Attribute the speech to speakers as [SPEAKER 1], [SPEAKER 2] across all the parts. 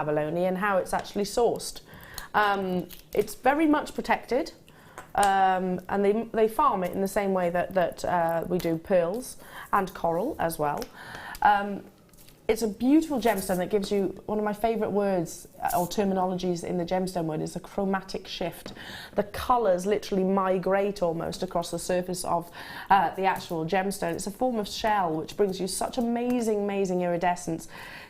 [SPEAKER 1] abalone and how it's actually sourced. It's very much protected, and they farm it in the same way that we do pearls and coral as well. It's a beautiful gemstone that gives you one of my favourite words or terminologies in the gemstone word is a chromatic shift. The colours literally migrate almost across the surface of the actual gemstone. It's a form of shell which brings you such amazing iridescence.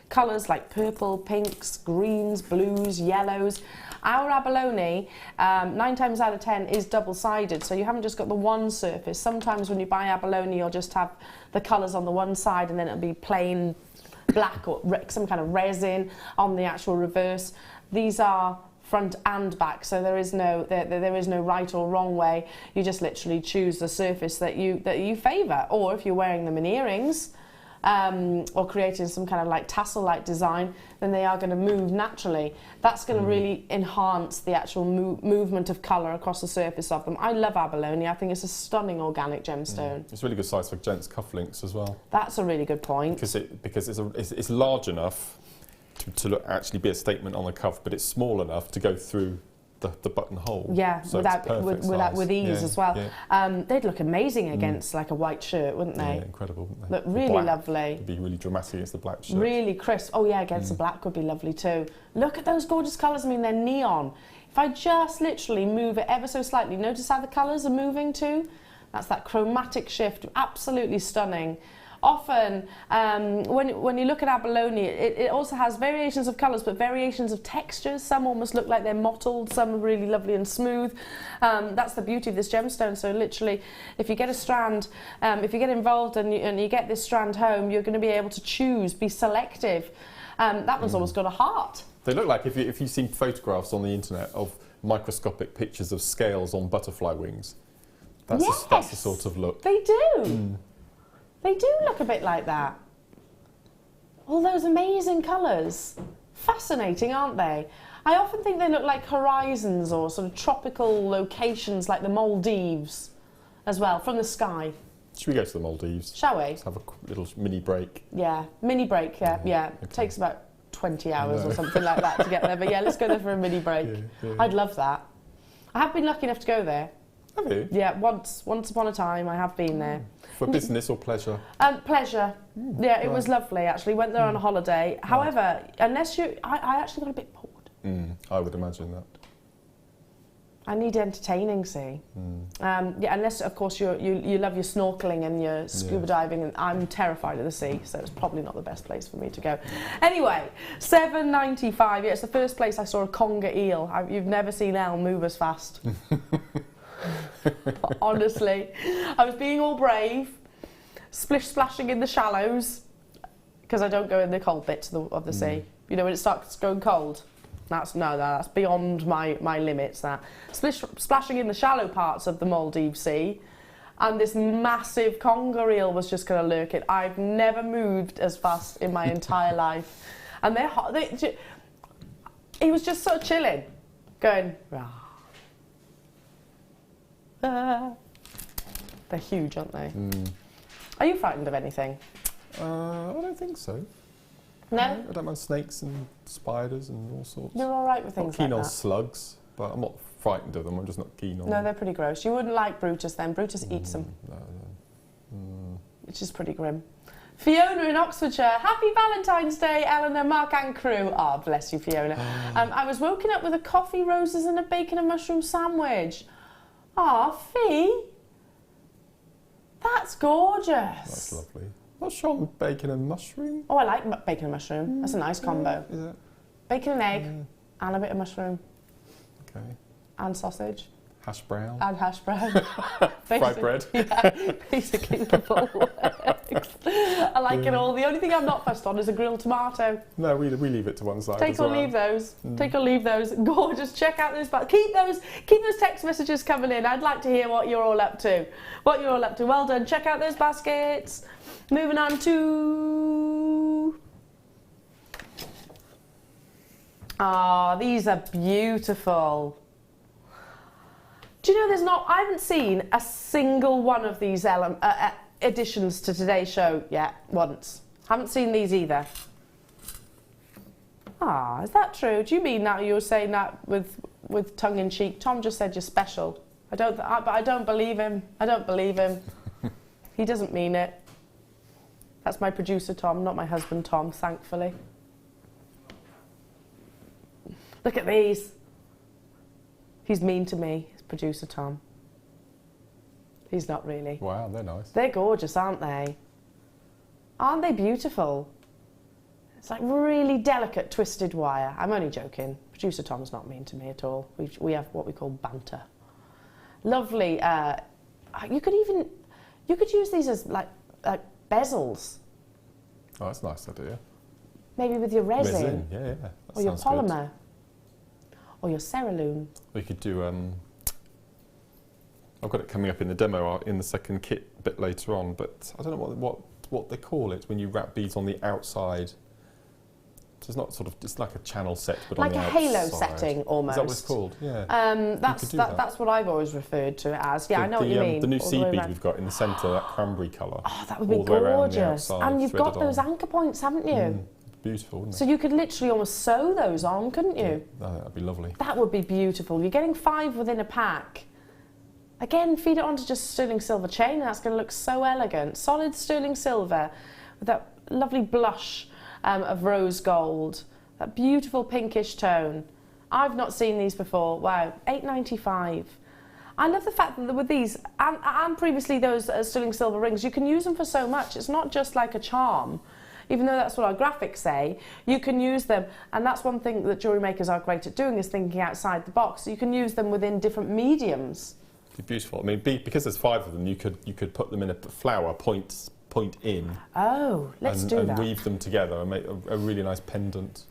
[SPEAKER 1] Colours like purple, pinks, greens, blues, yellows. Our abalone, 9 times out of 10, is double-sided, so you haven't just got the one surface. Sometimes when you buy abalone, you'll just have the colours on the one side and then it'll be plain black or some kind of resin on the actual reverse. These are front and back, so there is no right or wrong way. You just literally choose the surface that you favour, or if you're wearing them in earrings or creating some kind of like tassel-like design, then they are going to move naturally. That's going to really enhance the actual movement of colour across the surface of them. I love abalone. I think it's a stunning organic gemstone.
[SPEAKER 2] It's a really good size for gents' cufflinks as well.
[SPEAKER 1] That's a really good point.
[SPEAKER 2] Because it's large enough to actually be a statement on the cuff, but it's small enough to go through the buttonhole. Yeah,
[SPEAKER 1] so with ease as well. Yeah. They'd look amazing against like a white shirt, wouldn't they?
[SPEAKER 2] Yeah, incredible, wouldn't they?
[SPEAKER 1] Look really lovely.
[SPEAKER 2] It'd be really dramatic against the black shirt.
[SPEAKER 1] Really crisp. Oh yeah, against the black would be lovely too. Look at those gorgeous colours. I mean, they're neon. If I just literally move it ever so slightly, notice how the colours are moving too? That's that chromatic shift. Absolutely stunning. Often, when you look at abalone, it also has variations of colours, but variations of textures. Some almost look like they're mottled, some are really lovely and smooth. That's the beauty of this gemstone. So literally, if you get a strand, if you get involved and you get this strand home, you're going to be able to choose, be selective. That one's almost got a heart.
[SPEAKER 2] They look like, if you've seen photographs on the internet of microscopic pictures of scales on butterfly wings, that's the sort of look.
[SPEAKER 1] They do. They do look a bit like that. All those amazing colours. Fascinating, aren't they? I often think they look like horizons or sort of tropical locations like the Maldives as well, from the sky.
[SPEAKER 2] Should we go to the Maldives?
[SPEAKER 1] Shall we?
[SPEAKER 2] Let's have a little mini break.
[SPEAKER 1] Yeah, mini break, yeah. Okay. It takes about 20 hours or something like that to get there. But yeah, let's go there for a mini break. Yeah. I'd love that. I have been lucky enough to go there.
[SPEAKER 2] Have you?
[SPEAKER 1] Yeah, once upon a time I have been there.
[SPEAKER 2] For business or pleasure?
[SPEAKER 1] Pleasure. Yeah, it was lovely actually. Went there on a holiday. However, unless I actually got a bit bored.
[SPEAKER 2] I would imagine that.
[SPEAKER 1] I need entertaining, see. Yeah, unless of course you love your snorkeling and your scuba diving, and I'm terrified of the sea, so it's probably not the best place for me to go. Anyway, $7.95. Yeah, it's the first place I saw a conger eel. You've never seen Elle move as fast. Honestly, I was being all brave, splashing in the shallows, because I don't go in the cold bits of the sea. You know, when it starts going cold. That's beyond my limits. That splashing in the shallow parts of the Maldives Sea, and this massive conger eel was just going to lurk it. I've never moved as fast in my entire life, and they're hot. He was just sort of chilling, going. Rah. They're huge, aren't they? Are you frightened of anything?
[SPEAKER 2] I don't think so.
[SPEAKER 1] No?
[SPEAKER 2] I don't mind snakes and spiders and all sorts.
[SPEAKER 1] You're all right with things like that?
[SPEAKER 2] I'm keen on slugs, but I'm not frightened of them. I'm just not keen on them.
[SPEAKER 1] No, they're pretty gross. You wouldn't like Brutus then. Brutus eats them.
[SPEAKER 2] No.
[SPEAKER 1] Which is pretty grim. Fiona in Oxfordshire. Happy Valentine's Day, Eleanor, Mark and crew. Oh, bless you, Fiona. I was woken up with a coffee, roses and a bacon and mushroom sandwich. Ah, Fee, that's gorgeous.
[SPEAKER 2] That's lovely. Not sure on bacon and mushroom.
[SPEAKER 1] Oh, I like bacon and mushroom. That's a nice combo.
[SPEAKER 2] Is it?
[SPEAKER 1] Bacon and egg, and a bit of mushroom.
[SPEAKER 2] Okay.
[SPEAKER 1] And sausage.
[SPEAKER 2] Hash brown.
[SPEAKER 1] And hash brown.
[SPEAKER 2] Fried bread.
[SPEAKER 1] Yeah, basically the full works. I like it all. The only thing I'm not fussed on is a grilled tomato.
[SPEAKER 2] No, we leave it to one side.
[SPEAKER 1] Take or leave those. Take or leave those. Gorgeous. Check out those. Keep those text messages coming in. I'd like to hear what you're all up to. Well done. Check out those baskets. Moving on to. Ah, these are beautiful. Do you know I haven't seen a single one of these additions to today's show yet, once. Haven't seen these either. Ah, is that true? Do you mean that you were saying that with tongue in cheek? Tom just said you're special. But I don't believe him. I don't believe him. He doesn't mean it. That's my producer Tom, not my husband Tom, thankfully. Look at these. He's mean to me, his producer Tom. He's not really.
[SPEAKER 2] Wow, they're nice.
[SPEAKER 1] They're gorgeous, aren't they? Aren't they beautiful? It's like really delicate, twisted wire. I'm only joking. Producer Tom's not mean to me at all. We have what we call banter. Lovely. You could use these as like bezels.
[SPEAKER 2] Oh, that's a nice idea.
[SPEAKER 1] Maybe with your resin.
[SPEAKER 2] Yeah. That
[SPEAKER 1] or your
[SPEAKER 2] sounds
[SPEAKER 1] polymer. Good. Or your cerulean.
[SPEAKER 2] We could do. I've got it coming up in the demo in the second kit a bit later on, but I don't know what they call it when you wrap beads on the outside. So it's not sort of, it's like a channel set, but
[SPEAKER 1] like
[SPEAKER 2] on the
[SPEAKER 1] a
[SPEAKER 2] outside.
[SPEAKER 1] halo setting almost.
[SPEAKER 2] Is that what it's called? Yeah.
[SPEAKER 1] That's what I've always referred to it as. Yeah, I know what you mean.
[SPEAKER 2] The new seed bead we've got in the centre, that cranberry colour.
[SPEAKER 1] Oh, that would be gorgeous. And you've got those anchor points, haven't you?
[SPEAKER 2] Beautiful, wouldn't it?
[SPEAKER 1] So you could literally almost sew those on, couldn't you?
[SPEAKER 2] Yeah, that'd be lovely.
[SPEAKER 1] That would be beautiful. You're getting 5 within a pack. Again, feed it onto just sterling silver chain, and that's going to look so elegant. Solid sterling silver with that lovely blush of rose gold. That beautiful pinkish tone. I've not seen these before. Wow, £8.95. I love the fact that with these, and previously those sterling silver rings, you can use them for so much. It's not just like a charm. Even though that's what our graphics say, you can use them. And that's one thing that jewellery makers are great at doing, is thinking outside the box. You can use them within different mediums.
[SPEAKER 2] It'd be beautiful. I mean, because there's 5 of them, you could put them in a flower point in.
[SPEAKER 1] Oh, let's do that.
[SPEAKER 2] And weave them together and make a really nice pendant.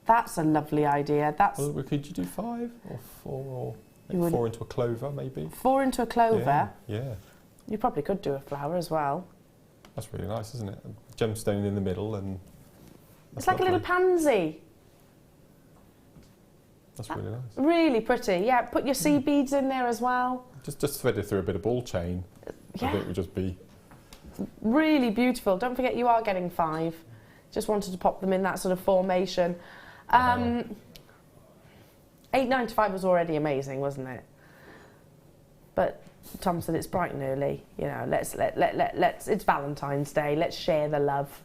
[SPEAKER 1] That's a lovely idea.
[SPEAKER 2] Well, could you do 5 or 4 or 4 into a clover, maybe?
[SPEAKER 1] 4 into a clover?
[SPEAKER 2] Yeah.
[SPEAKER 1] You probably could do a flower as well.
[SPEAKER 2] That's really nice, isn't it? A gemstone in the middle, and
[SPEAKER 1] it's like a little pansy.
[SPEAKER 2] That's really nice.
[SPEAKER 1] Really pretty. Yeah, put your seed beads in there as well.
[SPEAKER 2] Just thread it through a bit of ball chain.
[SPEAKER 1] Yeah.
[SPEAKER 2] I think it would just be
[SPEAKER 1] really beautiful. Don't forget you are getting 5. Just wanted to pop them in that sort of formation. £8.95 was already amazing, wasn't it? But Tom said it's bright and early. You know, let's it's Valentine's Day. Let's share the love.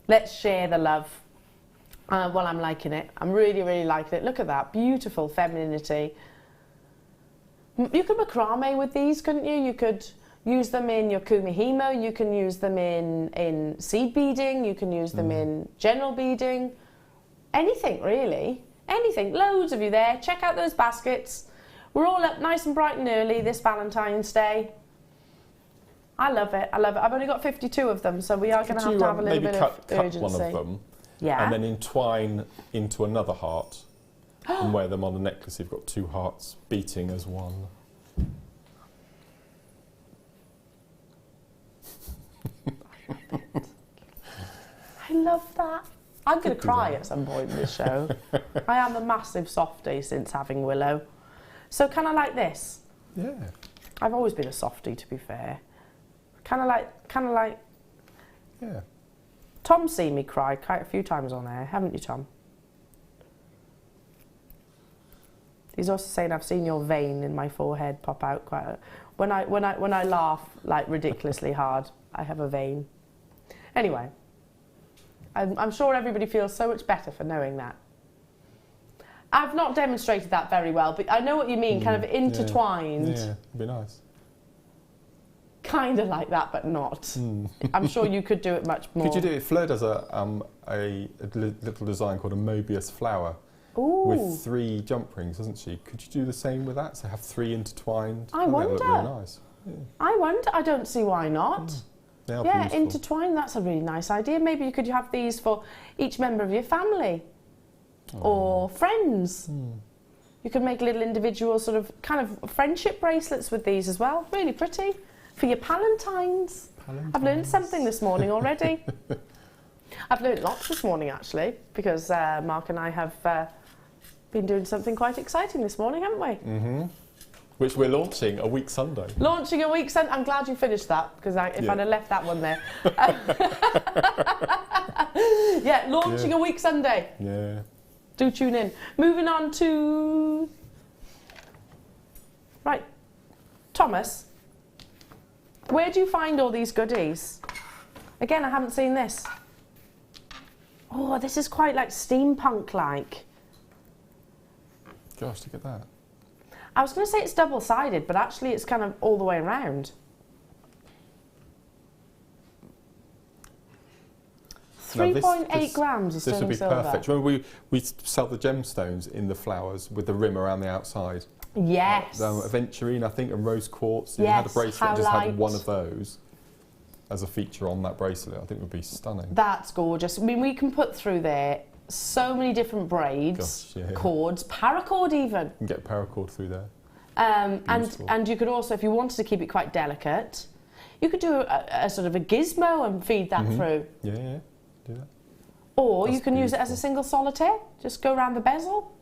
[SPEAKER 1] Let's share the love. Well, I'm liking it. I'm really, really liking it. Look at that beautiful femininity. You could macrame with these, couldn't you? You could use them in your kumihimo. You can use them in seed beading. You can use them in general beading. Anything, really. Anything. Loads of you there. Check out those baskets. We're all up nice and bright and early this Valentine's Day. I love it. I love it. I've only got 52 of them, so we are going to have a little bit of urgency.
[SPEAKER 2] Cut one of them,
[SPEAKER 1] yeah,
[SPEAKER 2] and then entwine into another heart and wear them on a necklace. You've got 2 hearts beating as one.
[SPEAKER 1] I love that. I'm going to cry at some point in this show. I am a massive softie since having Willow. So kind of like this.
[SPEAKER 2] Yeah.
[SPEAKER 1] I've always been a softie, to be fair. Kind of like.
[SPEAKER 2] Yeah.
[SPEAKER 1] Tom's seen me cry quite a few times on air, haven't you, Tom? He's also saying I've seen your vein in my forehead pop out quite a... When I laugh like ridiculously hard, I have a vein. Anyway, I'm sure everybody feels so much better for knowing that. I've not demonstrated that very well, but I know what you mean, kind of intertwined.
[SPEAKER 2] Yeah, it'd be nice.
[SPEAKER 1] Kind of like that, but not. I'm sure you could do it much more.
[SPEAKER 2] Could you do it? Fleur does a little design called a Mobius flower.
[SPEAKER 1] Ooh.
[SPEAKER 2] With 3 jump rings, doesn't she? Could you do the same with that? So have 3 intertwined.
[SPEAKER 1] I wonder.
[SPEAKER 2] That would look really nice. Yeah.
[SPEAKER 1] I wonder. I don't see why not.
[SPEAKER 2] They are
[SPEAKER 1] yeah,
[SPEAKER 2] beautiful.
[SPEAKER 1] intertwined. That's a really nice idea. Maybe you could have these for each member of your family or friends. You could make little individual sort of kind of friendship bracelets with these as well. Really pretty. For your Palantines. I've learned something this morning already. I've learned lots this morning, actually, because Mark and I have been doing something quite exciting this morning, haven't we?
[SPEAKER 2] which we're launching a week Sunday.
[SPEAKER 1] Launching a week Sunday. I'm glad you finished that, because if I'd have left that one there. Yeah, launching a week Sunday.
[SPEAKER 2] Yeah.
[SPEAKER 1] Do tune in. Moving on to... Right. Thomas, where do you find all these goodies? Again, I haven't seen this. Oh, this is quite like steampunk-like.
[SPEAKER 2] Gosh, look at that.
[SPEAKER 1] I was going to say it's double-sided, but actually it's kind of all the way around. 3.8 grams of sterling silver.
[SPEAKER 2] This would be perfect. Remember we sell the gemstones in the flowers with the rim around the outside?
[SPEAKER 1] Yes.
[SPEAKER 2] Aventurine, I think, and rose quartz.
[SPEAKER 1] Yes,
[SPEAKER 2] you had a bracelet and just
[SPEAKER 1] light.
[SPEAKER 2] had one of those as a feature on that bracelet. I think would be stunning.
[SPEAKER 1] That's gorgeous. I mean, we can put through there so many different braids, cords, paracord even.
[SPEAKER 2] You can get paracord through there.
[SPEAKER 1] And you could also, if you wanted to keep it quite delicate, you could do a sort of a gizmo and feed that through.
[SPEAKER 2] Yeah, do that.
[SPEAKER 1] Or
[SPEAKER 2] That's
[SPEAKER 1] you can use it as a single solitaire. Just go around the bezel.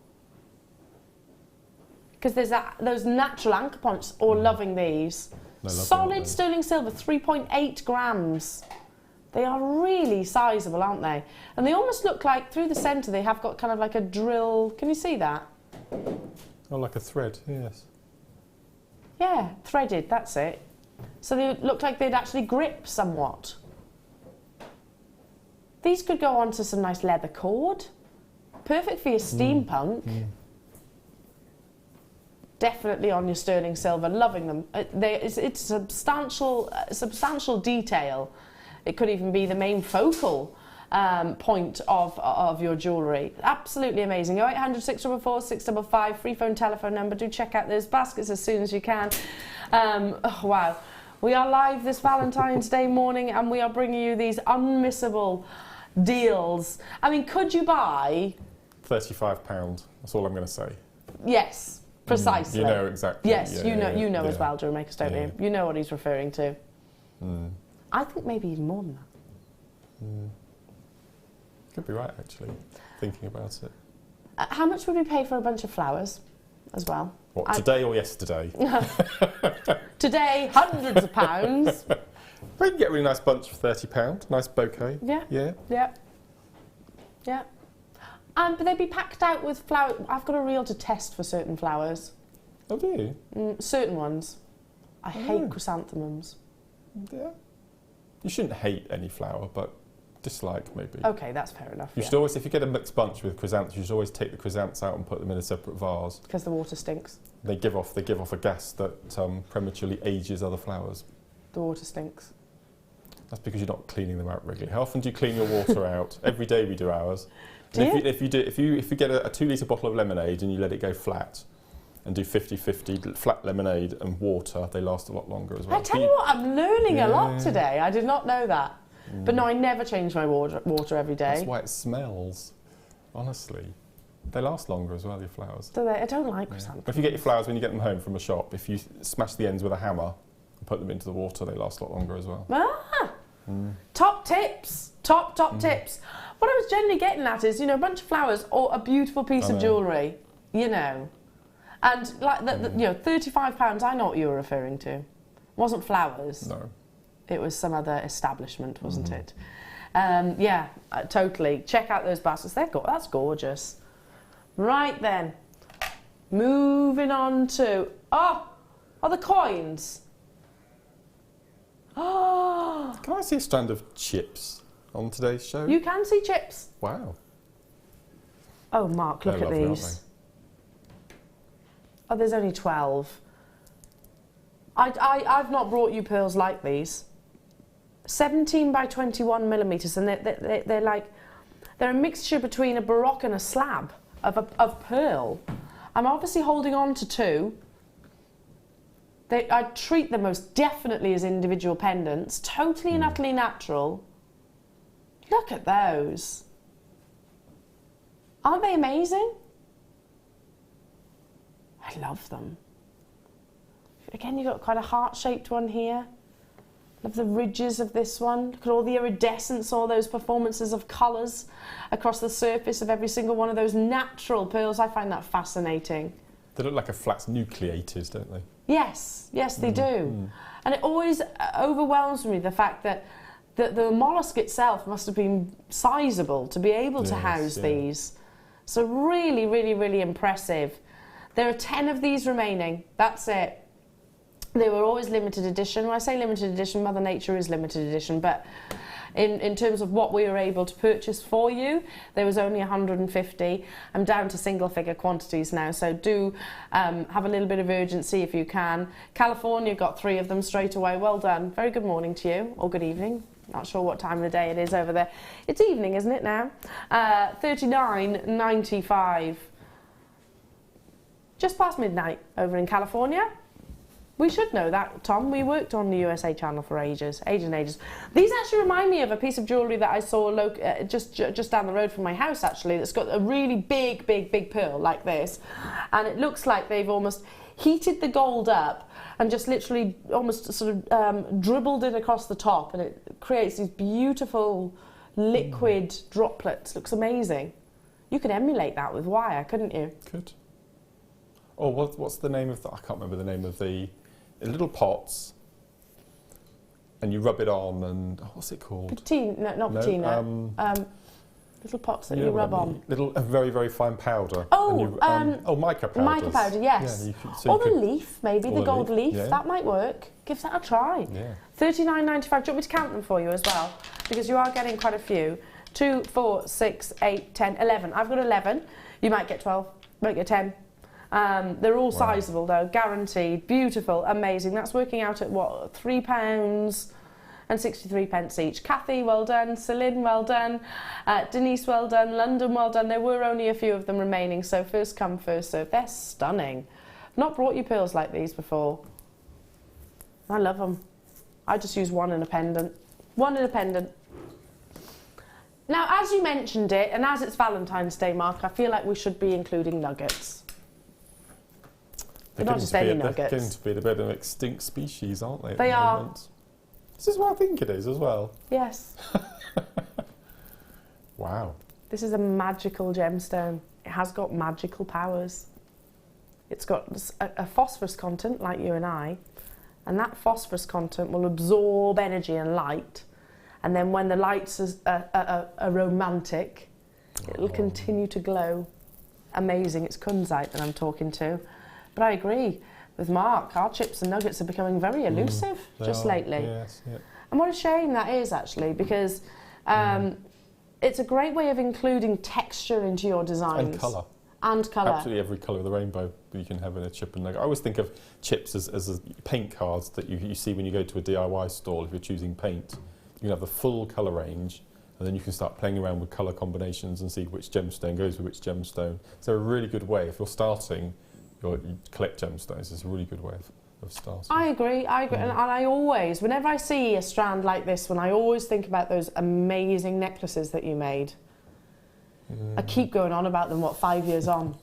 [SPEAKER 1] Because there's those natural anchor points, all loving these. Solid sterling silver, 3.8 grams. They are really sizable, aren't they? And they almost look like, through the centre, they have got kind of like a drill. Can you see that?
[SPEAKER 2] Oh, like a thread, yes.
[SPEAKER 1] Yeah, threaded, that's it. So they look like they'd actually grip somewhat. These could go onto some nice leather cord. Perfect for your steampunk. Definitely on your sterling silver, loving them. It's substantial detail. It could even be the main focal point of your jewellery. Absolutely amazing. 0800 644 655, free phone telephone number. Do check out those baskets as soon as you can. Oh, wow. We are live this Valentine's Day morning and we are bringing you these unmissable deals. I mean, could you buy...
[SPEAKER 2] £35, that's all I'm going to say.
[SPEAKER 1] Yes. Precisely.
[SPEAKER 2] You know exactly.
[SPEAKER 1] Yes, you know as well, JewelleryMaker, don't you? You know what he's referring to. I think maybe even more than that.
[SPEAKER 2] Could be right, actually, thinking about it.
[SPEAKER 1] How much would we pay for a bunch of flowers as well?
[SPEAKER 2] What, today or yesterday?
[SPEAKER 1] Today, hundreds of pounds.
[SPEAKER 2] We can get a really nice bunch for £30. Nice bouquet.
[SPEAKER 1] Yeah.
[SPEAKER 2] Yeah.
[SPEAKER 1] Yeah. Yeah. But they'd be packed out with flowers. I've got a reel to test for certain flowers.
[SPEAKER 2] Oh, do you?
[SPEAKER 1] Certain ones. I hate chrysanthemums.
[SPEAKER 2] Yeah. You shouldn't hate any flower, but dislike maybe.
[SPEAKER 1] Okay, that's fair enough.
[SPEAKER 2] You should always, if you get a mixed bunch with chrysanthemums, you should always take the chrysanthemums out and put them in a separate vase.
[SPEAKER 1] Because the water stinks.
[SPEAKER 2] They give off a gas that prematurely ages other flowers.
[SPEAKER 1] The water stinks.
[SPEAKER 2] That's because you're not cleaning them out regularly. How often do you clean your water out? Every day we do ours. If you get a 2 litre bottle of lemonade and you let it go flat and do 50-50 flat lemonade and water, they last a lot longer as well.
[SPEAKER 1] I tell you what, I'm learning a lot today. I did not know that. But no, I never change my water every day.
[SPEAKER 2] That's why it smells, honestly. They last longer as well, your flowers.
[SPEAKER 1] Do they? I don't like chrysanthemums.
[SPEAKER 2] If you get your flowers when you get them home from a shop, if you smash the ends with a hammer and put them into the water, they last a lot longer as well.
[SPEAKER 1] Top tips. Top tips. What I was generally getting at is, a bunch of flowers or a beautiful piece of jewellery, And like, £35, I know what you were referring to. It wasn't flowers.
[SPEAKER 2] No.
[SPEAKER 1] It was some other establishment, wasn't it? Totally. Check out those baskets. That's gorgeous. Right then. Moving on to... the coins.
[SPEAKER 2] Can I see a strand of chips on today's show?
[SPEAKER 1] You can see chips.
[SPEAKER 2] Wow.
[SPEAKER 1] Oh, Mark, look at these. Oh, there's only 12. I've not brought you pearls like these. 17 by 21 millimetres, and they're a mixture between a baroque and a slab of pearl. I'm obviously holding on to 2. I treat them most definitely as individual pendants, totally and utterly natural. Look at those. Aren't they amazing? I love them. Again, you've got quite a heart-shaped one here. Love the ridges of this one. Look at all the iridescence, all those performances of colours across the surface of every single one of those natural pearls. I find that fascinating.
[SPEAKER 2] They look like a flat's nucleated, don't they?
[SPEAKER 1] Yes, yes, they do. And it always overwhelms me, the fact that the mollusk itself must have been sizable to be able to house these. So really, really, really impressive. There are 10 of these remaining. That's it. They were always limited edition. When I say limited edition, Mother Nature is limited edition, but in terms of what we were able to purchase for you, there was only 150. I'm down to single figure quantities now, so do have a little bit of urgency if you can. California got 3 of them straight away. Well done. Very good morning to you, or good evening. Not sure what time of the day it is over there. It's evening, isn't it now? $39.95. Just past midnight over in California. We should know that, Tom. We worked on the USA channel for ages and ages. These actually remind me of a piece of jewellery that I saw just down the road from my house, actually, that's got a really big pearl like this. And it looks like they've almost heated the gold up and just literally almost sort of dribbled it across the top, and it creates these beautiful liquid droplets. Looks amazing. You could emulate that with wire, couldn't you?
[SPEAKER 2] Could. Oh, what's the name of the... I can't remember the name of the little pots, and you rub it on, and what's it called?
[SPEAKER 1] Patina, no, not patina. Little pots that you rub on.
[SPEAKER 2] Little, very, very fine powder.
[SPEAKER 1] Oh,
[SPEAKER 2] mica powder.
[SPEAKER 1] Mica powder, yes. Yeah, or the leaf, maybe, the gold leaf. That might work. Give that a try. Yeah. $39.95. Do you want me to count them for you as well? Because you are getting quite a few. 2, 4, 6, 8, 10, 11. I've got 11. You might get 12. Might get 10. They're all sizable though, guaranteed. Beautiful, amazing. That's working out at what, £3.63 each. Kathy, well done. Celine, well done. Denise, well done. London, well done. There were only a few of them remaining, so first come, first served. They're stunning. Not brought you pearls like these before. I love them. I just use one in a pendant. One in a pendant. Now, as you mentioned it, and as it's Valentine's Day, Mark, I feel like we should be including nuggets. They're not just any nuggets.
[SPEAKER 2] They're going to be a bit of an extinct species, aren't they?
[SPEAKER 1] They are.
[SPEAKER 2] This is what I think it is as well.
[SPEAKER 1] Yes.
[SPEAKER 2] Wow.
[SPEAKER 1] This is a magical gemstone. It has got magical powers. It's got a phosphorus content, like you and I, and that phosphorus content will absorb energy and light, and then when the lights are romantic, it'll continue to glow. Amazing. It's kunzite that I'm talking to. But I agree with Mark, our chips and nuggets are becoming very elusive lately.
[SPEAKER 2] Yes, yeah.
[SPEAKER 1] And what a shame that is, actually, because it's a great way of including texture into your designs.
[SPEAKER 2] And colour.
[SPEAKER 1] And colour.
[SPEAKER 2] Absolutely every colour of the rainbow you can have in a chip and nugget. I always think of chips as paint cards that you see when you go to a DIY stall. If you're choosing paint, you can have the full colour range, and then you can start playing around with colour combinations and see which gemstone goes with which gemstone. So a really good way, if you're starting, you collect gemstones. It's a really good way of starting. I agree. And I always, whenever I see a strand like this one, I always think about those amazing necklaces that you made. I keep going on about them, 5 years on?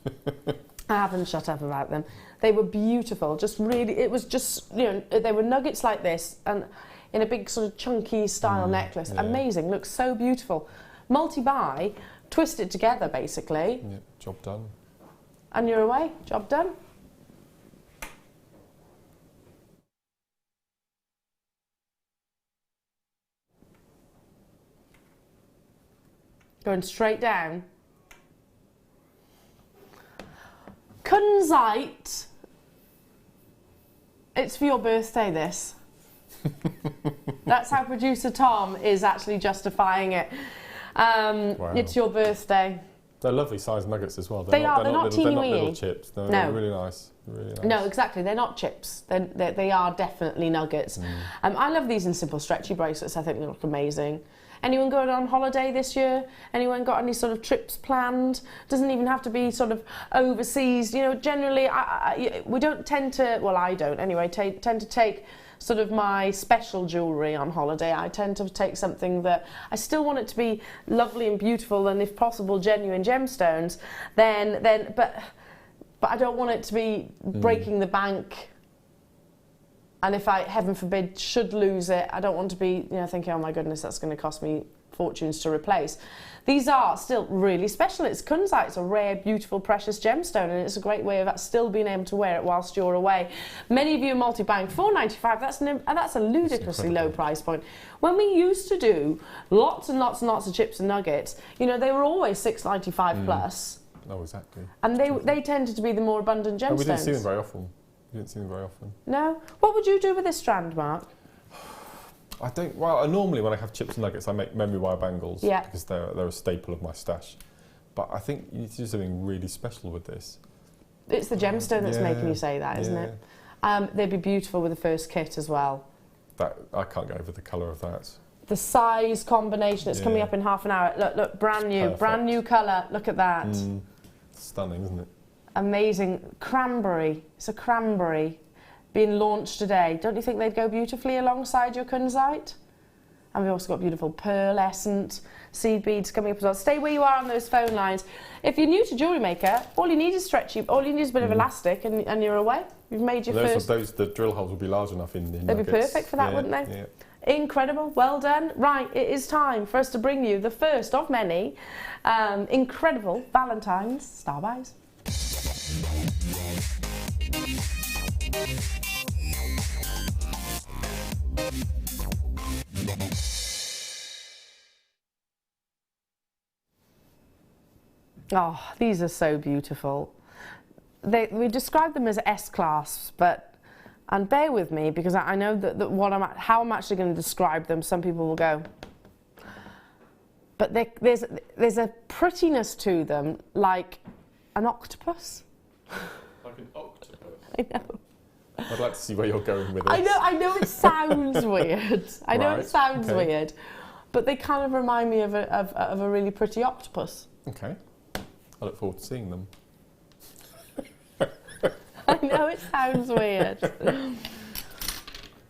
[SPEAKER 2] I haven't shut up about them. They were beautiful, just really, it was just, they were nuggets like this, and in a big sort of chunky style necklace. Yeah. Amazing, looks so beautiful. Multi-buy, twist it together basically. Yeah, job done.
[SPEAKER 1] And you're away, job done. Going straight down. Kunzite. It's for your birthday, this. That's how producer Tom is actually justifying it. Wow. It's your birthday.
[SPEAKER 2] They're lovely sized nuggets as well.
[SPEAKER 1] They're not teeny-weeny.
[SPEAKER 2] They're not little chips. They're really nice. Really nice.
[SPEAKER 1] No, exactly. They're not chips. They are definitely nuggets. I love these in simple stretchy bracelets. I think they look amazing. Anyone going on holiday this year? Anyone got any sort of trips planned? Doesn't even have to be sort of overseas. Generally, we don't tend to, well, I don't anyway, tend to take sort of my special jewellery on holiday. I tend to take something that I still want it to be lovely and beautiful, and if possible, genuine gemstones. But I don't want it to be breaking the bank. And if I, heaven forbid, should lose it, I don't want to be, thinking, oh my goodness, that's going to cost me fortunes to replace. These are still really special. It's kunzite. It's a rare, beautiful, precious gemstone, and it's a great way of still being able to wear it whilst you're away. Many of you are multi-buying £4.95. That's a ludicrously low price point. When we used to do lots and lots and lots of chips and nuggets, you know, they were always £6.95 plus.
[SPEAKER 2] Oh, exactly.
[SPEAKER 1] And they tended to be the more abundant gemstones.
[SPEAKER 2] Oh, we didn't see them very often.
[SPEAKER 1] No? What would you do with this strand, Mark?
[SPEAKER 2] I don't. Well, normally when I have chips and nuggets, I make memory wire bangles because they're a staple of my stash. But I think you need to do something really special with this.
[SPEAKER 1] It's the gemstone that's making you say that, isn't it? They'd be beautiful with the first kit as well.
[SPEAKER 2] That I can't get over the colour of that.
[SPEAKER 1] The size combination. It's coming up in half an hour. Look, brand new, brand new colour. Look at that.
[SPEAKER 2] Stunning, isn't it?
[SPEAKER 1] Amazing. Cranberry. It's a cranberry. Being launched today. Don't you think they'd go beautifully alongside your kunzite? And we've also got beautiful pearlescent seed beads coming up as well. Stay where you are on those phone lines. If you're new to Jewellery Maker, all you need is stretchy, all you need is a bit of elastic and you're away. You've made your first...
[SPEAKER 2] The drill holes would be large enough in the
[SPEAKER 1] They'd be perfect for that, wouldn't they? Yeah. Incredible. Well done. Right, it is time for us to bring you the first of many incredible Valentine's star buys. Oh, these are so beautiful. We describe them as S-clasps, and bear with me because I know that how I'm actually going to describe them, some people will go. But there's a prettiness to them like an octopus.
[SPEAKER 2] Like an octopus?
[SPEAKER 1] I know.
[SPEAKER 2] I'd like to see where you're going with this.
[SPEAKER 1] I know it sounds weird. I know it sounds weird, but they kind of remind me of a really pretty octopus.
[SPEAKER 2] Okay. I look forward to seeing them.
[SPEAKER 1] I know it sounds weird.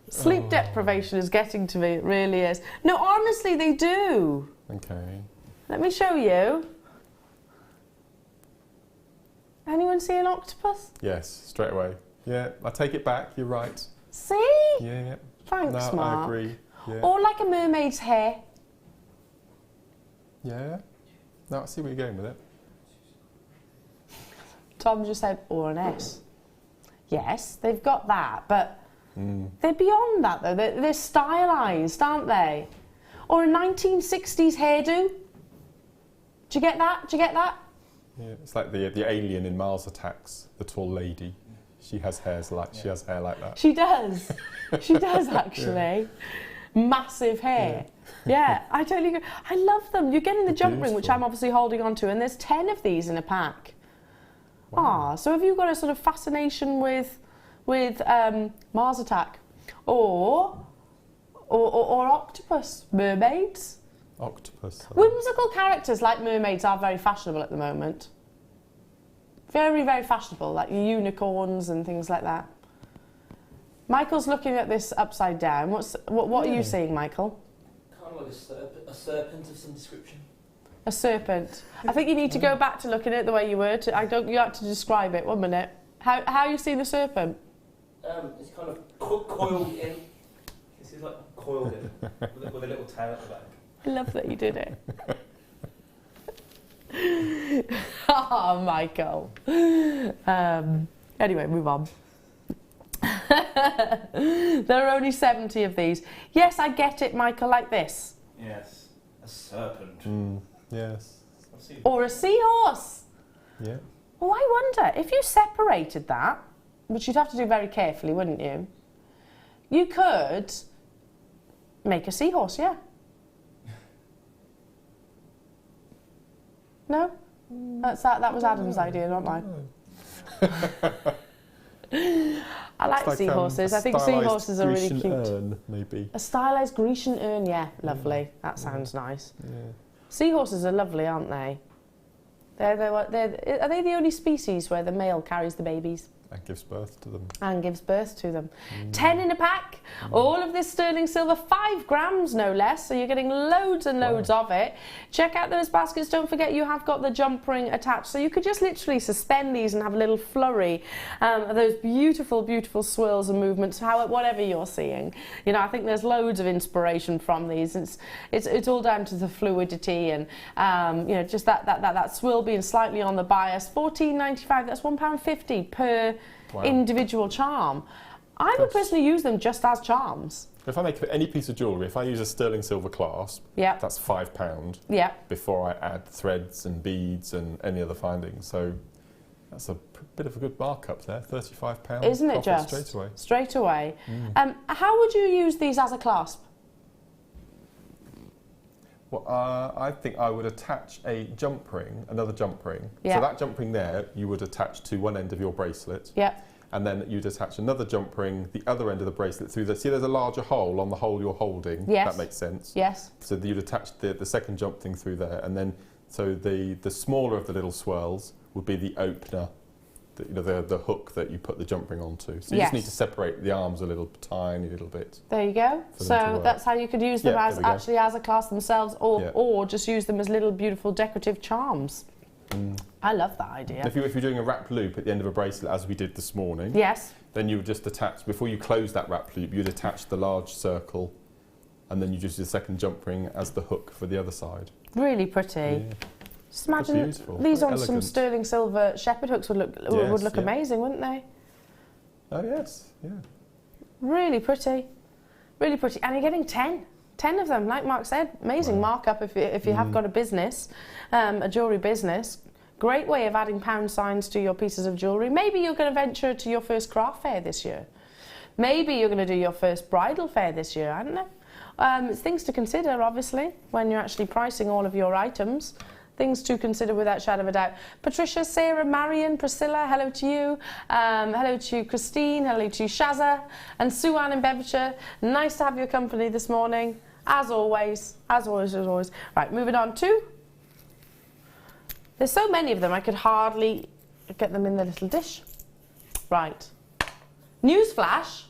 [SPEAKER 1] Sleep deprivation is getting to me, it really is. No, honestly, they do.
[SPEAKER 2] Okay.
[SPEAKER 1] Let me show you. Anyone see an octopus?
[SPEAKER 2] Yes, straight away. Yeah, I take it back, you're right.
[SPEAKER 1] See?
[SPEAKER 2] Yeah.
[SPEAKER 1] Thanks, Mark.
[SPEAKER 2] I agree. Yeah.
[SPEAKER 1] Or like a mermaid's hair.
[SPEAKER 2] Yeah. No, I see where you're going with it.
[SPEAKER 1] Tom just said, or an S. Yes, they've got that, but they're beyond that, though. They're stylised, aren't they? Or a 1960s hairdo. Do you get that? Do you get that?
[SPEAKER 2] Yeah, it's like the alien in Mars Attacks, the tall lady. She has hair like that.
[SPEAKER 1] She does. She does, actually. Yeah. Massive hair. Yeah, I totally agree. I love them. You're getting the jump ring, which I'm obviously holding on to, and there's 10 of these in a pack. Wow. So have you got a sort of fascination with Mars Attack or octopus, mermaids?
[SPEAKER 2] Octopus.
[SPEAKER 1] Whimsical characters like mermaids are very fashionable at the moment. Very, very fashionable, like unicorns and things like that. Michael's looking at this upside down. What are you seeing, Michael?
[SPEAKER 3] Kind of like a serpent of some description.
[SPEAKER 1] A serpent. I think you need to go back to looking at it the way you were. You have to describe it. 1 minute. How you see the serpent?
[SPEAKER 3] It's kind of coiled in. This is like coiled in with a little tail at the back.
[SPEAKER 1] I love that you did it. Oh, Michael. Anyway, move on. There are only 70 of these. Yes, I get it, Michael, like this.
[SPEAKER 3] Yes, a serpent.
[SPEAKER 2] Yes.
[SPEAKER 1] Or a seahorse.
[SPEAKER 2] Yeah.
[SPEAKER 1] Well, I wonder, if you separated that, which you'd have to do very carefully, wouldn't you? You could make a seahorse, yeah. No? That was Adam's idea, not mine. I like seahorses. I think seahorses are really cute.
[SPEAKER 2] Urn, maybe.
[SPEAKER 1] A stylised Grecian urn, yeah, lovely. That sounds nice. Yeah. Seahorses are lovely, aren't they? Are they the only species where the male carries the babies?
[SPEAKER 2] And gives birth to them.
[SPEAKER 1] And gives birth to them. 10 in a pack. All of this sterling silver, 5 grams no less. So you're getting loads and loads of it. Check out those baskets. Don't forget you have got the jump ring attached. So you could just literally suspend these and have a little flurry of those beautiful, beautiful swirls and movements, whatever you're seeing. You know, I think there's loads of inspiration from these. It's all down to the fluidity and, you know, just that swirl being slightly on the bias. £14.95, that's £1.50 per individual charm. I would personally use them just as charms.
[SPEAKER 2] If I make any piece of jewellery, if I use a sterling silver clasp, that's £5 before I add threads and beads and any other findings. So that's a bit of a good markup there, £35.
[SPEAKER 1] Isn't it just?
[SPEAKER 2] Straight away.
[SPEAKER 1] Straight away. How would you use these as a clasp?
[SPEAKER 2] Well, I think I would attach a jump ring, another jump ring.
[SPEAKER 1] Yeah.
[SPEAKER 2] So that jump ring there, you would attach to one end of your bracelet.
[SPEAKER 1] Yeah.
[SPEAKER 2] And then you'd attach another jump ring, the other end of the bracelet through the... See, there's a larger hole on the hole you're holding.
[SPEAKER 1] Yes.
[SPEAKER 2] That makes sense.
[SPEAKER 1] Yes.
[SPEAKER 2] So you'd attach the second jump thing through there, and then so the smaller of the little swirls would be the opener, the hook that you put the jump ring onto. So you just need to separate the arms a tiny little bit.
[SPEAKER 1] There you go. So that's how you could use them as actually as a class themselves, or just use them as little beautiful decorative charms. I love that idea.
[SPEAKER 2] If you're doing a wrap loop at the end of a bracelet, as we did this morning, then you would just attach, before you close that wrap loop, you'd attach the large circle, and then you just do the second jump ring as the hook for the other side.
[SPEAKER 1] Really pretty.
[SPEAKER 2] Yeah.
[SPEAKER 1] Just imagine these on some sterling silver shepherd hooks would look amazing, wouldn't they?
[SPEAKER 2] Oh yes, yeah.
[SPEAKER 1] Really pretty, really pretty, and you're getting 10 of them, like Mark said. Amazing markup if you have got a business, a jewellery business. Great way of adding pound signs to your pieces of jewellery. Maybe you're going to venture to your first craft fair this year. Maybe you're going to do your first bridal fair this year. I don't know. It's things to consider, obviously, when you're actually pricing all of your items. Things to consider without shadow of a doubt. Patricia, Sarah, Marion, Priscilla, hello to you. Hello to Christine, hello to Shazza, and Sue Ann in Bedfordshire. Nice to have your company this morning, as always, as always, as always. Right, moving on to... There's so many of them, I could hardly get them in the little dish. Right. Newsflash.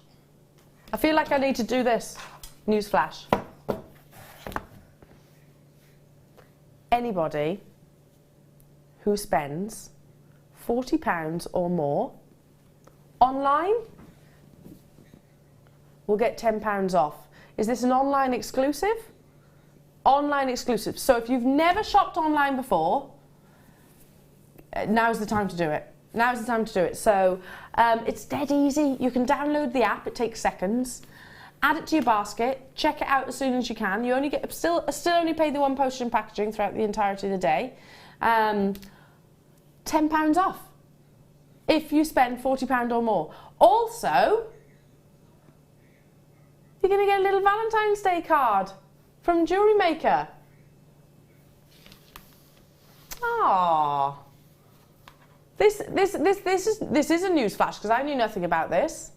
[SPEAKER 1] I feel like I need to do this. Newsflash. Anybody who spends £40 or more online will get £10 off. Is this an online exclusive? Online exclusive. So if you've never shopped online before, now's the time to do it. Now's the time to do it. So it's dead easy. You can download the app. It takes seconds. Add it to your basket, check it out as soon as you can. You only get still only pay the one postage and packaging throughout the entirety of the day. £10 off if you spend £40 or more. Also, you're going to get a little Valentine's Day card from JewelleryMaker. Ah, this is a news flash because I knew nothing about this.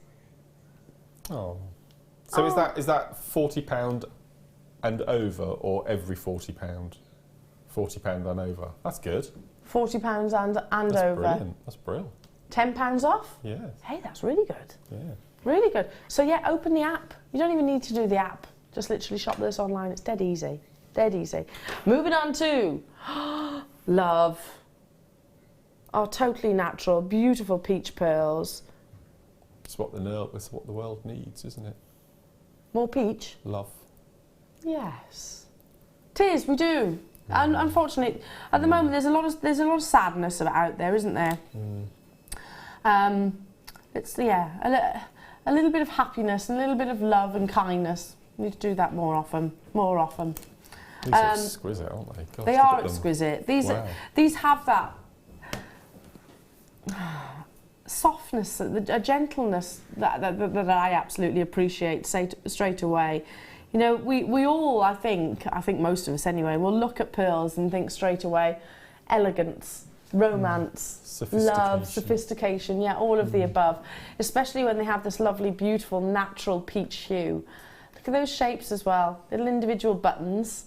[SPEAKER 2] Oh. So is that £40 and over, or every £40? £40 and over. That's good.
[SPEAKER 1] £40 and
[SPEAKER 2] that's
[SPEAKER 1] over.
[SPEAKER 2] Brilliant. That's brilliant.
[SPEAKER 1] £10 off?
[SPEAKER 2] Yeah.
[SPEAKER 1] Hey, that's really good.
[SPEAKER 2] Yeah.
[SPEAKER 1] Really good. So yeah, open the app. You don't even need to do the app. Just literally shop this online. It's dead easy. Dead easy. Moving on to love. Oh, totally natural, beautiful peach pearls.
[SPEAKER 2] It's what the world needs, isn't it?
[SPEAKER 1] More peach?
[SPEAKER 2] Love.
[SPEAKER 1] Yes. It is, we do. And unfortunately, at the moment, there's a lot of sadness out there, isn't there? It's a little bit of happiness and a little bit of love and kindness. We need to do that more often. More often.
[SPEAKER 2] These are exquisite, aren't they? Gosh,
[SPEAKER 1] they are exquisite. These have that softness, a gentleness that I absolutely appreciate straight away. You know, we all, I think most of us anyway, will look at pearls and think straight away, elegance, romance, love, sophistication, yeah, all of the above. Especially when they have this lovely, beautiful, natural peach hue. Look at those shapes as well, little individual buttons.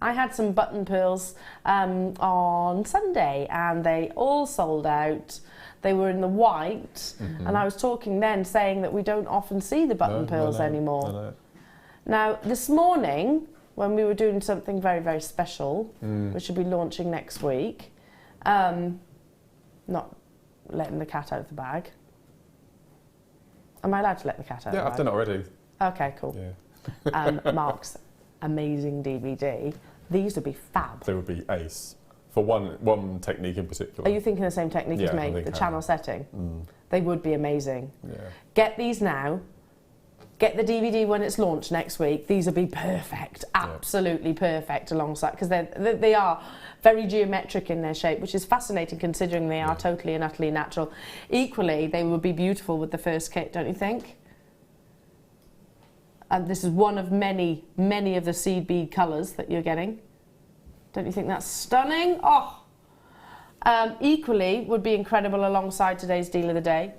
[SPEAKER 1] I had some button pearls on Sunday and they all sold out. They were in the white, and I was talking then saying that we don't often see the button pearls anymore.
[SPEAKER 2] No.
[SPEAKER 1] Now, this morning, when we were doing something very, very special, which will be launching next week, not letting the cat out of the bag. Am I allowed to let the cat out of the bag?
[SPEAKER 2] Yeah, I've done it already.
[SPEAKER 1] Okay, cool.
[SPEAKER 2] Yeah.
[SPEAKER 1] Mark's amazing DVD. These would be fab.
[SPEAKER 2] They would be ace. For one technique in particular.
[SPEAKER 1] Are you thinking the same technique as
[SPEAKER 2] Yeah, I
[SPEAKER 1] me?
[SPEAKER 2] think
[SPEAKER 1] The
[SPEAKER 2] I
[SPEAKER 1] channel
[SPEAKER 2] am.
[SPEAKER 1] setting? They would be amazing.
[SPEAKER 2] Yeah.
[SPEAKER 1] Get these now. Get the DVD when it's launched next week. These will be perfect, absolutely perfect alongside, because they are very geometric in their shape, which is fascinating considering they are totally and utterly natural. Equally, they would be beautiful with the first kit, don't you think? And this is one of many, many of the seed bead colours that you're getting. Don't you think that's stunning? Oh! Equally would be incredible alongside today's deal of the day.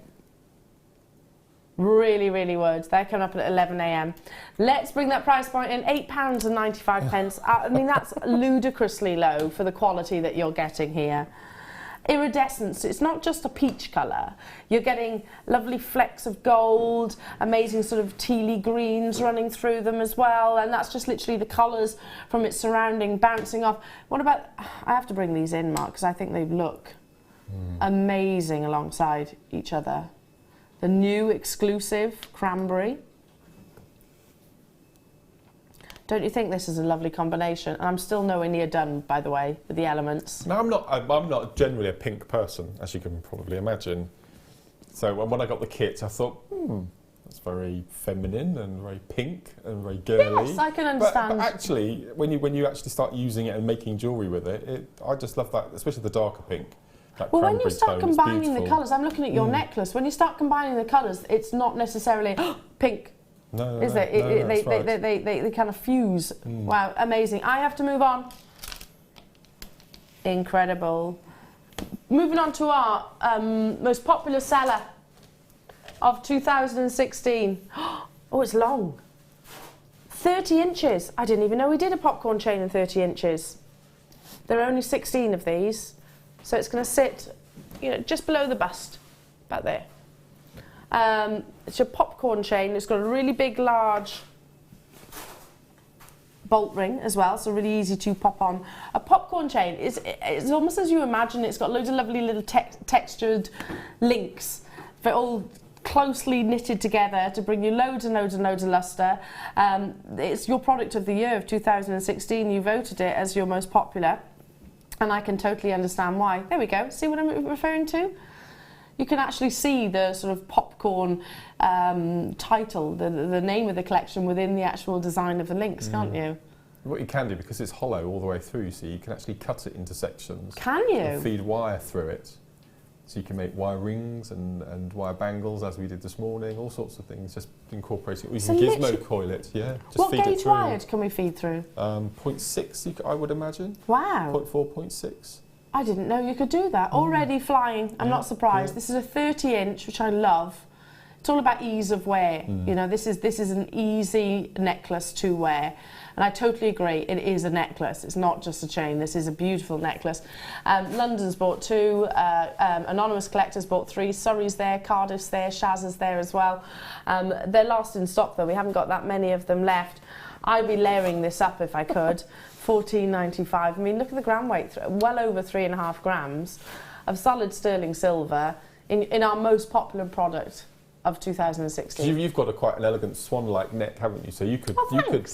[SPEAKER 1] Really, really would. They're coming up at 11 a.m. Let's bring that price point in, £8.95. I mean, that's ludicrously low for the quality that you're getting here. Iridescence, it's not just a peach colour. You're getting lovely flecks of gold, amazing sort of tealy greens running through them as well, and that's just literally the colours from its surrounding bouncing off. What about, I have to bring these in, Mark, because I think they look amazing alongside each other. The new exclusive cranberry. Don't you think this is a lovely combination? And I'm still nowhere near done, by the way, with the elements.
[SPEAKER 2] No, I'm not generally a pink person, as you can probably imagine. So when I got the kit, I thought, that's very feminine and very pink and very girly.
[SPEAKER 1] Yes, I can understand.
[SPEAKER 2] But actually, when you actually start using it and making jewellery with it, I just love that, especially the darker pink.
[SPEAKER 1] Well, when you start combining the colours, I'm looking at your necklace, when you start combining the colours, it's not necessarily pink.
[SPEAKER 2] No,
[SPEAKER 1] is it? They kind of fuse. Wow, amazing. I have to move on. Incredible. Moving on to our most popular seller of 2016. Oh, it's long. 30 inches. I didn't even know we did a popcorn chain in 30 inches. There are only 16 of these, so it's going to sit, just below the bust, about there. It's your popcorn chain. It's got a really big, large bolt ring as well, so really easy to pop on. A popcorn chain it's almost as you imagine. It's got loads of lovely little textured links. They're all closely knitted together to bring you loads and loads and loads of lustre. It's your product of the year of 2016. You voted it as your most popular, and I can totally understand why. There we go. See what I'm referring to? You can actually see the sort of popcorn title, the name of the collection within the actual design of the links, can't you?
[SPEAKER 2] What you can do, because it's hollow all the way through, you can actually cut it into sections.
[SPEAKER 1] Can you?
[SPEAKER 2] And feed wire through it. So you can make wire rings and wire bangles, as we did this morning, all sorts of things, just incorporating it. You can gizmo coil it, just
[SPEAKER 1] what
[SPEAKER 2] feed it
[SPEAKER 1] gauge
[SPEAKER 2] through.
[SPEAKER 1] wired can we feed through?
[SPEAKER 2] 0.6, I would imagine.
[SPEAKER 1] Wow.
[SPEAKER 2] 0.4, 0.6.
[SPEAKER 1] I didn't know you could do that. Already flying. I'm not surprised. This is a 30 inch, which I love. It's all about ease of wear. This is an easy necklace to wear. And I totally agree, it is a necklace. It's not just a chain. This is a beautiful necklace. London's bought 2, Anonymous Collectors bought 3, Surrey's there, Cardiff's there, Shaz is there as well. They're last in stock though, we haven't got that many of them left. I'd be layering this up if I could. $14.95. I mean, look at the gram weight, well over 3.5 grams of solid sterling silver in our most popular product of 2016.
[SPEAKER 2] You've got quite an elegant swan-like neck, haven't you? So you could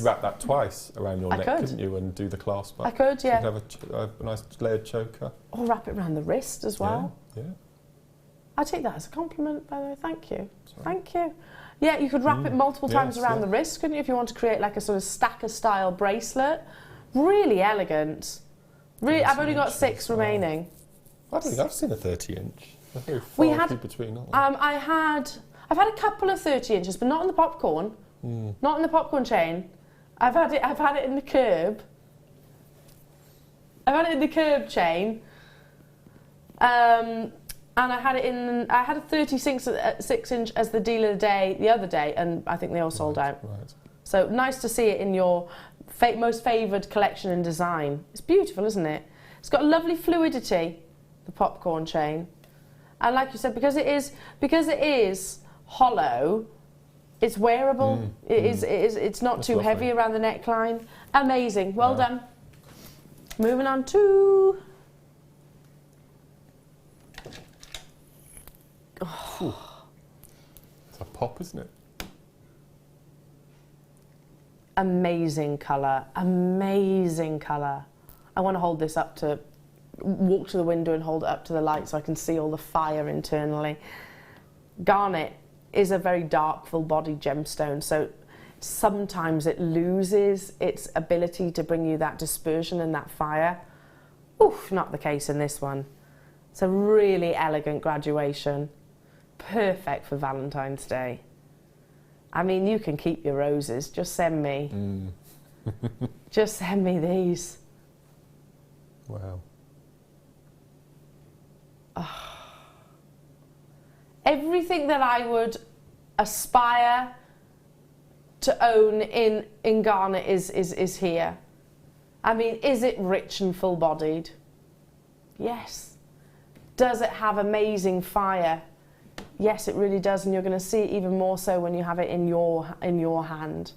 [SPEAKER 2] wrap that twice around your neck, couldn't you, and do the clasp up?
[SPEAKER 1] I could, yeah.
[SPEAKER 2] So you could have a nice layered choker.
[SPEAKER 1] Or wrap it around the wrist as well.
[SPEAKER 2] Yeah.
[SPEAKER 1] I take that as a compliment, by the way. Thank you. Sorry. Thank you. Yeah, you could wrap it multiple times around the wrist, couldn't you, if you want to create like a sort of stacker-style bracelet. Really elegant. Really, I've only got 6 remaining.
[SPEAKER 2] I don't think I've seen a 30-inch. They're very far between, aren't they?
[SPEAKER 1] I've had a couple of 30 inches, but not in the popcorn. Not in the popcorn chain. I've had it in the curb. I've had it in the curb chain. And I had a 36 inch as the deal of the day the other day, and I think they all sold out.
[SPEAKER 2] Right.
[SPEAKER 1] So nice to see it in your most favoured collection in design. It's beautiful, isn't it? It's got lovely fluidity, the popcorn chain. And like you said, because it is hollow, it's wearable. It's not
[SPEAKER 2] That's
[SPEAKER 1] too
[SPEAKER 2] lovely.
[SPEAKER 1] heavy around the neckline. Amazing. Well done. Moving on to...
[SPEAKER 2] It's a pop, isn't it?
[SPEAKER 1] Amazing colour. Amazing colour. I want to hold this up to... walk to the window and hold it up to the light so I can see all the fire internally. Garnet is a very dark, full-bodied gemstone, so sometimes it loses its ability to bring you that dispersion and that fire. Oof, not the case in this one. It's a really elegant graduation. Perfect for Valentine's Day. I mean, you can keep your roses. Just send me. Just send me these.
[SPEAKER 2] Wow.
[SPEAKER 1] Everything that I would aspire to own in garnet is here. I mean, is it rich and full-bodied? Yes. Does it have amazing fire? Yes, it really does, and you're going to see it even more so when you have it in your hand.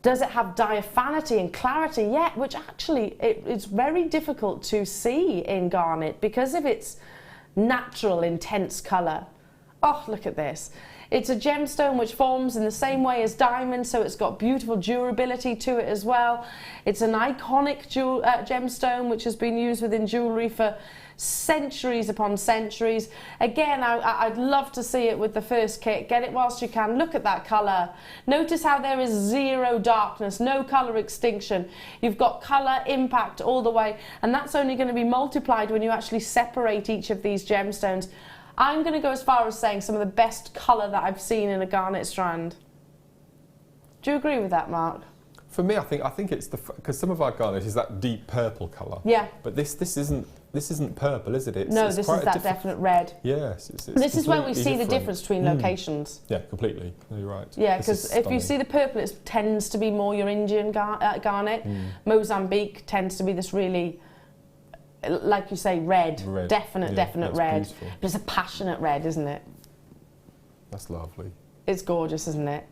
[SPEAKER 1] Does it have diaphanity and clarity? Yeah, which actually it's very difficult to see in garnet because of its natural, intense colour. Oh, look at this. It's a gemstone which forms in the same way as diamond, so it's got beautiful durability to it as well. It's an iconic gemstone which has been used within jewellery for centuries upon centuries. Again, I'd love to see it with the first kit. Get it whilst you can. Look at that colour. Notice how there is zero darkness, no colour extinction. You've got colour impact all the way, and that's only going to be multiplied when you actually separate each of these gemstones. I'm going to go as far as saying some of the best colour that I've seen in a garnet strand. Do you agree with that, Mark?
[SPEAKER 2] For me, I think it's because some of our garnet is that deep purple colour.
[SPEAKER 1] Yeah.
[SPEAKER 2] But this isn't purple, is it?
[SPEAKER 1] No, this is that definite red.
[SPEAKER 2] Yes.
[SPEAKER 1] This is where we see the
[SPEAKER 2] different.
[SPEAKER 1] difference between locations.
[SPEAKER 2] Yeah, completely. No, you're right.
[SPEAKER 1] Yeah, because if you see the purple, it tends to be more your Indian garnet. Mozambique tends to be this really, like you say, red. Definite red.
[SPEAKER 2] Beautiful.
[SPEAKER 1] But it's a passionate red, isn't it?
[SPEAKER 2] That's lovely.
[SPEAKER 1] It's gorgeous, isn't it?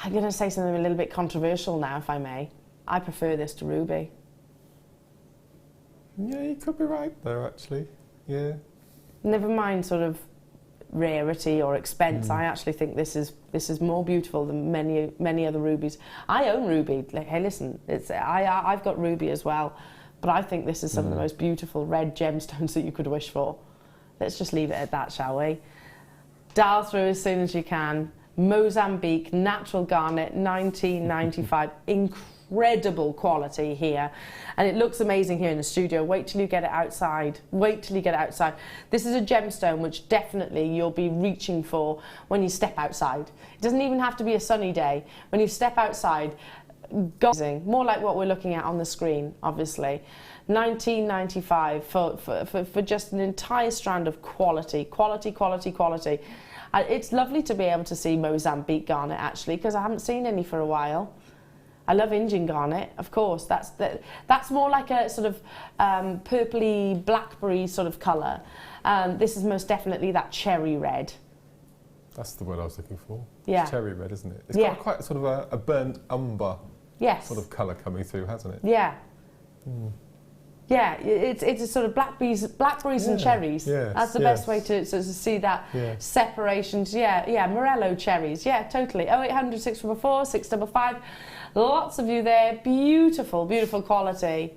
[SPEAKER 1] I'm going to say something a little bit controversial now, if I may. I prefer this to ruby.
[SPEAKER 2] Yeah, you could be right there, actually. Yeah.
[SPEAKER 1] Never mind sort of rarity or expense. I actually think this is more beautiful than many other rubies. I own ruby. Like, hey, listen, I've got ruby as well, but I think this is some of the most beautiful red gemstones that you could wish for. Let's just leave it at that, shall we? Dial through as soon as you can. Mozambique, natural garnet, 1995. Incredible quality here. And it looks amazing here in the studio. Wait till you get it outside. Wait till you get it outside. This is a gemstone which definitely you'll be reaching for when you step outside. It doesn't even have to be a sunny day. When you step outside, more like what we're looking at on the screen, obviously. 1995 for just an entire strand of quality. It's lovely to be able to see Mozambique garnet, actually, because I haven't seen any for a while. I love Indian garnet, of course. That's more like a sort of purpley blackberry sort of colour. This is most definitely that cherry red.
[SPEAKER 2] That's the word I was looking for.
[SPEAKER 1] Yeah.
[SPEAKER 2] It's cherry red, isn't it? It's got quite sort of a burnt umber sort of colour coming through, hasn't it?
[SPEAKER 1] Yeah. Yeah, it's a sort of blackberries and cherries.
[SPEAKER 2] Yes,
[SPEAKER 1] That's the best way to see that separation. Yeah, Morello cherries. Yeah, totally. 0800 644 655. Lots of you there. Beautiful, beautiful quality.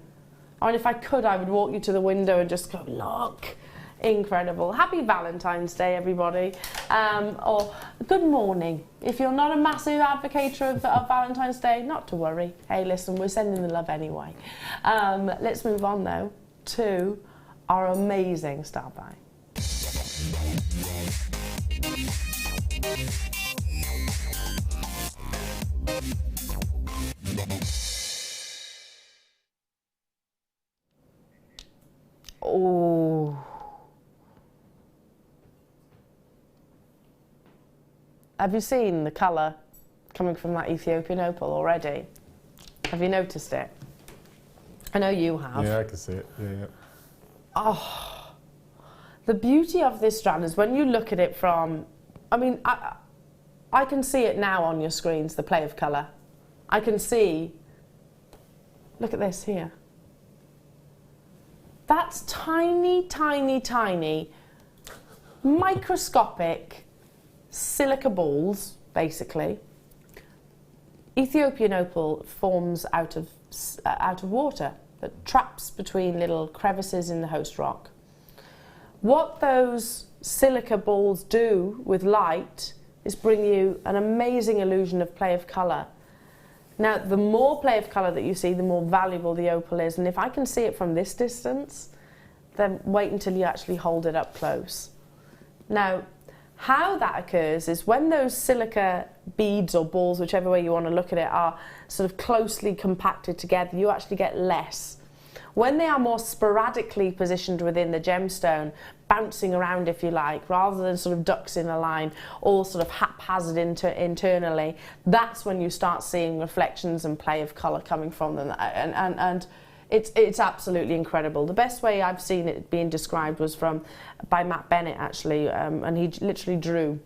[SPEAKER 1] I mean, if I could, I would walk you to the window and just go, look. Incredible. Happy Valentine's Day, everybody. Or good morning. If you're not a massive advocate of Valentine's Day, not to worry. Hey, listen, we're sending the love anyway. Let's move on, though, to our amazing star buy. Oh. Have you seen the colour coming from that Ethiopian opal already? Have you noticed it? I know you have.
[SPEAKER 2] Yeah, I can see it. Yeah, yeah.
[SPEAKER 1] Oh, the beauty of this strand is when you look at it from, I mean, I can see it now on your screens, the play of colour. I can see, look at this here. That's tiny, tiny, tiny, microscopic silica balls, basically. Ethiopian opal forms out of water that traps between little crevices in the host rock. What those silica balls do with light is bring you an amazing illusion of play of colour. Now, the more play of colour that you see, the more valuable the opal is. And if I can see it from this distance, then wait until you actually hold it up close. Now, how that occurs is when those silica beads or balls, whichever way you want to look at it, are sort of closely compacted together, you actually get less. When they are more sporadically positioned within the gemstone, bouncing around if you like, rather than sort of ducks in a line, all sort of haphazard internally, that's when you start seeing reflections and play of colour coming from them. And it's absolutely incredible. The best way I've seen it being described was by Matt Bennett, actually, and he literally drew,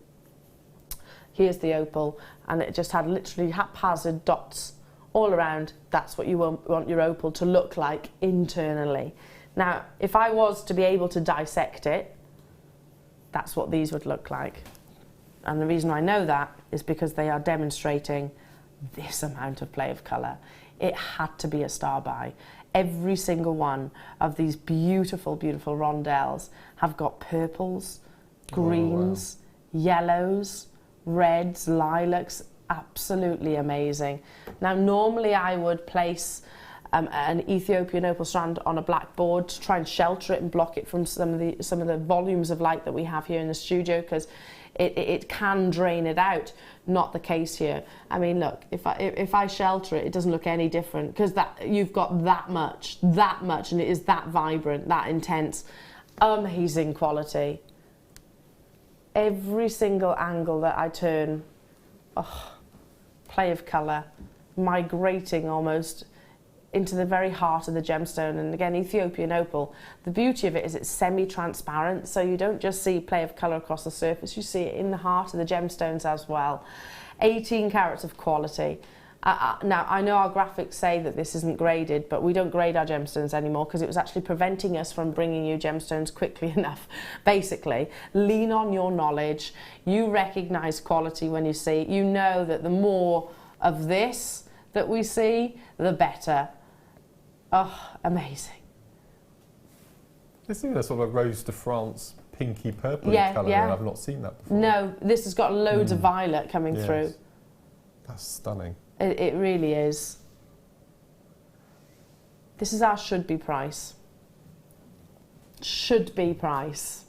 [SPEAKER 1] here's the opal, and it just had literally haphazard dots all around. That's what you want your opal to look like internally. Now, if I was to be able to dissect it, that's what these would look like. And the reason I know that is because they are demonstrating this amount of play of colour. It had to be a star buy. Every single one of these beautiful, beautiful rondelles have got purples, greens, yellows, reds, lilacs. Absolutely amazing. Now, normally I would place an Ethiopian opal strand on a black board to try and shelter it and block it from some of the volumes of light that we have here in the studio, because it can drain it out. Not the case here. I mean, look, if I shelter it, it doesn't look any different, because you've got that much, and it is that vibrant, that intense, amazing quality. Every single angle that I turn, play of colour, migrating almost into the very heart of the gemstone. And again, Ethiopian opal, the beauty of it is it's semi-transparent, so you don't just see play of colour across the surface, you see it in the heart of the gemstones as well. 18 carats of quality. Now, I know our graphics say that this isn't graded, but we don't grade our gemstones anymore because it was actually preventing us from bringing you gemstones quickly enough. Basically, lean on your knowledge. You recognise quality when you see. You know that the more of this that we see, the better. Oh, amazing.
[SPEAKER 2] This is a sort of a Rose de France pinky purple colour, and I've not seen that before.
[SPEAKER 1] No, this has got loads of violet coming through.
[SPEAKER 2] That's stunning.
[SPEAKER 1] It really is. This is our should be price. Should be price.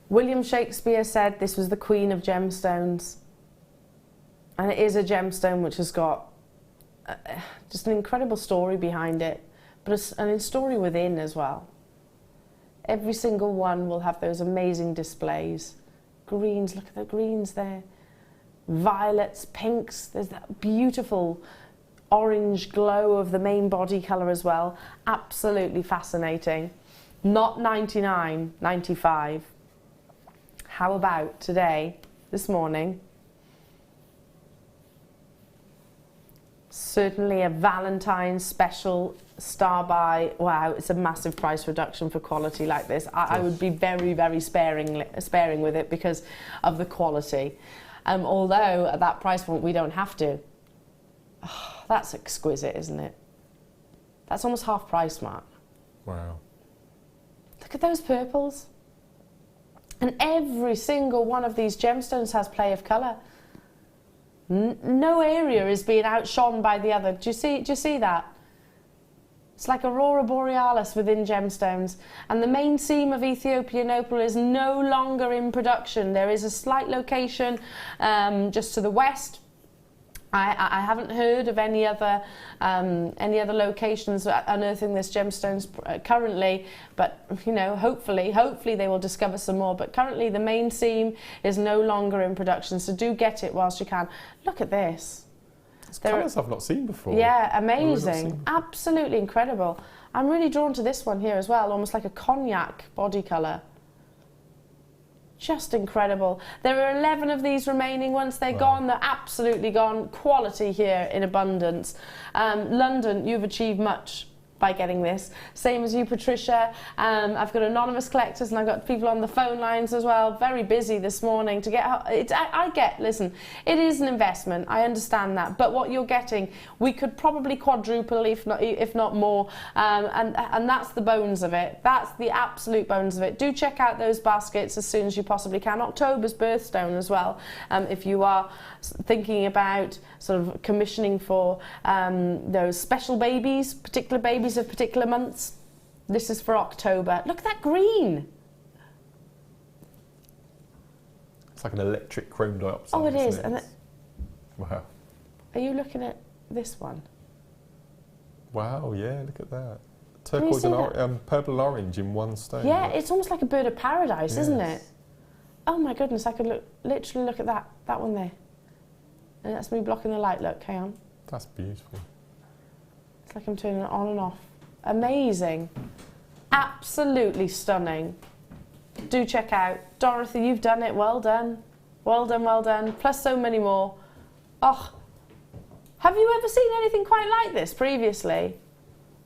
[SPEAKER 1] William Shakespeare said this was the queen of gemstones. And it is a gemstone which has got just an incredible story behind it, but a story within as well. Every single one will have those amazing displays. Greens, look at the greens there. Violets, pinks, there's that beautiful orange glow of the main body colour as well. Absolutely fascinating. Not $99, $95. How about today, this morning? Certainly a Valentine's special star buy. Wow, it's a massive price reduction for quality like this. I would be very, very sparing with it because of the quality. Although at that price point we don't have to. Oh, that's exquisite, isn't it? That's almost half price, Mark.
[SPEAKER 2] Wow.
[SPEAKER 1] Look at those purples. And every single one of these gemstones has play of colour. No area is being outshone by the other. Do you see that? It's like Aurora Borealis within gemstones. And the main seam of Ethiopian opal is no longer in production. There is a slight location just to the west I haven't heard of any other locations unearthing this gemstones currently, but you know, hopefully they will discover some more. But currently the main seam is no longer in production, so do get it whilst you can. Look at this.
[SPEAKER 2] It's colours I've not seen before.
[SPEAKER 1] Yeah, amazing, absolutely incredible. I'm really drawn to this one here as well, almost like a cognac body colour. Just incredible. There are 11 of these remaining. Once they're gone, they're absolutely gone. Quality here in abundance. London, you've achieved much by getting this. Same as you, Patricia. I've got anonymous collectors and I've got people on the phone lines as well. Very busy this morning to get, listen, it is an investment. I understand that. But what you're getting, we could probably quadruple, if not more. And that's the bones of it. That's the absolute bones of it. Do check out those baskets as soon as you possibly can. October's birthstone as well. If you are thinking about sort of commissioning for those special babies, particular babies of particular months, this is for October. Look at that green.
[SPEAKER 2] It's like an electric chrome dioxide.
[SPEAKER 1] Oh, it is.
[SPEAKER 2] And wow.
[SPEAKER 1] Are you looking at this one?
[SPEAKER 2] Wow, yeah, look at that. Turquoise and purple and orange in one stone.
[SPEAKER 1] Yeah, it's almost like a bird of paradise, isn't it? Oh my goodness, I could literally look at that one there. And that's me blocking the light, look, hang on.
[SPEAKER 2] That's beautiful.
[SPEAKER 1] It's like I'm turning it on and off. Amazing. Absolutely stunning. Do check out. Dorothy, you've done it, well done. Well done, well done. Plus so many more. Oh, have you ever seen anything quite like this previously?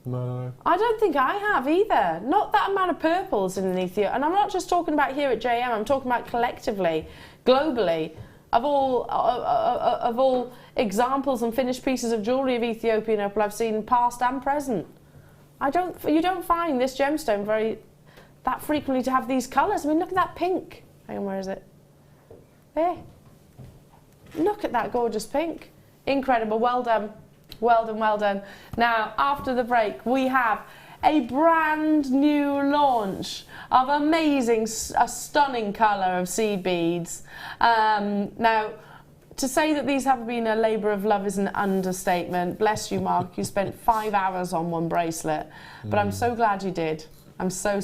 [SPEAKER 2] No.
[SPEAKER 1] I don't think I have either. Not that amount of purples underneath here. And I'm not just talking about here at JM, I'm talking about collectively, globally. Of all examples and finished pieces of jewellery of Ethiopian opal I've seen past and present. You don't find this gemstone that frequently to have these colours. I mean, look at that pink. Hang on, where is it? There. Look at that gorgeous pink. Incredible, well done. Well done, well done. Now, after the break, we have a brand new launch of a stunning colour of seed beads. Now, to say that these have been a labour of love is an understatement. Bless you, Mark. You spent 5 hours on one bracelet, but I'm so glad you did. I'm so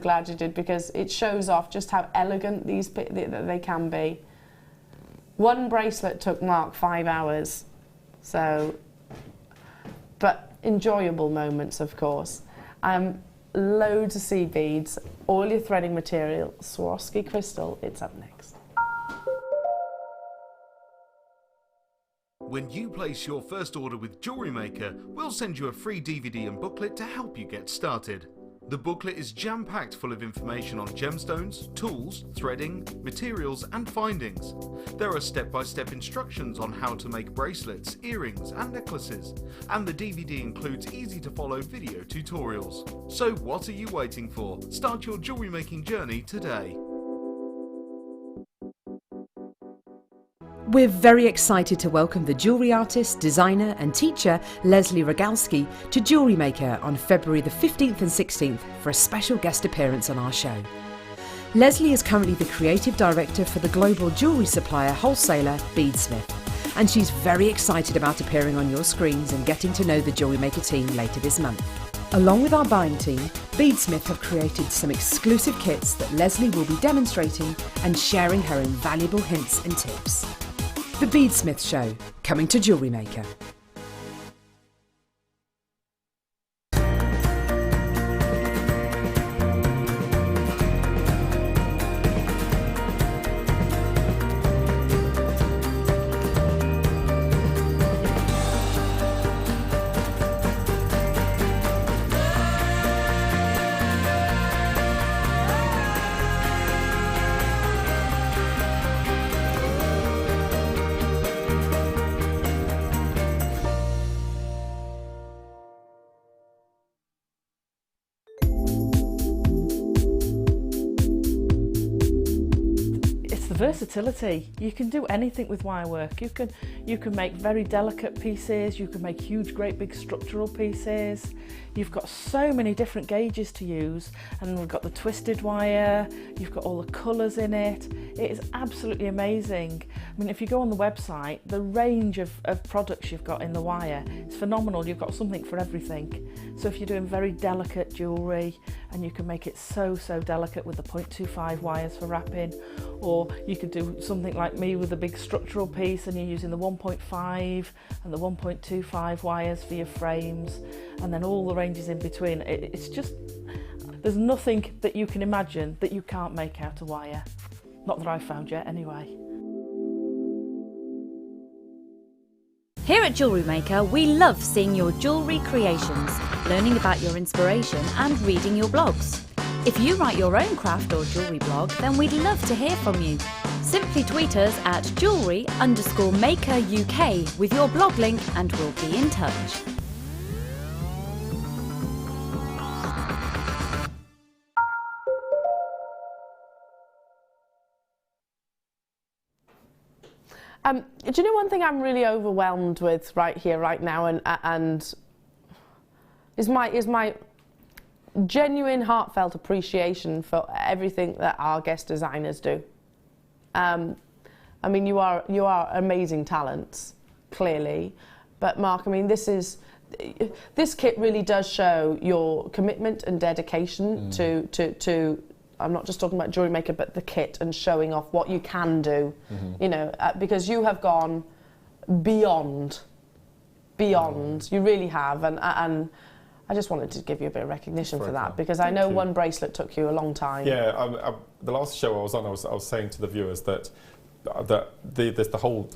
[SPEAKER 1] glad you did, because it shows off just how elegant they can be. One bracelet took Mark 5 hours, but enjoyable moments, of course. Loads of seed beads, all your threading material, Swarovski crystal. It's up next.
[SPEAKER 4] When you place your first order with JewelleryMaker, we'll send you a free DVD and booklet to help you get started. The booklet is jam-packed full of information on gemstones, tools, threading, materials and findings. There are step-by-step instructions on how to make bracelets, earrings and necklaces, and the DVD includes easy-to-follow video tutorials. So what are you waiting for? Start your jewellery making journey today.
[SPEAKER 5] We're very excited to welcome the jewellery artist, designer and teacher Leslie Rogalski to JewelleryMaker on February the 15th and 16th for a special guest appearance on our show. Leslie is currently the creative director for the global jewellery supplier wholesaler Beadsmith, and she's very excited about appearing on your screens and getting to know the JewelleryMaker team later this month. Along with our buying team, Beadsmith have created some exclusive kits that Leslie will be demonstrating and sharing her invaluable hints and tips. The Beadsmith Show, coming to JewelleryMaker.
[SPEAKER 6] Versatility. You can do anything with wire work. You can make very delicate pieces, you can make huge, great big structural pieces. You've got so many different gauges to use, and we've got the twisted wire, you've got all the colours in it. It is absolutely amazing. I mean, if you go on the website, the range of products you've got in the wire is phenomenal. You've got something for everything. So if you're doing very delicate jewellery, and you can make it so delicate with the 0.25 wires for wrapping, or you could do something like me with a big structural piece and you're using the 1.5 and the 1.25 wires for your frames, and then all the ranges in between. It's just, there's nothing that you can imagine that you can't make out of wire. Not that I've found yet anyway.
[SPEAKER 7] Here at JewelleryMaker, we love seeing your jewellery creations, learning about your inspiration and reading your blogs. If you write your own craft or jewellery blog, then we'd love to hear from you. Simply tweet us at jewellery_maker UK with your blog link and we'll be in touch.
[SPEAKER 1] Do you know one thing I'm really overwhelmed with right here, right now, and is my genuine, heartfelt appreciation for everything that our guest designers do. I mean, you are amazing talents, clearly, but Mark, I mean, this kit really does show your commitment and dedication to. I'm not just talking about JewelleryMaker, but the kit and showing off what you can do, you know, because you have gone beyond. You really have, and I just wanted to give you a bit of recognition for that, because I know one bracelet took you a long time.
[SPEAKER 2] Yeah, the last show I was on, I was saying to the viewers that there's the whole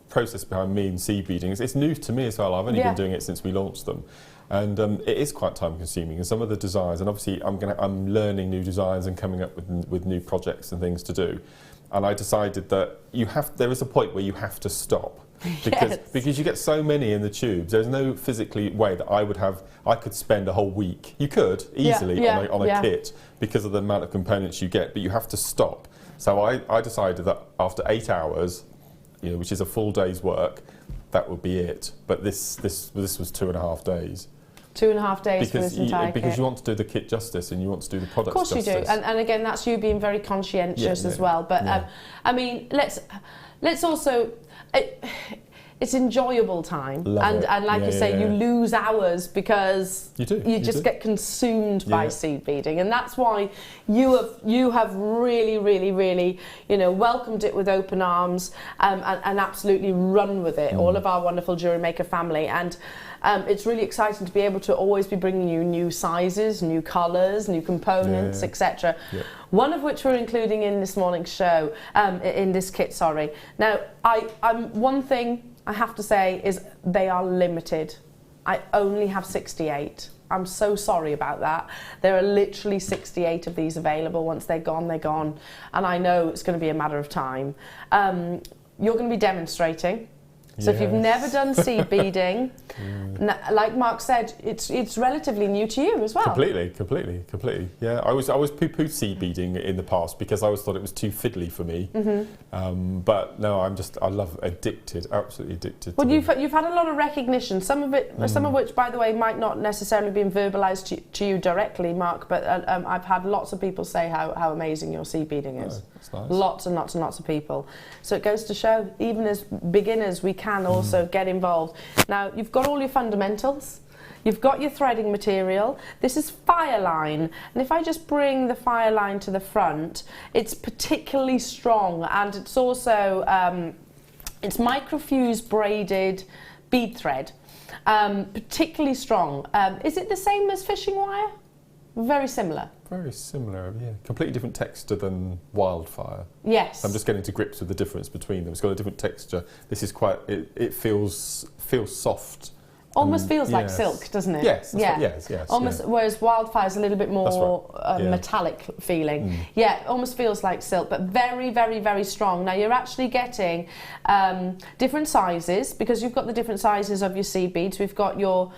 [SPEAKER 2] process behind me and seed beading. It's new to me as well. I've only been doing it since we launched them. And it is quite time consuming, and some of the designs, and obviously I'm learning new designs and coming up with new projects and things to do. And I decided that there is a point where you have to stop. Because you get so many in the tubes, there's no physically way that I could spend a whole week. You could easily on a kit because of the amount of components you get, but you have to stop. So I decided that after 8 hours, you know, which is a full day's work, that would be it. But this was 2.5 days.
[SPEAKER 1] 2.5 days for this entire kit.
[SPEAKER 2] Because you want to do the kit justice and you want to do the product justice.
[SPEAKER 1] Of course you do, and again, that's you being very conscientious as well. But I mean, let's also. It's enjoyable time, and like you say, you lose hours because you just get consumed by seed beading, and that's why you have really welcomed it with open arms and absolutely run with it. All of our wonderful JewelleryMaker family, and it's really exciting to be able to always be bringing you new sizes, new colours, new components, etc. One of which we're including in this morning's show, in this kit. Sorry. Now, one thing I have to say is they are limited. I only have 68. I'm so sorry about that. There are literally 68 of these available. Once they're gone, they're gone. And I know it's going to be a matter of time. You're going to be demonstrating. So if you've never done seed beading, like Mark said, it's relatively new to you as well. Completely. Yeah, I was poo-pooed seed beading in the past because I always thought it was too fiddly for me. But no, I love absolutely addicted. Well, you've had a lot of recognition. Some of which, by the way, might not necessarily be verbalised to you directly, Mark. But I've had lots of people say how amazing your seed beading is.
[SPEAKER 2] That's nice.
[SPEAKER 1] Lots and lots of people. So it goes to show, even as beginners, we can also get involved. Now, you've got all your fundamentals. You've got your threading material. This is Fireline, and if I just bring the Fireline to the front, it's particularly strong, and it's also it's microfuse braided bead thread, particularly strong. Is it the same as fishing wire? Very similar.
[SPEAKER 2] Very similar, yeah. Completely different texture than wildfire.
[SPEAKER 1] Yes.
[SPEAKER 2] I'm just getting to grips with the difference between them. It's got a different texture. This is quite. It feels soft.
[SPEAKER 1] Almost feels like silk, doesn't it?
[SPEAKER 2] Yes. Yes.
[SPEAKER 1] Almost. Whereas wildfire is a little bit more metallic feeling. Yeah, it almost feels like silk, but very, very, very strong. Now you're actually getting different sizes because you've got the different sizes of your seed beads. We've got your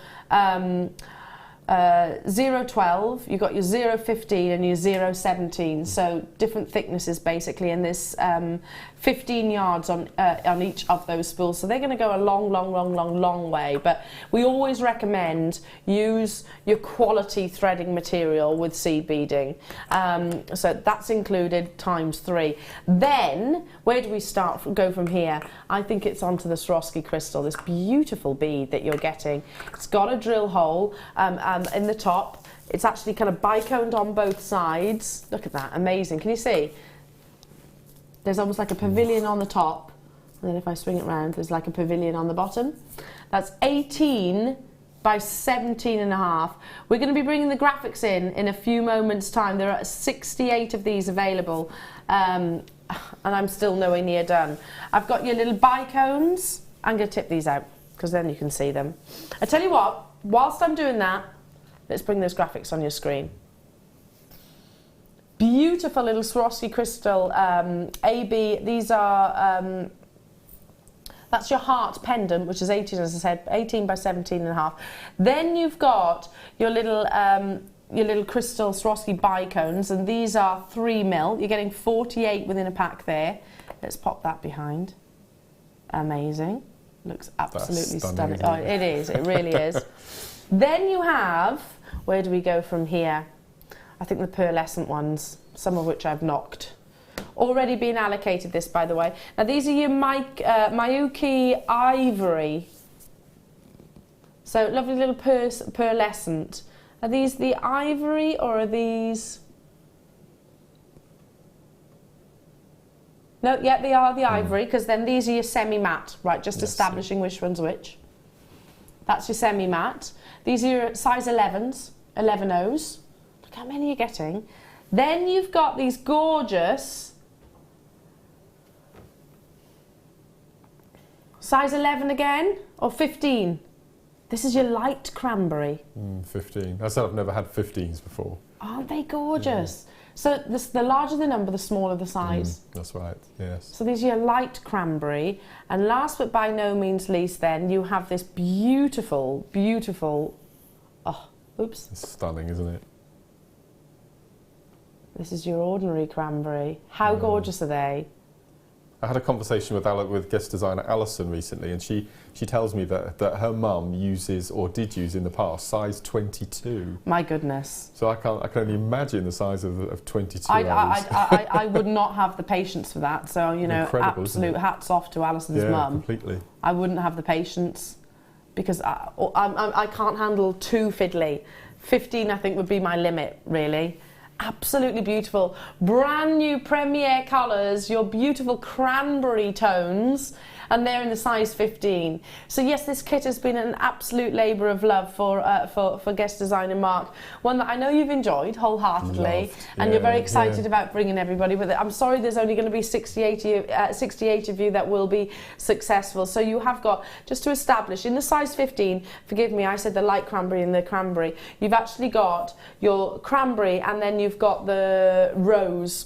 [SPEAKER 1] 012, you've got your 015 and your 017, so different thicknesses basically, and there's 15 yards on each of those spools, so they're going to go a long way. But we always recommend use your quality threading material with seed beading, so that's included ×3. Then where do we go from here? I think it's onto the Swarovski crystal, this beautiful bead that you're getting. It's got a drill hole in the top. It's actually kind of biconed on both sides. Look at that, amazing. Can you see? There's almost like a pavilion on the top, and then if I swing it around, there's like a pavilion on the bottom. That's 18 by 17.5. We're going to be bringing the graphics in a few moments' time. There are 68 of these available, and I'm still nowhere near done. I've got your little bicones. I'm going to tip these out because then you can see them. I tell you what, whilst I'm doing that, let's bring those graphics on your screen. Beautiful little Swarovski crystal AB. These are, that's your heart pendant, which is 18, as I said, 18 by 17.5. Then you've got your little crystal Swarovski bicones, and these are 3mm. You're getting 48 within a pack there. Let's pop that behind. Amazing. Looks absolutely stunning. Oh, it is. It really is. Then you have, where do we go from here? I think the pearlescent ones, some of which I've knocked. Already been allocated this, by the way. Now these are your Miyuki Ivory. So lovely little pearlescent. Are these the ivory or are these? No, yeah, they are the ivory, because then these are your semi-matte. Right, just establishing which one's which. That's your semi-matte. These are your size 11s, 11Os. Look how many you're getting. Then you've got these gorgeous size 11 again, or 15. This is your light cranberry.
[SPEAKER 2] 15. I said I've never had 15s before.
[SPEAKER 1] Aren't they gorgeous? Yeah. So the larger the number, the smaller the size.
[SPEAKER 2] That's right, yes.
[SPEAKER 1] So these are your light cranberry. And last but by no means least then, you have this beautiful, beautiful, oh, oops.
[SPEAKER 2] It's stunning, isn't it?
[SPEAKER 1] This is your ordinary cranberry. How gorgeous are they?
[SPEAKER 2] I had a conversation with guest designer Alison recently, and she tells me that her mum uses, or did use in the past, size 22.
[SPEAKER 1] My goodness.
[SPEAKER 2] So I can only imagine the size of 22.
[SPEAKER 1] I would not have the patience for that. So, you know,
[SPEAKER 2] incredible,
[SPEAKER 1] absolute hats off to Alison's mum.
[SPEAKER 2] Yeah, completely.
[SPEAKER 1] I wouldn't have the patience because I can't handle too fiddly. 15, I think, would be my limit, really. Absolutely beautiful. Brand new Premier colours, your beautiful cranberry tones, and they're in the size 15. So yes, this kit has been an absolute labour of love for guest designer Mark. One that I know you've enjoyed wholeheartedly, and you're very excited about bringing everybody with it. I'm sorry there's only going to be 68 of you that will be successful. So you have got, just to establish, in the size 15, forgive me, I said the light cranberry and the cranberry, you've actually got your cranberry and then you've got the rose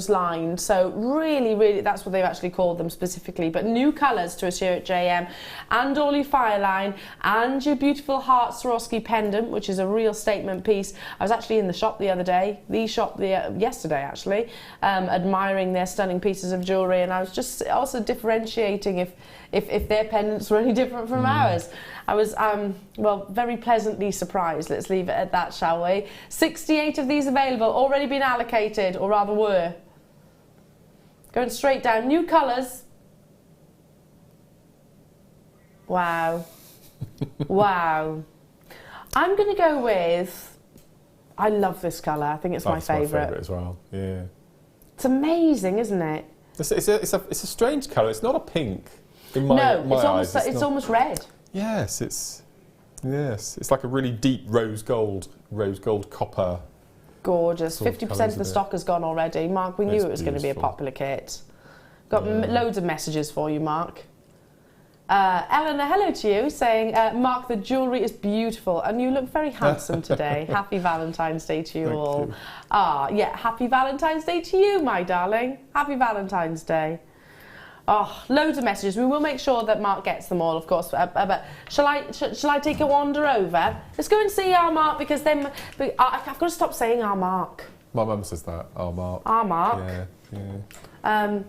[SPEAKER 1] line. So really, that's what they've actually called them specifically. But new colours to us here at JM, and all your fire line, and your beautiful heart Swarovski pendant, which is a real statement piece. I was actually in the shop the other day, yesterday actually, admiring their stunning pieces of jewellery, and I was just also differentiating if their pendants were any different from ours. I was, well, very pleasantly surprised. Let's leave it at that, shall we? 68 of these available, already been allocated, or rather were. Going straight down, new colours. Wow. Wow. I'm going to go with, I love this colour. I think it's my favourite.
[SPEAKER 2] My favourite as well, yeah.
[SPEAKER 1] It's amazing, isn't it?
[SPEAKER 2] It's a strange colour. It's not a pink in my eyes.
[SPEAKER 1] It's almost red.
[SPEAKER 2] Yes, it's like a really deep rose gold copper.
[SPEAKER 1] Gorgeous. 50% of the stock has gone already. Mark, we knew it was going to be a popular kit. Got loads of messages for you, Mark. Elena, hello to you, saying, Mark, the jewellery is beautiful and you look very handsome today. Happy Valentine's Day to you all. Yeah, happy Valentine's Day to you, my darling. Happy Valentine's Day. Oh, loads of messages. We will make sure that Mark gets them all, of course. But shall I take a wander over? Let's go and see our Mark, because then I've got to stop saying our Mark.
[SPEAKER 2] My mum says that. Our Mark.
[SPEAKER 1] Our Mark.
[SPEAKER 2] Yeah.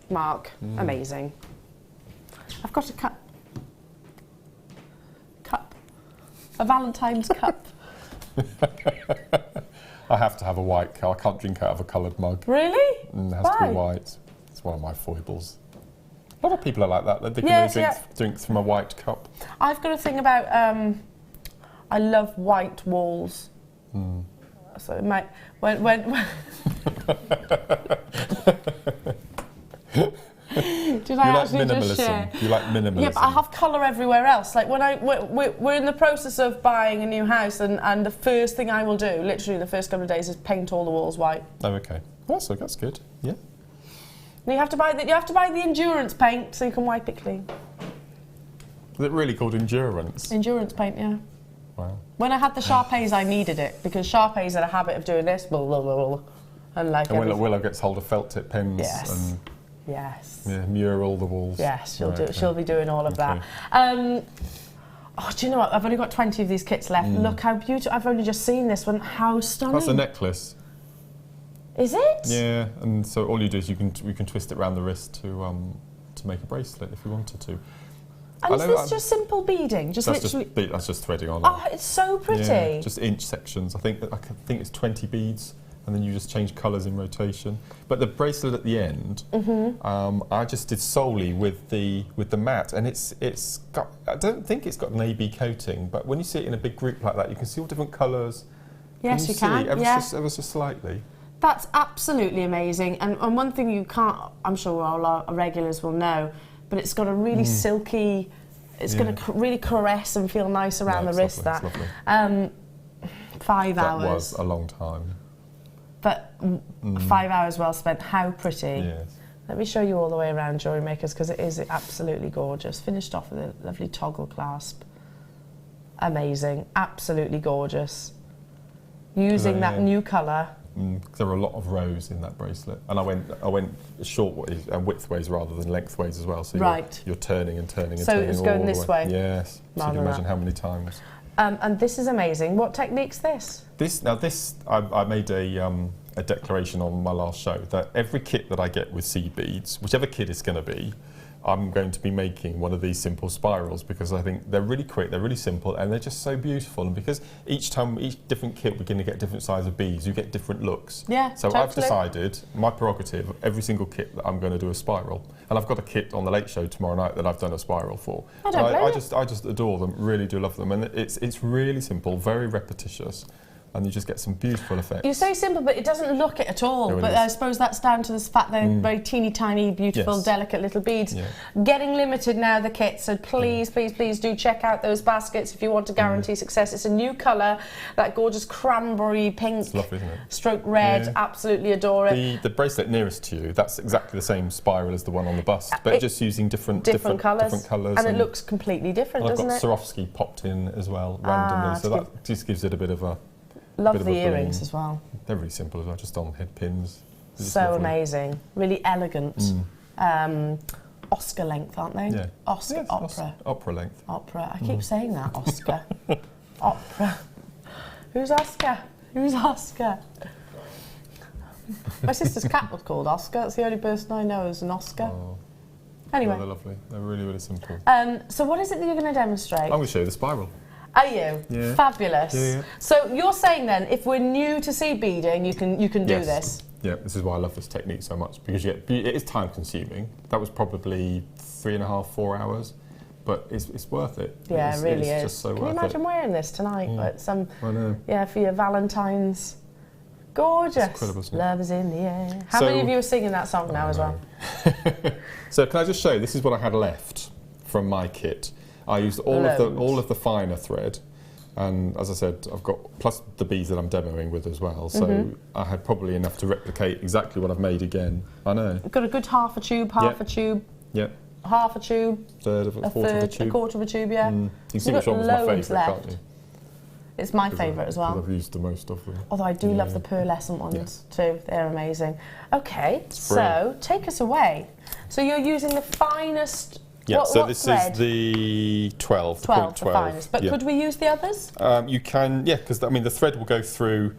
[SPEAKER 1] Mark, amazing. I've got a Valentine's cup.
[SPEAKER 2] I have to have a white cup. I can't drink out of a coloured mug.
[SPEAKER 1] Really?
[SPEAKER 2] It has to be white. It's one of my foibles. A lot of people are like that. They can only drink from a white cup.
[SPEAKER 1] I've got a thing about, I love white walls. So it might, when Did I actually just share?
[SPEAKER 2] You like minimalism.
[SPEAKER 1] Yeah, but I have colour everywhere else. Like when we're in the process of buying a new house, and the first thing I will do, literally the first couple of days, is paint all the walls white.
[SPEAKER 2] Oh, okay. Well, so that's good. Yeah.
[SPEAKER 1] And you have to buy the endurance paint so you can wipe it clean.
[SPEAKER 2] Is it really called endurance?
[SPEAKER 1] Endurance paint, yeah.
[SPEAKER 2] Wow.
[SPEAKER 1] When I had the Sharpays, I needed it because Sharpays had a habit of doing this, blah, blah, blah, blah, and like.
[SPEAKER 2] And Willow gets hold of felt tip pens.
[SPEAKER 1] Yes.
[SPEAKER 2] And
[SPEAKER 1] yes.
[SPEAKER 2] Yeah, mural the walls.
[SPEAKER 1] Yes, she'll be doing all of that. Oh, do you know what? I've only got 20 of these kits left. Look how beautiful. I've only just seen this one. How stunning.
[SPEAKER 2] That's a necklace.
[SPEAKER 1] Is it?
[SPEAKER 2] Yeah, and so all you do is you can twist it around the wrist to make a bracelet if you wanted to.
[SPEAKER 1] And is this just simple beading? Just literally.
[SPEAKER 2] That's just threading on.
[SPEAKER 1] Oh, it's so pretty.
[SPEAKER 2] Yeah, just inch sections. I think it's 20 beads, and then you just change colours in rotation. But the bracelet at the end, I just did solely with the mat, and it's got. I don't think it's got an AB coating, but when you see it in a big group like that, you can see all different colours.
[SPEAKER 1] Yes, you can.
[SPEAKER 2] Ever so slightly.
[SPEAKER 1] That's absolutely amazing. And one thing you can't, I'm sure all our regulars will know, but it's got a really silky, it's going to really caress and feel nice around the wrist.
[SPEAKER 2] Lovely, it's lovely.
[SPEAKER 1] 5 hours.
[SPEAKER 2] That was a long time.
[SPEAKER 1] But 5 hours well spent. How pretty.
[SPEAKER 2] Yes.
[SPEAKER 1] Let me show you all the way around Jewellery Makers, because it is absolutely gorgeous. Finished off with a lovely toggle clasp. Amazing. Absolutely gorgeous. Using that new colour.
[SPEAKER 2] There are a lot of rows in that bracelet, and I went short ways and width ways rather than length ways as well. So you're turning and turning and turning.
[SPEAKER 1] So it's going this way.
[SPEAKER 2] Yes. So you can imagine how many times.
[SPEAKER 1] And this is amazing. What technique's this?
[SPEAKER 2] I made a declaration on my last show that every kit that I get with seed beads, whichever kit it's going to be, I'm going to be making one of these simple spirals, because I think they're really quick, they're really simple, and they're just so beautiful. And because each different kit we're going to get different size of beads, you get different looks.
[SPEAKER 1] Yeah,
[SPEAKER 2] so I've decided, my prerogative, every single kit that I'm going to do a spiral. And I've got a kit on the Late Show tomorrow night that I've done a spiral for. I just adore them, really do love them. And it's really simple, very repetitious. And you just get some beautiful effects.
[SPEAKER 1] You say simple, but it doesn't look it at all. But I suppose that's down to the fact they're very teeny tiny, beautiful, delicate little beads. Yeah. Getting limited now, the kit, so please, please, please do check out those baskets if you want to guarantee success. It's a new colour, that gorgeous cranberry pink,
[SPEAKER 2] it's lovely, isn't it?
[SPEAKER 1] Stroke red, absolutely adore it.
[SPEAKER 2] The bracelet nearest to you, that's exactly the same spiral as the one on the bust, but just using different colours. And
[SPEAKER 1] it looks completely different, doesn't it?
[SPEAKER 2] I've got Swarovski popped in as well, randomly, so that just gives it a bit of a...
[SPEAKER 1] Love the earrings as well.
[SPEAKER 2] They're really simple as well, just on head pins.
[SPEAKER 1] So amazing, really elegant. Oscar length, aren't they?
[SPEAKER 2] Yeah.
[SPEAKER 1] Oscar, opera.
[SPEAKER 2] Opera length.
[SPEAKER 1] Opera. I keep saying that, Oscar. Opera. Who's Oscar? Who's Oscar? My sister's cat was called Oscar. That's the only person I know as an Oscar.
[SPEAKER 2] Oh.
[SPEAKER 1] Anyway.
[SPEAKER 2] Oh, they're lovely. They're really, really simple.
[SPEAKER 1] So what is it that you're going to demonstrate?
[SPEAKER 2] I'm going to show you the spiral.
[SPEAKER 1] Are you? Yeah. Fabulous.
[SPEAKER 2] Yeah.
[SPEAKER 1] So you're saying then, if we're new to seed beading, you can do this?
[SPEAKER 2] Yeah, this is why I love this technique so much, because it is time consuming. That was probably 3.5, 4 hours, but it's worth it.
[SPEAKER 1] Yeah, it really is.
[SPEAKER 2] Just so
[SPEAKER 1] can you imagine wearing this tonight? But
[SPEAKER 2] I know.
[SPEAKER 1] Yeah, for your Valentine's. Gorgeous.
[SPEAKER 2] It's incredible, isn't it?
[SPEAKER 1] Love is in the air. How many of you are singing that song now as well?
[SPEAKER 2] So can I just show you, this is what I had left from my kit. I used all of the finer thread, and as I said, I've got plus the beads that I'm demoing with as well. So I had probably enough to replicate exactly what I've made again. I know.
[SPEAKER 1] Got a good half a tube, a tube.
[SPEAKER 2] Yep.
[SPEAKER 1] Half a tube.
[SPEAKER 2] Quarter of a tube.
[SPEAKER 1] A quarter of a tube. Yeah.
[SPEAKER 2] You can see which one was my favourite, can't you?
[SPEAKER 1] It's my favourite as well.
[SPEAKER 2] I've used the most of them.
[SPEAKER 1] Although I do love the pearlescent ones too. They're amazing. Okay, so
[SPEAKER 2] brilliant.
[SPEAKER 1] take us away. So you're using the finest.
[SPEAKER 2] Yeah, so
[SPEAKER 1] what
[SPEAKER 2] this
[SPEAKER 1] thread?
[SPEAKER 2] is the 12,
[SPEAKER 1] 12, the
[SPEAKER 2] 0.12.
[SPEAKER 1] finest. But could we use the others?
[SPEAKER 2] You can, yeah, because I mean the thread will go through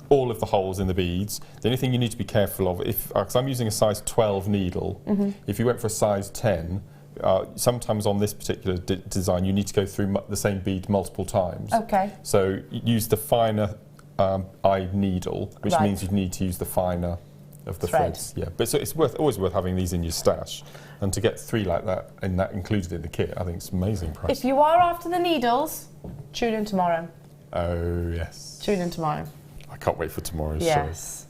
[SPEAKER 2] all of the holes in the beads. The only thing you need to be careful of, because I'm using a size 12 needle, if you went for a size 10, sometimes on this particular design you need to go through the same bead multiple times.
[SPEAKER 1] Okay.
[SPEAKER 2] So use the finer eye needle, which means you need to use the finer of the threads. Yeah, but so it's always worth having these in your stash, and to get 3 like that and that included in the kit, I think it's amazing price.
[SPEAKER 1] If you are after the needles, tune in tomorrow.
[SPEAKER 2] Oh yes.
[SPEAKER 1] Tune in tomorrow.
[SPEAKER 2] I can't wait for tomorrow's show.
[SPEAKER 1] Yes.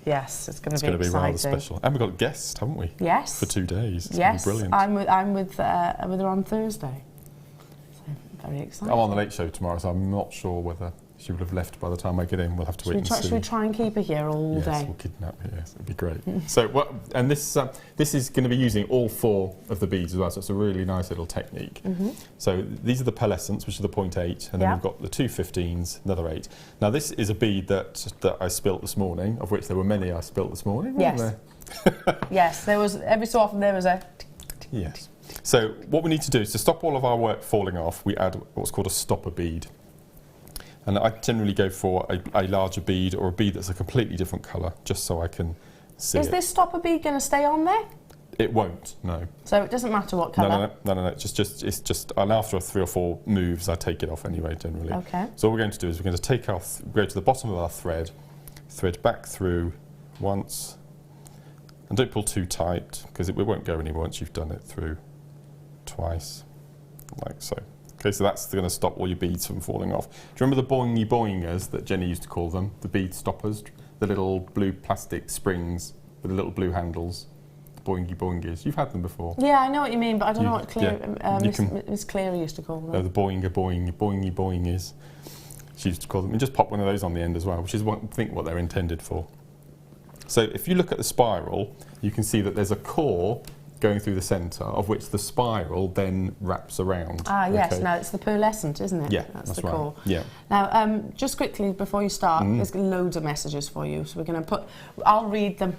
[SPEAKER 1] Yes, it's going to be exciting.
[SPEAKER 2] It's going to be rather special. And we've got a guest, haven't we?
[SPEAKER 1] Yes.
[SPEAKER 2] For 2 days. It's
[SPEAKER 1] yes.
[SPEAKER 2] going to be brilliant.
[SPEAKER 1] I'm with her on Thursday. So very excited.
[SPEAKER 2] I'm on the late show tomorrow, so I'm not sure whether she would have left by the time I get in. We'll have to wait and see.
[SPEAKER 1] Should we try and keep her here all day?
[SPEAKER 2] Yes, we'll kidnap her. Yes, it'd be great. So, and this is going to be using all 4 of the beads as well. So it's a really nice little technique. So these are the pearlescents, which are the 0.8, and then we've got the 2 15s, another 8. Now this is a bead that I spilt this morning, of which there were many I spilt this morning.
[SPEAKER 1] Yes.
[SPEAKER 2] Weren't there?
[SPEAKER 1] Yes, there was every so often there was a.
[SPEAKER 2] Yes. So what we need to do is to stop all of our work falling off, we add what's called a stopper bead. And I generally go for a larger bead or a bead that's a completely different colour, just so I can see
[SPEAKER 1] Is this stopper bead going to stay on there?
[SPEAKER 2] It won't, no.
[SPEAKER 1] So it doesn't matter what colour?
[SPEAKER 2] No. It's just, and after 3 or 4 moves, I take it off anyway, generally.
[SPEAKER 1] Okay.
[SPEAKER 2] So what we're going to do is we're going to take go to the bottom of our thread back through once, and don't pull too tight, because it won't go anywhere once you've done it through twice, like so. Okay, so that's going to stop all your beads from falling off. Do you remember the boingy boingers that Jenny used to call them? The bead stoppers? The little blue plastic springs with the little blue handles? The boingy boingers. You've had them before.
[SPEAKER 1] Yeah, I know what you mean, but I don't know what
[SPEAKER 2] Miss
[SPEAKER 1] Cleary used to call them.
[SPEAKER 2] The boingy boingers. She used to call them. And just pop one of those on the end as well, which is I think what they're intended for. So if you look at the spiral, you can see that there's a core going through the centre, of which the spiral then wraps around.
[SPEAKER 1] Ah, yes. Now it's the pearlescent, isn't it?
[SPEAKER 2] Yeah,
[SPEAKER 1] that's the
[SPEAKER 2] right.
[SPEAKER 1] core.
[SPEAKER 2] Yeah.
[SPEAKER 1] Now, just quickly before you start, there's loads of messages for you, so we're going to I'll read them.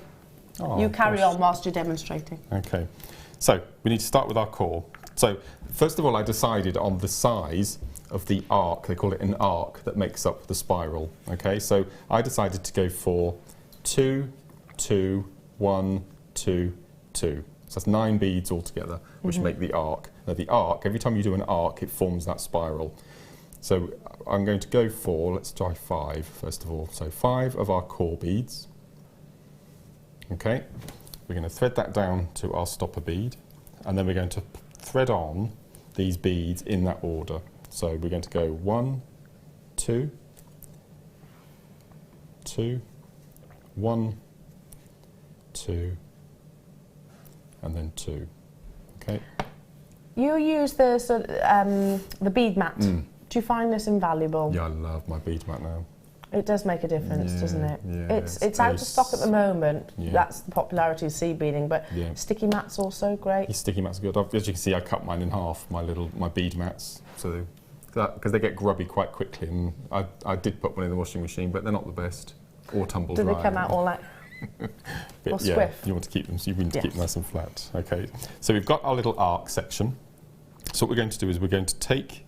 [SPEAKER 2] Oh,
[SPEAKER 1] you carry on whilst you're demonstrating.
[SPEAKER 2] Okay. So we need to start with our core. So first of all, I decided on the size of the arc. They call it an arc that makes up the spiral. Okay. So I decided to go for 2, 2, 1, 2, 2. So that's 9 beads altogether, which make the arc. Now the arc, every time you do an arc, it forms that spiral. So I'm going to go for, let's try 5 first of all. So 5 of our core beads. Okay, we're going to thread that down to our stopper bead, and then we're going to thread on these beads in that order. So we're going to go 1, 2, 2, 1, 2, and then 2. Okay.
[SPEAKER 1] You use the bead mat. Do you find this invaluable?
[SPEAKER 2] Yeah, I love my bead mat now.
[SPEAKER 1] It does make a difference, doesn't it?
[SPEAKER 2] Yeah,
[SPEAKER 1] it's out of stock at the moment.
[SPEAKER 2] Yeah.
[SPEAKER 1] That's the popularity of seed beading, but sticky mats also great.
[SPEAKER 2] Your sticky mats are good. As you can see, I cut mine in half, my bead mats, so because they get grubby quite quickly, and I did put one in the washing machine, but they're not the best, or tumble dry.
[SPEAKER 1] Do they come out all like? Or squiff?
[SPEAKER 2] You want to keep them, so you need to keep them nice and flat. Okay, so we've got our little arc section. So what we're going to do is we're going to take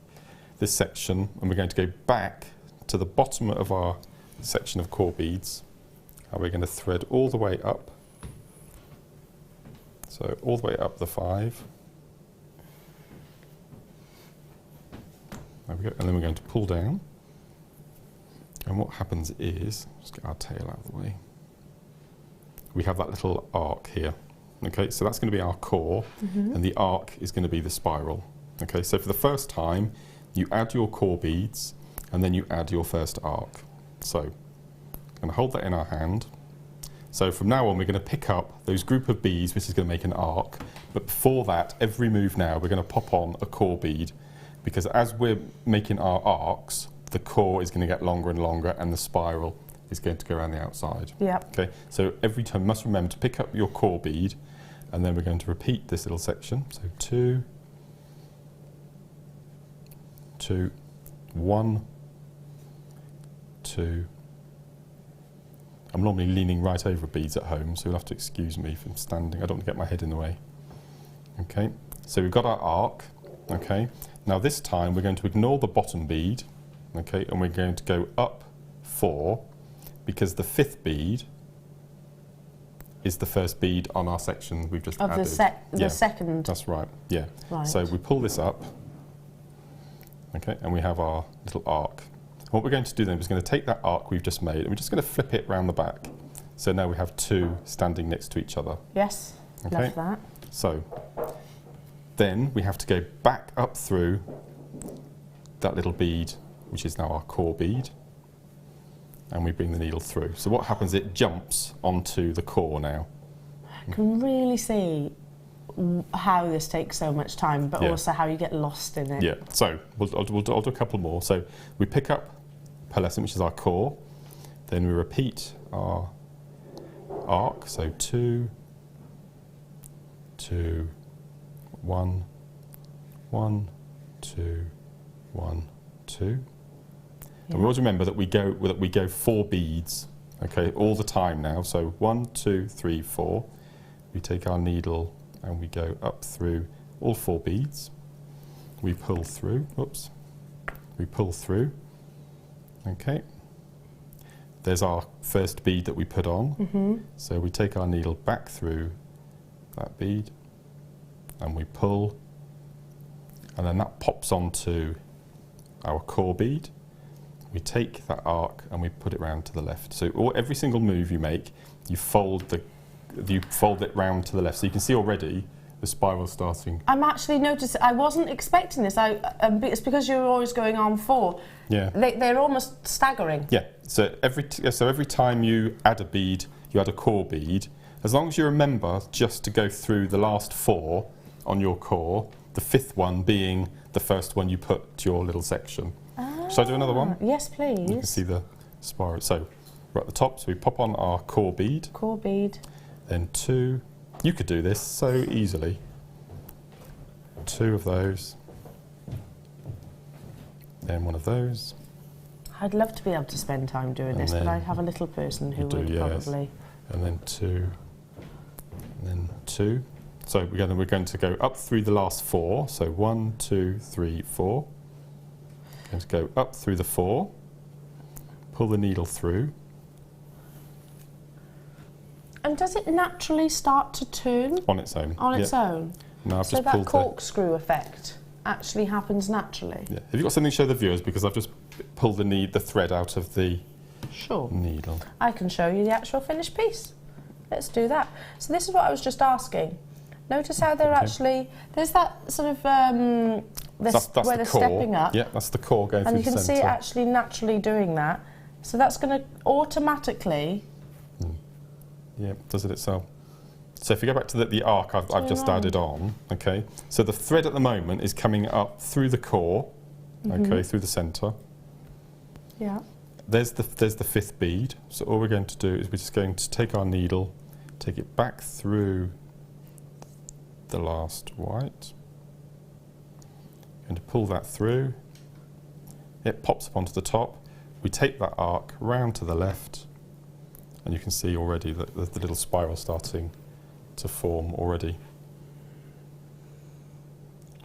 [SPEAKER 2] this section and we're going to go back to the bottom of our section of core beads, and we're going to thread all the way up. So all the way up the 5. There we go, and then we're going to pull down. And what happens is, let's get our tail out of the way. We have that little arc here. Okay, so that's going to be our core, and the arc is going to be the spiral. Okay, so for the first time, you add your core beads, and then you add your first arc. So, I'm going to hold that in our hand. So from now on, we're going to pick up those group of beads, which is going to make an arc. But before that, every move now, we're going to pop on a core bead, because as we're making our arcs, the core is going to get longer and longer, and the spiral is going to go around the outside.
[SPEAKER 1] Yeah.
[SPEAKER 2] Okay, so every time you must remember to pick up your core bead, and then we're going to repeat this little section. So 2, 2, 1, 2. I'm normally leaning right over beads at home, so you'll have to excuse me from standing. I don't want to get my head in the way. Okay, so we've got our arc. Okay, now this time we're going to ignore the bottom bead. Okay, and we're going to go up 4 because the 5th bead is the first bead on our section we've just added.
[SPEAKER 1] The second.
[SPEAKER 2] That's right, yeah.
[SPEAKER 1] Right.
[SPEAKER 2] So we pull this up, okay, and we have our little arc. What we're going to do then is we're going to take that arc we've just made and we're just going to flip it round the back. So now we have 2 standing next to each other.
[SPEAKER 1] Yes,
[SPEAKER 2] okay?
[SPEAKER 1] Love that.
[SPEAKER 2] So then we have to go back up through that little bead, which is now our core bead, and we bring the needle through. So what happens, it jumps onto the core now.
[SPEAKER 1] I can really see how this takes so much time, but also how you get lost in it.
[SPEAKER 2] Yeah, so I'll do a couple more. So we pick up pearlescent, which is our core, then we repeat our arc, so 2, 2, 1, 1, 2, 1, 2. And we always remember that we go 4 beads, okay, all the time now. So 1, 2, 3, 4. We take our needle and we go up through all 4 beads. We pull through. Oops. We pull through. Okay. There's our first bead that we put on. So we take our needle back through that bead and we pull, and then that pops onto our core bead. We take that arc and we put it round to the left. So every single move you make, you fold it round to the left. So you can see already the spiral starting. I'm actually noticing, I wasn't expecting this. It's because you're always going on 4. Yeah. They're almost staggering. Yeah. So every time you add a bead, you add a core bead. As long as you remember just to go through the last 4 on your core, the 5th one being the first one you put to your little section. Shall I do another one? Yes, please. You can see the spiral. So we're at the top, so we pop on our core bead. Core bead. Then 2. You could do this so easily. 2 of those. Then 1 of those. I'd love to be able to spend time doing this, but I'd have a little person who would probably. And then 2. And then 2. So we're going to go up through the last 4. So 1, 2, 3, 4. Going to go up through the 4, pull the needle through. And does it naturally start to turn? On its own. On its own? No, I've just pulled that corkscrew effect actually happens naturally? Yeah. Have you got something to show the viewers? Because I've just pulled the thread out of the needle. I can show you the actual finished piece. Let's do that. So this is what I was just asking. Notice how they're actually, there's that sort of, that's where they're stepping up. Yeah, that's the core going through the centre. And you can see it actually naturally doing that. So that's going to automatically... Yeah, does it itself. So if you go back to the arc I've just added on, okay, so the thread at the moment is coming up through the core, okay, through the centre. Yeah. There's the 5th bead. So all we're going to do is we're just going to take our needle, take it back through the last white. Going to pull that through. It pops up onto the top. We take that arc round to the left, and you can see already that the little spiral starting to form already.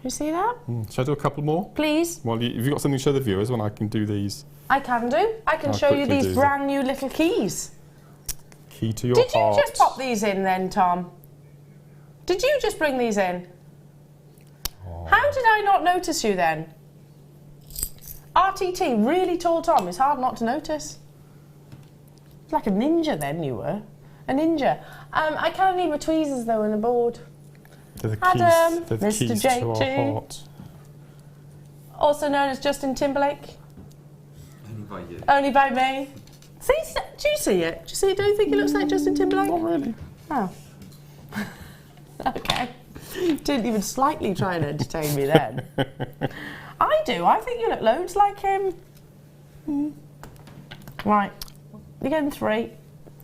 [SPEAKER 2] You see that? Shall I do a couple more? Please. Well, have you got something to show the viewers when I can do these? I can do. I can show you these brand new little keys. Key to your heart. Did you just pop these in then, Tom? Did you just bring these in? Oh. How did I not notice you then? RTT, really tall Tom, it's hard not to notice. It's like a ninja then you were. A ninja. I can't need my tweezers though in a board. Adam, Mr. JT. Also known as Justin Timberlake. Only by you. Only by me. See, do you see it? Do you see it? Do you think it looks like Justin Timberlake? Not really. Oh. Okay. Didn't even slightly try and entertain me then. I do. I think you look loads like him. Right. You're getting 3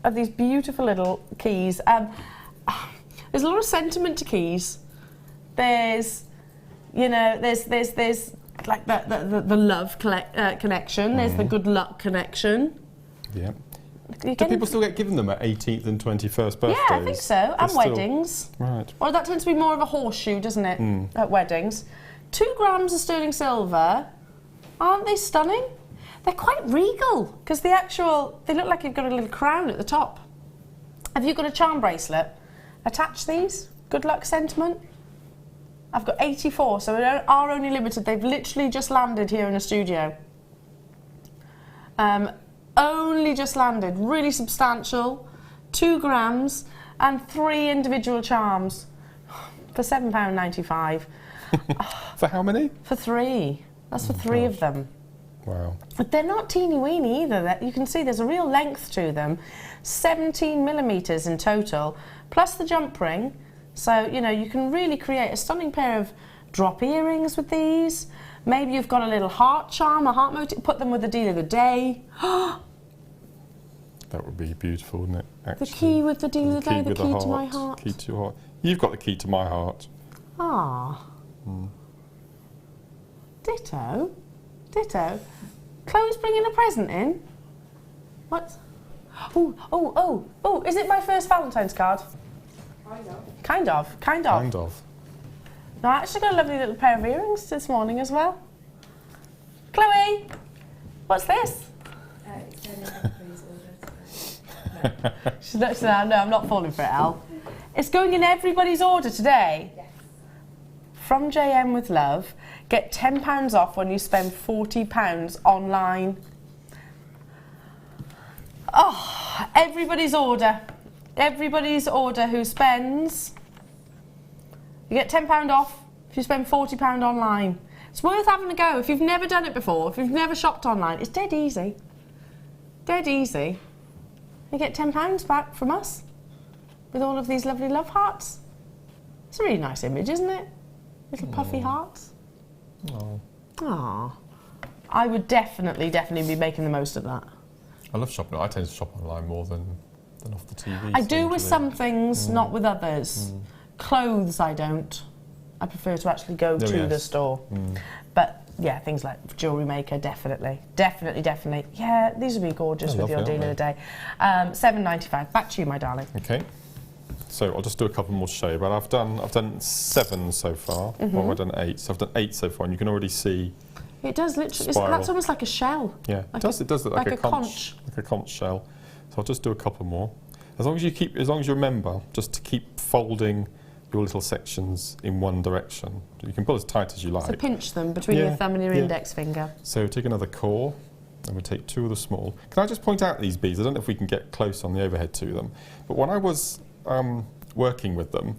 [SPEAKER 2] of these beautiful little keys. There's a lot of sentiment to keys. There's, you know, there's
[SPEAKER 1] like the love connection. There's the good luck connection.
[SPEAKER 2] Yeah. Do people still get given them at 18th and 21st birthdays?
[SPEAKER 1] Yeah, I think so. And weddings.
[SPEAKER 2] Right.
[SPEAKER 1] Or that tends to be more of a horseshoe, doesn't it, at weddings. 2 grams of sterling silver. Aren't they stunning? They're quite regal, because they look like you've got a little crown at the top. Have you got a charm bracelet? Attach these. Good luck sentiment. I've got 84, so they are only limited. They've literally just landed here in the studio. Only just landed. Really substantial. 2 grams and 3 individual charms for £7.95.
[SPEAKER 2] For how many?
[SPEAKER 1] For 3. That's for 3 of them.
[SPEAKER 2] Wow.
[SPEAKER 1] But they're not teeny weeny either. You can see there's a real length to them. 17 millimetres in total, plus the jump ring. So, you know, you can really create a stunning pair of drop earrings with these. Maybe you've got a little heart charm, a heart motif, put them with the deal of the day.
[SPEAKER 2] That would be beautiful, wouldn't it? Actually.
[SPEAKER 1] The key with the deal of the day, the key to my heart.
[SPEAKER 2] Key to your heart. You've got the key to my heart.
[SPEAKER 1] Ah. Ditto. Ditto. Chloe's bringing a present in. What? Oh, is it my first Valentine's card? Kind of. No, I actually got a lovely little pair of earrings this morning as well. Chloe, what's this?
[SPEAKER 8] It's going in everybody's order today. No.
[SPEAKER 1] She's looking at, no, I'm not falling for it, Al. It's going in everybody's order today?
[SPEAKER 8] Yes.
[SPEAKER 1] From JM with Love, get £10 off when you spend £40 online. Oh, everybody's order. Everybody's order who spends... You get £10 off if you spend £40 online. It's worth having a go. If you've never done it before, if you've never shopped online, it's dead easy. Dead easy. You get £10 back from us with all of these lovely love hearts. It's a really nice image, isn't it? Little puffy hearts.
[SPEAKER 2] Oh.
[SPEAKER 1] Aww. I would definitely be making the most of that.
[SPEAKER 2] I love shopping. I tend to shop online more than off the TV.
[SPEAKER 1] I do with some things, not with others. Clothes, I don't. I prefer to actually go to the store. But yeah, things like JewelleryMaker, definitely. Yeah, these would be gorgeous with your deal of the day. £7.95. Back to you, my darling.
[SPEAKER 2] Okay. So I'll just do a couple more to show you. But I've done 7 so far. Well, I've done 8. So I've done 8 so far, and you can already see.
[SPEAKER 1] It does literally.
[SPEAKER 2] Spiral.
[SPEAKER 1] That's almost like a shell.
[SPEAKER 2] Yeah,
[SPEAKER 1] like
[SPEAKER 2] it does look like a
[SPEAKER 1] conch.
[SPEAKER 2] Like a conch shell. So I'll just do a couple more. As long as you remember just to keep folding your little sections in one direction. You can pull as tight as you like.
[SPEAKER 1] So pinch them between your thumb and your index finger.
[SPEAKER 2] So take another core, and we take 2 of the small. Can I just point out these beads? I don't know if we can get close on the overhead to them, but when I was working with them,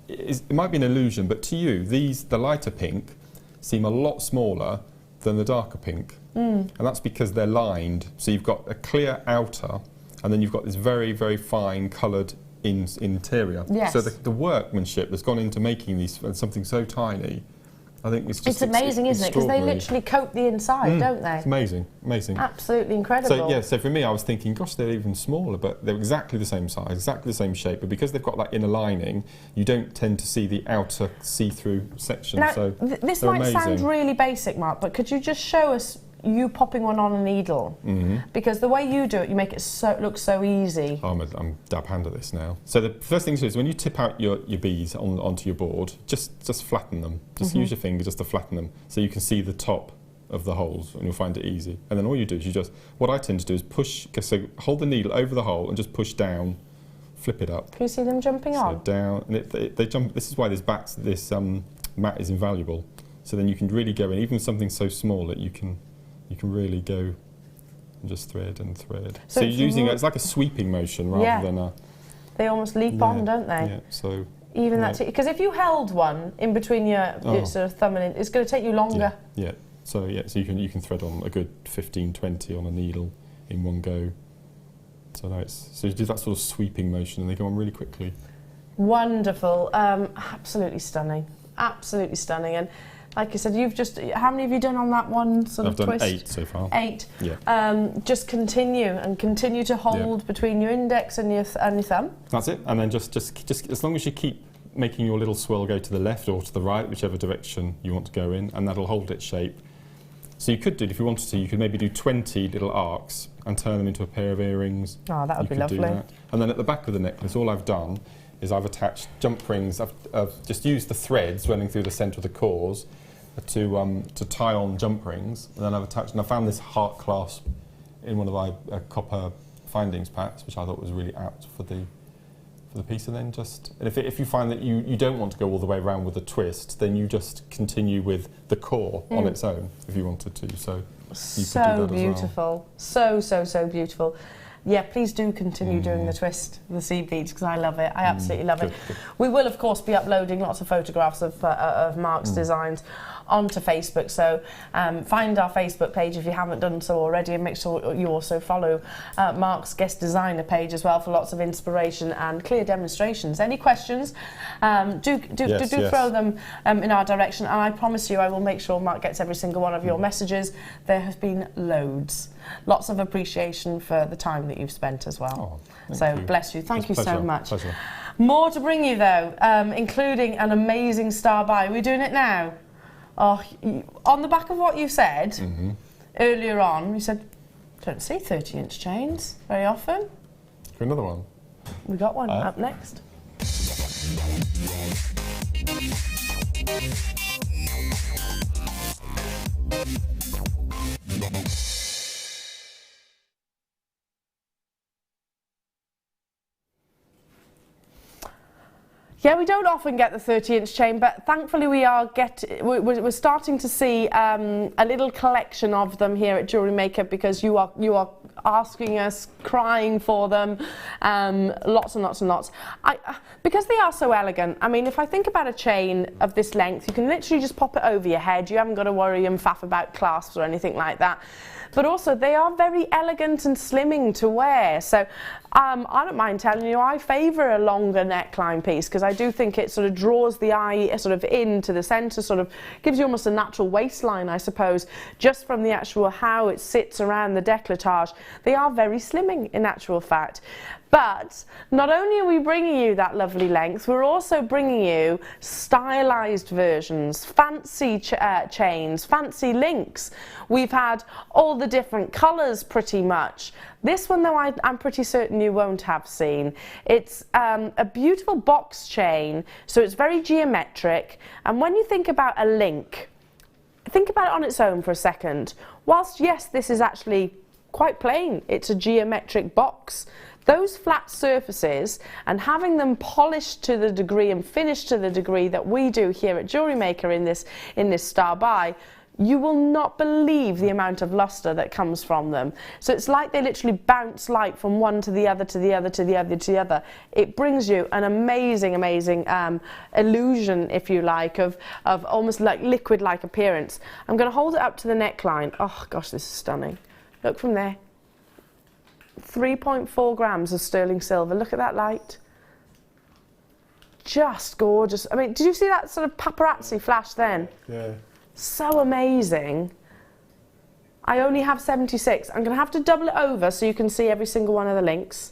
[SPEAKER 2] it might be an illusion, but to you, the lighter pink seem a lot smaller than the darker pink. And that's because they're lined. So you've got a clear outer, and then you've got this very, very fine coloured interior.
[SPEAKER 1] Yes.
[SPEAKER 2] So the workmanship that's gone into making these something so tiny, I think it's just...
[SPEAKER 1] It's amazing, isn't it? Because they literally coat the inside, don't they?
[SPEAKER 2] It's amazing.
[SPEAKER 1] Absolutely incredible.
[SPEAKER 2] So for me, I was thinking, gosh, they're even smaller, but they're exactly the same size, exactly the same shape, but because they've got that inner lining, you don't tend to see the outer see-through section.
[SPEAKER 1] Now,
[SPEAKER 2] so
[SPEAKER 1] this might sound really basic, Mark, but could you just show us you popping one on a needle? Because the way you do it, you make it look so easy.
[SPEAKER 2] I'm dab hand at this now. So the first thing to do is when you tip out your beads onto your board, just flatten them. Just use your finger just to flatten them so you can see the top of the holes, and you'll find it easy. And then all you do is what I tend to do is push, so hold the needle over the hole and just push down, flip it up.
[SPEAKER 1] Can you see them jumping on?
[SPEAKER 2] So down, and they jump. This is why this mat is invaluable. So then you can really go in, even something so small that you can really go and just thread and thread. So you're using it's like a sweeping motion rather than a...
[SPEAKER 1] They almost leap on, don't they?
[SPEAKER 2] Yeah, so...
[SPEAKER 1] Even that, because if you held one in between your sort of thumb and it's going to take you longer.
[SPEAKER 2] Yeah. So you can thread on a good 15, 20 on a needle in one go. So so you do that sort of sweeping motion and they go on really quickly.
[SPEAKER 1] Wonderful. Absolutely stunning. Absolutely stunning. And like you said, how many have you done on that one sort of twist?
[SPEAKER 2] I've done 8 so far.
[SPEAKER 1] 8.
[SPEAKER 2] Yeah.
[SPEAKER 1] Just continue to hold between your index and your thumb.
[SPEAKER 2] That's it. And then just as long as you keep making your little swirl go to the left or to the right, whichever direction you want to go in, and that'll hold its shape. So you could do, if you wanted to, you could maybe do 20 little arcs and turn them into a pair of earrings.
[SPEAKER 1] Oh, that would be
[SPEAKER 2] You could do
[SPEAKER 1] lovely.
[SPEAKER 2] that. And then at the back of the necklace, all I've done is I've attached jump rings. I've just used the threads running through the centre of the cores to tie on jump rings. And then I've attached, and I found this heart clasp in one of my copper findings packs, which I thought was really apt for the piece. And then and if you find that you don't want to go all the way around with a twist, then you just continue with the core on its own if you wanted to. So you could do that
[SPEAKER 1] beautiful.
[SPEAKER 2] as well.
[SPEAKER 1] So beautiful. Yeah, please do continue doing the twist, the seed beads, because I love it. I absolutely love it.
[SPEAKER 2] Good.
[SPEAKER 1] We will, of course, be uploading lots of photographs of Mark's designs onto Facebook. So find our Facebook page if you haven't done so already, and make sure you also follow Mark's guest designer page as well for lots of inspiration and clear demonstrations. Any questions? Do throw them in our direction, and I promise you I will make sure Mark gets every single one of your messages. There have been loads. Lots of appreciation for the time that you've spent as well.
[SPEAKER 2] Thank you.
[SPEAKER 1] Bless you. Thank you so much.
[SPEAKER 2] Pleasure.
[SPEAKER 1] More to bring you though, including an amazing star buy. Are we doing it now? Oh, on the back of what you said earlier on, you said, don't see 30-inch chains very often.
[SPEAKER 2] For another one.
[SPEAKER 1] We got one up next. Yeah, we don't often get the 30-inch chain, but thankfully we're starting to see a little collection of them here at JewelleryMaker, because you are asking us, crying for them, lots and lots and lots. Because they are so elegant. I mean, if I think about a chain of this length, you can literally just pop it over your head. You haven't got to worry and faff about clasps or anything like that. But also they are very elegant and slimming to wear. So I don't mind telling you, I favour a longer neckline piece, because I do think it sort of draws the eye sort of into the centre, sort of gives you almost a natural waistline, I suppose, just from the actual how it sits around the décolletage. They are very slimming in actual fact. But not only are we bringing you that lovely length, we're also bringing you stylised versions, fancy chains, fancy links. We've had all the different colours pretty much. This one though I'm pretty certain you won't have seen. It's a beautiful box chain, so it's very geometric. And when you think about a link, think about it on its own for a second. Whilst yes, this is actually quite plain, it's a geometric box. Those flat surfaces, and having them polished to the degree and finished to the degree that we do here at JewelleryMaker in this star buy, you will not believe the amount of luster that comes from them. So it's like they literally bounce light from one to the other, to the other, to the other, to the other. It brings you an amazing, amazing illusion, if you like, of almost like liquid-like appearance. I'm going to hold it up to the neckline. Oh gosh, this is stunning. Look from there. 3.4 grams of sterling silver. Look at that light. Just gorgeous. I mean, did you see that sort of paparazzi flash then?
[SPEAKER 2] Yeah.
[SPEAKER 1] So amazing. I only have 76. I'm going to have to double it over so you can see every single one of the links.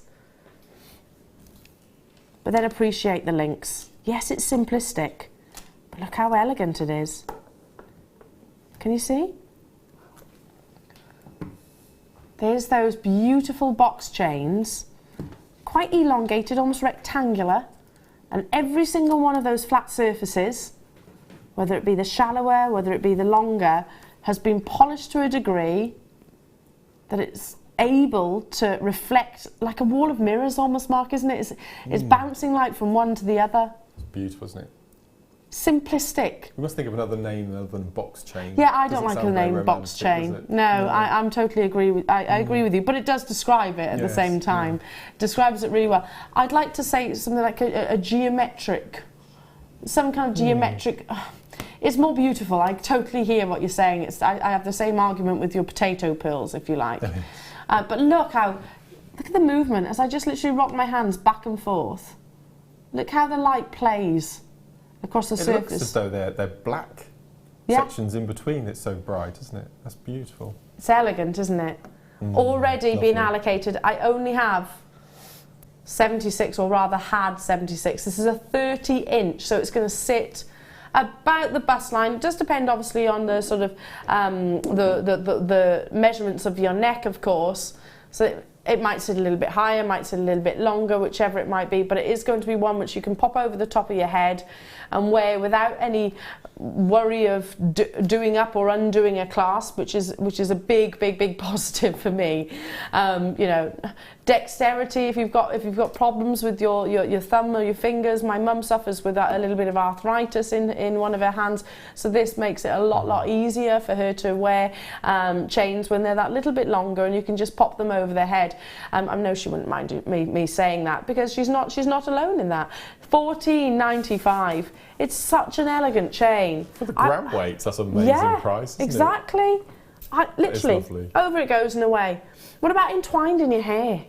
[SPEAKER 1] But then appreciate the links. Yes, it's simplistic, but look how elegant it is. Can you see? There's those beautiful box chains, quite elongated, almost rectangular, and every single one of those flat surfaces, whether it be the shallower, whether it be the longer, has been polished to a degree that it's able to reflect like a wall of mirrors almost, Mark, isn't it? It's bouncing light from one to the other.
[SPEAKER 2] It's beautiful, isn't it?
[SPEAKER 1] Simplistic.
[SPEAKER 2] We must think of another name other than box chain.
[SPEAKER 1] Yeah, I don't like the name box chain. No, I'm totally agree with. I agree with you, but it does describe it at the same time. Describes it really well. I'd like to say something like a geometric, some kind of geometric. It's more beautiful. I totally hear what you're saying. I have the same argument with your potato pearls, if you like. But look at the movement as I just literally rock my hands back and forth. Look how the light plays across the surface.
[SPEAKER 2] It looks as though they're black sections in between. It's so bright, isn't it? That's beautiful.
[SPEAKER 1] It's elegant, isn't it? Already been allocated. I only have 76, or rather had 76. This is a 30-inch, so it's going to sit about the bust line. It does depend obviously on the sort of the measurements of your neck, of course. So it might sit a little bit higher, might sit a little bit longer, whichever it might be, but it is going to be one which you can pop over the top of your head and wear without any worry of doing up or undoing a clasp, which is a big positive for me. You know, dexterity, if you've got problems with your thumb or your fingers. My mum suffers with a little bit of arthritis in one of her hands, so this makes it a lot easier for her to wear chains when they're that little bit longer, and you can just pop them over their head. I know she wouldn't mind me saying that, because she's not alone in that. $14.95. It's such an elegant chain.
[SPEAKER 2] For the gram weights, that's an amazing price, isn't
[SPEAKER 1] exactly.
[SPEAKER 2] it?
[SPEAKER 1] Literally, over it goes and away. What about entwined in your hair?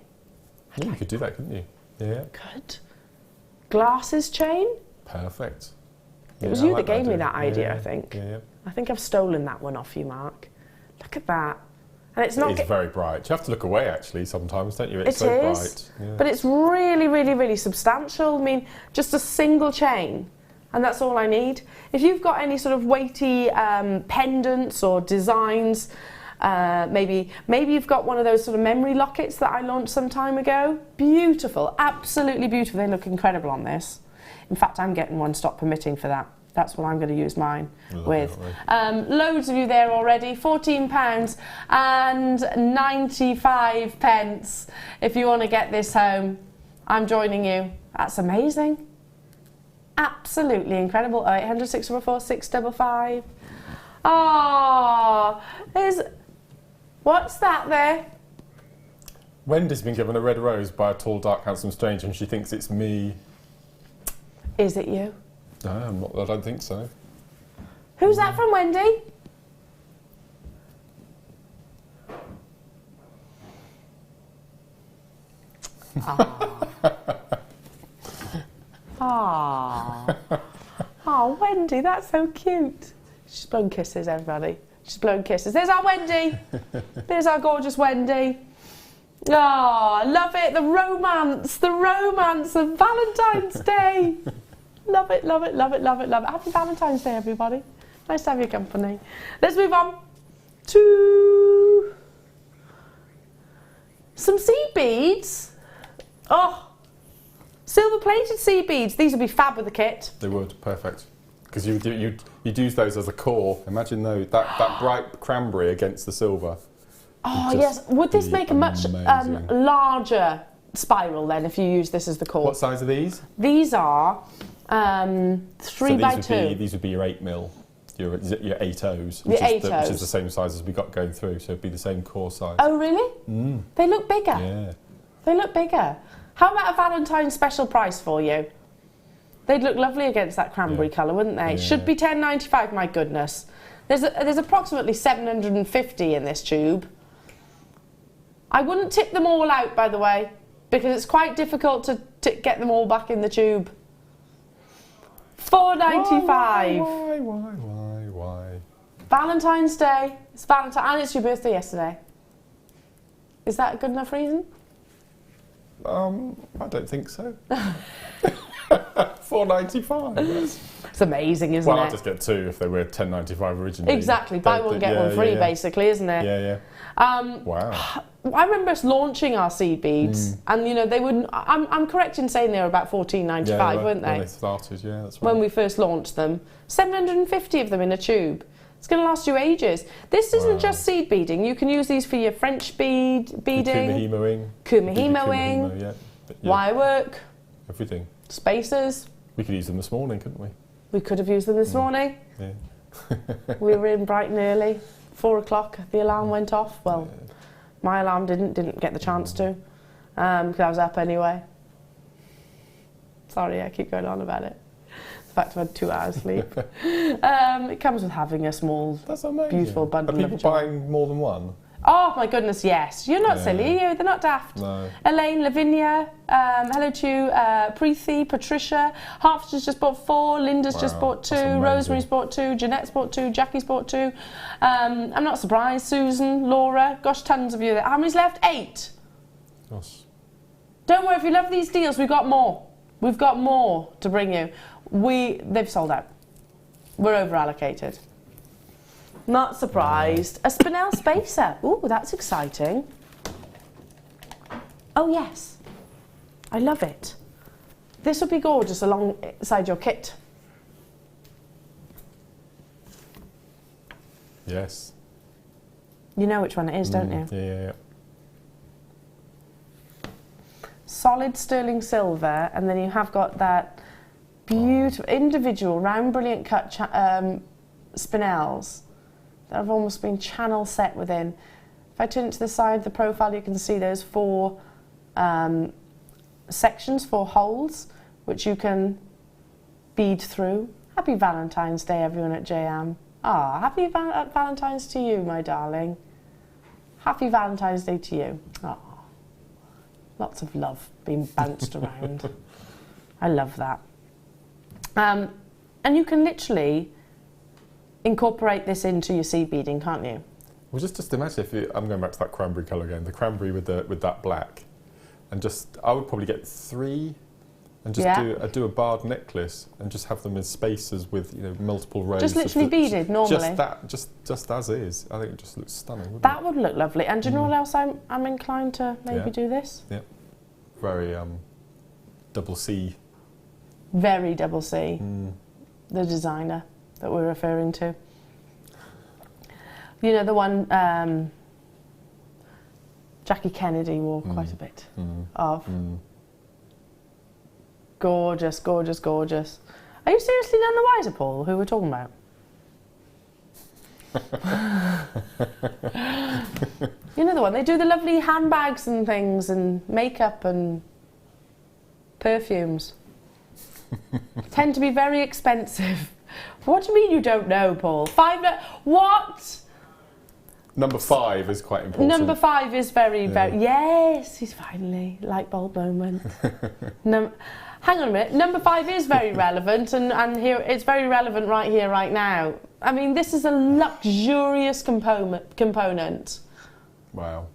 [SPEAKER 2] Yeah, you could do that, couldn't you? Yeah.
[SPEAKER 1] Good. Glasses chain?
[SPEAKER 2] Perfect.
[SPEAKER 1] It was you that gave me that idea, I think.
[SPEAKER 2] Yeah.
[SPEAKER 1] I think I've stolen that one off you, Mark. Look at that. And it's not.
[SPEAKER 2] It's very bright. You have to look away actually sometimes, don't you? It's
[SPEAKER 1] so bright. Yeah. But it's really substantial. I mean, just a single chain, and that's all I need. If you've got any sort of weighty pendants or designs, maybe you've got one of those sort of memory lockets that I launched some time ago. Beautiful, absolutely beautiful. They look incredible on this. In fact, I'm getting one, stop permitting, for that. That's what I'm going to use mine with. Loads of you there already. £14.95 if you want to get this home. I'm joining you. That's amazing. Absolutely incredible. 0800 644 655. Ah, what's that there?
[SPEAKER 2] Wendy's been given a red rose by a tall, dark, handsome stranger, and she thinks it's me.
[SPEAKER 1] Is it you?
[SPEAKER 2] No, I don't think so.
[SPEAKER 1] Who's that from, Wendy? Oh, Wendy, that's so cute. She's blown kisses, everybody. She's blown kisses. There's our Wendy. There's our gorgeous Wendy. Oh, I love it. The romance of Valentine's Day. Love it. Happy Valentine's Day, everybody. Nice to have your company. Let's move on to some seed beads. Oh, silver-plated seed beads. These would be fab with the kit.
[SPEAKER 2] They would, perfect. Because you'd use those as a core. Imagine those, that bright cranberry against the silver.
[SPEAKER 1] Oh yes. Would this make a much larger spiral then if you use this as the core?
[SPEAKER 2] What size are these?
[SPEAKER 1] These are 3 by 2.
[SPEAKER 2] These would be your 8mm, your 8Os,
[SPEAKER 1] which
[SPEAKER 2] is the same size as we got going through, so it'd be the same core size.
[SPEAKER 1] Oh really? They look bigger.
[SPEAKER 2] Yeah.
[SPEAKER 1] They look bigger. How about a Valentine's special price for you? They'd look lovely against that cranberry colour, wouldn't they? Yeah. Should be £10.95. My goodness. There's approximately 750 in this tube. I wouldn't tip them all out, by the way, because it's quite difficult to get them all back in the tube. £4.95.
[SPEAKER 2] Why?
[SPEAKER 1] Valentine's Day. It's Valentine, and it's your birthday yesterday. Is that a good enough reason?
[SPEAKER 2] I don't think so. £4.95.
[SPEAKER 1] It's amazing, isn't it?
[SPEAKER 2] Well, I'll just get 2 if they were £10.95 originally.
[SPEAKER 1] Exactly, buy one get one free, basically, isn't it?
[SPEAKER 2] Yeah. Wow.
[SPEAKER 1] I remember us launching our seed beads, and they wouldn't. I'm correct in saying they were about £14.95, weren't they?
[SPEAKER 2] When they started, yeah, that's right.
[SPEAKER 1] When we first launched them, 750 of them in a tube. It's going to last you ages. This isn't just seed beading. You can use these for your French beading, kumahimoing, wire work,
[SPEAKER 2] everything.
[SPEAKER 1] Spacers.
[SPEAKER 2] We could use them this morning, couldn't we?
[SPEAKER 1] We could have used them this morning.
[SPEAKER 2] Yeah.
[SPEAKER 1] We were in bright and early. 4 o'clock, the alarm went off. Well, my alarm didn't get the chance to, because I was up anyway. Sorry, I keep going on about it. The fact I've had 2 hours sleep. It comes with having a small, beautiful bundle of
[SPEAKER 2] Are people buying more than one?
[SPEAKER 1] Oh my goodness, yes. You're not silly, are you? They're not daft.
[SPEAKER 2] No.
[SPEAKER 1] Elaine, Lavinia, hello to you, Preethi, Patricia, Harford's just bought 4, Linda's just bought 2, Rosemary's bought 2, Jeanette's bought 2, Jackie's bought 2. I'm not surprised, Susan, Laura, gosh, tons of you there. How many's left? 8.
[SPEAKER 2] Gosh.
[SPEAKER 1] Don't worry, if you love these deals, we've got more. We've got more to bring you. They've sold out. We're over allocated. Not surprised. A spinel spacer. Ooh, that's exciting. Oh yes, I love it. This would be gorgeous alongside your kit.
[SPEAKER 2] Yes.
[SPEAKER 1] You know which one it is, don't you?
[SPEAKER 2] Yeah.
[SPEAKER 1] Solid sterling silver, and then you have got that beautiful individual round brilliant cut spinels that have almost been channel set within. If I turn it to the side, the profile, you can see those 4 sections, 4 holes, which you can bead through. Happy Valentine's Day, everyone at JM. Ah, happy Valentine's to you, my darling. Happy Valentine's Day to you. Ah, lots of love being bounced around. I love that. And you can literally incorporate this into your seed beading, can't you?
[SPEAKER 2] Well, just imagine if I'm going back to that cranberry colour again, the cranberry with that black, and I would probably get 3, and just do a barred necklace, and just have them in spaces with multiple rows.
[SPEAKER 1] Just literally beaded normally.
[SPEAKER 2] Just as is. I think it just looks stunning. Wouldn't
[SPEAKER 1] That
[SPEAKER 2] it?
[SPEAKER 1] would look lovely. And do you know what else I'm inclined to maybe do this?
[SPEAKER 2] Yeah. Very double C.
[SPEAKER 1] Very double C. The designer that we're referring to. You know, the one Jackie Kennedy wore quite a bit of. Gorgeous, gorgeous, gorgeous. Are you seriously none the wiser, Paul, who we're talking about? You know the one, they do the lovely handbags and things and makeup and perfumes. Tend to be very expensive. What do you mean you don't know, Paul? What?
[SPEAKER 2] Number 5 is quite important.
[SPEAKER 1] Number 5 is very, very... Yes, he's finally... Light bulb moment. Hang on a minute. Number 5 is very relevant, and here it's very relevant right here, right now. I mean, this is a luxurious component.
[SPEAKER 2] Wow.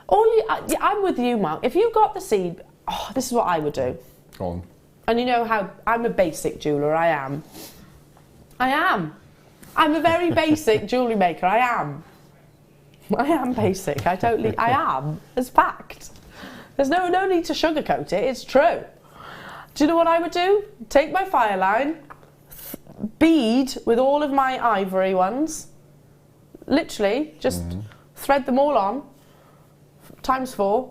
[SPEAKER 1] I'm with you, Mark. If you got the seed... Oh, this is what I would do.
[SPEAKER 2] Go on.
[SPEAKER 1] And you know how... I'm a basic jeweller, I am. I'm a very basic jewellery maker, I am basic, I am. It's fact. There's no need to sugarcoat it, it's true. Do you know what I would do? Take my fire line, bead with all of my ivory ones, literally just thread them all on, times 4,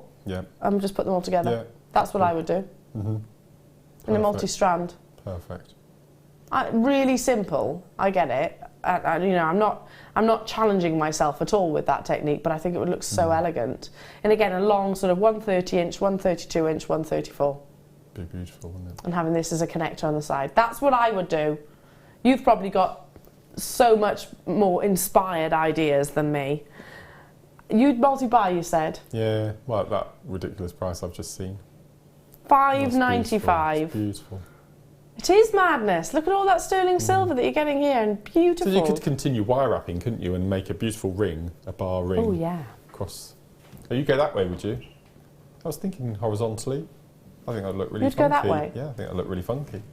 [SPEAKER 1] and just put them all together. Yeah. That's what I would do. In a multi-strand.
[SPEAKER 2] Perfect.
[SPEAKER 1] Really simple, I get it. I'm not challenging myself at all with that technique, but I think it would look so elegant. And again, a long sort of 130 inch, 132 inch, 134.
[SPEAKER 2] Be beautiful, wouldn't it? And
[SPEAKER 1] having this as a connector on the side. That's what I would do. You've probably got so much more inspired ideas than me. You'd multi-buy, you said?
[SPEAKER 2] Yeah, well, at that ridiculous price I've just seen.
[SPEAKER 1] $5.95.
[SPEAKER 2] It's beautiful.
[SPEAKER 1] It is madness. Look at all that sterling silver that you're getting here, and beautiful.
[SPEAKER 2] So you could continue wire wrapping, couldn't you, and make a beautiful ring, a bar ring.
[SPEAKER 1] Oh yeah.
[SPEAKER 2] Across. Oh, you go that way, would you? I was thinking horizontally. I think that'd look really
[SPEAKER 1] You'd
[SPEAKER 2] funky.
[SPEAKER 1] go that way?
[SPEAKER 2] Yeah, I think that'd look really funky.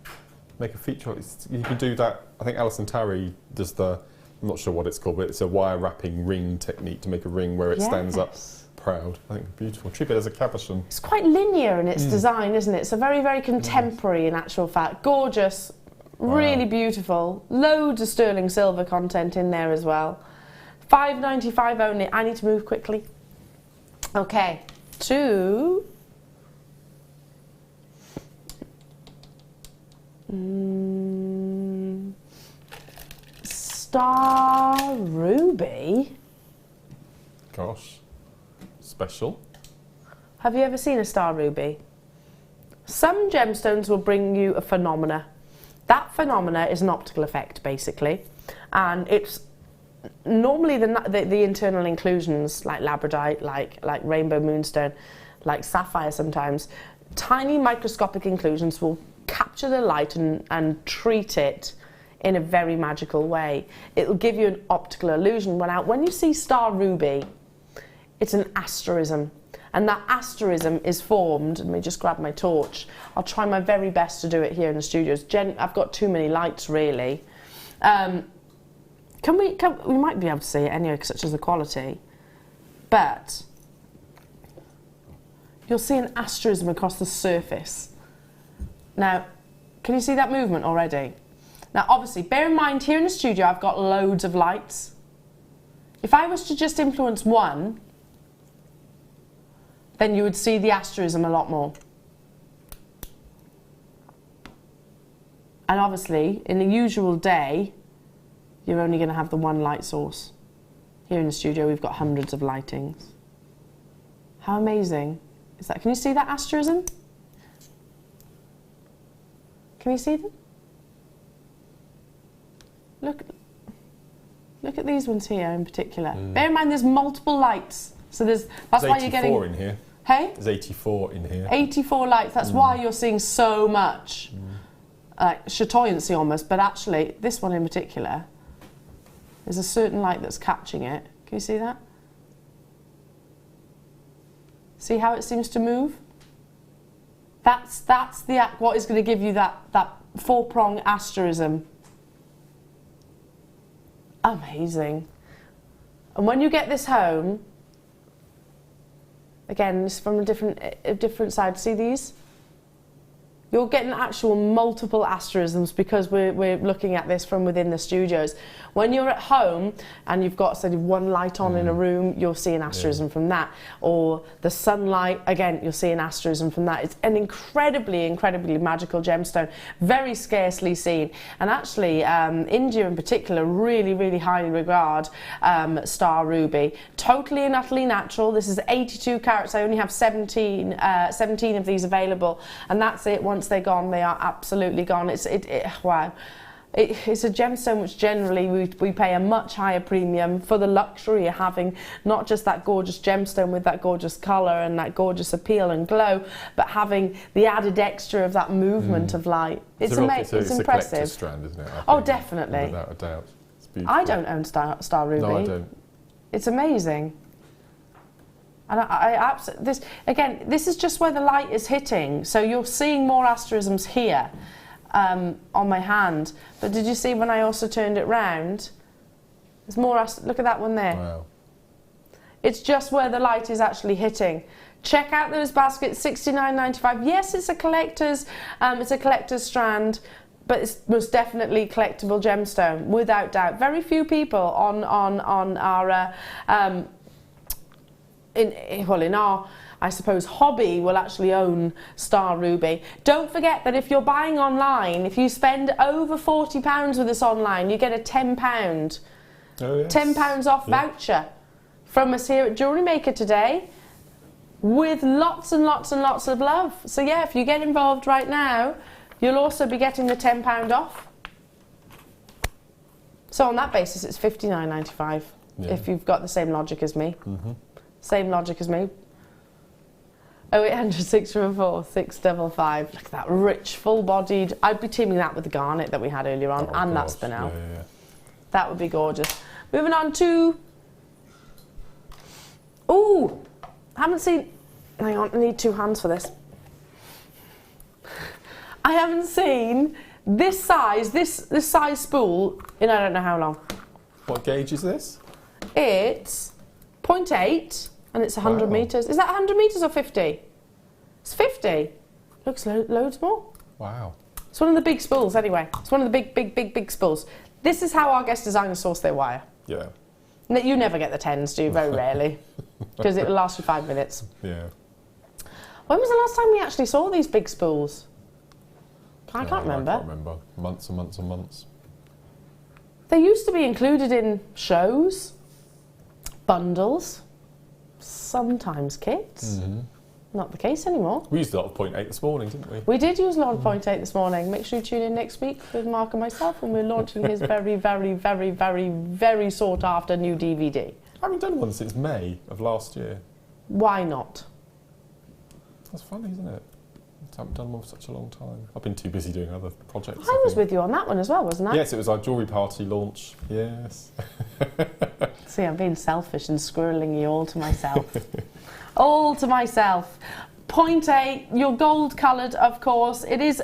[SPEAKER 2] Make a feature. You can do that. I think Alison Tarry does I'm not sure what it's called, but it's a wire wrapping ring technique to make a ring where it stands up proud. I think beautiful. Treat it as a cabochon.
[SPEAKER 1] It's quite linear in its design, isn't it? It's a very, very contemporary in actual fact. Gorgeous, really beautiful. Loads of sterling silver content in there as well. $5.95 only. I need to move quickly. Okay, to... Star Ruby.
[SPEAKER 2] Gosh. Special.
[SPEAKER 1] Have you ever seen a star ruby? Some gemstones will bring you a phenomena. That phenomena is an optical effect, basically, and it's normally the internal inclusions, like labradorite, like rainbow moonstone, like sapphire. Sometimes tiny microscopic inclusions will capture the light and treat it in a very magical way. It will give you an optical illusion. When you see star ruby, it's an asterism. and that asterism is formed. Let me just grab my torch. I'll try my very best to do it here in the studios. I've got too many lights, really. We might be able to see it anyway, such as the quality, but you'll see an asterism across the surface. Now, can you see that movement already? Now, obviously, bear in mind, here in the studio, I've got loads of lights. If I was to just influence one, then you would see the asterism a lot more. And obviously, in the usual day, you're only going to have the one light source. Here in the studio, we've got hundreds of lightings. How amazing is that? Can you see that asterism? Can you see them? Look at these ones here in particular. Bear in mind, there's multiple lights, so that's why you're getting.
[SPEAKER 2] 84 in here.
[SPEAKER 1] Hey?
[SPEAKER 2] There's 84 in here.
[SPEAKER 1] 84 lights. That's why you're seeing so much chatoyancy almost. But actually, this one in particular, there's a certain light that's catching it. Can you see that? See how it seems to move? That's what is going to give you that four-prong asterism. Amazing. And when you get this home, again, this is from a different side. See these? You're getting actual multiple asterisms because we're looking at this from within the studios. When you're at home and you've got, say, one light on in a room, you'll see an asterism from that. Or the sunlight, again, you'll see an asterism from that. It's an incredibly, incredibly magical gemstone, very scarcely seen. And actually, India in particular really, really highly regard Star Ruby. Totally and utterly natural. This is 82 carats. I only have 17 of these available. And that's it. Once they're gone, they are absolutely gone. Wow. It's a gemstone which generally we pay a much higher premium for the luxury of having not just that gorgeous gemstone with that gorgeous colour and that gorgeous appeal and glow, but having the added extra of that movement of light. It's amazing. It's impressive.
[SPEAKER 2] It's a collector's strand, isn't it?
[SPEAKER 1] Oh, definitely.
[SPEAKER 2] Without a doubt. It's beautiful.
[SPEAKER 1] I don't own Star Ruby.
[SPEAKER 2] No, I don't.
[SPEAKER 1] It's amazing. And I absolutely, this is just where the light is hitting. So you're seeing more asterisms here on my hand. But did you see when I also turned it round? There's more, look at that one there.
[SPEAKER 2] Wow.
[SPEAKER 1] It's just where the light is actually hitting. Check out those baskets, $69.95. Yes, it's a collector's strand, but it's most definitely collectible gemstone, without doubt. Very few people on our in our, I suppose, hobby will actually own Star Ruby. Don't forget that if you're buying online, if you spend over £40 with us online, you get a £10, £10 off voucher from us here at JewelleryMaker today, with lots and lots and lots of love. So yeah, if you get involved right now, you'll also be getting the £10 off. So on that basis, it's $59.95 if you've got the same logic as me. Same logic as me. 0800 644 655. Look at that rich, full-bodied. I'd be teaming that with the garnet that we had earlier on, and that spinel.
[SPEAKER 2] Yeah.
[SPEAKER 1] That would be gorgeous. Moving on to. Ooh, haven't seen. Hang on, I need two hands for this. I haven't seen this size spool in I don't know how long.
[SPEAKER 2] What gauge is this?
[SPEAKER 1] It's 0.8 and it's 100 metres. Is that 100 metres or 50? It's 50. Looks loads more.
[SPEAKER 2] Wow.
[SPEAKER 1] It's one of the big spools anyway. It's one of the big spools. This is how our guest designers source their wire.
[SPEAKER 2] Yeah.
[SPEAKER 1] You never get the 10s, do you? Very rarely. Because it will last you 5 minutes.
[SPEAKER 2] Yeah.
[SPEAKER 1] When was the last time we actually saw these big spools? I can't remember.
[SPEAKER 2] I can't remember. Months and months and months.
[SPEAKER 1] They used to be included in shows, bundles, sometimes kits. Not the case anymore.
[SPEAKER 2] We used a lot of 0.8 this morning, didn't we?
[SPEAKER 1] We did use a lot of 0.8 this morning. Make sure you tune in next week with Mark and myself when we're launching his very, very, very, very, very sought after new DVD.
[SPEAKER 2] I haven't done one since May of last year.
[SPEAKER 1] Why not?
[SPEAKER 2] That's funny, isn't it? I haven't done one for such a long time. I've been too busy doing other projects.
[SPEAKER 1] I was with you on that one as well, wasn't I?
[SPEAKER 2] Yes, it was our jewellery party launch. Yes.
[SPEAKER 1] See, I'm being selfish and squirreling you all to myself. all to myself. 0.8, you're gold coloured, of course. It is,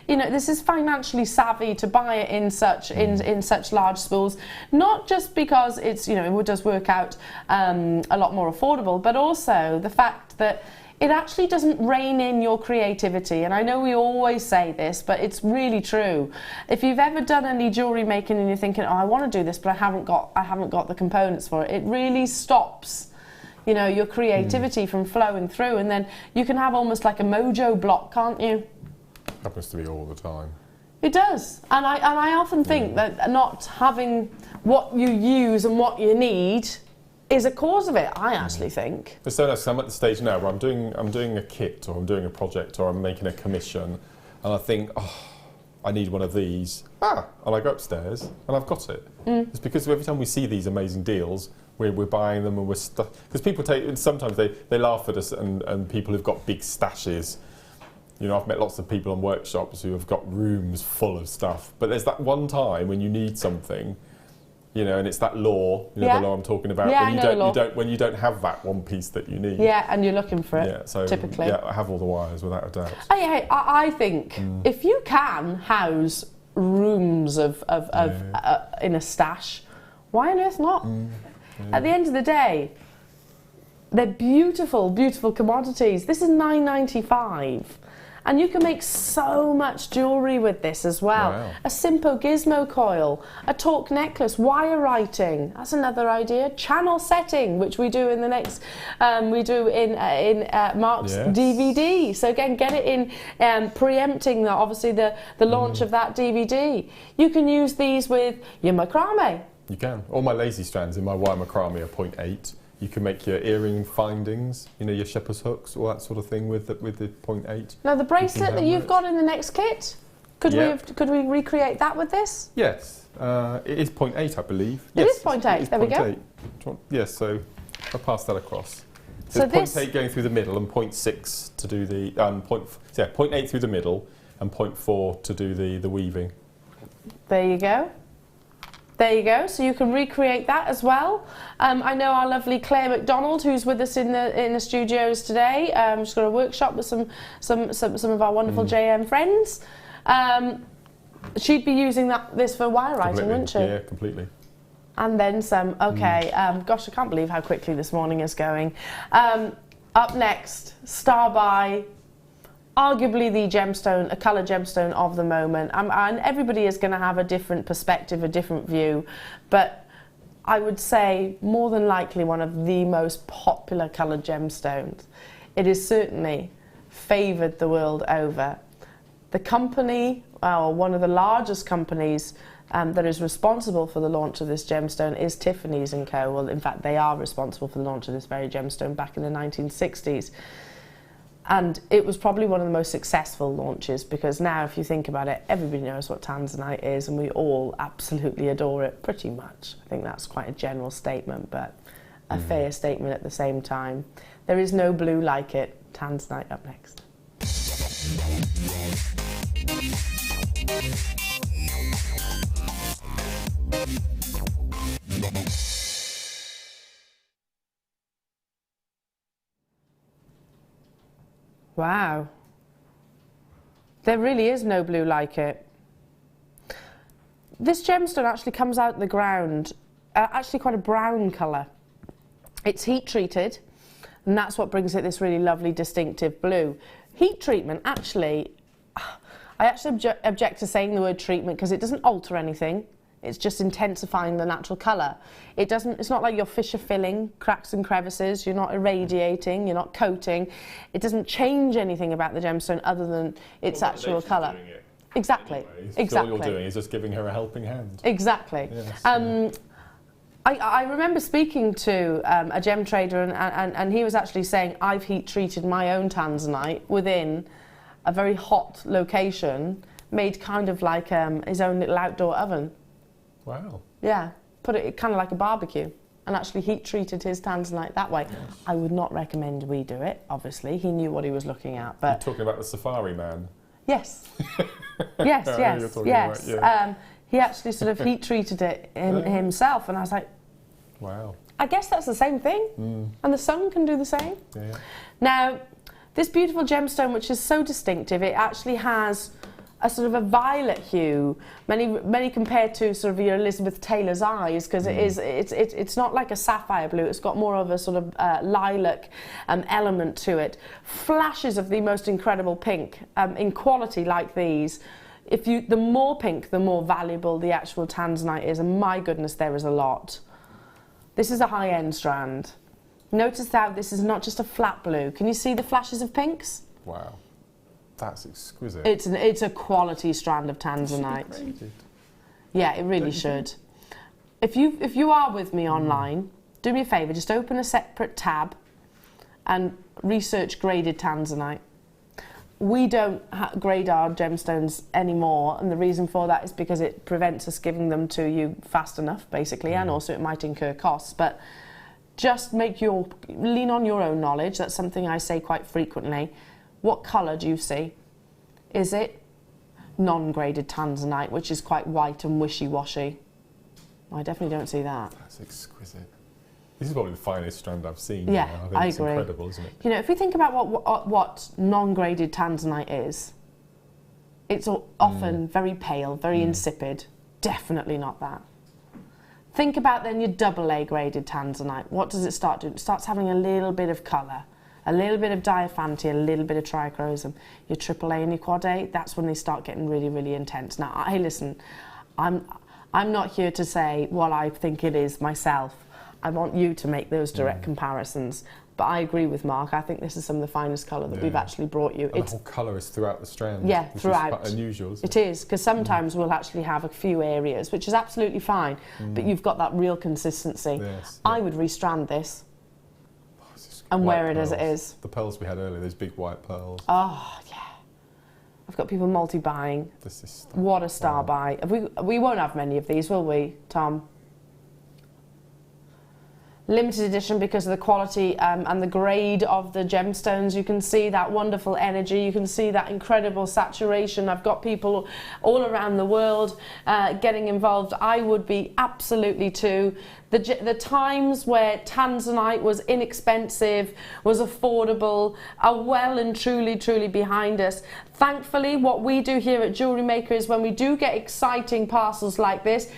[SPEAKER 1] you know, this is financially savvy to buy it in such in such large spools. Not just because it's, you know, it does work out a lot more affordable, but also the fact that it actually doesn't rein in your creativity. And I know we always say this, but it's really true. If you've ever done any jewellery making and you're thinking, oh, I want to do this, but I haven't got the components for it, it really stops, you know, your creativity from flowing through, and then you can have almost like a mojo block, can't you?
[SPEAKER 2] Happens to me all the time.
[SPEAKER 1] It does, and I often think that not having what you use and what you need is a cause of it. I actually think.
[SPEAKER 2] It's so nice. I'm at the stage now where I'm doing a kit, or I'm doing a project, or I'm making a commission, and I think, oh, I need one of these. And I go upstairs and I've got it. It's because every time we see these amazing deals, we're buying them, and we're stuck. Because people sometimes they laugh at us, and people who've got big stashes. You know, I've met lots of people in workshops who have got rooms full of stuff. But there's that one time when you need something, you know, and it's that law, you know, the law I'm talking about.
[SPEAKER 1] Yeah,
[SPEAKER 2] when you don't have that one piece that you need.
[SPEAKER 1] Yeah, and you're looking for it.
[SPEAKER 2] Yeah, so
[SPEAKER 1] typically.
[SPEAKER 2] Yeah, I have all the wires without a doubt.
[SPEAKER 1] I think if you can house rooms of in a stash, why on earth not? At the end of the day, they're beautiful, beautiful commodities. This is $9.95. And you can make so much jewellery with this as well.
[SPEAKER 2] Wow.
[SPEAKER 1] A Simpo gizmo coil, a torque necklace, wire writing. That's another idea. Channel setting, which we do in the next, we do in Mark's DVD. So again, get it in preempting obviously the launch of that DVD. You can use these with your macrame.
[SPEAKER 2] You can. All my lazy strands in my wire macrame are 0.8. You can make your earring findings, you know, your shepherd's hooks, all that sort of thing with the 0.8.
[SPEAKER 1] Now the bracelet that you've got in the next kit, could we recreate that with this?
[SPEAKER 2] Yes, it is 0.8, I believe.
[SPEAKER 1] It
[SPEAKER 2] Yes,
[SPEAKER 1] is 0.8. There we go.
[SPEAKER 2] Yes, so I'll pass that across.
[SPEAKER 1] So
[SPEAKER 2] it's 0.8 going through the middle and 0.6 to do the 0.8 through the middle and 0.4 to do the weaving.
[SPEAKER 1] There you go. There you go. So you can recreate that as well. I know our lovely Claire McDonald, who's with us in the studios today. She's got a workshop with some of our wonderful JM friends. She'd be using this for wire writing, wouldn't she?
[SPEAKER 2] Yeah, completely.
[SPEAKER 1] And then some. Okay. Gosh, I can't believe how quickly this morning is going. Up next, Star by. Arguably the gemstone, a colour gemstone of the moment. And everybody is going to have a different perspective, a different view. But I would say more than likely one of the most popular coloured gemstones. It is certainly favoured the world over. The company, one of the largest companies that is responsible for the launch of this gemstone is Tiffany's & Co. Well, in fact, they are responsible for the launch of this very gemstone back in the 1960s. And it was probably one of the most successful launches, because now if you think about it, everybody knows what tanzanite is and we all absolutely adore it pretty much. I think that's quite a general statement, but a fair statement at the same time. There is no blue like it. Tanzanite up next. Wow. There really is no blue like it. This gemstone actually comes out of the ground, actually quite a brown colour. It's heat treated, and that's what brings it this really lovely distinctive blue. Heat treatment, actually, I actually object to saying the word treatment because it doesn't alter anything. It's just intensifying the natural colour. It's not like you're fissure filling cracks and crevices, you're not irradiating, you're not coating. It doesn't change anything about the gemstone other than its actual colour. Exactly.
[SPEAKER 2] Anyways,
[SPEAKER 1] exactly.
[SPEAKER 2] All you're doing is just giving her a helping hand.
[SPEAKER 1] Exactly.
[SPEAKER 2] Yes,
[SPEAKER 1] I remember speaking to a gem trader and he was actually saying, I've heat treated my own tanzanite within a very hot location, made kind of like his own little outdoor oven.
[SPEAKER 2] Wow.
[SPEAKER 1] Yeah, put it kind of like a barbecue and actually heat treated his tanzanite that way. Yes. I would not recommend we do it, obviously. He knew what he was looking at. But
[SPEAKER 2] you're talking about the safari man?
[SPEAKER 1] Yes. yes. He actually sort of heat treated it himself, and I was like,
[SPEAKER 2] wow.
[SPEAKER 1] I guess that's the same thing. And the sun can do the same.
[SPEAKER 2] Yeah.
[SPEAKER 1] Now, this beautiful gemstone, which is so distinctive, it actually has a sort of a violet hue, many compared to sort of your Elizabeth Taylor's eyes, because it's not like a sapphire blue. It's got more of a sort of lilac element to it. Flashes of the most incredible pink in quality like these. The more pink, the more valuable the actual tanzanite is, and my goodness, there is a lot. This is a high-end strand. Notice how this is not just a flat blue. Can you see the flashes of pinks?
[SPEAKER 2] Wow. That's exquisite.
[SPEAKER 1] It's a quality strand of tanzanite. Yeah, it really should. If you are with me online, do me a favour, just open a separate tab and research graded tanzanite. We don't grade our gemstones anymore, and the reason for that is because it prevents us giving them to you fast enough, basically, and also it might incur costs. But just lean on your own knowledge. That's something I say quite frequently. What colour do you see? Is it non-graded tanzanite, which is quite white and wishy-washy? I definitely don't see that.
[SPEAKER 2] That's exquisite. This is probably the finest strand I've seen.
[SPEAKER 1] Yeah,
[SPEAKER 2] I think
[SPEAKER 1] I
[SPEAKER 2] it's
[SPEAKER 1] agree.
[SPEAKER 2] incredible, isn't it?
[SPEAKER 1] You know, if we think about what non-graded tanzanite is, it's often very pale, very insipid. Definitely not that. Think about then your AA graded tanzanite. What does it start doing? It starts having a little bit of colour. A little bit of diaphanty, a little bit of trichrosum. Your AAA and your Quad A, that's when they start getting really, really intense. Now, hey, listen, I'm not here to say what I think it is myself. I want you to make those direct comparisons. But I agree with Mark. I think this is some of the finest colour that we've actually brought you.
[SPEAKER 2] And the whole colour is throughout the strand.
[SPEAKER 1] Yeah,
[SPEAKER 2] which
[SPEAKER 1] throughout.
[SPEAKER 2] is quite unusual, isn't
[SPEAKER 1] it is, because sometimes we'll actually have a few areas, which is absolutely fine, but you've got that real consistency.
[SPEAKER 2] Yes,
[SPEAKER 1] I would restrand this and wear it as it is.
[SPEAKER 2] The pearls we had earlier, those big white pearls.
[SPEAKER 1] Oh, yeah. I've got people multi-buying.
[SPEAKER 2] This is
[SPEAKER 1] What a star buy. We won't have many of these, will we, Tom? Limited edition because of the quality and the grade of the gemstones. You can see that wonderful energy. You can see that incredible saturation. I've got people all around the world getting involved. I would be absolutely too. The times where tanzanite was inexpensive, was affordable, are well and truly behind us. Thankfully, what we do here at Jewellery Maker is when we do get exciting parcels like this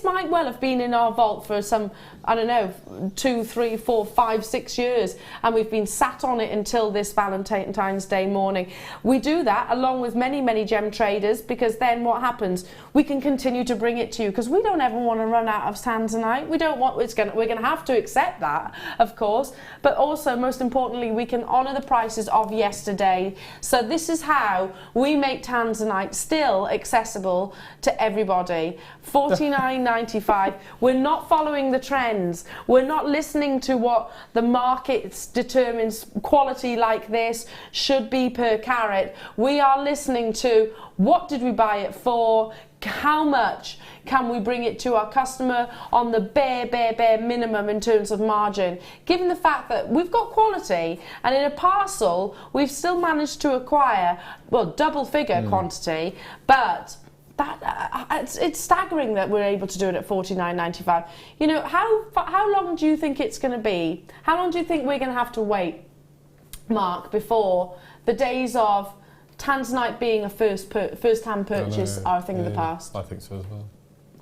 [SPEAKER 1] might well have been in our vault for some, I don't know, 2, 3, 4, 5, 6 years, and we've been sat on it until this Valentine's Day morning. We do that along with many gem traders, because then what happens? We can continue to bring it to you, because we don't ever want to run out of tanzanite. We don't want, we're going to have to accept that, of course, but also, most importantly, we can honour the prices of yesterday. So this is how we make tanzanite still accessible to everybody. $49.95. We're not following the trends. We're not listening to what the market determines quality like this should be per carat. We are listening to what did we buy it for, how much can we bring it to our customer on the bare minimum in terms of margin, given the fact that we've got quality, and in a parcel we've still managed to acquire, well, double figure quantity, but that it's staggering that we're able to do it at $49.95. You know, how long do you think it's going to be? How long do you think we're going to have to wait, Mark, before the days of tanzanite being a first-hand purchase are a thing of the past?
[SPEAKER 2] I think so as well.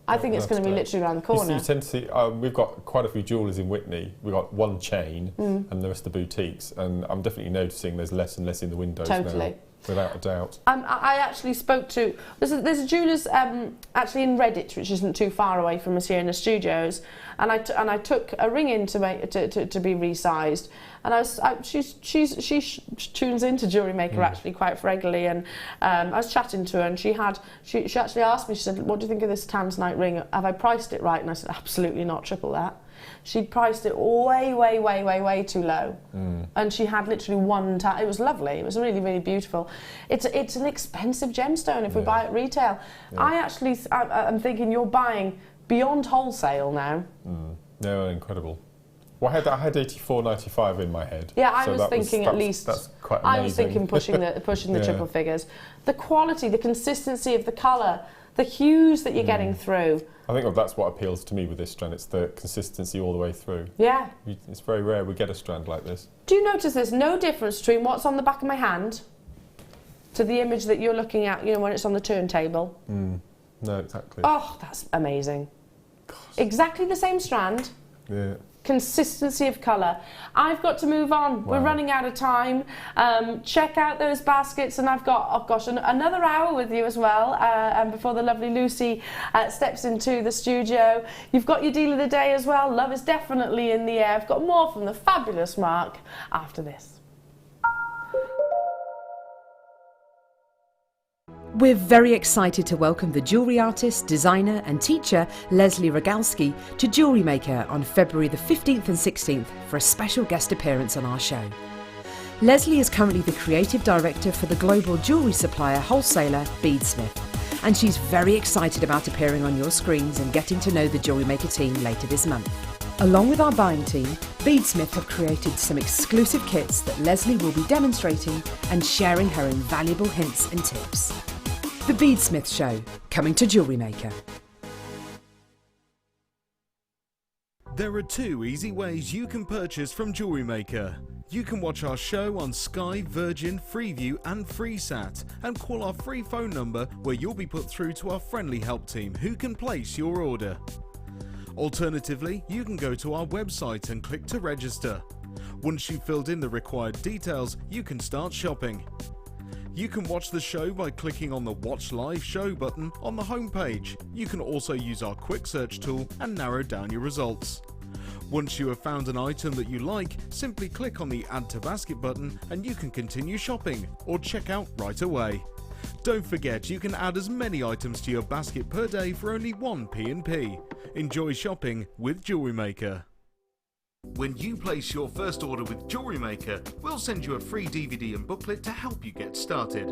[SPEAKER 1] I think it's going to be literally around the corner.
[SPEAKER 2] You tend to see, we've got quite a few jewellers in Witney. We've got one chain and the rest of the boutiques, and I'm definitely noticing there's less and less in the windows now, without a doubt. I actually spoke to, there's a jeweller's actually in Redditch, which isn't too far away from us here in the studios, and I took a ring in to be resized, and she tunes into Jewellery Maker actually quite regularly, and I was chatting to her, and she actually asked me, she said, what do you think of this tanzanite ring? Have I priced it right? And I said, absolutely not, triple that. She'd priced it way too low, and she had literally one. It was lovely. It was really beautiful. It's an expensive gemstone if we buy it retail. Yeah. I'm thinking you're buying beyond wholesale now. No, incredible. Well, I had $84.95 in my head.
[SPEAKER 1] Yeah, I was thinking at least.
[SPEAKER 2] That's quite amazing.
[SPEAKER 1] I was thinking pushing the triple figures. The quality, the consistency of the colour, the hues that you're getting through.
[SPEAKER 2] I think that's what appeals to me with this strand. It's the consistency all the way through.
[SPEAKER 1] Yeah.
[SPEAKER 2] It's very rare we get a strand like this.
[SPEAKER 1] Do you notice there's no difference between what's on the back of my hand to the image that you're looking at, you know, when it's on the turntable?
[SPEAKER 2] No, exactly.
[SPEAKER 1] Oh, that's amazing. Gosh. Exactly the same strand.
[SPEAKER 2] Yeah.
[SPEAKER 1] Consistency of colour. I've got to move on.
[SPEAKER 2] Wow.
[SPEAKER 1] We're running out of time. Check out those baskets, and I've got, oh gosh, another hour with you as well. And before the lovely Lucy steps into the studio, you've got your deal of the day as well. Love is definitely in the air. I've got more from the fabulous Mark after this.
[SPEAKER 5] We're very excited to welcome the jewellery artist, designer and teacher Leslie Rogalski to JewelleryMaker on February the 15th and 16th for a special guest appearance on our show. Leslie is currently the creative director for the global jewellery supplier wholesaler Beadsmith, and she's very excited about appearing on your screens and getting to know the JewelleryMaker team later this month. Along with our buying team, Beadsmith have created some exclusive kits that Leslie will be demonstrating and sharing her invaluable hints and tips. The Beadsmith Show, coming to JewelleryMaker.
[SPEAKER 4] There are 2 easy ways you can purchase from JewelleryMaker. You can watch our show on Sky, Virgin, Freeview and FreeSat and call our free phone number where you'll be put through to our friendly help team who can place your order. Alternatively, you can go to our website and click to register. Once you've filled in the required details, you can start shopping. You can watch the show by clicking on the Watch Live Show button on the homepage. You can also use our quick search tool and narrow down your results. Once you have found an item that you like, simply click on the Add to Basket button and you can continue shopping or check out right away. Don't forget, you can add as many items to your basket per day for only 1 P&P. Enjoy shopping with JewelleryMaker. When you place your first order with JewelleryMaker, we'll send you a free DVD and booklet to help you get started.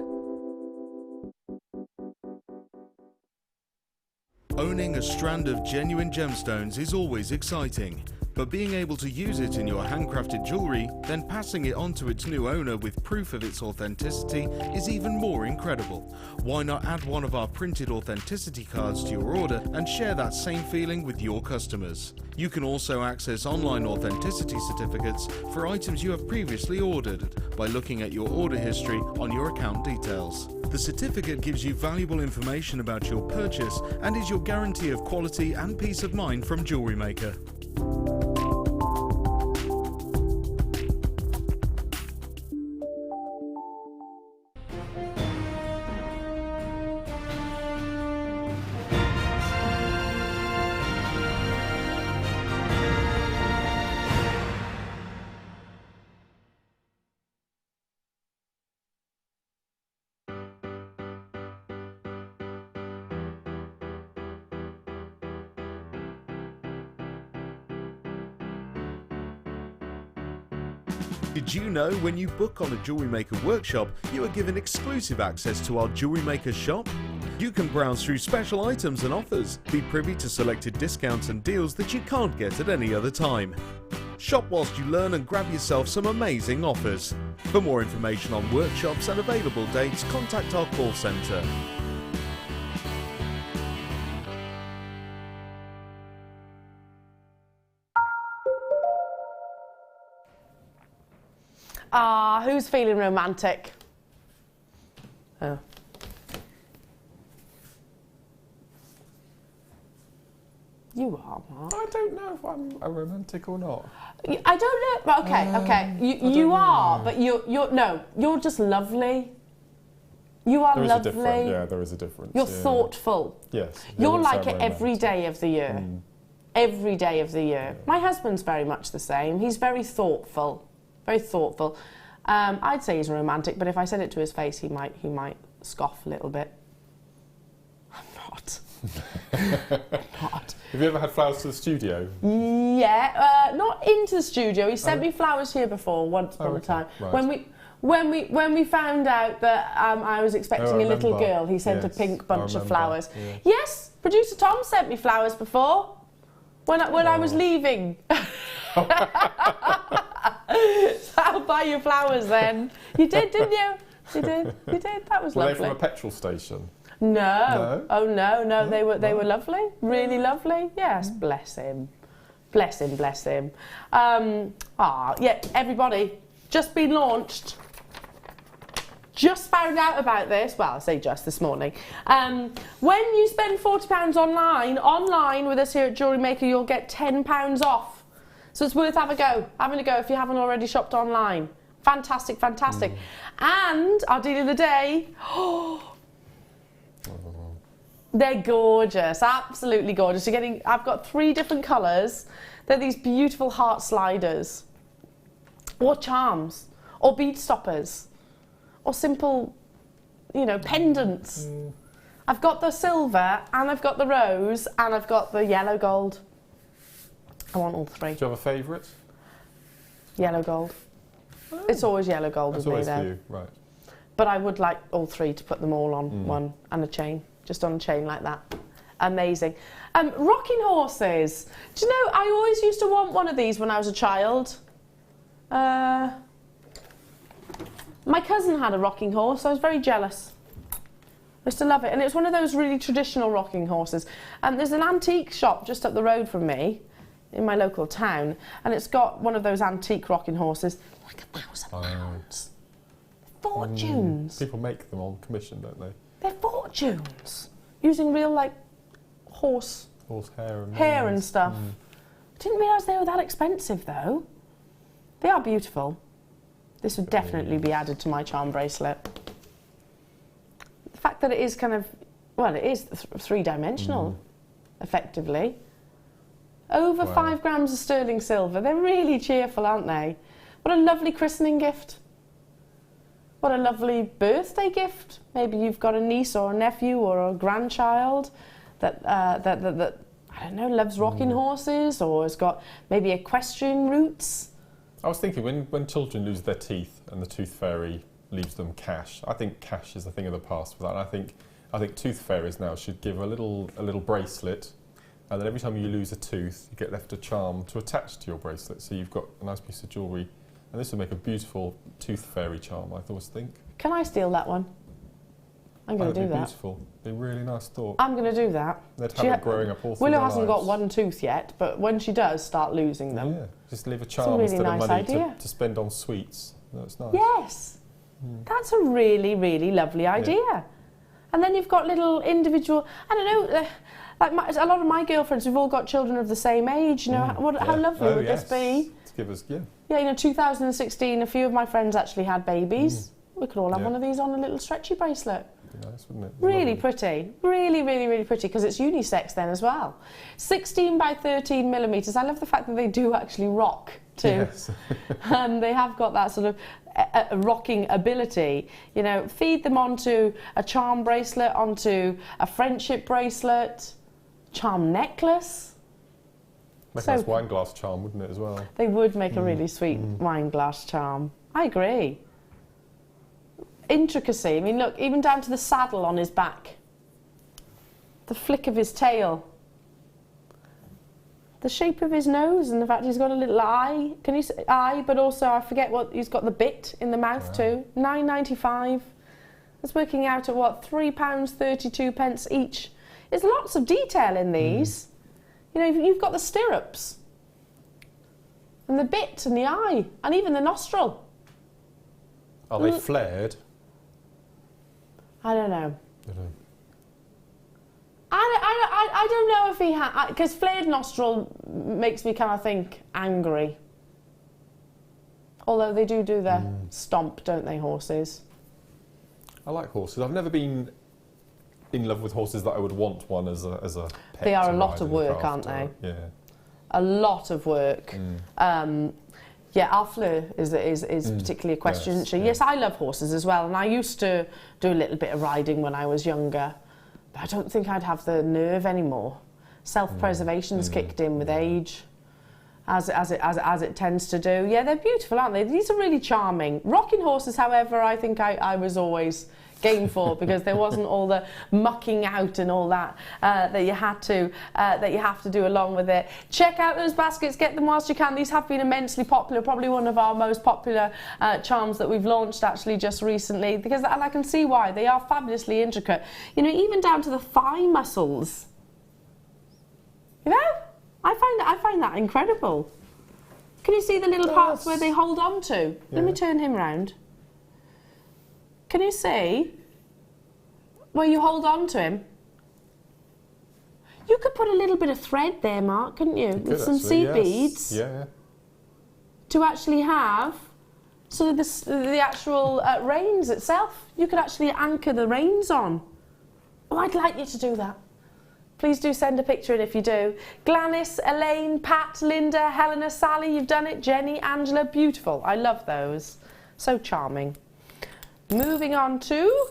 [SPEAKER 4] Owning a strand of genuine gemstones is always exciting, but being able to use it in your handcrafted jewellery, then passing it on to its new owner with proof of its authenticity is even more incredible. Why not add one of our printed authenticity cards to your order and share that same feeling with your customers? You can also access online authenticity certificates for items you have previously ordered by looking at your order history on your account details. The certificate gives you valuable information about your purchase and is your guarantee of quality and peace of mind from JewelleryMaker. Did you know when you book on a JewelleryMaker workshop, you are given exclusive access to our JewelleryMaker shop? You can browse through special items and offers, be privy to selected discounts and deals that you can't get at any other time. Shop whilst you learn and grab yourself some amazing offers. For more information on workshops and available dates, contact our call centre.
[SPEAKER 1] Ah, who's feeling romantic? Oh. You are, Mark.
[SPEAKER 2] I don't know if I'm a romantic or not.
[SPEAKER 1] I don't know. Okay, okay. You are, but you're just lovely. You are lovely.
[SPEAKER 2] There is a difference.
[SPEAKER 1] You're thoughtful.
[SPEAKER 2] Yes.
[SPEAKER 1] You're like it every day of the year. Every day of the year. My husband's very much the same. He's very thoughtful. Very thoughtful. I'd say he's romantic, but if I said it to his face, he might scoff a little bit. I'm not. I'm not.
[SPEAKER 2] Have you ever had flowers to the studio?
[SPEAKER 1] Yeah, not into the studio. He sent me flowers here before once upon a time.
[SPEAKER 2] Right.
[SPEAKER 1] When we found out that I was expecting a little girl, he sent a pink bunch of flowers. Yeah. Yes, producer Tom sent me flowers before when I was leaving. So I'll buy you flowers then. You did, didn't you? You did. That was lovely.
[SPEAKER 2] Were they from a petrol station? No?
[SPEAKER 1] Oh no,
[SPEAKER 2] No?
[SPEAKER 1] they were
[SPEAKER 2] Right.
[SPEAKER 1] lovely, really lovely. Yes, bless him. Bless him, bless him. Yeah, everybody, just been launched. Just found out about this, well, I say just this morning. When you spend £40 online with us here at Jewellery Maker, you'll get £10 off. So it's worth having a go if you haven't already shopped online. Fantastic, fantastic. And our deal of the day, they're gorgeous, absolutely gorgeous. I've got 3 different colours. They're these beautiful heart sliders, or charms, or bead stoppers, or simple, pendants. I've got the silver, and I've got the rose, and I've got the yellow gold. I want all 3.
[SPEAKER 2] Do you have a favourite?
[SPEAKER 1] Yellow gold. It's always yellow gold
[SPEAKER 2] That's
[SPEAKER 1] with me
[SPEAKER 2] always
[SPEAKER 1] though.
[SPEAKER 2] for you, right.
[SPEAKER 1] But I would like all 3 to put them all on one, and a chain, just on a chain like that. Amazing. Rocking horses. Do you know, I always used to want one of these when I was a child. My cousin had a rocking horse, so I was very jealous. I used to love it, and it was one of those really traditional rocking horses. There's an antique shop just up the road from me, in my local town, and it's got one of those antique rocking horses, like £1,000. Fortunes.
[SPEAKER 2] People make them on commission, don't they?
[SPEAKER 1] They're fortunes. Using real, horse
[SPEAKER 2] hair
[SPEAKER 1] and stuff. Didn't realise they were that expensive, though. They are beautiful. This would definitely be added to my charm bracelet. The fact that it is it is 3-dimensional, effectively. Over 5 grams of sterling silver. They're really cheerful, aren't they? What a lovely christening gift. What a lovely birthday gift. Maybe you've got a niece or a nephew or a grandchild that I don't know, loves rocking horses, or has got maybe equestrian roots.
[SPEAKER 2] I was thinking, when children lose their teeth and the tooth fairy leaves them cash, I think cash is a thing of the past for that. And I think tooth fairies now should give a little bracelet, and then every time you lose a tooth, you get left a charm to attach to your bracelet. So you've got a nice piece of jewellery, and this would make a beautiful tooth fairy charm, I always think.
[SPEAKER 1] Can I steal that one? I'm going to do that.
[SPEAKER 2] Beautiful. It'd be a really nice thought.
[SPEAKER 1] I'm going to do that.
[SPEAKER 2] They'd have it growing up all through
[SPEAKER 1] Willow
[SPEAKER 2] their
[SPEAKER 1] hasn't
[SPEAKER 2] lives.
[SPEAKER 1] got one tooth yet, but when she does start losing them.
[SPEAKER 2] Yeah, just leave a charm
[SPEAKER 1] really
[SPEAKER 2] instead
[SPEAKER 1] nice
[SPEAKER 2] of money
[SPEAKER 1] idea.
[SPEAKER 2] to spend on sweets. That's nice.
[SPEAKER 1] Yes, that's a really, really lovely idea. Yeah. And then you've got little individual, I don't know, a lot of my girlfriends, we've all got children of the same age, how lovely would this be?
[SPEAKER 2] To give us,
[SPEAKER 1] 2016, a few of my friends actually had babies. We could all have one of these on a little stretchy bracelet.
[SPEAKER 2] Be nice, wouldn't it?
[SPEAKER 1] Really pretty, really, really, really pretty, because it's unisex then as well. 16 by 13 millimetres. I love the fact that they do actually rock too.
[SPEAKER 2] Yes.
[SPEAKER 1] They have got that sort of rocking ability. Feed them onto a charm bracelet, onto a friendship bracelet, charm necklace.
[SPEAKER 2] Make a nice wine glass charm, wouldn't it, as well?
[SPEAKER 1] They would make a really sweet wine glass charm. I agree. Intricacy. I mean, look, even down to the saddle on his back. The flick of his tail. The shape of his nose, and the fact he's got a little eye. Can you say eye? But also, I forget what he's got, the bit in the mouth too. £9.95. That's working out at what, £3.32 each. There's lots of detail in these. You've got the stirrups, and the bit, and the eye, and even the nostril.
[SPEAKER 2] Are they flared?
[SPEAKER 1] I don't know. I don't know if he had, because flared nostril makes me kind of think angry. Although they do the stomp, don't they, horses?
[SPEAKER 2] I like horses. I've never been in love with horses that I would want one as a pet.
[SPEAKER 1] They are
[SPEAKER 2] to
[SPEAKER 1] a lot
[SPEAKER 2] ride
[SPEAKER 1] of
[SPEAKER 2] and
[SPEAKER 1] work,
[SPEAKER 2] look
[SPEAKER 1] aren't
[SPEAKER 2] after.
[SPEAKER 1] they?
[SPEAKER 2] Yeah.
[SPEAKER 1] A lot of work. Our Fleur is particularly equestrian, isn't she?
[SPEAKER 2] yeah.
[SPEAKER 1] Yes, I love horses as well, and I used to do a little bit of riding when I was younger, but I don't think I'd have the nerve anymore. Self-preservation's kicked in with age, as it tends to do. Yeah, they're beautiful, aren't they? These are really charming. Rocking horses, however, I think I was always game for, because there wasn't all the mucking out and all that that you have to do along with it. Check out those baskets, get them whilst you can. These have been immensely popular, probably one of our most popular charms that we've launched actually just recently, because, and I can see why, they are fabulously intricate. You know, even down to the thigh muscles. You know, I find that incredible. Can you see the little parts where they hold on to? Yeah. Let me turn him round. Can you see where you hold on to him? You could put a little bit of thread there, Mark, couldn't you? With some seed beads.
[SPEAKER 2] Yeah.
[SPEAKER 1] To actually have sort of the actual reins itself. You could actually anchor the reins on. Oh, I'd like you to do that. Please do send a picture in if you do. Gladys, Elaine, Pat, Linda, Helena, Sally, you've done it. Jenny, Angela, beautiful. I love those. So charming. Moving on to...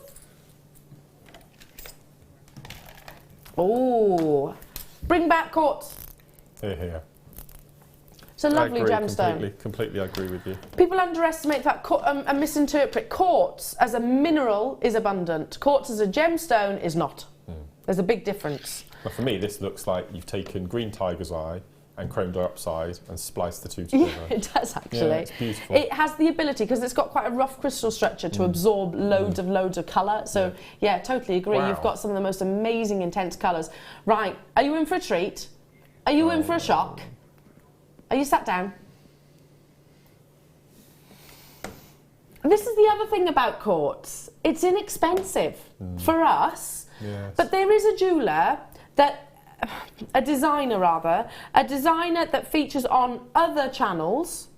[SPEAKER 1] Oh, bring back quartz.
[SPEAKER 2] Here.
[SPEAKER 1] It's a lovely gemstone.
[SPEAKER 2] Completely agree with you.
[SPEAKER 1] People underestimate that and misinterpret. Quartz as a mineral is abundant. Quartz as a gemstone is not. There's a big difference.
[SPEAKER 2] Well, for me, this looks like you've taken green tiger's eye and chrome dioxide and spliced the two together.
[SPEAKER 1] Yeah, it does actually.
[SPEAKER 2] Yeah, it's beautiful.
[SPEAKER 1] It has the ability, because it's got quite a rough crystal structure, to absorb loads of colour. So yeah, totally agree. Wow. You've got some of the most amazing intense colours. Right, are you in for a treat? Are you in for a shock? Are you sat down? This is the other thing about quartz. It's inexpensive for us, but there is a jeweller a designer that features on other channels,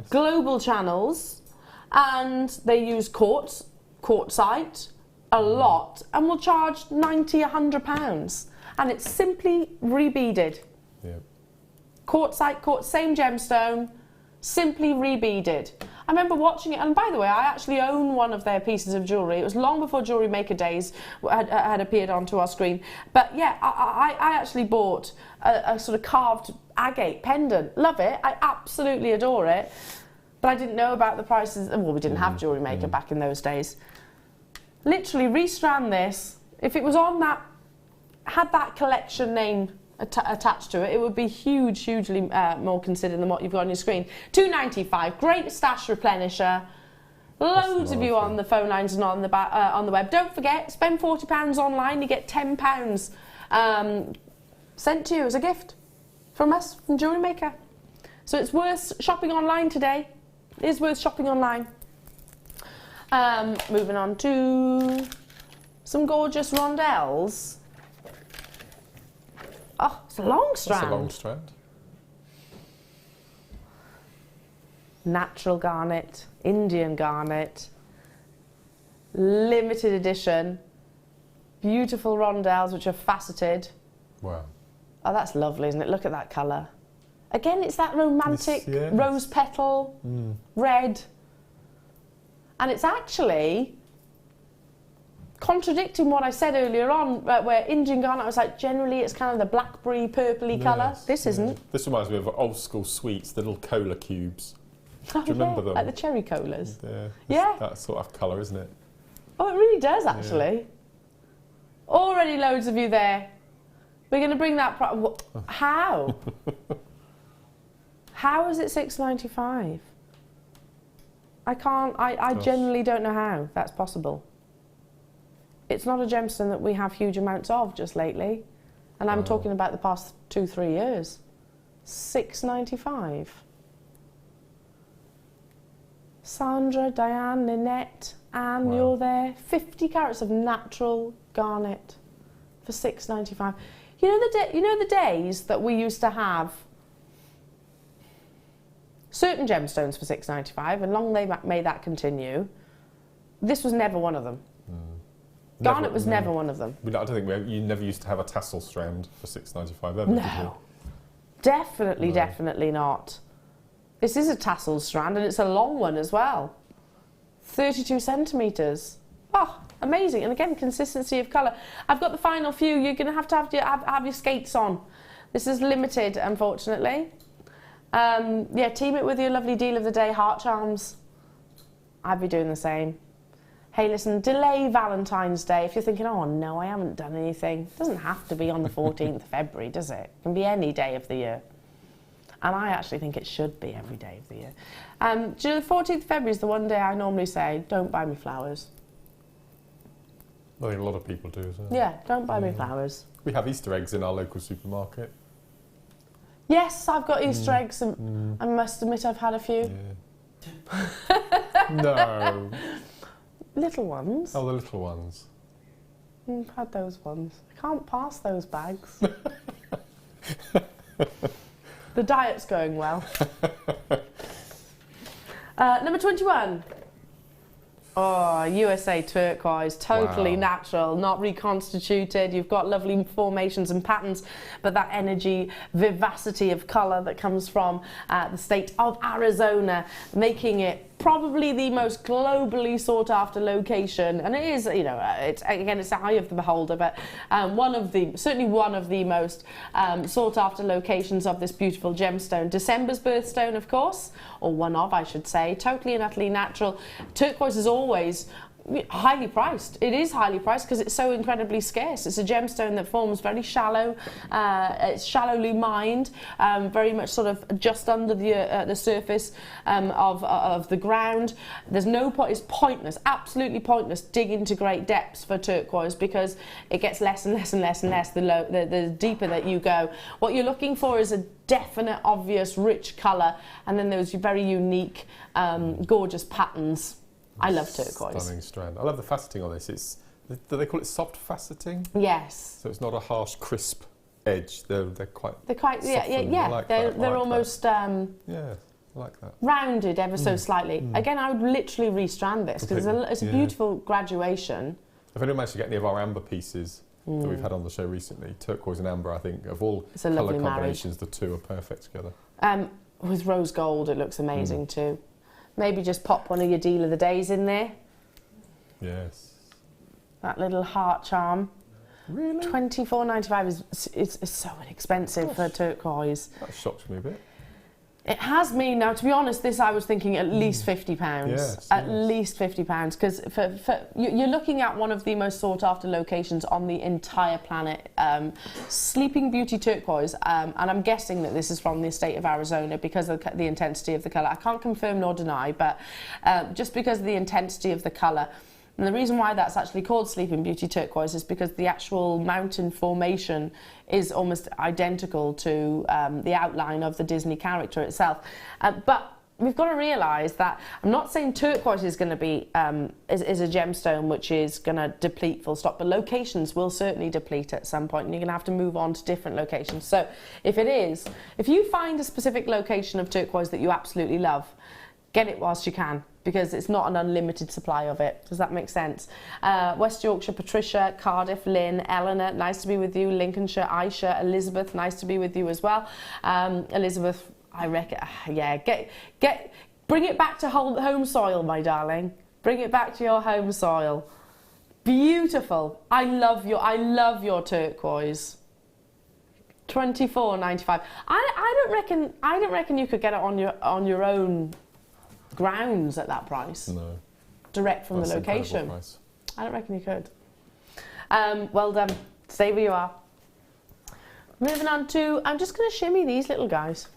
[SPEAKER 1] global channels, and they use quartzite a lot, and will charge £90, £100, and it's simply rebeaded. Quartzite, same gemstone, simply rebeaded. I remember watching it, and by the way, I actually own one of their pieces of jewellery. It was long before JewelleryMaker days had appeared onto our screen. But yeah, I actually bought a sort of carved agate pendant. Love it. I absolutely adore it. But I didn't know about the prices. Well, we didn't have JewelleryMaker back in those days. Literally restrand this. If it was on that, had that collection name attached to it, it would be hugely more considered than what you've got on your screen. £2.95, great stash replenisher. Loads of you on the phone lines and on the web. Don't forget, spend £40 online, you get £10 sent to you as a gift from us, from JewelleryMaker. So it's worth shopping online today. It is worth shopping online. Moving on to some gorgeous rondelles. Oh, it's a long strand.
[SPEAKER 2] That's a long strand.
[SPEAKER 1] Natural garnet, Indian garnet, limited edition, beautiful rondelles which are faceted.
[SPEAKER 2] Wow.
[SPEAKER 1] Oh, that's lovely, isn't it? Look at that colour. Again, it's that romantic rose petal, red. And it's actually contradicting what I said earlier on, where Indian garnet, I was like, generally it's kind of the blackberry, purpley colour. This isn't.
[SPEAKER 2] This reminds me of old school sweets, the little cola cubes. Do you remember them?
[SPEAKER 1] Like the cherry colas.
[SPEAKER 2] Yeah. That sort of colour, isn't it?
[SPEAKER 1] Oh, it really does, actually. Already loads of you there. We're going to bring that... How? How is it £6.95? I can't... I genuinely don't know how that's possible. It's not a gemstone that we have huge amounts of just lately. And I'm talking about the past 2-3 years. £6.95. Sandra, Diane, Ninette, Anne, you're there. 50 carats of natural garnet for £6.95. You know the days that we used to have certain gemstones for £6.95, and long may that continue. This was never one of them. Garnet was never one of them.
[SPEAKER 2] I don't think you never used to have a tassel strand for £6.95 ever,
[SPEAKER 1] No. Definitely not. This is a tassel strand, and it's a long one as well. 32 centimetres. Oh, amazing. And again, consistency of colour. I've got the final few. You're going to have your skates on. This is limited, unfortunately. Yeah, team it with your lovely deal of the day, heart charms. I'd be doing the same. Hey, listen, delay Valentine's Day. If you're thinking, oh no, I haven't done anything, it doesn't have to be on the 14th of February, does it? It can be any day of the year. And I actually think it should be every day of the year. Do you know, the 14th of February is the one day I normally say, don't buy me flowers.
[SPEAKER 2] I think a lot of people do as well.
[SPEAKER 1] Yeah, don't buy me flowers.
[SPEAKER 2] We have Easter eggs in our local supermarket.
[SPEAKER 1] Yes, I've got Easter eggs, and I must admit I've had a few.
[SPEAKER 2] Yeah. No.
[SPEAKER 1] Little ones.
[SPEAKER 2] Oh, the little ones.
[SPEAKER 1] I've had those ones. I can't pass those bags. The diet's going well. Number 21. Oh, USA turquoise, totally natural, not reconstituted. You've got lovely formations and patterns, but that energy, vivacity of colour that comes from the state of Arizona, making it probably the most globally sought after location. And it is, you know, it's the eye of the beholder, but certainly one of the most sought after locations of this beautiful gemstone. December's birthstone, of course, or one of, I should say, totally and utterly natural. Turquoise is always highly priced. It is highly priced because it's so incredibly scarce. It's a gemstone that forms very shallow, it's shallowly mined, very much sort of just under the surface of the ground. There's no point, it's pointless, absolutely pointless digging to great depths for turquoise because it gets less and less and less and less the deeper that you go. What you're looking for is a definite, obvious, rich colour, and then those very unique, gorgeous patterns. I love turquoise.
[SPEAKER 2] Stunning strand. I love the faceting on this. Do they call it soft faceting?
[SPEAKER 1] Yes.
[SPEAKER 2] So it's not a harsh, crisp edge. They're quite.
[SPEAKER 1] Yeah.
[SPEAKER 2] I like that.
[SPEAKER 1] They're almost.
[SPEAKER 2] Yeah, I like that.
[SPEAKER 1] Rounded ever so slightly. Again, I would literally restrand this because it's a beautiful graduation.
[SPEAKER 2] If anyone managed to get any of our amber pieces that we've had on the show recently, turquoise and amber, I think of all colour combinations, the two are perfect together.
[SPEAKER 1] With rose gold, it looks amazing too. Maybe just pop one of your deal of the days in there.
[SPEAKER 2] Yes.
[SPEAKER 1] That little heart charm.
[SPEAKER 2] Really?
[SPEAKER 1] $24.95 is so inexpensive for turquoise.
[SPEAKER 2] That shocks me a bit.
[SPEAKER 1] It has me now. To be honest, this I was thinking at least £50.
[SPEAKER 2] Yes,
[SPEAKER 1] at least £50 because you're looking at one of the most sought after locations on the entire planet. Sleeping Beauty turquoise, and I'm guessing that this is from the state of Arizona because of the intensity of the colour. I can't confirm nor deny, but just because of the intensity of the colour. And the reason why that's actually called Sleeping Beauty turquoise is because the actual mountain formation is almost identical to the outline of the Disney character itself. But we've got to realise that I'm not saying turquoise is going to be is a gemstone which is going to deplete full stop, but locations will certainly deplete at some point, and you're going to have to move on to different locations. So if you find a specific location of turquoise that you absolutely love, get it whilst you can, because it's not an unlimited supply of it. Does that make sense? West Yorkshire, Patricia, Cardiff, Lynn, Eleanor, nice to be with you. Lincolnshire, Aisha, Elizabeth, nice to be with you as well. Elizabeth, I reckon, yeah, bring it back to home soil, my darling. Bring it back to your home soil. Beautiful. I love your turquoise. $24.95. I don't reckon you could get it on your own grounds at that price.
[SPEAKER 2] No.
[SPEAKER 1] Direct from the location. I don't reckon you could. Well done. Stay where you are. Moving on to, I'm just going to shimmy these little guys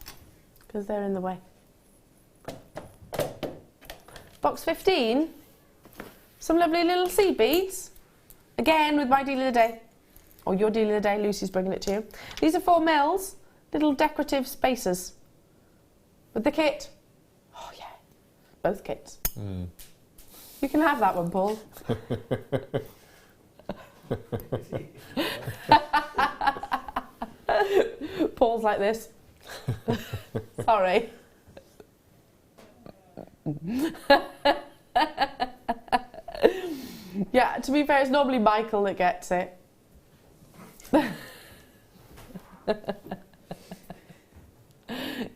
[SPEAKER 1] because they're in the way. Box 15. Some lovely little seed beads. Again with my deal of the day. Or your deal of the day, Lucy's bringing it to you. These are 4 mils, little decorative spacers. With the kit. Oh yeah, both kits. You can have that one, Paul. Paul's like this. Sorry. Yeah, to be fair, it's normally Michael that gets it.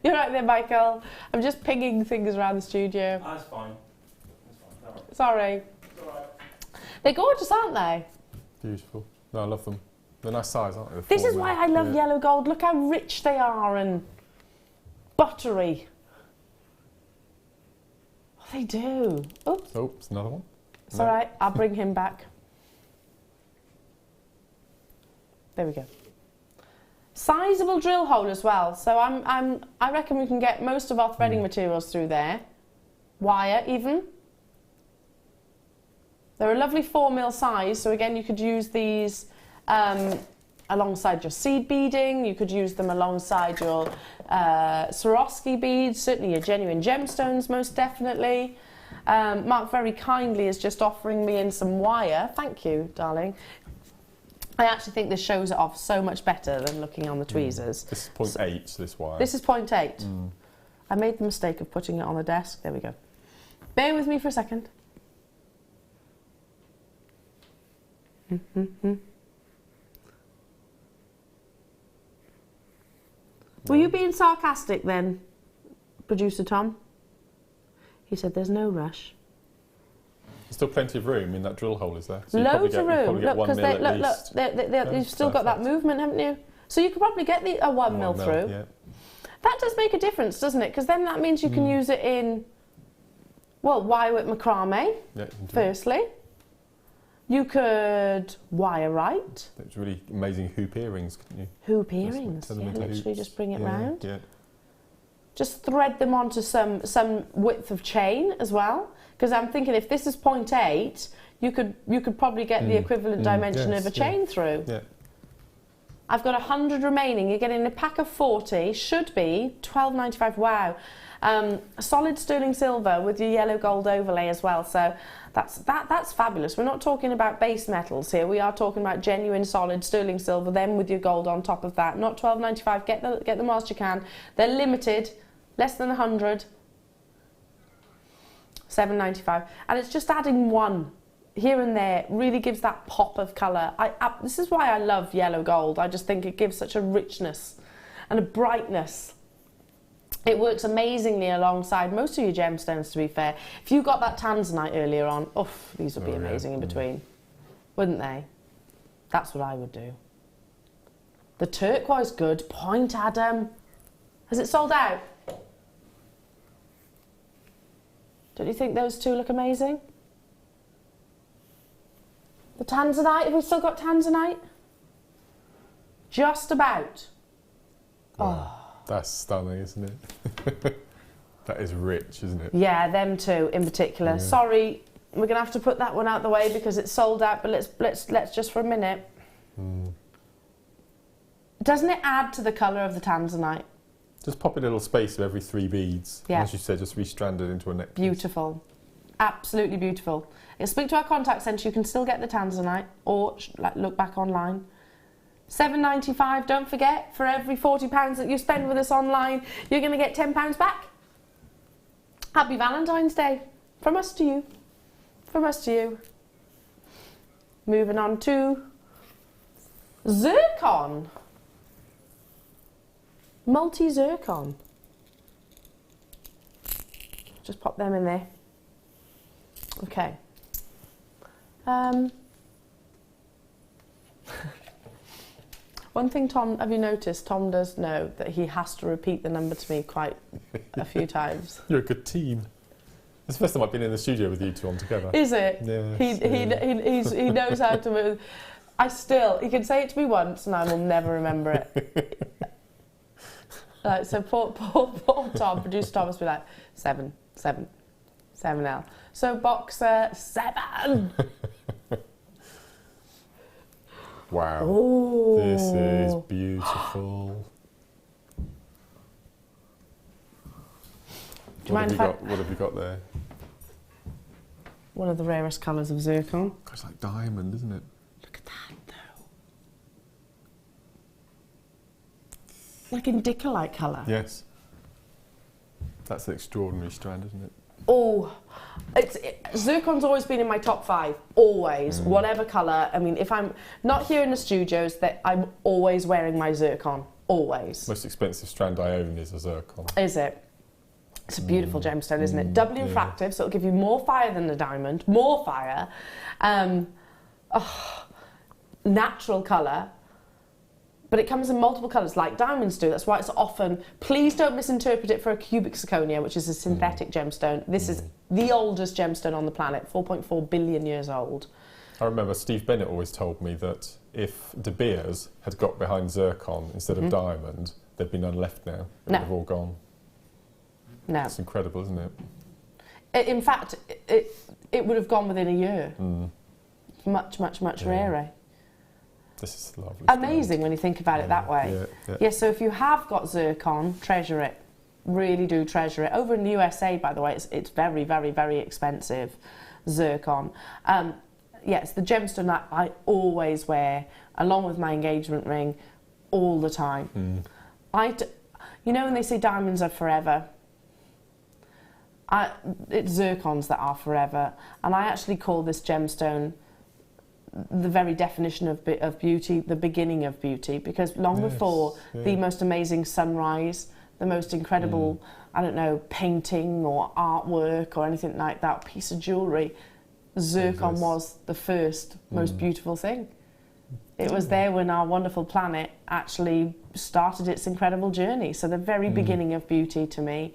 [SPEAKER 1] You're right there, Michael. I'm just pinging things around the studio.
[SPEAKER 3] That's fine. Don't worry.
[SPEAKER 1] Sorry.
[SPEAKER 3] It's all right.
[SPEAKER 1] They're gorgeous, aren't they?
[SPEAKER 2] Beautiful. No, I love them. They're nice size, aren't they?
[SPEAKER 1] This is why I love yellow gold. Look how rich they are and buttery. Oh, they do. Oops.
[SPEAKER 2] Oh, it's another one.
[SPEAKER 1] It's all right. I'll bring him back. There we go. Sizable drill hole as well. So I reckon we can get most of our threading materials through there. Wire even. They're a lovely 4mm size. So again, you could use these alongside your seed beading. You could use them alongside your Swarovski beads. Certainly your genuine gemstones, most definitely. Mark very kindly is just offering me in some wire. Thank you, darling. I actually think this shows it off so much better than looking on the tweezers.
[SPEAKER 2] This is 0.8, this wire.
[SPEAKER 1] This is 0.8. I made the mistake of putting it on the desk. There we go. Bear with me for a second. Were you being sarcastic then, Producer Tom? He said there's no rush.
[SPEAKER 2] There's still plenty of room in that drill hole, is there? So
[SPEAKER 1] Loads of room. Look, because you've still got that movement, haven't you? So you could probably get a 1mm through.
[SPEAKER 2] Yeah.
[SPEAKER 1] That does make a difference, doesn't it? Because then that means you can use it in, well, wire with macrame, firstly. You could wire right.
[SPEAKER 2] It's really amazing hoop earrings, couldn't you?
[SPEAKER 1] Hoop earrings, yeah, literally
[SPEAKER 2] hoops.
[SPEAKER 1] just bring it round.
[SPEAKER 2] Yeah.
[SPEAKER 1] Just thread them onto some width of chain as well. Because I'm thinking if this is 0.8, you could probably get the equivalent dimension of a chain through.
[SPEAKER 2] Yeah.
[SPEAKER 1] I've got 100 remaining. You're getting a pack of 40. Should be £12.95. Wow. Solid sterling silver with your yellow gold overlay as well. So that's fabulous. We're not talking about base metals here. We are talking about genuine solid sterling silver. Then with your gold on top of that. Not £12.95. Get them whilst you can. They're limited. Less than 100. £7.95, and it's just adding one here and there really gives that pop of colour. This is why I love yellow gold. I just think it gives such a richness and a brightness. It works amazingly alongside most of your gemstones, to be fair. If you got that tanzanite earlier on, these would be amazing in between, wouldn't they? That's what I would do. The turquoise, good point, Adam. Has it sold out? Don't you think those two look amazing? The tanzanite, have we still got tanzanite? Just about.
[SPEAKER 2] Wow. That's stunning, isn't it? That is rich, isn't it?
[SPEAKER 1] Yeah, them two in particular.
[SPEAKER 2] Yeah.
[SPEAKER 1] Sorry, we're gonna have to put that one out the way because it's sold out, but let's just for a minute. Doesn't it add to the colour of the tanzanite?
[SPEAKER 2] Just pop a little space of every 3 beads.
[SPEAKER 1] Yeah.
[SPEAKER 2] As you said, just restranded into a necklace.
[SPEAKER 1] Beautiful. Absolutely beautiful. You'll speak to our contact centre, you can still get the tanzanite or look back online. £7.95, don't forget, for every £40 that you spend with us online, you're going to get £10 back. Happy Valentine's Day. From us to you. From us to you. Moving on to zircon. Multi-zircon. Just pop them in there. Okay. One thing, Tom, have you noticed? Tom does know that he has to repeat the number to me quite a few times.
[SPEAKER 2] You're a good team. It's the first time I've been in the studio with you two on together.
[SPEAKER 1] Is it?
[SPEAKER 2] Yes.
[SPEAKER 1] He knows how to move. He can say it to me once and I will never remember it. So poor Tom, producer Tom must be like, 7L. So boxer 7.
[SPEAKER 2] Wow.
[SPEAKER 1] Ooh.
[SPEAKER 2] This is beautiful. What have you got there?
[SPEAKER 1] One of the rarest colours of zircon.
[SPEAKER 2] It's like diamond, isn't it?
[SPEAKER 1] Look at that though. Like indica-like colour.
[SPEAKER 2] Yes. That's an extraordinary strand, isn't it?
[SPEAKER 1] Oh, zircon's always been in my top 5, always, whatever colour. I mean, if I'm not here in the studios, that I'm always wearing my zircon, always.
[SPEAKER 2] Most expensive strand I own is a zircon.
[SPEAKER 1] Is it? It's a beautiful gemstone, isn't it? Doubly refractive, so it'll give you more fire than the diamond, more fire. Natural colour. but it comes in multiple colours like diamonds do. That's why it's often, please don't misinterpret it for a cubic zirconia, which is a synthetic gemstone. This is the oldest gemstone on the planet, 4.4 billion years old.
[SPEAKER 2] I remember Steve Bennett always told me that if De Beers had got behind zircon instead of diamond, there'd be none left now. They would have all gone.
[SPEAKER 1] No.
[SPEAKER 2] It's incredible, isn't it?
[SPEAKER 1] In fact, it would have gone within a year. Much, much, much rarer.
[SPEAKER 2] This is lovely.
[SPEAKER 1] Amazing when you think about it that way. Yeah, so if you have got zircon, treasure it. Really do treasure it. Over in the USA, by the way, it's very, very, very expensive, zircon. Yeah, it's the gemstone that I always wear, along with my engagement ring, all the time. You know when they say diamonds are forever? It's zircons that are forever. And I actually call this gemstone the very definition of beauty, the beginning of beauty, because long before the most amazing sunrise, the most incredible, I don't know, painting or artwork or anything like that, piece of jewellery, zircon was the first most beautiful thing. It was there when our wonderful planet actually started its incredible journey. So the very beginning of beauty to me.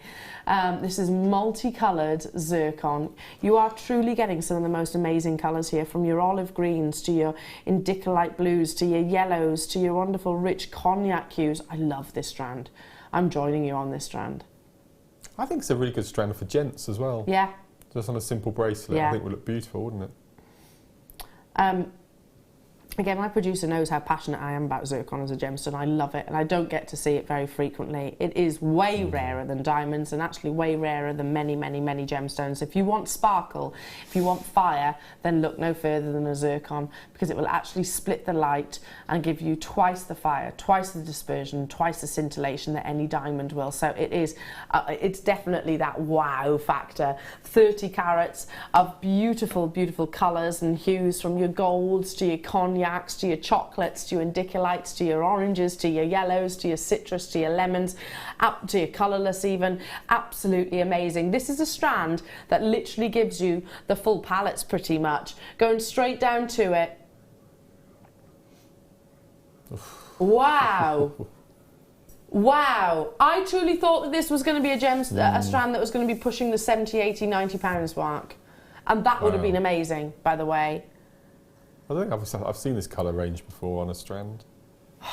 [SPEAKER 1] This is multicoloured zircon. You are truly getting some of the most amazing colours here, from your olive greens to your indicolite blues to your yellows to your wonderful rich cognac hues. I love this strand. I'm joining you on this strand.
[SPEAKER 2] I think it's a really good strand for gents as well.
[SPEAKER 1] Yeah.
[SPEAKER 2] Just on a simple bracelet, I think it would look beautiful, wouldn't it?
[SPEAKER 1] Again, my producer knows how passionate I am about zircon as a gemstone. I love it, and I don't get to see it very frequently. It is way rarer than diamonds, and actually way rarer than many, many, many gemstones. If you want sparkle, if you want fire, then look no further than a zircon, because it will actually split the light and give you twice the fire, twice the dispersion, twice the scintillation that any diamond will. So it is, it's definitely that wow factor. 30 carats of beautiful, beautiful colours and hues, from your golds to your cognacs, to your chocolates, to your indicolites, to your oranges, to your yellows, to your citrus, to your lemons, up to your colourless even. Absolutely amazing. This is a strand that literally gives you the full palettes pretty much. Going straight down to it. Wow. Wow. I truly thought that this was going to be a strand that was going to be pushing the 70, 80, 90 pounds mark. And that would have been amazing, by the way.
[SPEAKER 2] I don't think I've seen this colour range before on a strand.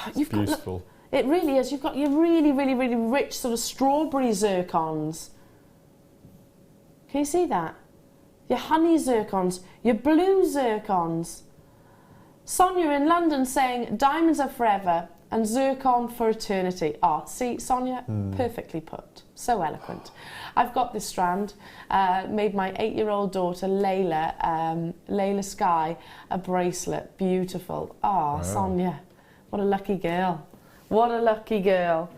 [SPEAKER 2] It's beautiful.
[SPEAKER 1] It really is. You've got your really, really, really rich sort of strawberry zircons. Can you see that? Your honey zircons, your blue zircons. Sonia in London saying diamonds are forever and zircon for eternity. Oh, see, Sonia, perfectly put. So eloquent. I've got this strand, made my 8-year-old daughter, Layla Sky, a bracelet. Beautiful. Oh, wow. Sonia, what a lucky girl. What a lucky girl.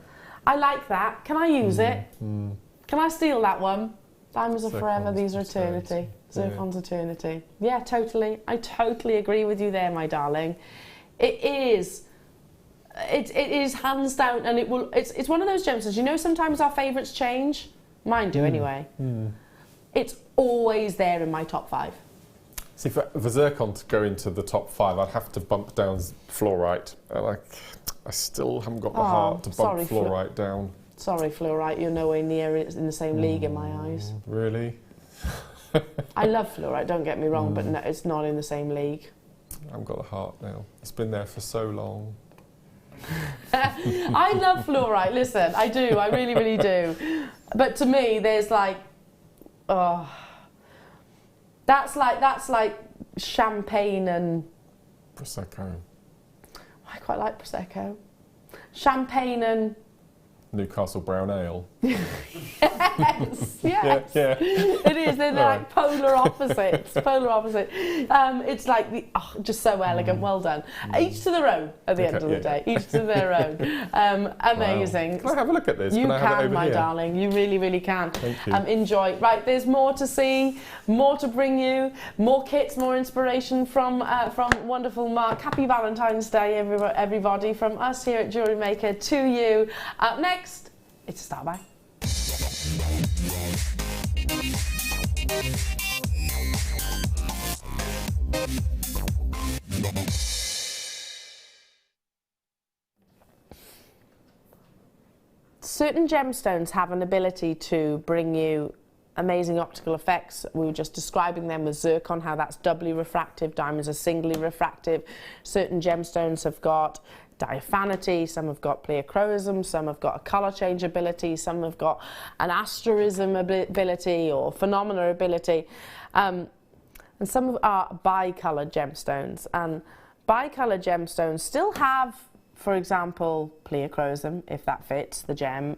[SPEAKER 1] I like that. Can I use it? Can I steal that one? Diamonds are forever, these are eternity. Zircon's eternity. Yeah, totally. I totally agree with you there, my darling. It is. It is hands down, and it's one of those gemstones. You know, sometimes our favourites change. Mine do anyway. It's always there in my top 5.
[SPEAKER 2] See, for zircon to go into the top 5, I'd have to bump down fluorite. I still haven't got the heart to bump fluorite down.
[SPEAKER 1] Sorry, fluorite, you're nowhere near it in the same league in my eyes.
[SPEAKER 2] Really?
[SPEAKER 1] I love fluorite, don't get me wrong, but no, it's not in the same league.
[SPEAKER 2] I haven't got the heart now. It's been there for so long.
[SPEAKER 1] I love fluorite, listen, I do, I really, really do. But to me, there's like, that's like champagne and...
[SPEAKER 2] Prosecco.
[SPEAKER 1] I quite like Prosecco. Champagne and...
[SPEAKER 2] Newcastle Brown Ale.
[SPEAKER 1] Yes.
[SPEAKER 2] Yeah.
[SPEAKER 1] It is. They're like polar opposites. It's like just so elegant. Well done. Each to their own. At the end of the day, each to their own. Amazing.
[SPEAKER 2] Wow. Can I have a look at this?
[SPEAKER 1] You
[SPEAKER 2] can, I have it over
[SPEAKER 1] my
[SPEAKER 2] here?
[SPEAKER 1] darling. You really, really can.
[SPEAKER 2] Thank you.
[SPEAKER 1] Enjoy. Right. There's more to see. More to bring you. More kits. More inspiration from wonderful Mark. Happy Valentine's Day, everybody. From us here at JewelleryMaker to you. Up next. It's a Star By. certain gemstones have an ability to bring you amazing optical effects. We were just describing them with zircon, how that's doubly refractive, diamonds are singly refractive. Certain gemstones have got diaphanity, some have got pleochroism, some have got a colour change ability, some have got an asterism ability or phenomena ability. And some are bicoloured gemstones. And bicoloured gemstones still have, for example, pleochroism, if that fits the gem,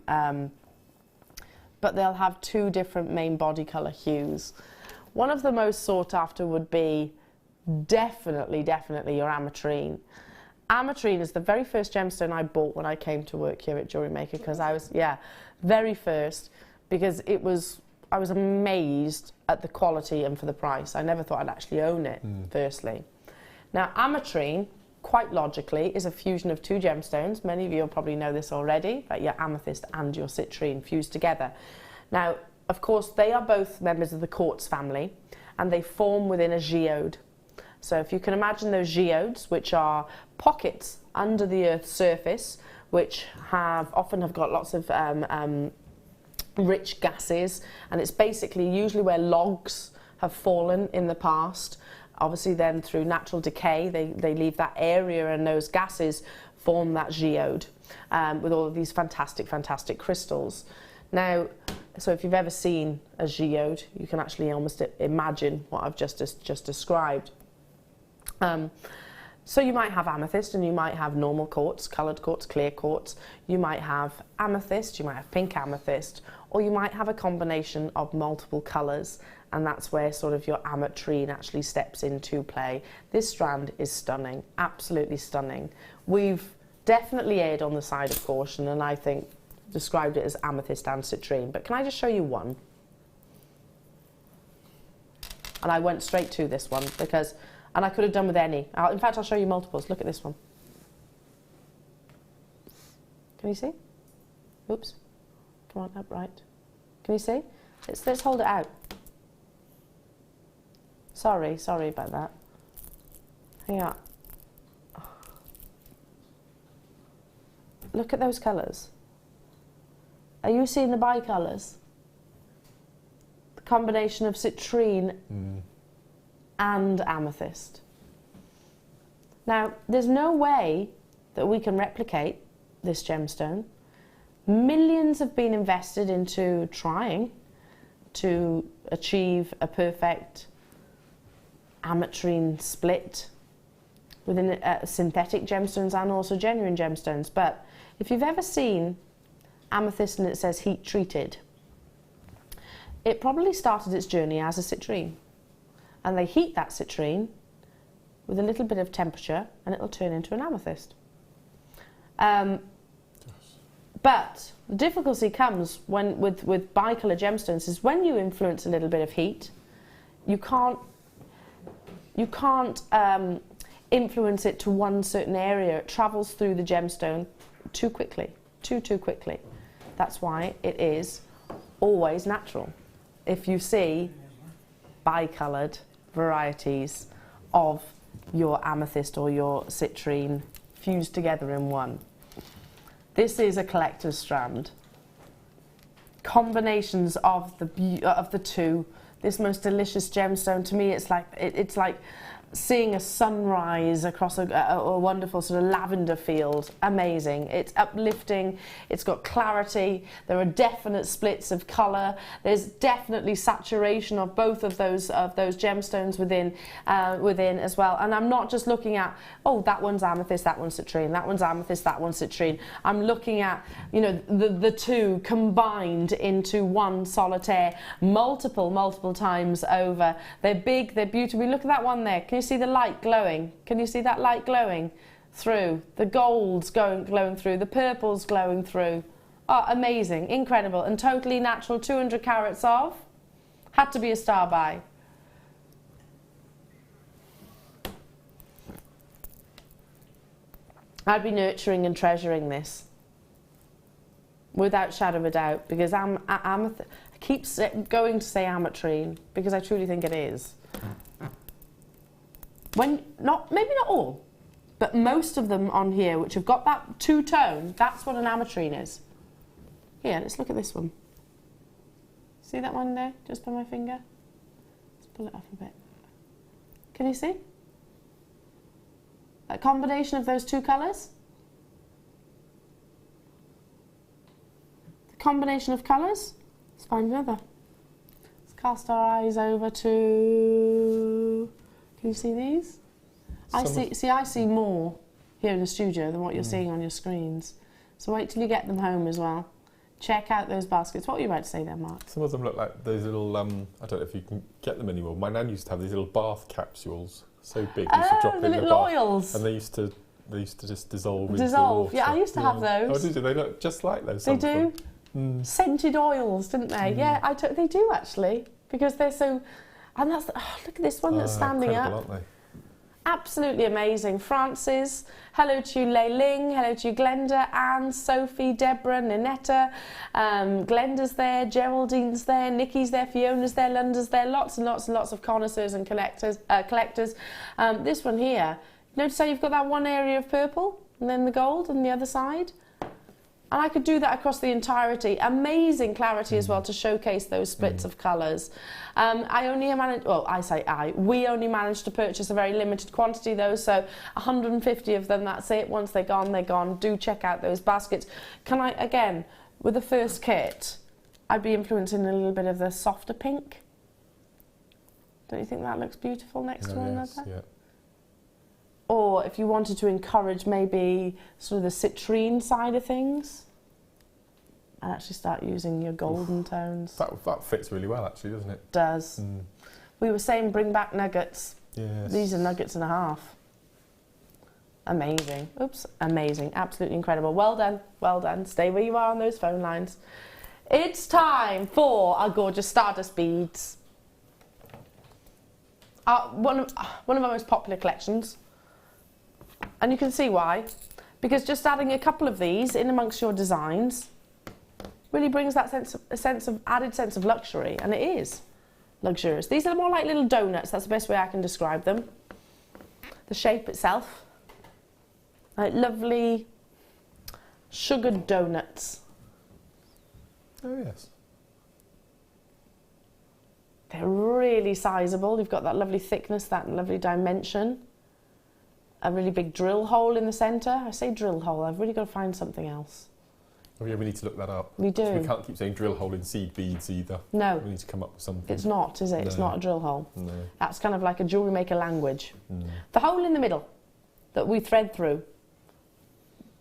[SPEAKER 1] but they'll have two different main body colour hues. One of the most sought after would be definitely your ametrine. Ametrine is the very first gemstone I bought when I came to work here at JewelleryMaker, because I was, very first, because I was amazed at the quality and for the price. I never thought I'd actually own it, firstly. Now, ametrine, quite logically, is a fusion of two gemstones. Many of you will probably know this already, but your amethyst and your citrine fused together. Now, of course, they are both members of the quartz family, and they form within a geode. So if you can imagine those geodes, which are pockets under the Earth's surface, which often have got lots of rich gases, and it's basically usually where logs have fallen in the past. Obviously then through natural decay they leave that area, and those gases form that geode with all of these fantastic crystals. Now, so if you've ever seen a geode, you can actually almost imagine what I've just described. So you might have amethyst, and you might have normal quartz, coloured quartz, clear quartz. You might have amethyst, you might have pink amethyst, or you might have a combination of multiple colours, and that's where sort of your ametrine actually steps into play. This strand is stunning, absolutely stunning. We've definitely erred on the side of caution, and I think described it as amethyst and citrine, but can I just show you one? And I went straight to this one because, and I could have done with any. In fact, I'll show you multiples. Look at this one. Can you see? Oops. Come on, upright. Can you see? Let's hold it out. Sorry about that. Yeah. Look at those colours. Are you seeing the bicolours? The combination of citrine and amethyst. Now, there's no way that we can replicate this gemstone. Millions have been invested into trying to achieve a perfect ametrine split within synthetic gemstones and also genuine gemstones. But if you've ever seen amethyst and it says heat treated, it probably started its journey as a citrine, and they heat that citrine with a little bit of temperature and it'll turn into an amethyst. But the difficulty comes when with bicolor gemstones is when you influence a little bit of heat, you can't influence it to one certain area. It travels through the gemstone too quickly, too quickly. That's why it is always natural. If you see bicolored varieties of your amethyst or your citrine fused together in one. This is a collector's strand. Combinations of the two. This most delicious gemstone, to me, it's like seeing a sunrise across a wonderful sort of lavender field. Amazing. It's uplifting. It's got clarity. There are definite splits of colour. There's definitely saturation of both of those gemstones within as well. And I'm not just looking at, oh, that one's amethyst, that one's citrine, that one's amethyst, that one's citrine. I'm looking at, you know, the two combined into one solitaire multiple times over. They're big, they're beautiful. Look at that one there. Can you see the light glowing? Can you see that light glowing through? The gold's glowing through, the purple's glowing through. Oh, amazing, incredible, and totally natural. 200 carats of. Had to be a star buy. I'd be nurturing and treasuring this without shadow of a doubt, because I keep going to say ametrine because I truly think it is. Maybe not all, but most of them on here which have got that two-tone, that's what an ametrine is. Here, let's look at this one. See that one there, just by my finger? Let's pull it off a bit. Can you see? A combination of those two colours. The combination of colours. Let's find another. Let's cast our eyes over to... Can you see these? I see more here in the studio than what you're seeing on your screens. So wait till you get them home as well. Check out those baskets. What were you about to say there, Mark?
[SPEAKER 2] Some of them look like those little, I don't know if you can get them anymore. My nan used to have these little bath capsules, so big, used to drop
[SPEAKER 1] the
[SPEAKER 2] in the
[SPEAKER 1] little
[SPEAKER 2] bath.
[SPEAKER 1] oils.
[SPEAKER 2] And they used to just dissolve into the
[SPEAKER 1] Dissolve.
[SPEAKER 2] water.
[SPEAKER 1] Yeah, I used to have those.
[SPEAKER 2] Oh, did you? They look just like those.
[SPEAKER 1] They
[SPEAKER 2] some of
[SPEAKER 1] do.
[SPEAKER 2] them.
[SPEAKER 1] Scented oils, didn't they? Yeah, they do actually, because they're so... And that's... look at this one that's standing up.
[SPEAKER 2] Aren't they?
[SPEAKER 1] Absolutely amazing. Francis, hello to you, Lei Ling, hello to you, Glenda, Anne, Sophie, Deborah, Ninetta, Glenda's there, Geraldine's there, Nikki's there, Fiona's there, Lunda's there, lots and lots and lots of connoisseurs and collectors. This one here, notice how you've got that one area of purple and then the gold on the other side? And I could do that across the entirety. Amazing clarity as well to showcase those splits of colours. We only managed to purchase a very limited quantity though, so 150 of them, that's it. Once they're gone, they're gone. Do check out those baskets. Can I, again, with the first kit, I'd be influencing a little bit of the softer pink. Don't you think that looks beautiful next to one another?
[SPEAKER 2] Yeah.
[SPEAKER 1] Or if you wanted to encourage maybe sort of the citrine side of things, and actually start using your golden tones.
[SPEAKER 2] That fits really well, actually, doesn't it?
[SPEAKER 1] Does. We were saying bring back nuggets.
[SPEAKER 2] Yes.
[SPEAKER 1] These are nuggets and a half. Amazing. Oops, amazing. Absolutely incredible. Well done, well done. Stay where you are on those phone lines. It's time for our gorgeous Stardust beads. One of our most popular collections. And you can see why. Because just adding a couple of these in amongst your designs really brings that added sense of luxury, and it is luxurious. These are more like little donuts, that's the best way I can describe them. The shape itself, like lovely sugared donuts.
[SPEAKER 2] Oh yes.
[SPEAKER 1] They're really sizable, you've got that lovely thickness, that lovely dimension. A really big drill hole in the centre. I say drill hole, I've really got to find something else.
[SPEAKER 2] Oh yeah, we need to look that up.
[SPEAKER 1] We do.
[SPEAKER 2] So we can't keep saying drill hole in seed beads either.
[SPEAKER 1] No.
[SPEAKER 2] We need to come up with something.
[SPEAKER 1] It's not, is it? No. It's not a drill hole.
[SPEAKER 2] No.
[SPEAKER 1] That's kind of like a jewellery maker language. The hole in the middle that we thread through,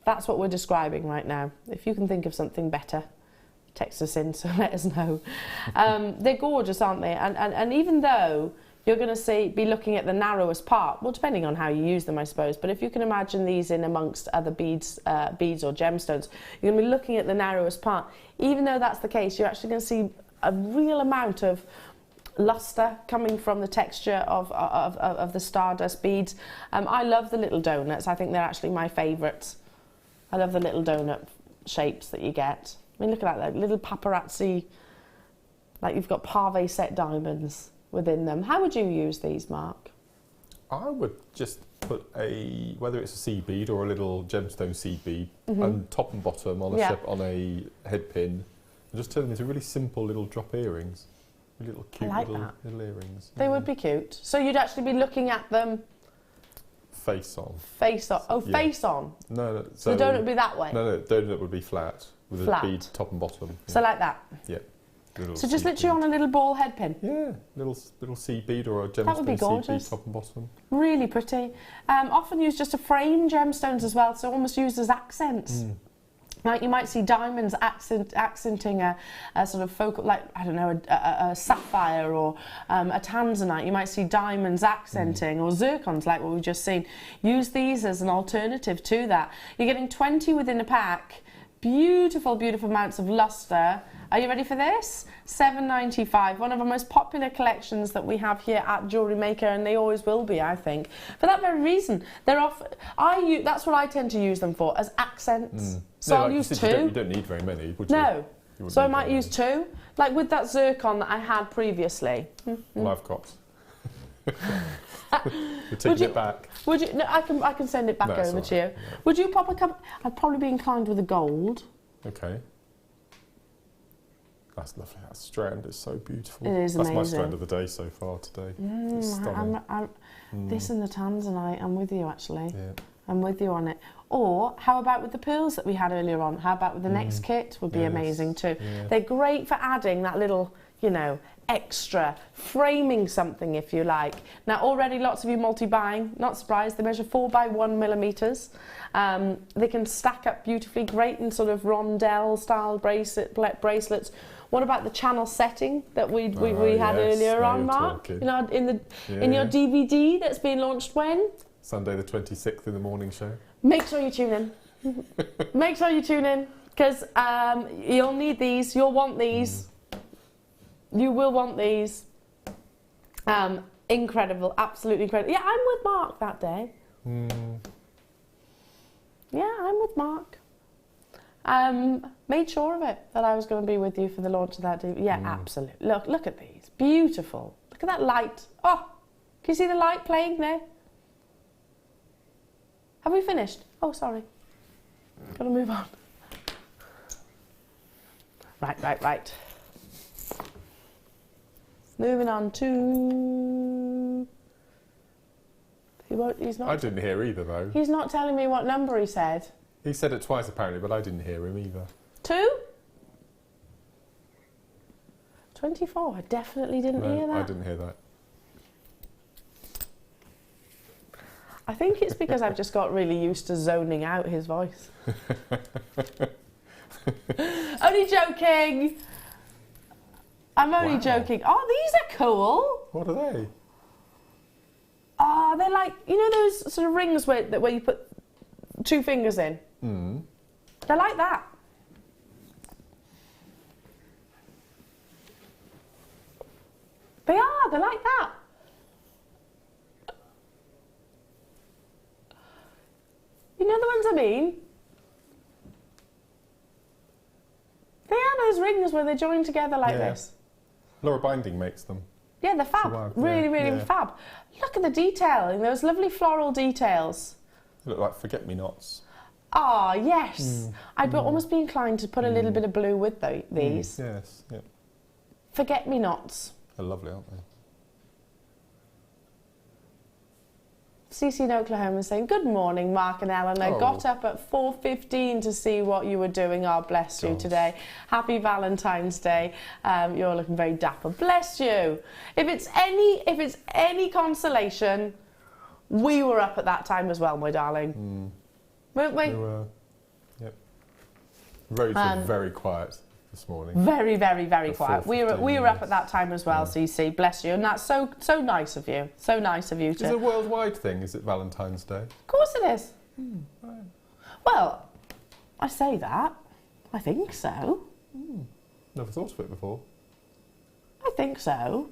[SPEAKER 1] that's what we're describing right now. If you can think of something better, text us in, so let us know. They're gorgeous, aren't they? And even though you're going to be looking at the narrowest part, well, depending on how you use them, I suppose, but if you can imagine these in amongst other beads or gemstones, you're going to be looking at the narrowest part. Even though that's the case, you're actually going to see a real amount of luster coming from the texture of the Stardust beads. I love the little donuts. I think they're actually my favourites. I love the little donut shapes that you get. I mean, look at that, like little paparazzi, like you've got pave set diamonds within them. How would you use these, Mark?
[SPEAKER 2] I would just put whether it's a seed bead or a little gemstone seed bead, and top and bottom on a head pin, and just turn them into really simple little drop earrings. Little cute little earrings.
[SPEAKER 1] They would be cute. So you'd actually be looking at them
[SPEAKER 2] face on. Face on.
[SPEAKER 1] Oh, face on.
[SPEAKER 2] No.
[SPEAKER 1] So the donut would be that way.
[SPEAKER 2] No, the donut would be flat with a bead top and bottom. Yeah.
[SPEAKER 1] So like that.
[SPEAKER 2] Yeah.
[SPEAKER 1] So just literally on a little ball head pin.
[SPEAKER 2] Yeah, little seed bead or a gemstone seed bead top and bottom. Really
[SPEAKER 1] pretty. Often used just to frame gemstones as well, so almost used as accents. Like you might see diamonds accenting a sort of focal, like, I don't know, a sapphire or a tanzanite. You might see diamonds accenting or zircons like what we've just seen. Use these as an alternative to that. You're getting 20 within a pack. Beautiful, beautiful amounts of luster. Are you ready for this? £7.95, one of our most popular collections that we have here at Jewellery Maker, and they always will be, I think. For that very reason, that's what I tend to use them for, as accents. So I'll use two.
[SPEAKER 2] You don't need very many, would you?
[SPEAKER 1] No. So I might use two, like with that zircon that I had previously.
[SPEAKER 2] Well, I've got. You're taking it back.
[SPEAKER 1] Would you? No, I can send it back over to you. Yeah. Would you pop a couple? I'd probably be inclined with a gold.
[SPEAKER 2] Okay. That's lovely. That strand is so beautiful.
[SPEAKER 1] It is
[SPEAKER 2] That's
[SPEAKER 1] amazing.
[SPEAKER 2] my strand of the day so far today. It's stunning.
[SPEAKER 1] This and the tanzanite, I'm with you actually.
[SPEAKER 2] Yeah.
[SPEAKER 1] I'm with you on it. Or how about with the pearls that we had earlier on? How about with the next kit? Would be amazing too.
[SPEAKER 2] Yeah.
[SPEAKER 1] They're great for adding that little, you know, extra, framing something if you like. Now already lots of you multi-buying, not surprised, they measure 4 by 1 millimeters. They can stack up beautifully, great in sort of rondelle style bracelets. What about the channel setting that we had earlier on, Mark?
[SPEAKER 2] Talking.
[SPEAKER 1] You know, in your DVD that's being launched when?
[SPEAKER 2] Sunday the 26th in the morning show.
[SPEAKER 1] Make sure you tune in. Make sure you tune in, because you'll need these, you'll want these. You will want these. Incredible, absolutely incredible. Yeah, I'm with Mark that day. Yeah, I'm with Mark. Made sure of it that I was going to be with you for the launch of that DVD. Yeah, absolutely. Look at these. Beautiful. Look at that light. Oh, can you see the light playing there? Have we finished? Oh, sorry. Got to move on. Right. Moving on to... He's not.
[SPEAKER 2] I didn't hear either though.
[SPEAKER 1] He's not telling me what number he said.
[SPEAKER 2] He said it twice apparently, but I didn't hear him either.
[SPEAKER 1] 2? 24. I definitely didn't hear that.
[SPEAKER 2] I didn't hear that.
[SPEAKER 1] I think it's because I've just got really used to zoning out his voice. Only joking. I'm only joking. Oh, these are cool.
[SPEAKER 2] What are they?
[SPEAKER 1] Oh, they're like, you know those sort of rings where you put 2 fingers in? They're like that. They're like that. You know the ones I mean? They are those rings where they join together like this.
[SPEAKER 2] Laura Binding makes them.
[SPEAKER 1] Yeah, they're fab. Really fab. Look at the detailing, those lovely floral details.
[SPEAKER 2] They look like forget-me-nots.
[SPEAKER 1] Ah, yes. I'd almost be inclined to put a little bit of blue with these.
[SPEAKER 2] Yes, yeah.
[SPEAKER 1] Forget-me-nots.
[SPEAKER 2] They're lovely, aren't they?
[SPEAKER 1] Cece in Oklahoma saying, good morning, Mark and Eleanor. Got up at 4:15 to see what you were doing. Oh, bless you today. Happy Valentine's Day. You're looking very dapper. Bless you. If it's any consolation, we were up at that time as well, my darling. Weren't we?
[SPEAKER 2] We were. Yep. Roads were very quiet this morning.
[SPEAKER 1] Very quiet. We were up
[SPEAKER 2] yes.
[SPEAKER 1] at that time as well, Cece. Bless you. And that's so nice of you. So nice of you to...
[SPEAKER 2] Is it a worldwide thing? Is it Valentine's Day?
[SPEAKER 1] Of course it is. Right. Well, I say that. I think so.
[SPEAKER 2] Never thought of it before.
[SPEAKER 1] I think so.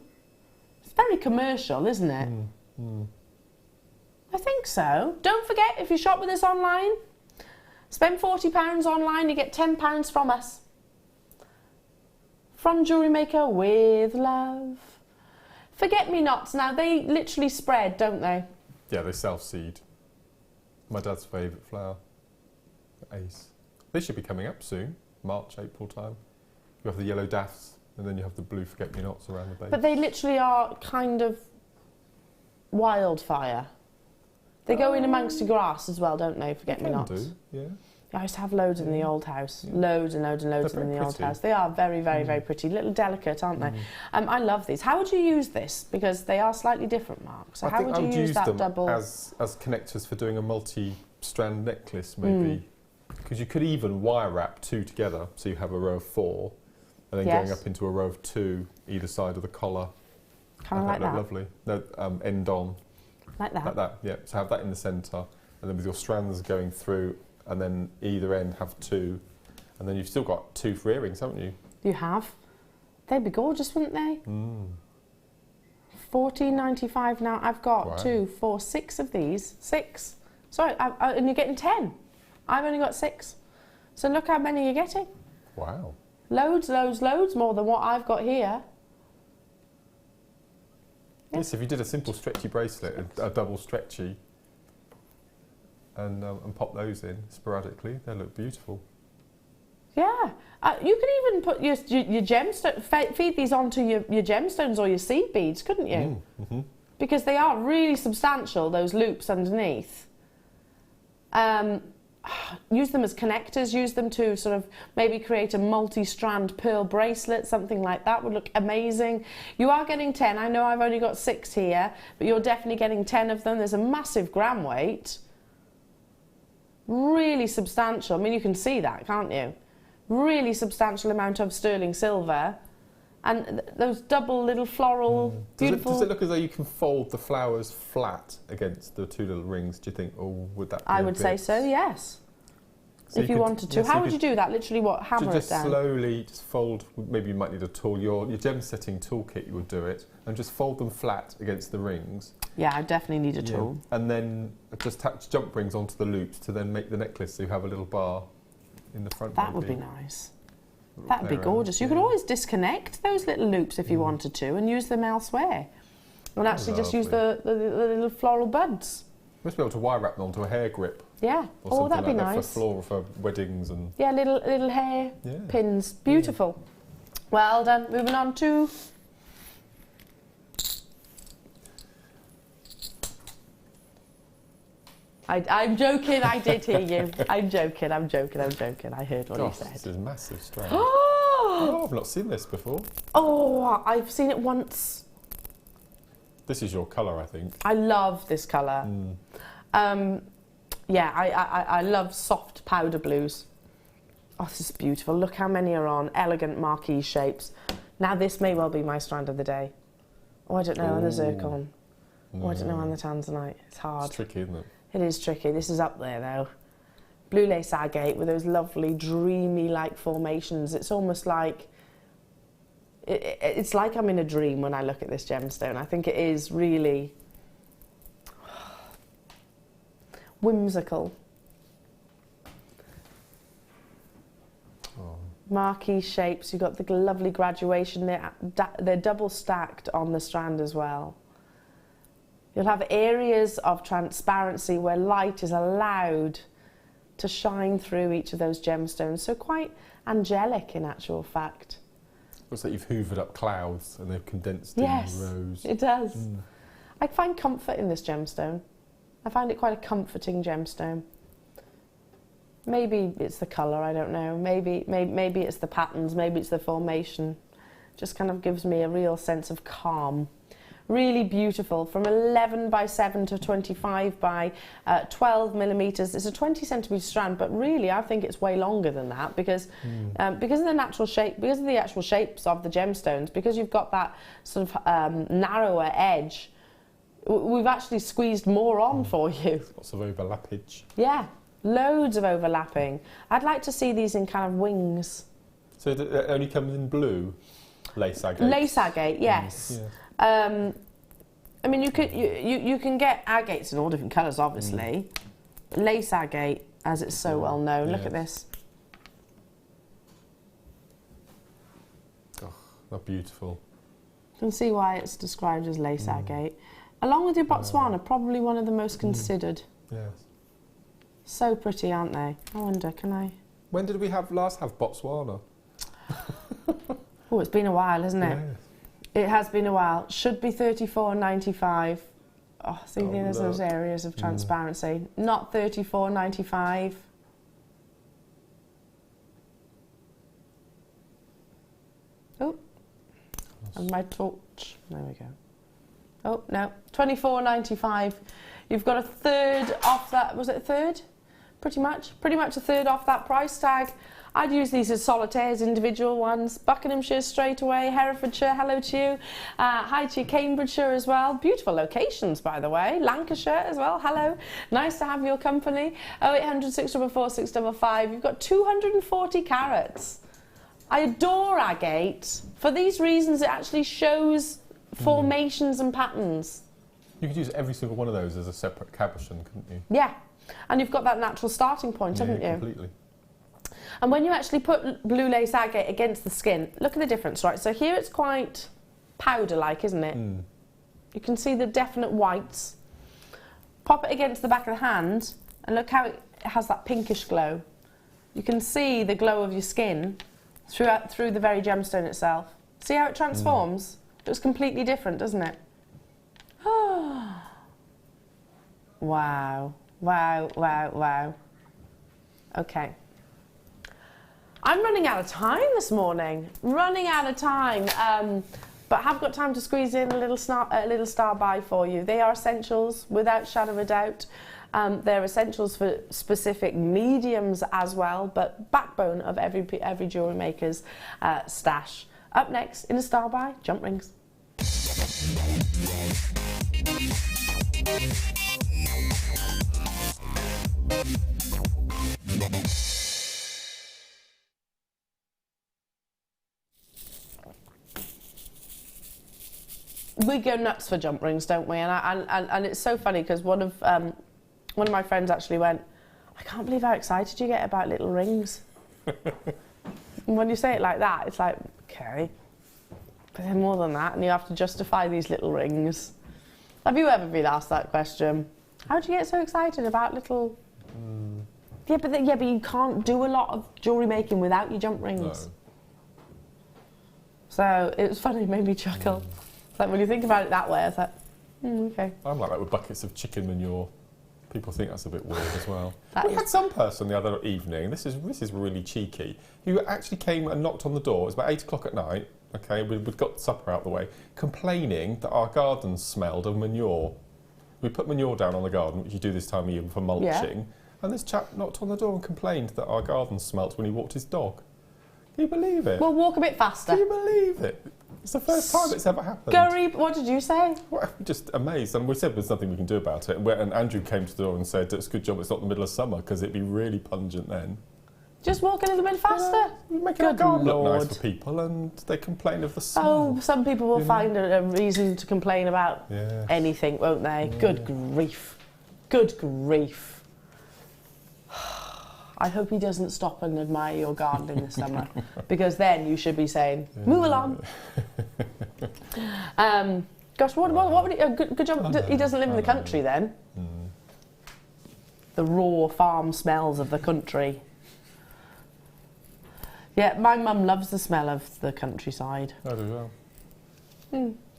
[SPEAKER 1] It's very commercial, isn't it? I think so. Don't forget, if you shop with us online, spend £40 online, you get £10 from us. From JewelleryMaker with love. Forget-me-nots. Now, they literally spread, don't they?
[SPEAKER 2] Yeah, they self-seed. My dad's favourite flower. Ace. They should be coming up soon. March, April time. You have the yellow daffs and then you have the blue forget-me-nots around the base.
[SPEAKER 1] But they literally are kind of wildfire. They go in amongst the grass as well, don't they, forget-me-nots?
[SPEAKER 2] They can do, yeah.
[SPEAKER 1] I used to have loads in the old house. Loads and loads and loads in the old house. They are very pretty. Little delicate, aren't they? I love these. How would you use this? Because they are slightly different, Mark. So how would you use that double?
[SPEAKER 2] As connectors for doing a multi-strand necklace, maybe. Because you could even wire wrap 2 together, so you have a row of 4, and then going up into a row of 2 either side of the collar.
[SPEAKER 1] Kind of like that.
[SPEAKER 2] Lovely. No, end on.
[SPEAKER 1] Like that.
[SPEAKER 2] Like that. Yeah. So have that in the centre, and then with your strands going through. And then either end have 2, and then you've still got 2 for earrings, haven't you? You have. They'd be gorgeous, wouldn't they? $14.95 now. I've got 2, 4, 6 of these. 6. Sorry, and you're getting 10. I've only got 6. So look how many you're getting. Wow.
[SPEAKER 1] Loads more than what I've got here.
[SPEAKER 2] Yes, if you did a simple stretchy bracelet, a double stretchy, and pop those in sporadically, they look beautiful.
[SPEAKER 1] Yeah. You could even put your gemstone, feed these onto your gemstones or your seed beads, couldn't you?
[SPEAKER 2] Mm-hmm.
[SPEAKER 1] Because they are really substantial, those loops underneath. Use them as connectors, use them to sort of maybe create a multi-strand pearl bracelet, something like that would look amazing. You are getting 10. I know I've only got 6 here, but you're definitely getting 10 of them. There's a massive gram weight. Really substantial. I mean, you can see that, can't you? Really substantial amount of sterling silver. And those double little floral, beautiful...
[SPEAKER 2] Does it look as though you can fold the flowers flat against the 2 little rings, do you think? Or would that be
[SPEAKER 1] I would say so, yes.
[SPEAKER 2] So
[SPEAKER 1] if you wanted to. How would you do that? Literally what? Hammer it down?
[SPEAKER 2] Slowly just fold, maybe you might need a tool, your gem setting toolkit you would do it, and just fold them flat against the rings.
[SPEAKER 1] Yeah, I definitely need a tool.
[SPEAKER 2] And then just attach jump rings onto the loops to then make the necklace so you have a little bar in the front.
[SPEAKER 1] That would be nice. That would be gorgeous. You could always disconnect those little loops if you wanted to and use them elsewhere. And actually just use the little floral buds.
[SPEAKER 2] You must be able to wire wrap them onto a hair grip.
[SPEAKER 1] Yeah.
[SPEAKER 2] Or
[SPEAKER 1] that'd be
[SPEAKER 2] like
[SPEAKER 1] nice.
[SPEAKER 2] For weddings and...
[SPEAKER 1] Yeah, little hair pins. Beautiful. Well done. Moving on to... I'm joking, I did hear you. I'm joking. I heard what you said.
[SPEAKER 2] This is massive strand.
[SPEAKER 1] Oh,
[SPEAKER 2] I've not seen this before.
[SPEAKER 1] Oh, I've seen it once.
[SPEAKER 2] This is your colour, I think.
[SPEAKER 1] I love this colour. Yeah, I love soft powder blues. Oh, this is beautiful. Look how many are on. Elegant marquee shapes. Now this may well be my strand of the day. Oh, I don't know on the zircon. Oh, I don't know on the tanzanite. It's hard.
[SPEAKER 2] It's tricky, isn't it?
[SPEAKER 1] It is tricky. This is up there though. Blue lace agate with those lovely dreamy-like formations. It's almost like... It's like I'm in a dream when I look at this gemstone. I think it is really... whimsical. Marquee shapes. You've got the lovely graduation. They're double stacked on the strand as well. You'll have areas of transparency where light is allowed to shine through each of those gemstones. So quite angelic in actual fact.
[SPEAKER 2] Looks like you've hoovered up clouds and they've condensed in rows.
[SPEAKER 1] It does. I find comfort in this gemstone. I find it quite a comforting gemstone. Maybe it's the colour, I don't know. Maybe it's the patterns, maybe it's the formation. Just kind of gives me a real sense of calm. Really beautiful, from 11 by 7 to 25 by 12 millimetres. It's a 20 centimetre strand, but really I think it's way longer than that because of the natural shape, because of the actual shapes of the gemstones, because you've got that sort of narrower edge. We've actually squeezed more on for you.
[SPEAKER 2] Lots of overlappage.
[SPEAKER 1] Yeah, loads of overlapping. I'd like to see these in kind of wings.
[SPEAKER 2] So it only comes in blue? Lace agate?
[SPEAKER 1] Lace agate, yes. I mean, you can get agates in all different colours, obviously. Lace agate, as it's so well known. Look at this.
[SPEAKER 2] Oh, they're beautiful.
[SPEAKER 1] You can see why it's described as lace agate. Along with your Botswana, probably one of the most considered.
[SPEAKER 2] Yes.
[SPEAKER 1] So pretty, aren't they? I wonder, can I...
[SPEAKER 2] When did we last have Botswana?
[SPEAKER 1] Oh, it's been a while, hasn't it?
[SPEAKER 2] Yes.
[SPEAKER 1] It has been a while. Should be 34.95. Oh, see, there's those areas of transparency. Not 34.95. Oh, and my torch. There we go. Oh no, 24.95. You've got a third off that. Was it a third? Pretty much a third off that price tag. I'd use these as solitaires, individual ones. Buckinghamshire straight away, Herefordshire, hello to you. Hi to you, Cambridgeshire as well. Beautiful locations, by the way. Lancashire as well, hello. Nice to have your company. 0800 644 655. You've got 240 carats. I adore agate. For these reasons, it actually shows formations and patterns.
[SPEAKER 2] You could use every single one of those as a separate cabochon, couldn't you?
[SPEAKER 1] Yeah, and you've got that natural starting point, haven't you?
[SPEAKER 2] Completely.
[SPEAKER 1] And when you actually put blue lace agate against the skin, look at the difference, right? So here it's quite powder-like, isn't it? You can see the definite whites. Pop it against the back of the hand, and look how it has that pinkish glow. you can see the glow of your skin through the very gemstone itself. See how it transforms? It looks completely different, doesn't it? Wow, wow, wow, wow. Okay. I'm running out of time this morning. Running out of time. But have got time to squeeze in a little star buy for you. They are essentials, without shadow of a doubt. They're essentials for specific mediums as well, but backbone of every jewellery maker's stash. Up next, in a star buy, jump rings. We go nuts for jump rings, don't we? And it's so funny because one of my friends actually went, I can't believe how excited you get about little rings. And when you say it like that, it's like, okay, but they're more than that, and you have to justify these little rings. Have you ever been asked that question? How do you get so excited about little? Yeah, but you can't do a lot of jewellery making without your jump rings. No. So it was funny, it made me chuckle. It's like when you think about it that way, I thought, okay.
[SPEAKER 2] I'm like that with buckets of chicken manure. People think that's a bit weird as well. We had some person the other evening, this is really cheeky, who actually came and knocked on the door. It was about 8 o'clock at night, okay, we'd got supper out the way, complaining that our garden smelled of manure. We put manure down on the garden, which you do this time of year for mulching, and this chap knocked on the door and complained that our garden smelt when he walked his dog. Can you believe it?
[SPEAKER 1] Well, walk a bit faster.
[SPEAKER 2] Can you believe it? It's the first time it's ever happened.
[SPEAKER 1] Gary, what did you say?
[SPEAKER 2] Well, just amazed. And we said there's nothing we can do about it. And Andrew came to the door and said, it's a good job it's not the middle of summer because it'd be really pungent then.
[SPEAKER 1] Just walk a little bit faster.
[SPEAKER 2] You make our garden look nice for people and they complain of the smell.
[SPEAKER 1] Oh, some people will find a reason to complain about anything, won't they? Yeah. Good grief. Good grief. I hope he doesn't stop and admire your garden in the summer, because then you should be saying, move along. Gosh, what would he, good job, he doesn't live in the country then. The raw farm smells of the country. Yeah, my mum loves the smell of the countryside.
[SPEAKER 2] I do well.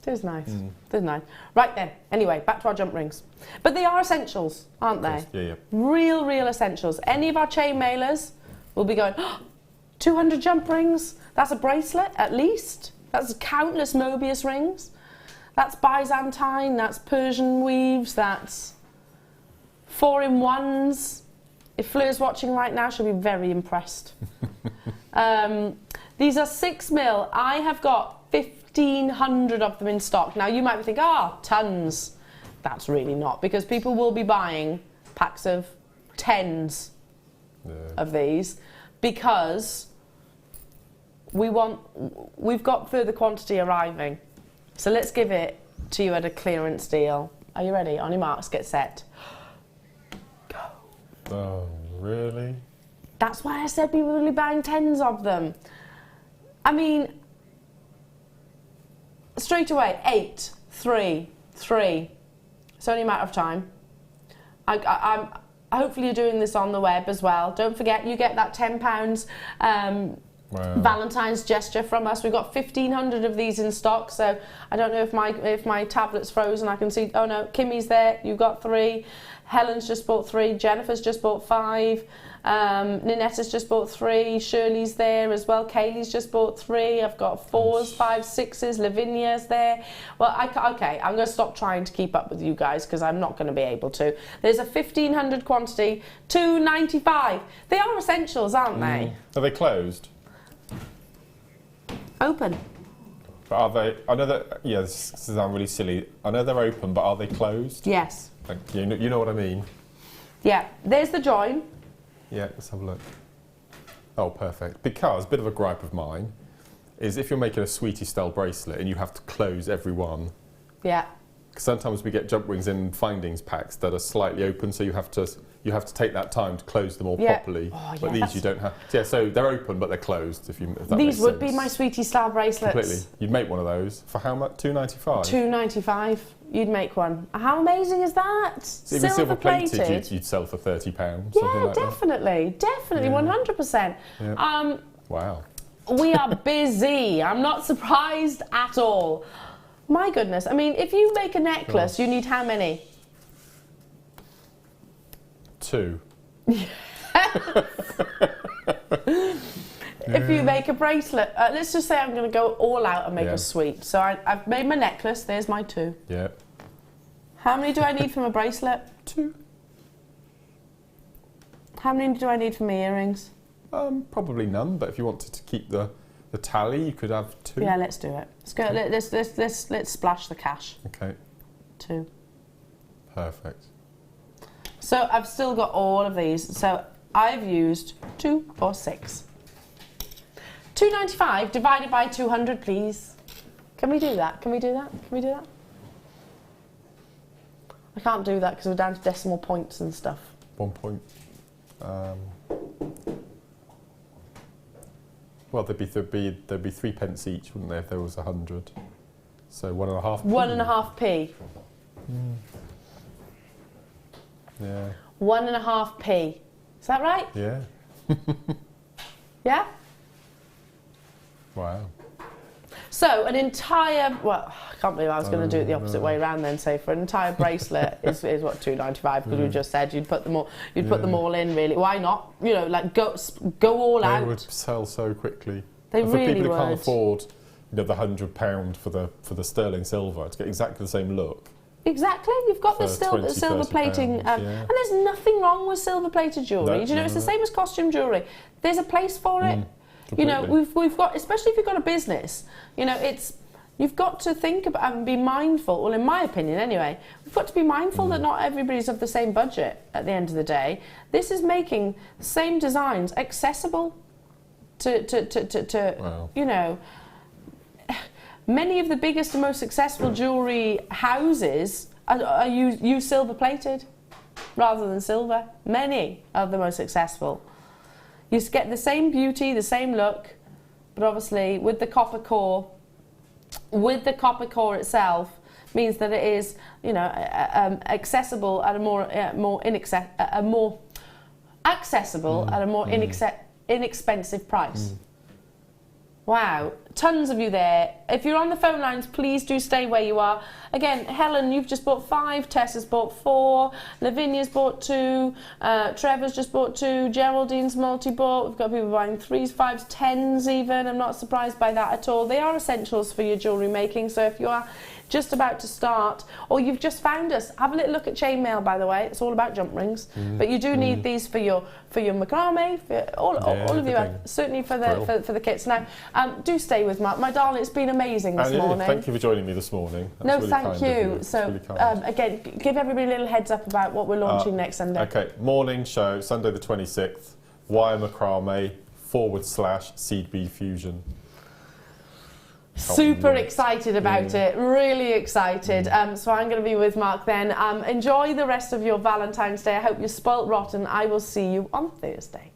[SPEAKER 1] It is nice. It is nice. Right then, anyway, back to our jump rings. But they are essentials, aren't they?
[SPEAKER 2] Yeah.
[SPEAKER 1] Real essentials. Any of our chain mailers will be going, 200 jump rings? That's a bracelet, at least. That's countless Mobius rings. That's Byzantine, that's Persian weaves, that's 4-in-1s. If Fleur's watching right now, she'll be very impressed. These are 6mm. I have got 1,500 of them in stock. Now you might think, tons. That's really not, because people will be buying packs of 10s of these, because we've got further quantity arriving. So let's give it to you at a clearance deal. Are you ready? On your marks, get set. Go.
[SPEAKER 2] Oh, really?
[SPEAKER 1] That's why I said people will be buying 10s of them. I mean, straight away, 8, 3, 3. It's only a matter of time. Hopefully you're doing this on the web as well. Don't forget, you get that £10 Valentine's gesture from us. We've got 1,500 of these in stock, so I don't know if my tablet's frozen. I can see, oh no, Kimmy's there, you've got 3. Helen's just bought 3, Jennifer's just bought 5, Ninetta's just bought 3, Shirley's there as well, Kaylee's just bought 3, I've got 4s, 5s, 6s, Lavinia's there. Well, okay, I'm going to stop trying to keep up with you guys because I'm not going to be able to. There's a 1,500 quantity, £2.95. They are essentials, aren't they?
[SPEAKER 2] Are they closed?
[SPEAKER 1] Open.
[SPEAKER 2] But are they, I know that, this sounds really silly, I know they're open, but are they closed?
[SPEAKER 1] Yes.
[SPEAKER 2] Thank you. You know what I mean?
[SPEAKER 1] Yeah, there's the join.
[SPEAKER 2] Yeah, let's have a look. Oh, perfect. Because, a bit of a gripe of mine, is if you're making a sweetie style bracelet and you have to close every one.
[SPEAKER 1] Yeah.
[SPEAKER 2] sometimes we get jump rings in findings packs that are slightly open, so you have to take that time to close them all properly.
[SPEAKER 1] Oh,
[SPEAKER 2] but
[SPEAKER 1] yeah,
[SPEAKER 2] these you don't have. Yeah, so they're open but they're closed. If that
[SPEAKER 1] these
[SPEAKER 2] makes
[SPEAKER 1] would
[SPEAKER 2] sense.
[SPEAKER 1] be my sweetie style bracelets.
[SPEAKER 2] Completely. You'd make one of those for how much? $2.95.
[SPEAKER 1] $2.95. You'd make one. How amazing is that?
[SPEAKER 2] So even silver plated, you'd sell for £30.
[SPEAKER 1] Yeah,
[SPEAKER 2] like
[SPEAKER 1] definitely, definitely, 100%.
[SPEAKER 2] Yeah. Wow.
[SPEAKER 1] We are busy. I'm not surprised at all. My goodness. I mean, if you make a necklace, you need how many?
[SPEAKER 2] 2.
[SPEAKER 1] If you make a bracelet, let's just say I'm going to go all out and make a suite. So I've made my necklace. There's my 2.
[SPEAKER 2] Yeah.
[SPEAKER 1] How many do I need for my bracelet?
[SPEAKER 2] 2.
[SPEAKER 1] How many do I need for my earrings?
[SPEAKER 2] Probably none. But if you wanted to keep the tally, you could have 2.
[SPEAKER 1] Yeah, let's do it. Let's go. Let's splash the cash.
[SPEAKER 2] Okay.
[SPEAKER 1] 2.
[SPEAKER 2] Perfect.
[SPEAKER 1] So I've still got all of these. So I've used 2 or 6. $2.95 divided by 200, please. Can we do that? Can we do that? Can we do that? I can't do that because we're down to decimal points and stuff.
[SPEAKER 2] 1 point. Well, there'd be 3 pence each, wouldn't there, if there was 100? So 1.5p.
[SPEAKER 1] 1.5p.
[SPEAKER 2] Yeah.
[SPEAKER 1] 1.5p. Is that right?
[SPEAKER 2] Yeah.
[SPEAKER 1] Yeah?
[SPEAKER 2] Wow.
[SPEAKER 1] So an entire, well, I can't believe I was going to do it the opposite way around then. Say for an entire bracelet is what, $2.95, because you just said you'd put them all in, really. Why not? You know, like go all out.
[SPEAKER 2] They would sell so quickly.
[SPEAKER 1] They
[SPEAKER 2] and for
[SPEAKER 1] really
[SPEAKER 2] people who can't
[SPEAKER 1] would.
[SPEAKER 2] afford, the £100 for the sterling silver to get exactly the same look.
[SPEAKER 1] Exactly, you've got the
[SPEAKER 2] For
[SPEAKER 1] silver
[SPEAKER 2] 20,
[SPEAKER 1] plating, and there's nothing wrong with silver plated jewellery.
[SPEAKER 2] No,
[SPEAKER 1] It's the same as costume jewellery. There's a place for it. You know, we've got, especially if you've got a business, you've got to think about and be mindful, well, in my opinion anyway, we've got to be mindful that not everybody's of the same budget at the end of the day. This is making the same designs accessible to many of the biggest and most successful jewellery houses use silver plated rather than silver. Many of the most successful. You get the same beauty, the same look, but obviously with the copper core itself means that it is, accessible at a more inexpensive price. Wow, tons of you there. If you're on the phone lines, please do stay where you are. Again, Helen, you've just bought 5, Tess has bought 4, Lavinia's bought 2, Trevor's just bought 2, Geraldine's multi-bought. We've got people buying 3s, 5s, 10s even. I'm not surprised by that at all. They are essentials for your jewellery making, so if you are just about to start, or you've just found us, have a little look at chainmail, by the way. It's all about jump rings, but you do need these for your macrame, for all of you, certainly for the kits. Now, do stay with Mark. My darling, it's been amazing this morning.
[SPEAKER 2] Thank you for joining me this morning. That's really
[SPEAKER 1] thank you.
[SPEAKER 2] Really
[SPEAKER 1] so, again, give everybody a little heads up about what we're launching next Sunday.
[SPEAKER 2] Okay, morning show, Sunday the 26th, wire macrame / seed bead fusion.
[SPEAKER 1] Super excited about it, really excited. So I'm going to be with Mark then. Enjoy the rest of your Valentine's Day. I hope you're spoilt rotten. I will see you on Thursday.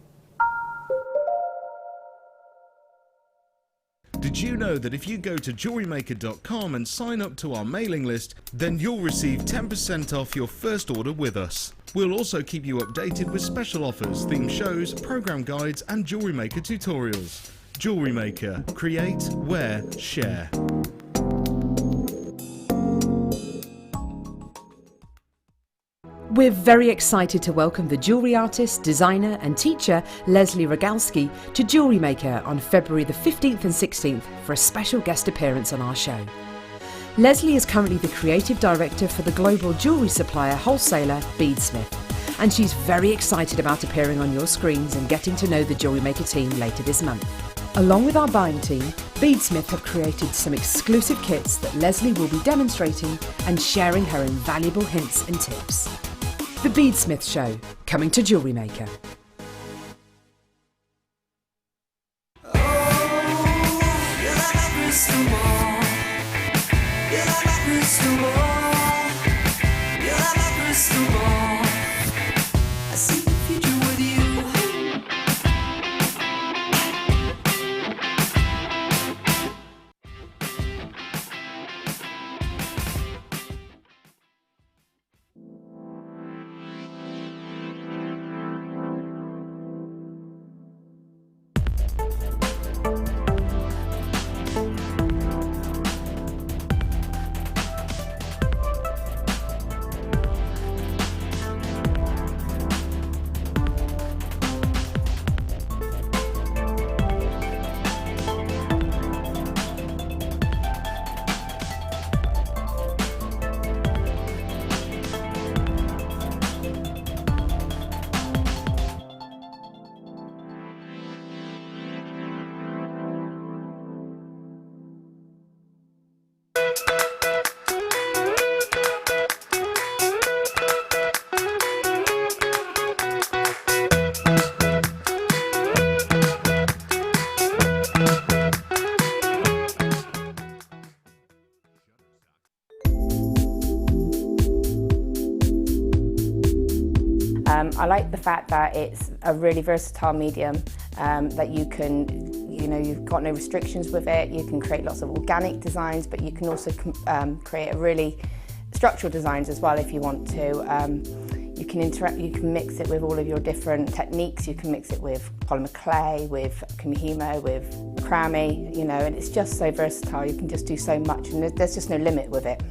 [SPEAKER 4] Did you know that if you go to JewelleryMaker.com and sign up to our mailing list, then you'll receive 10% off your first order with us. We'll also keep you updated with special offers, theme shows, program guides and Jewellery Maker tutorials. Jewellery Maker. Create, wear, share.
[SPEAKER 5] We're very excited to welcome the jewellery artist, designer and teacher Leslie Rogalski to Jewellery Maker on February the 15th and 16th for a special guest appearance on our show. Leslie is currently the creative director for the global jewellery supplier wholesaler Beadsmith, and she's very excited about appearing on your screens and getting to know the Jewellery Maker team later this month. Along with our buying team, Beadsmith have created some exclusive kits that Leslie will be demonstrating and sharing her invaluable hints and tips. The Beadsmith Show, coming to Jewellery Maker.
[SPEAKER 9] You're like my crystal ball. I like the fact that it's a really versatile medium, that you can, you've got no restrictions with it. You can create lots of organic designs, but you can also create a really structural designs as well if you want to. You can mix it with all of your different techniques. You can mix it with polymer clay, with kumihimo, with macrame, and it's just so versatile. You can just do so much, and there's just no limit with it.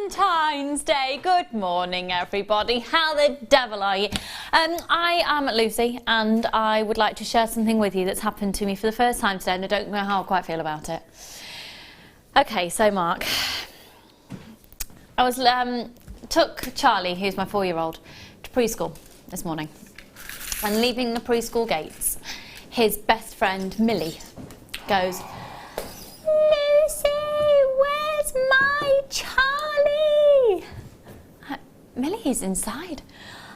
[SPEAKER 7] Valentine's Day. Good morning, everybody. How the devil are you? I am Lucy, and I would like to share something with you that's happened to me for the first time today, and I don't know how I quite feel about it. Okay, so Mark, I took Charlie, who's my 4-year-old, to preschool this morning, and leaving the preschool gates, his best friend Millie goes, "Lucy, where's my Charlie?" Millie's inside.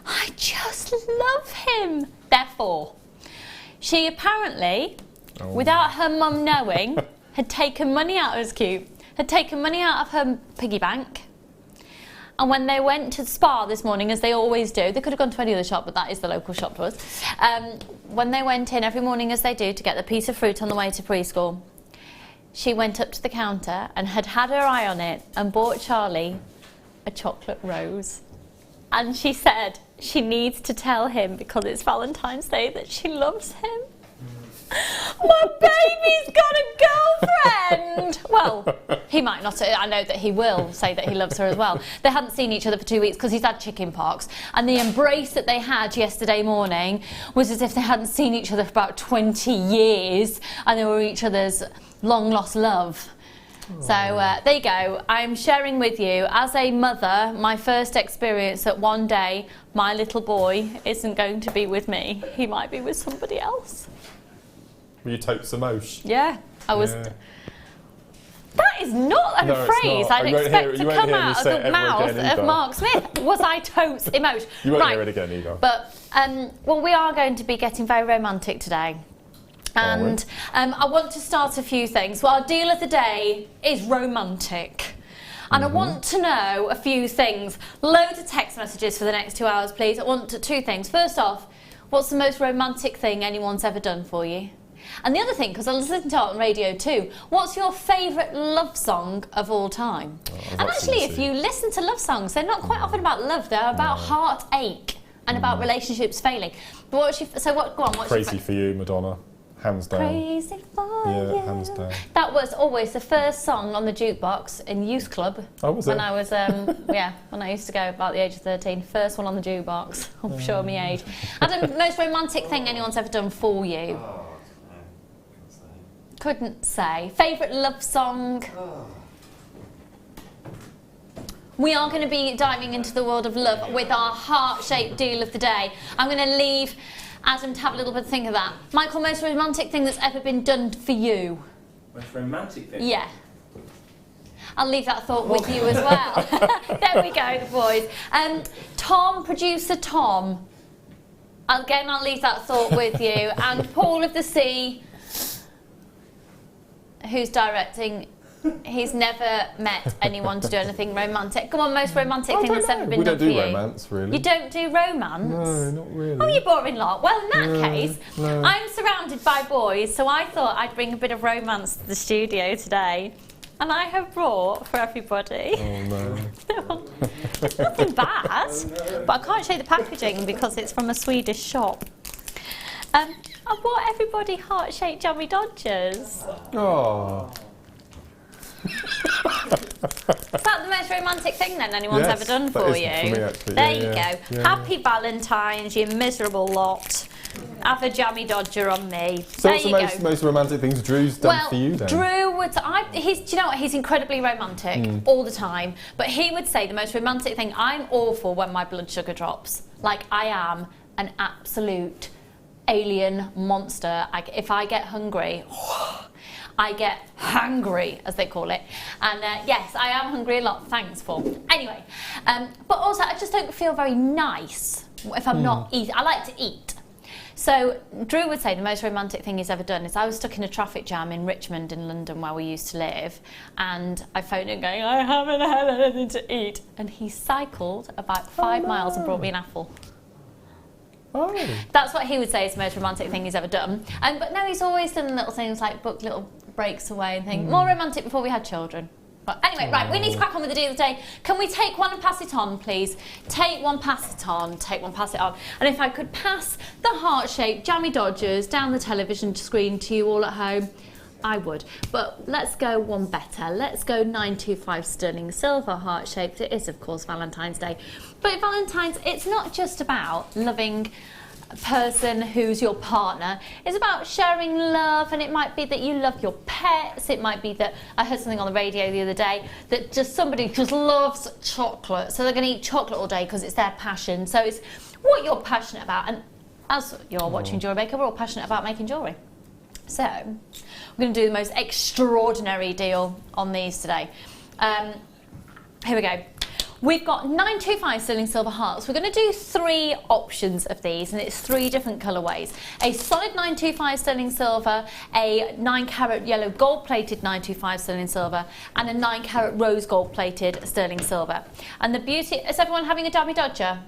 [SPEAKER 7] I just love him. Therefore, she apparently, without her mum knowing, had taken money out of her piggy bank. And when they went to the spa this morning, as they always do, they could have gone to any other shop, but that is the local shop to us. When they went in every morning, as they do, to get the piece of fruit on the way to preschool, she went up to the counter and had her eye on it and bought Charlie a chocolate rose. And she said she needs to tell him, because it's Valentine's Day, that she loves him. My baby's got a girlfriend! Well, he might not. I know that he will say that he loves her as well. They hadn't seen each other for 2 weeks because he's had chicken pox. And the embrace that they had yesterday morning was as if they hadn't seen each other for about 20 years and they were each other's long-lost love. So there you go. I'm sharing with you, as a mother, my first experience that one day my little boy isn't going to be with me. He might be with somebody else.
[SPEAKER 2] Were you totes emotion?
[SPEAKER 7] Yeah, I was. Yeah. That is not a phrase I'd expect to come out of the mouth of Mark Smith. Was I totes emotion?
[SPEAKER 2] You won't hear it again either.
[SPEAKER 7] But, well, we are going to be getting very romantic today. And I want to start a few things. Well, our deal of the day is romantic. And I want to know a few things. Loads of text messages for the next 2 hours, please. I want two things. First off, what's the most romantic thing anyone's ever done for you? And the other thing, because I listen to it on radio too, what's your favourite love song of all time? And actually, if you listen to love songs, they're not quite often about love. They're about heartache and about relationships failing. But what's your... So what... Go on, what's
[SPEAKER 2] Crazy for You, Madonna. Hands down.
[SPEAKER 7] Crazy for you.
[SPEAKER 2] Hands down.
[SPEAKER 7] That was always the first song on the jukebox in youth club.
[SPEAKER 2] Oh, was it?
[SPEAKER 7] When I was, when I used to go about the age of 13. First one on the jukebox. I'm sure my age. Adam, most romantic thing anyone's ever done for you? Couldn't say. Favourite love song? We are going to be diving into the world of love with our heart-shaped deal of the day. I'm going to leave Adam to have a little bit to think of that. Michael, most romantic thing that's ever been done for you?
[SPEAKER 3] Most romantic thing?
[SPEAKER 7] Yeah. I'll leave that thought with you as well. There we go, the boys. Tom, producer Tom. Again, I'll leave that thought with you. And Paul of the Sea, who's directing, he's never met anyone to do anything romantic. Come on, most romantic thing that's ever been done for you.
[SPEAKER 2] We don't do romance, really.
[SPEAKER 7] You don't do romance?
[SPEAKER 2] No, not really.
[SPEAKER 7] Oh, you boring lot. Well, in that case, I'm surrounded by boys, so I thought I'd bring a bit of romance to the studio today. And I have brought for everybody.
[SPEAKER 2] Oh, no.
[SPEAKER 7] It's nothing bad, but I can't show you the packaging because it's from a Swedish shop. I bought everybody heart-shaped Jammy Dodgers.
[SPEAKER 2] Oh.
[SPEAKER 7] Is that the most romantic thing then anyone's ever done for you?
[SPEAKER 2] For me, actually.
[SPEAKER 7] There you go. Happy Valentine's, you miserable lot. Have a Jammy Dodger on me.
[SPEAKER 2] So what's the most romantic things Drew's done for you then?
[SPEAKER 7] Drew would... do you know what? He's incredibly romantic all the time. But he would say the most romantic thing, I'm awful when my blood sugar drops. Like, I am an absolute
[SPEAKER 10] alien monster. If I get hungry, I get hangry, as they call it. And yes, I am hungry a lot. Thanks, Paul. Anyway, but also I just don't feel very nice if I'm not eating. I like to eat. So Drew would say the most romantic thing he's ever done is I was stuck in a traffic jam in Richmond in London where we used to live, and I phoned him going, I haven't had anything to eat, and he cycled about 5 miles and brought me an apple.
[SPEAKER 2] Oh.
[SPEAKER 10] That's what he would say is the most romantic thing he's ever done. But no, he's always done little things like book little breaks away and things. More romantic before we had children. But anyway, right, we need to crack on with the deal of the day. Can we take one and pass it on, please? Take one, pass it on. Take one, pass it on. And if I could pass the heart-shaped jammy dodgers down the television screen to you all at home, I would. But let's go one better. Let's go 925 sterling silver heart-shaped. It is, of course, Valentine's Day. But Valentine's, it's not just about loving a person who's your partner. It's about sharing love, and it might be that you love your pets. It might be that I heard something on the radio the other day that just somebody just loves chocolate, so they're going to eat chocolate all day because it's their passion. So it's what you're passionate about, and as you're watching JewelleryMaker, we're all passionate about making jewellery. So we're going to do the most extraordinary deal on these today. Here we go. We've got 925 sterling silver hearts. We're going to do 3 options of these, and it's 3 different colourways. A solid 925 sterling silver, a 9-carat yellow gold-plated 925 sterling silver, and a 9-carat rose gold-plated sterling silver. And the beauty... Is everyone having a dabby dodger?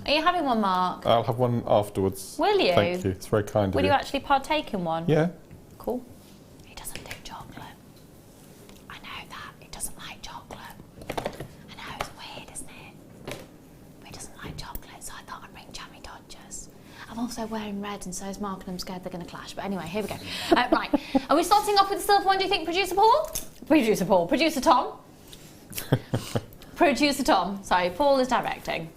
[SPEAKER 10] Are you having one, Mark?
[SPEAKER 2] I'll have one afterwards.
[SPEAKER 10] Will you?
[SPEAKER 2] Thank you. It's very kind of you.
[SPEAKER 10] Will you actually partake in one?
[SPEAKER 2] Yeah.
[SPEAKER 10] Cool. He doesn't do chocolate. I know that. He doesn't like chocolate. I know, it's weird, isn't it? But he doesn't like chocolate, so I thought I'd bring jammy dodgers. I'm also wearing red, and so is Mark, and I'm scared they're going to clash. But anyway, here we go. Right. Are we starting off with the silver one, do you think, Producer Paul? Producer Paul. Producer Tom? Producer Tom. Sorry, Paul is directing.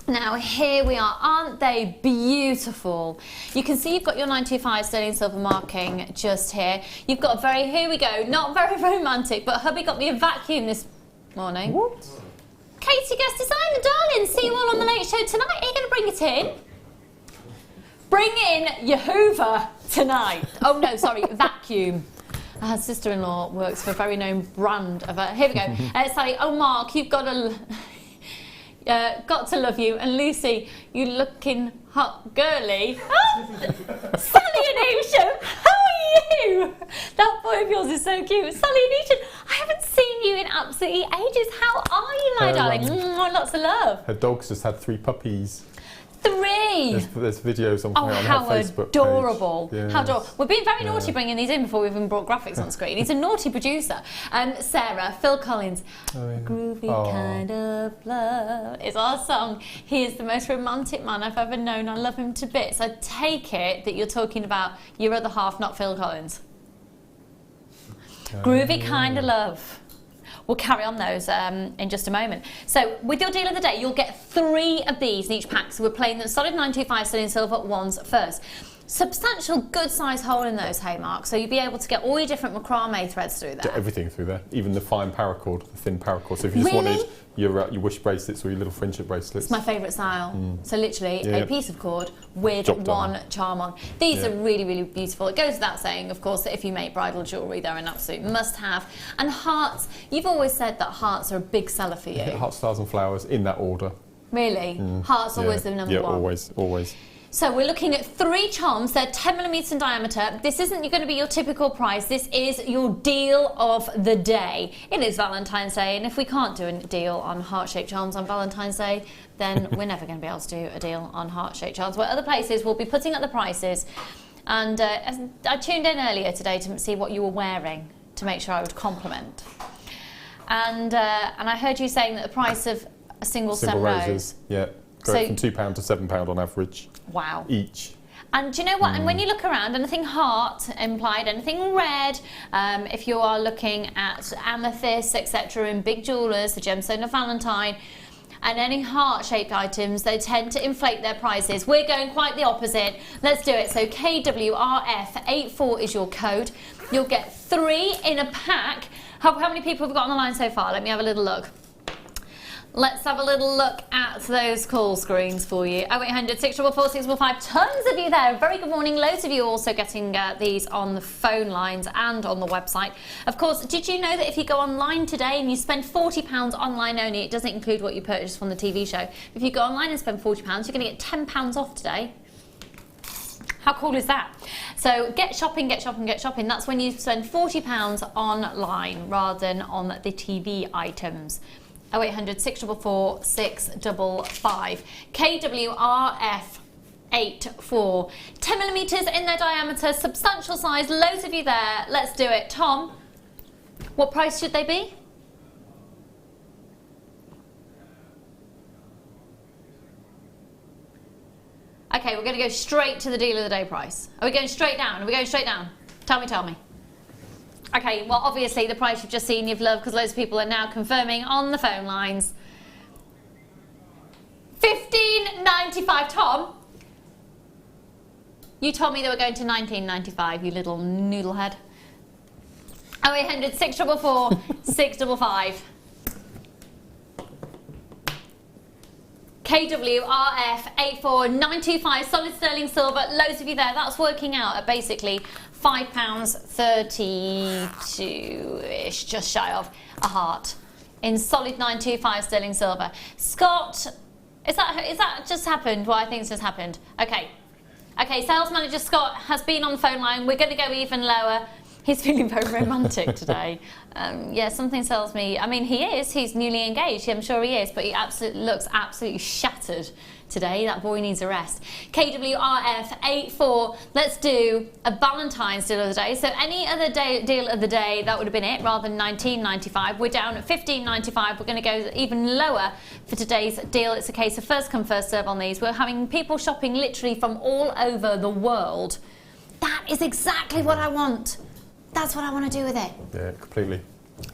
[SPEAKER 10] Now here we are, aren't they beautiful? You can see you've got your 925 sterling silver marking just here. You've got a very, here we go, not very romantic, but hubby got me a vacuum this morning.
[SPEAKER 2] What?
[SPEAKER 10] Katie, guest designer, darling, see you all on the Late Show tonight. Are you going to bring it in? Bring in your Hoover tonight. Oh no, sorry, vacuum. Her sister-in-law works for a very known brand of a, here we go. Sally, oh Mark, you've got a... got to love you, and Lucy, you looking hot girly. Oh, Sally and Ocean, how are you? That boy of yours is so cute. Sally and Ocean, I haven't seen you in absolutely ages. How are you, my darling? Lots of love.
[SPEAKER 2] Her dog's just had 3 puppies.
[SPEAKER 10] 3!
[SPEAKER 2] There's videos on,
[SPEAKER 10] on
[SPEAKER 2] her Facebook
[SPEAKER 10] adorable.
[SPEAKER 2] page. Yeah.
[SPEAKER 10] How adorable. We're being very naughty bringing these in before we've even brought graphics on screen. He's a naughty producer. Sarah, Phil Collins, Groovy Kind of Love is our song. He is the most romantic man I've ever known. I love him to bits. I take it that you're talking about your other half, not Phil Collins. Groovy Kind of Love. We'll carry on those in just a moment. So with your deal of the day, you'll get 3 of these in each pack. So we're playing the solid 925 sterling silver ones first. Substantial, good size hole in those, hey Mark. So you'll be able to get all your different macrame threads through there.
[SPEAKER 2] Get everything through there, even the fine paracord, the thin paracord. So if you just wanted your wish bracelets or your little friendship bracelets.
[SPEAKER 10] It's my favourite style. So literally a piece of cord with one charm on. These are really, really beautiful. It goes without saying, of course, that if you make bridal jewellery, they're an absolute must-have. And hearts, you've always said that hearts are a big seller for you.
[SPEAKER 2] Hearts, stars and flowers in that order.
[SPEAKER 10] Really? Hearts always the number one?
[SPEAKER 2] Yeah, always.
[SPEAKER 10] So we're looking at 3 charms. They're 10mm in diameter. This isn't going to be your typical price. This is your deal of the day. It is Valentine's Day, and if we can't do a deal on heart-shaped charms on Valentine's Day, then we're never going to be able to do a deal on heart-shaped charms. Where other places will be putting up the prices. And I tuned in earlier today to see what you were wearing to make sure I would compliment. And I heard you saying that the price of a single stem rose.
[SPEAKER 2] Yeah. Go from £2 to £7 on average.
[SPEAKER 10] Wow.
[SPEAKER 2] Each.
[SPEAKER 10] And do you know what? And when you look around, anything heart implied, anything red, if you are looking at amethyst, etc., in big jewellers, the gemstone of Valentine, and any heart-shaped items, they tend to inflate their prices. We're going quite the opposite. Let's do it. So KWRF84 is your code. You'll get 3 in a pack. How many people have we got on the line so far? Let me have a little look. Let's have a little look at those call screens for you. 0800 644 645. Tons of you there. Very good morning. Loads of you also getting these on the phone lines and on the website. Of course, did you know that if you go online today and you spend £40 online only, it doesn't include what you purchased from the TV show. If you go online and spend £40, you're going to get £10 off today. How cool is that? So get shopping, get shopping, get shopping. That's when you spend £40 online rather than on the TV items. 0800 644 655. KWRF 84. 10mm in their diameter, substantial size, loads of you there. Let's do it. Tom, what price should they be? Okay, we're going to go straight to the deal of the day price. Are we going straight down? Are we going straight down? Tell me. Okay, well, obviously, the price you've just seen, you've loved, because loads of people are now confirming on the phone lines. $15.95. Tom, you told me they were going to $19.95, you little noodlehead. 0800 644 655. KWRF 84925, solid sterling silver, loads of you there. That's working out at basically £5.32-ish, just shy of a heart, in solid 925 sterling silver. Scott, is that just happened? Well, I think it's just happened. Okay, sales manager Scott has been on the phone line. We're going to go even lower. He's feeling very romantic today. Yeah, something tells me, I mean, he's newly engaged, I'm sure he is, but he looks absolutely shattered today. That boy needs a rest. KWRF 84, let's do a Valentine's deal of the day. So any other deal of the day, that would have been it, rather than $19.95. We're down at $15.95. We're going to go even lower for today's deal. It's a case of first come, first serve on these. We're having people shopping literally from all over the world. That is exactly what I want. That's what I want to do with it.
[SPEAKER 2] Yeah, completely.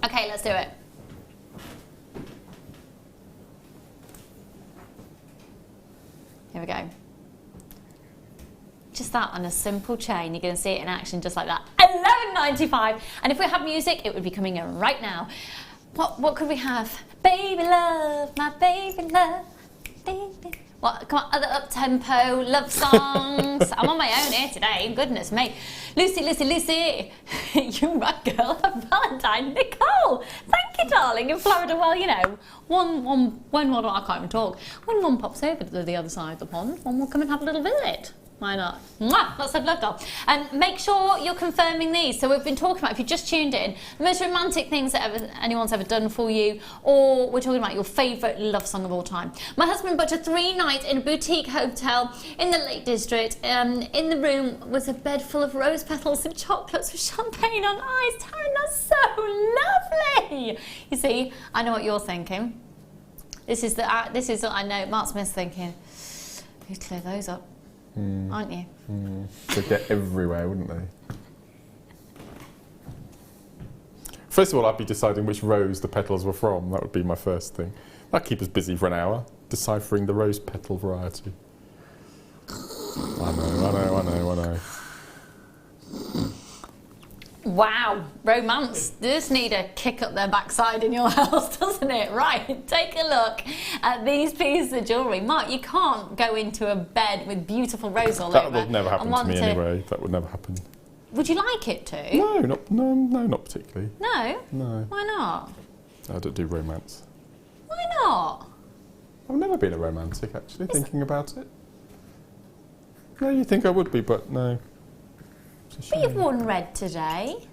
[SPEAKER 10] Okay, let's do it. Here we go. Just that on a simple chain. You're going to see it in action just like that. $11.95. And if we have music, it would be coming in right now. What could we have? Baby love, my baby love. Baby. What? Come on, other up-tempo love songs. I'm on my own here today, goodness me. Lucy, you right girl, Valentine. Nicole, thank you, darling, in Florida. Well, you know, I can't even talk. When one pops over to the other side of the pond, one will come and have a little visit. Why not? Mwah, lots of love, doll. And make sure you're confirming these. So we've been talking about, if you just tuned in, the most romantic things that anyone's ever done for you, or we're talking about your favourite love song of all time. My husband booked a 3-night in a boutique hotel in the Lake District. In the room was a bed full of rose petals and chocolates with champagne on ice. Taryn, that's so lovely. You see, I know what you're thinking. This is what I know Mark Smith's thinking. You'd clear those up. Aren't you?
[SPEAKER 2] They'd get everywhere, wouldn't they? First of all, I'd be deciding which rose the petals were from. That would be my first thing. That'd keep us busy for an hour, deciphering the rose petal variety. I know.
[SPEAKER 10] Wow, romance does need a kick up their backside in your house, doesn't it? Right, take a look at these pieces of jewellery. Mark, you can't go into a bed with beautiful rose all over.
[SPEAKER 2] That would never happen to me anyway. That would never happen.
[SPEAKER 10] Would you like it to?
[SPEAKER 2] No, not particularly.
[SPEAKER 10] No?
[SPEAKER 2] No.
[SPEAKER 10] Why not?
[SPEAKER 2] I don't do romance.
[SPEAKER 10] Why not?
[SPEAKER 2] I've never been a romantic, actually, thinking about it. No, you think I would be, but no.
[SPEAKER 10] But you've worn red today.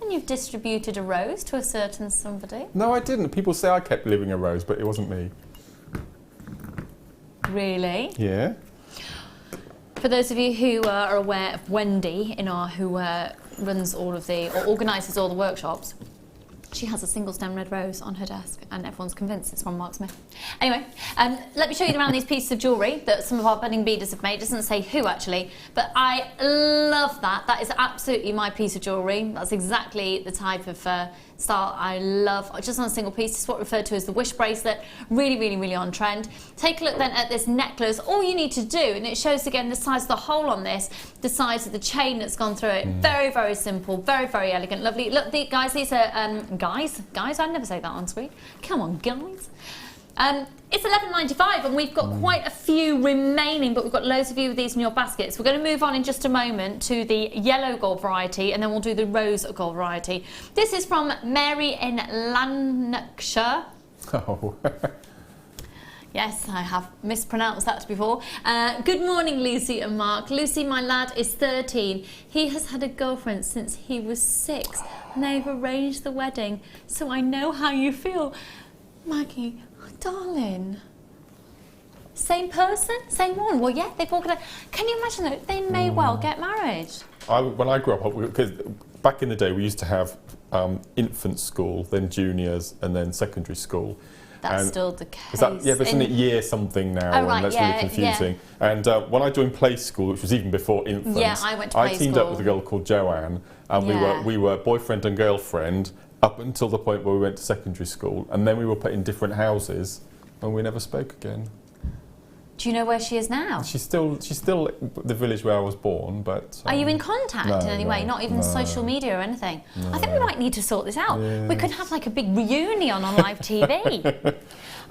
[SPEAKER 10] And you've distributed a rose to a certain somebody.
[SPEAKER 2] No, I didn't. People say I kept living a rose, but it wasn't me.
[SPEAKER 10] Really?
[SPEAKER 2] Yeah.
[SPEAKER 10] For those of you who are aware of Wendy, who runs all of or organises all the workshops, she has a single stem red rose on her desk, and everyone's convinced it's from Mark Smith. Anyway, let me show you around these pieces of jewellery that some of our budding beaders have made. It doesn't say who, actually, but I love that. That is absolutely my piece of jewellery. That's exactly the type of style I love, just on a single piece. This is what referred to as the wish bracelet. Really, really, really on trend. Take a look then at this necklace. All you need to do, and it shows again the size of the hole on this, the size of the chain that's gone through it. Very, very simple, very, very elegant, lovely. Look, guys, these are, guys, I'd never say that on screen. Come on, guys. It's $11.95 and we've got quite a few remaining, but we've got loads of you with these in your baskets. We're going to move on in just a moment to the yellow gold variety, and then we'll do the rose gold variety. This is from Mary in Lanarkshire.
[SPEAKER 2] Oh.
[SPEAKER 10] Yes, I have mispronounced that before. Good morning, Lucy and Mark. Lucy, my lad, is 13. He has had a girlfriend since he was 6, and they've arranged the wedding, so I know how you feel. Maggie, darling. Same person? Same one? Well, yeah, they've all got. Can you imagine that? They may well get married.
[SPEAKER 2] When I grew up, because back in the day we used to have infant school, then juniors, and then secondary school.
[SPEAKER 10] That's still the case.
[SPEAKER 2] Is that, yeah, but isn't it year something now?
[SPEAKER 10] Oh, right,
[SPEAKER 2] and that's
[SPEAKER 10] yeah,
[SPEAKER 2] really confusing. Yeah. And when I joined play school, which was even before infants,
[SPEAKER 10] yeah, I went to play
[SPEAKER 2] teamed
[SPEAKER 10] school.
[SPEAKER 2] up with a girl called Joanne, and we were boyfriend and girlfriend up until the point where we went to secondary school, and then we were put in different houses, and we never spoke again.
[SPEAKER 10] Do you know where she is now?
[SPEAKER 2] She's still the village where I was born, but...
[SPEAKER 10] Are you in contact in any way? Not even social media or anything? No. I think we might need to sort this out. Yeah. We could have like a big reunion on live TV.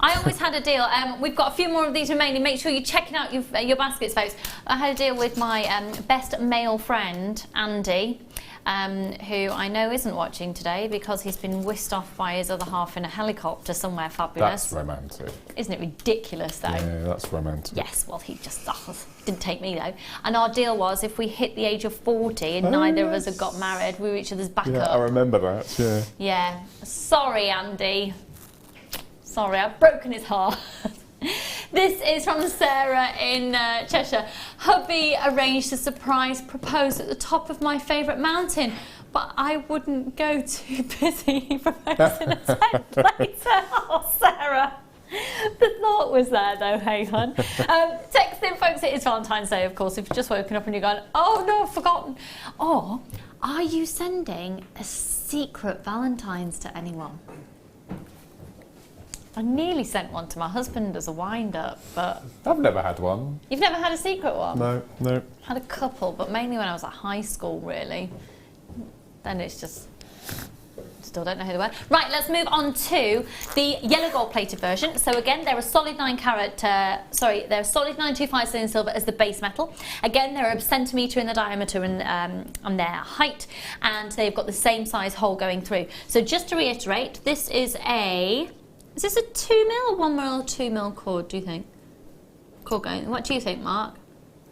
[SPEAKER 10] I always had a deal. We've got a few more of these remaining. Make sure you're checking out your baskets, folks. I had a deal with my best male friend, Andy, who I know isn't watching today because he's been whisked off by his other half in a helicopter somewhere fabulous.
[SPEAKER 2] That's romantic.
[SPEAKER 10] Isn't it ridiculous, though?
[SPEAKER 2] Yeah, that's romantic.
[SPEAKER 10] Yes, well, he just didn't take me, though. And our deal was if we hit the age of 40 and neither of us had got married, we were each other's backup.
[SPEAKER 2] Yeah, I remember that, yeah.
[SPEAKER 10] Yeah. Sorry, Andy. Sorry, I've broken his heart. This is from Sarah in Cheshire. Hubby arranged a surprise proposal at the top of my favourite mountain, but I wouldn't go, too busy proposing a tent later. Oh, Sarah. The thought was there, though, hey, hun. Text in, folks. It is Valentine's Day, of course. If you've just woken up and you're going, oh, no, I've forgotten. Or are you sending a secret Valentine's to anyone? I nearly sent one to my husband as a wind-up, but...
[SPEAKER 2] I've never had one.
[SPEAKER 10] You've never had a secret one?
[SPEAKER 2] No, no.
[SPEAKER 10] Had a couple, but mainly when I was at high school, really. Then it's just... Still don't know who they were. Right, let's move on to the yellow gold plated version. So again, they're a solid 9 carat, they're a solid 925 sterling silver as the base metal. Again, they're a centimetre in the diameter and their height, and they've got the same size hole going through. So just to reiterate, this is a... Is this a 2mm or 1mm or 2mm cord, do you think? Cord going, what do you think, Mark?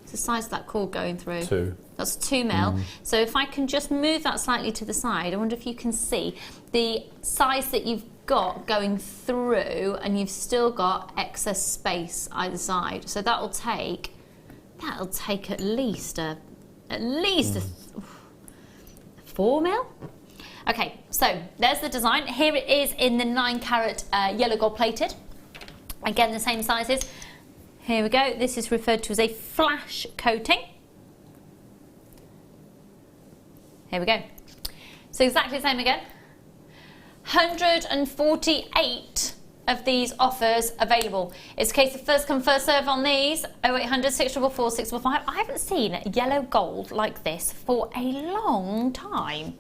[SPEAKER 10] It's the size of that cord going through.
[SPEAKER 2] 2. That's
[SPEAKER 10] 2mm. So if I can just move that slightly to the side, I wonder if you can see the size that you've got going through, and you've still got excess space either side. So that'll take at least a 4mm. Okay, so there's the design. Here it is in the 9 carat yellow gold plated. Again, the same sizes. Here we go. This is referred to as a flash coating. Here we go. So exactly the same again. 148 of these offers available. It's a case of first come, first serve on these. 0800 644 655. I haven't seen yellow gold like this for a long time.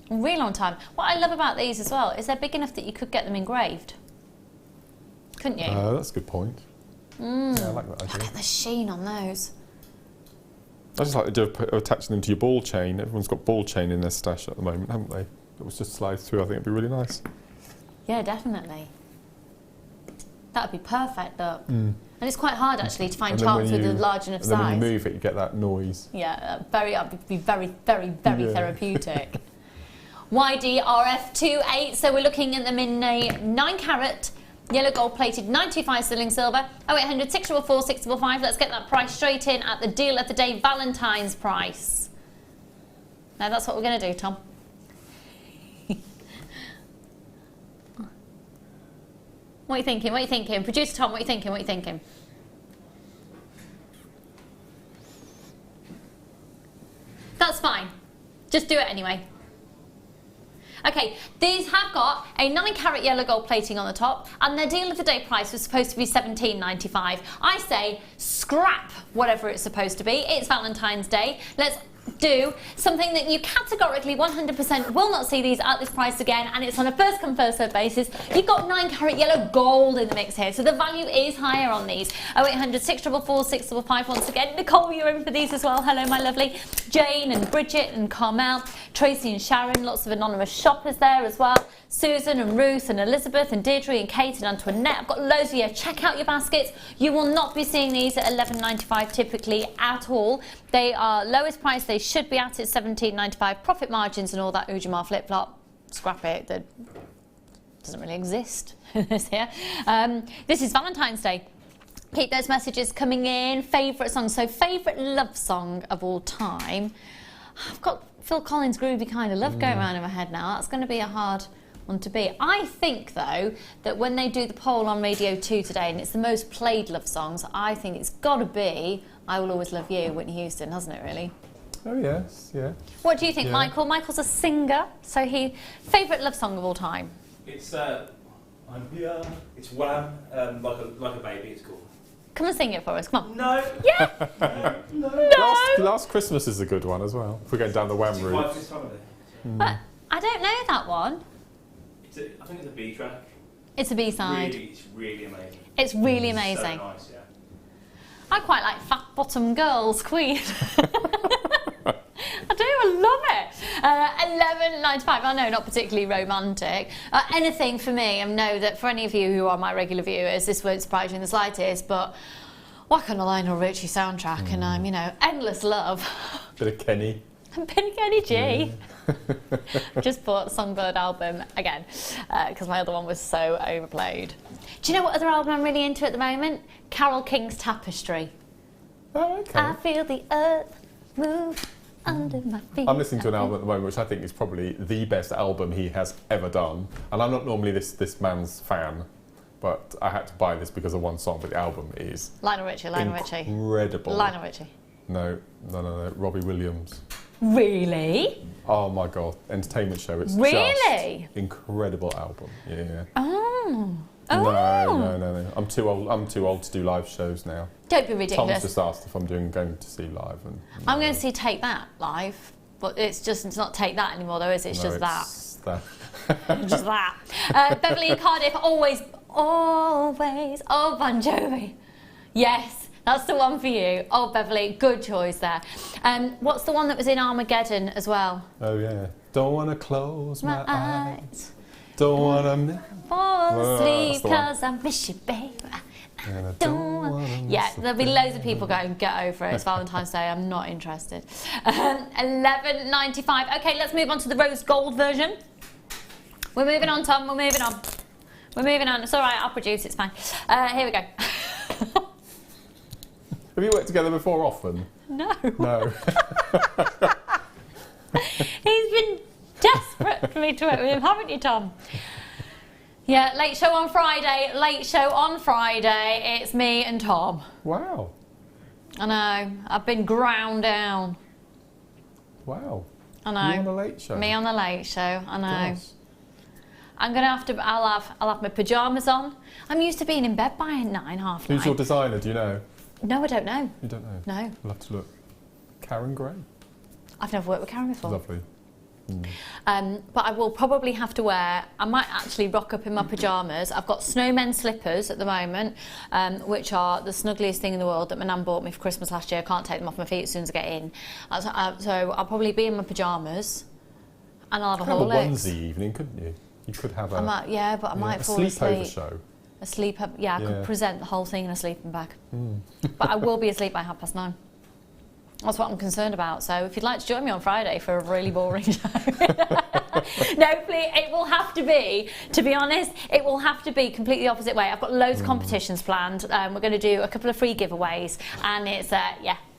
[SPEAKER 10] A really long time. What I love about these as well is they're big enough that you could get them engraved. Couldn't you?
[SPEAKER 2] That's a good point. Yeah, I like that idea.
[SPEAKER 10] Look at the sheen on those.
[SPEAKER 2] I just like the idea of attaching them to your ball chain. Everyone's got ball chain in their stash at the moment, haven't they? It was just slide through. I think it'd be really nice. Yeah,
[SPEAKER 10] definitely. That would be perfect, look. And it's quite hard actually to find charms with a large enough size.
[SPEAKER 2] And then when you move it, you get that noise.
[SPEAKER 10] Yeah, that'd be very, very, very therapeutic. YDRF28, so we're looking at them in a 9 carat yellow gold plated 925 sterling silver. 0800 644 655. Let's get that price straight in at the deal of the day, Valentine's price. Now that's what we're going to do, Tom. What are you thinking? What are you thinking? Producer Tom, what are you thinking? What are you thinking? That's fine. Just do it anyway. Okay, these have got a 9 carat yellow gold plating on the top, and their deal of the day price was supposed to be $17.95. I say scrap whatever it's supposed to be. It's Valentine's Day. Let's do something that you categorically 100% will not see these at this price again, and it's on a first come first served basis. You've got 9 carat yellow gold in the mix here, so the value is higher on these. 0800 644 655. Once again, Nicole, you're in for these as well. Hello, my lovely. Jane and Bridget and Carmel, Tracy and Sharon, lots of anonymous shoppers there as well. Susan and Ruth and Elizabeth and Deirdre and Kate and Antoinette. I've got loads of you. Check out your baskets. You will not be seeing these at $11.95 typically at all. They are lowest price they should be at. It's $17.95. Profit margins and all that Ujima flip-flop. Scrap it. That doesn't really exist this here. This is Valentine's Day. Keep those messages coming in. Favourite songs. So favourite love song of all time. I've got Phil Collins' Groovy Kind of Love going around in my head now. That's going to be a hard one to beat. I think, though, that when they do the poll on Radio 2 today, and it's the most played love songs, I think it's got to be I Will Always Love You, Whitney Houston, hasn't it, really?
[SPEAKER 2] Oh, yes, yeah.
[SPEAKER 10] What do you think,
[SPEAKER 2] Yeah.
[SPEAKER 10] Michael? Michael's a singer, so favourite love song of all time?
[SPEAKER 3] It's I'm here. It's Wham. Like a baby. It's called.
[SPEAKER 10] Come and sing it for us, come on.
[SPEAKER 3] No.
[SPEAKER 10] Yeah.
[SPEAKER 3] No.
[SPEAKER 2] Last Christmas is a good one as well. If we're going down the Wham route.
[SPEAKER 3] Quite this time of day.
[SPEAKER 10] But I don't know that one.
[SPEAKER 3] I think it's a B track.
[SPEAKER 10] It's a B-side.
[SPEAKER 3] It's really amazing.
[SPEAKER 10] It's really amazing.
[SPEAKER 3] So nice, yeah.
[SPEAKER 10] I quite like Fat Bottom Girls, Queen. I do, I love it. $11.95. I know, not particularly romantic. Anything for me, I know that for any of you who are my regular viewers, this won't surprise you in the slightest, but whack on a Lionel Richie soundtrack and I'm, endless love.
[SPEAKER 2] Bit of Kenny.
[SPEAKER 10] Bit of Kenny G. Just bought Songbird album again because my other one was so overplayed. Do you know what other album I'm really into at the moment? Carole King's Tapestry.
[SPEAKER 2] Oh, okay.
[SPEAKER 10] I feel the earth move under my feet.
[SPEAKER 2] I'm listening to an album at the moment which I think is probably the best album he has ever done. And I'm not normally this man's fan, but I had to buy this because of one song, but the album is
[SPEAKER 10] Lionel Richie.
[SPEAKER 2] Incredible.
[SPEAKER 10] Lionel Richie.
[SPEAKER 2] No. Robbie Williams.
[SPEAKER 10] Really?
[SPEAKER 2] Oh my God. Entertainment show. It's
[SPEAKER 10] really
[SPEAKER 2] just incredible album. Yeah.
[SPEAKER 10] Oh.
[SPEAKER 2] No. I'm too old to do live shows now.
[SPEAKER 10] Don't be ridiculous.
[SPEAKER 2] Tom's just asked if I'm going to see live. And
[SPEAKER 10] I'm going to see Take That live, but it's not Take That anymore though, is it? It's just that. Just that. Beverly in Cardiff, always. Oh, Bon Jovi. Yes. That's the one for you. Oh, Beverly, good choice there. What's the one that was in Armageddon as well?
[SPEAKER 2] Oh, yeah. Don't want to close my eyes. Don't want to
[SPEAKER 10] fall asleep because I miss you, babe. Yeah, there'll be loads of people going, get over it. It's Valentine's Day. I'm not interested. $11.95. Okay, let's move on to the rose gold version. We're moving on, Tom. We're moving on. It's all right. I'll produce. It's fine. Here we go.
[SPEAKER 2] Have you worked together before often?
[SPEAKER 10] No.
[SPEAKER 2] No.
[SPEAKER 10] He's been desperate for me to work with him, haven't you, Tom? Yeah, late show on Friday. It's me and Tom.
[SPEAKER 2] Wow.
[SPEAKER 10] I know. I've been ground down.
[SPEAKER 2] Wow.
[SPEAKER 10] I know.
[SPEAKER 2] You on the late show?
[SPEAKER 10] Me on the late show. I know.
[SPEAKER 2] Gosh.
[SPEAKER 10] I'm gonna have to. I'll have my pajamas on. I'm used to being in bed by 9, half 9.
[SPEAKER 2] Who's your designer? Do you know?
[SPEAKER 10] No, I don't know.
[SPEAKER 2] You don't know?
[SPEAKER 10] No.
[SPEAKER 2] We'll have to look. Karen Gray.
[SPEAKER 10] I've never worked with Karen before.
[SPEAKER 2] Lovely.
[SPEAKER 10] But I will probably have to wear, I might actually rock up in my pyjamas. I've got snowmen slippers at the moment, which are the snuggliest thing in the world that my nan bought me for Christmas last year. I can't take them off my feet as soon as I get in. So I'll probably be in my pyjamas and I'll have a whole
[SPEAKER 2] onesie evening, couldn't you? You could have a...
[SPEAKER 10] but I might fall asleep.
[SPEAKER 2] A sleepover show.
[SPEAKER 10] I could present the whole thing in a sleeping bag. But I will be asleep by 9:30. That's what I'm concerned about. So if you'd like to join me on Friday for a really boring show. No, please, it will have to be, to be honest, it will have to be completely opposite way. I've got loads of competitions planned. We're going to do a couple of free giveaways and it's,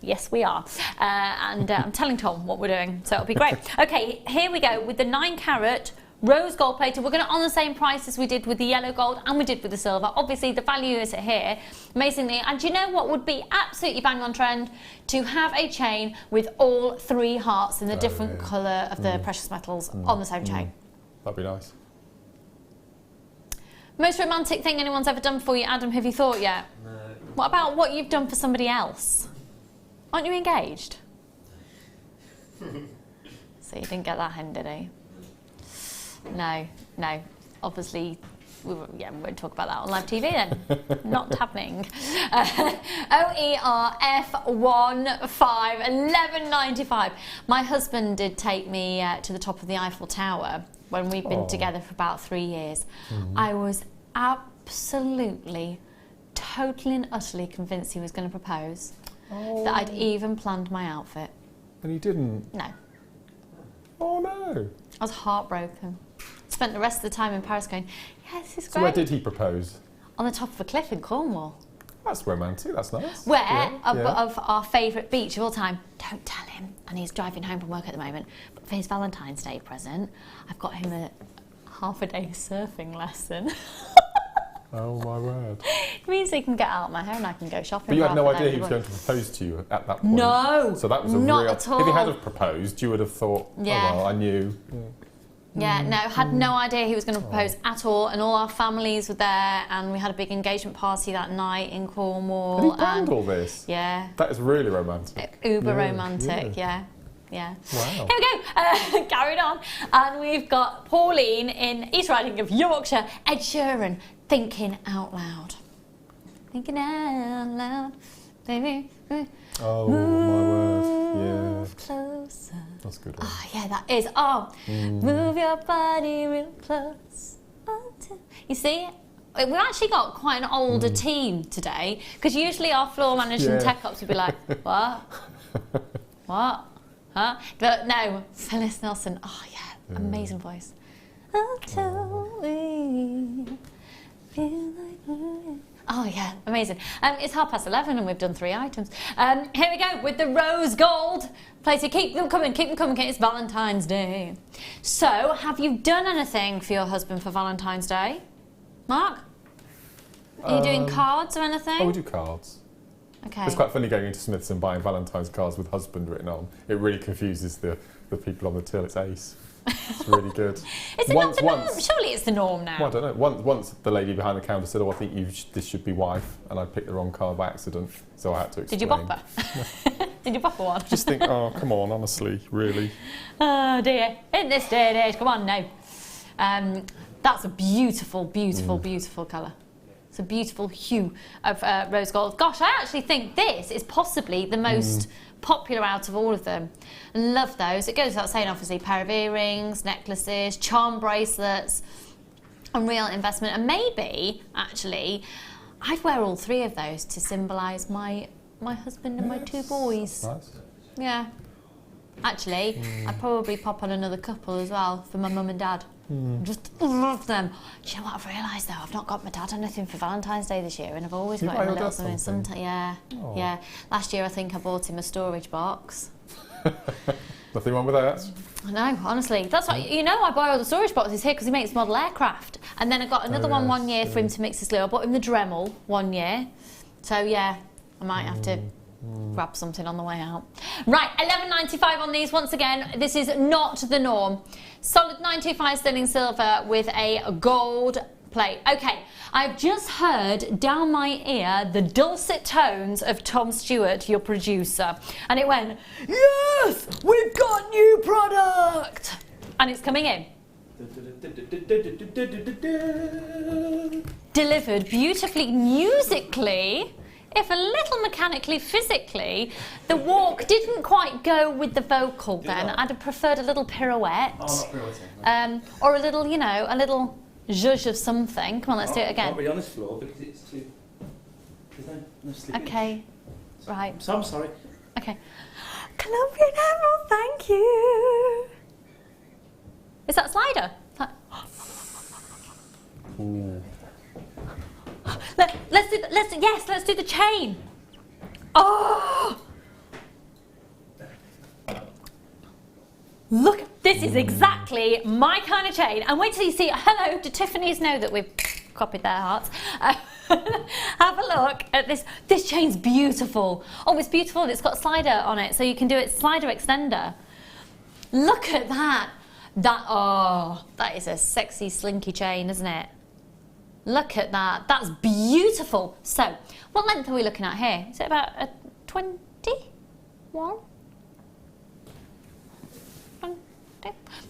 [SPEAKER 10] yes we are. And I'm telling Tom what we're doing, so it'll be great. Okay, here we go with the 9 carat rose gold plated. We're going to on the same price as we did with the yellow gold and we did with the silver. Obviously the value is here, amazingly. And do you know what would be absolutely bang on trend? To have a chain with all 3 hearts in the different colour of the precious metals on the same chain.
[SPEAKER 2] That'd be nice.
[SPEAKER 10] Most romantic thing anyone's ever done for you, Adam, have you thought yet?
[SPEAKER 3] No.
[SPEAKER 10] What about what you've done for somebody else? Aren't you engaged? So you didn't get that hen, did he? No. Obviously, we won't talk about that on live TV then. Not happening. OERF15 1195. My husband did take me to the top of the Eiffel Tower when we'd been together for about 3 years. I was absolutely, totally and utterly convinced he was going to propose. That I'd even planned my outfit.
[SPEAKER 2] And you didn't?
[SPEAKER 10] No.
[SPEAKER 2] Oh no.
[SPEAKER 10] I was heartbroken. Spent the rest of the time in Paris going, yeah, this is great.
[SPEAKER 2] So where did he propose?
[SPEAKER 10] On the top of a cliff in Cornwall.
[SPEAKER 2] That's romantic, that's nice.
[SPEAKER 10] Where, of our favourite beach of all time, don't tell him, and he's driving home from work at the moment, but for his Valentine's Day present, I've got him a half-a-day surfing lesson.
[SPEAKER 2] Oh my word.
[SPEAKER 10] It means he can get out of my hair and I can go shopping.
[SPEAKER 2] But you had no idea he was going to propose to you at that point?
[SPEAKER 10] No!
[SPEAKER 2] So that was
[SPEAKER 10] not
[SPEAKER 2] real...
[SPEAKER 10] at all.
[SPEAKER 2] If he had have proposed, you would have thought,
[SPEAKER 10] Yeah.
[SPEAKER 2] oh well, I knew.
[SPEAKER 10] Yeah, no, had no idea he was going to propose at all, and all our families were there, and we had a big engagement party that night in Cornwall.
[SPEAKER 2] And he planned all this?
[SPEAKER 10] Yeah.
[SPEAKER 2] That is really romantic.
[SPEAKER 10] Uber romantic, yeah.
[SPEAKER 2] Wow.
[SPEAKER 10] Here we go, carried on. And we've got Pauline in East Riding of Yorkshire, Ed Sheeran, Thinking Out Loud. Thinking out loud, baby.
[SPEAKER 2] Oh my word, yeah.
[SPEAKER 10] Closer.
[SPEAKER 2] That's a good one.
[SPEAKER 10] Oh, yeah, that is. Oh, move your body real close. You see, we've actually got quite an older team today, because usually our floor manager and tech ops would be like, what? What? Huh? But no, Phyllis Nelson. Oh, yeah, amazing voice. Oh, tell me, feel like... Oh yeah, amazing. It's 11:30 and we've done 3 items. Here we go with the rose gold. Please keep them coming, it's Valentine's Day. So, have you done anything for your husband for Valentine's Day? Mark? Are you doing cards or anything?
[SPEAKER 2] Oh, we do cards.
[SPEAKER 10] Okay.
[SPEAKER 2] It's quite funny going into Smith's and buying Valentine's cards with husband written on. It really confuses the people on the till. It's ace. It's really good.
[SPEAKER 10] Is it not the norm? Surely it's the norm now.
[SPEAKER 2] Well, I don't know. Once the lady behind the counter said, "Oh, I think this should be wife," and I picked the wrong card by accident, so I had to explain.
[SPEAKER 10] Did you bop her? Did you bop her one?
[SPEAKER 2] Just think, oh, come on, honestly, really.
[SPEAKER 10] Oh dear, in this day and age, come on now. That's a beautiful, beautiful, beautiful colour. It's a beautiful hue of rose gold. Gosh, I actually think this is possibly the most popular out of all of them. Love those. It goes without saying, obviously, pair of earrings, necklaces, charm bracelets, a real investment. And maybe, actually, I'd wear all 3 of those to symbolise my husband and my 2 boys.
[SPEAKER 2] Nice.
[SPEAKER 10] Yeah. Actually, I'd probably pop on another couple as well for my mum and dad. Just love them. Do you know what I've realised though? I've not got my dad anything for Valentine's Day this year, and I've always got him a little something. Sometimes, yeah. Last year I think I bought him a storage box.
[SPEAKER 2] Nothing wrong with that.
[SPEAKER 10] I know, honestly. That's why, you know, I buy all the storage boxes here because he makes model aircraft. And then I got another one year for him to mix his glue. I bought him the Dremel 1 year. So yeah, I might have to grab something on the way out. Right, $11.95 on these. Once again, this is not the norm. Solid 925 sterling silver with a gold plate. Okay, I've just heard down my ear the dulcet tones of Tom Stewart, your producer, and it went, yes, we've got new product, and it's coming in. Delivered beautifully, musically, if a little mechanically, physically. The walk didn't quite go with the vocal then. I'd have preferred a little pirouette.
[SPEAKER 3] Oh, not pirouetting.
[SPEAKER 10] Or a little, you know, a little zhuzh of something. Come on, let's do it again.
[SPEAKER 3] Can't be on this floor because it's too... There's no sleeping.
[SPEAKER 10] Okay, right.
[SPEAKER 3] So I'm sorry.
[SPEAKER 10] Okay. Colombian Emerald, thank you. Is that a slider? Let's do the chain. Oh! Look, this is exactly my kind of chain. And wait till you see, hello, do Tiffany's know that we've copied their hearts? Have a look at this. This chain's beautiful. Oh, it's beautiful. It's got a slider on it, so you can do it slider extender. Look at that. That is a sexy slinky chain, isn't it? Look at that. That's beautiful. So, what length are we looking at here? Is it about a 21?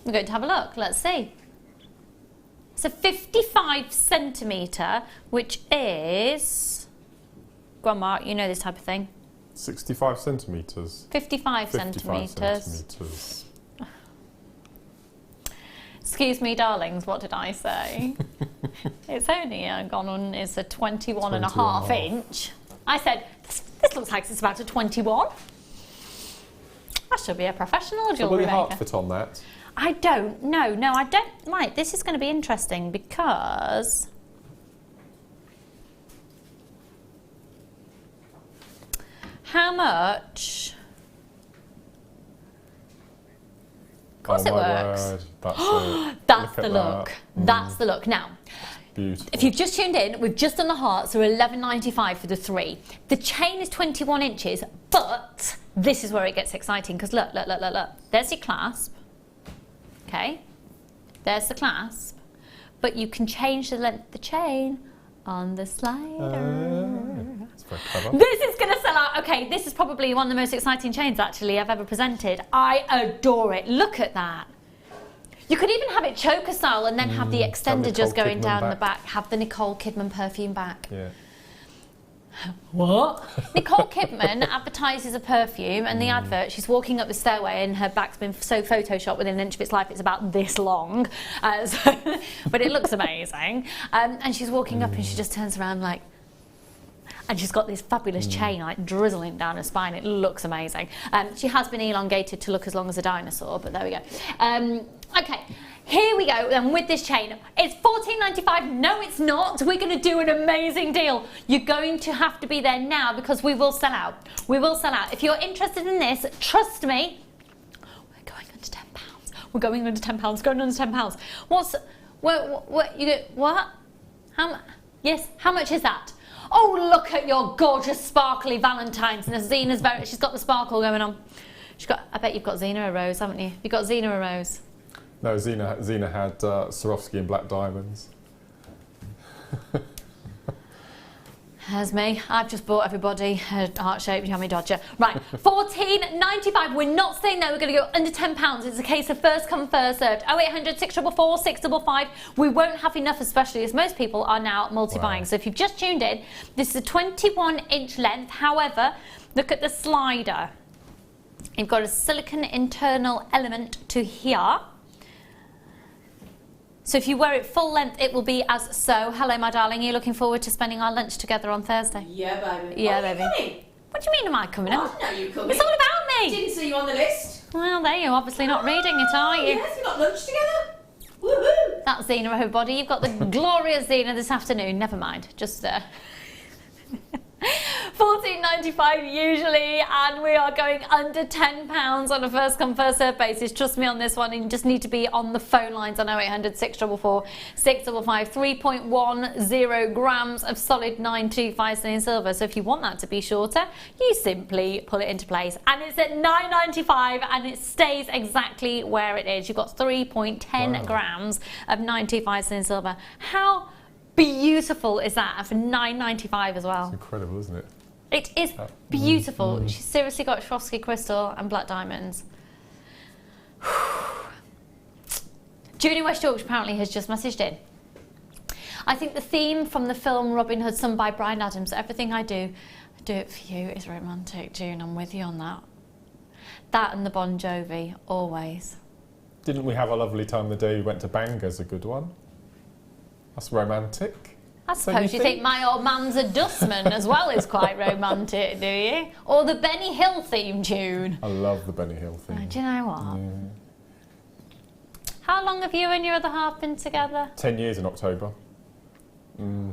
[SPEAKER 10] We're going to have a look. Let's see. It's a 55 centimetre, which is... Go on, Mark, you know this type of thing.
[SPEAKER 2] 65 centimetres.
[SPEAKER 10] 55 centimetres. Excuse me, darlings, what did I say? It's only gone on, it's a 21 and a half inch. I said, this looks like it's about a 21. I should be a professional jewellery maker.
[SPEAKER 2] Will your heart fit on that?
[SPEAKER 10] I don't know. No, I don't. Right, this is going to be interesting because... How much... Of course it works.
[SPEAKER 2] Word. That's it.
[SPEAKER 10] That's the look. That's the look. Now,
[SPEAKER 2] beautiful.
[SPEAKER 10] If you've just tuned in, we've just done the heart, so $11.95 for the 3. The chain is 21 inches, but this is where it gets exciting because look. There's your clasp. Okay, there's the clasp, but you can change the length of the chain on the slider.
[SPEAKER 2] That's very clever.
[SPEAKER 10] This is going to sell out. Okay, this is probably one of the most exciting chains actually I've ever presented. I adore it. Look at that. You could even have it choker style and then have the extender just going down the back. Have the Nicole Kidman perfume back.
[SPEAKER 2] Yeah.
[SPEAKER 10] What? Nicole Kidman advertises a perfume, and the advert, she's walking up the stairway and her back's been so photoshopped within an inch of its life, it's about this long. But it looks amazing. And she's walking up and she just turns around like, and she's got this fabulous chain like drizzling down her spine. It looks amazing. She has been elongated to look as long as a dinosaur, but there we go. Okay. Here we go, and with this chain, it's $14.95. No, it's not. We're going to do an amazing deal. You're going to have to be there now because we will sell out. We will sell out. If you're interested in this, trust me, we're going under £10. We're going under £10. Going under £10. What? Yes, how much is that? Oh, look at your gorgeous sparkly Valentine's. And she's got the sparkle going on. I bet you've got Zena a rose, haven't you? You've got Zena a rose.
[SPEAKER 2] No, Zena had Swarovski and black diamonds.
[SPEAKER 10] There's me. I've just bought everybody a heart-shaped yummy dodger. Right, $14.95. We're not saying that we're going to go under £10. It's a case of first come, first served. 0800 644 655. We won't have enough, especially as most people are now multi-buying. Wow. So if you've just tuned in, this is a 21-inch length. However, look at the slider. You've got a silicone internal element to here. So if you wear it full length, it will be as so. Hello, my darling. Are you looking forward to spending our lunch together on Thursday?
[SPEAKER 8] Yeah, baby.
[SPEAKER 10] Yeah,
[SPEAKER 8] baby.
[SPEAKER 10] Coming? What do you mean, am I coming?
[SPEAKER 8] I didn't know you were coming.
[SPEAKER 10] It's all about me.
[SPEAKER 8] Didn't see you on the list.
[SPEAKER 10] Well, there you're obviously not reading it, are you?
[SPEAKER 8] Yes, we got lunch together. Woohoo!
[SPEAKER 10] That's Zena, everybody. You've got the glorious Zena this afternoon. Never mind. Just $14.95 usually, and we are going under £10 on a first come first serve basis. Trust me on this one, and you just need to be on the phone lines on 0800 644 655. 3.10 grams of solid 925 sterling silver. So if you want that to be shorter, you simply pull it into place, and it's at $9.95 and it stays exactly where it is. You've got 3.10 grams of 925 sterling silver. How beautiful is that for $9.95 as well?
[SPEAKER 2] It's incredible, isn't it?
[SPEAKER 10] It is beautiful. She's seriously got Swarovski crystal and black diamonds. Judy West Yorkshire apparently has just messaged in. I think the theme from the film Robin Hood, sung by Bryan Adams, everything I do it for you, is romantic. June, I'm with you on that. That and the Bon Jovi, always.
[SPEAKER 2] Didn't we have a lovely time the day we went to Bangor's, a good one? That's romantic.
[SPEAKER 10] I suppose you think My Old Man's a Dustman as well is quite romantic, do you? Or the Benny Hill theme tune.
[SPEAKER 2] I love the Benny Hill theme.
[SPEAKER 10] Do you know what?
[SPEAKER 2] Yeah.
[SPEAKER 10] How long have you and your other half been together?
[SPEAKER 2] 10 years in October.
[SPEAKER 10] I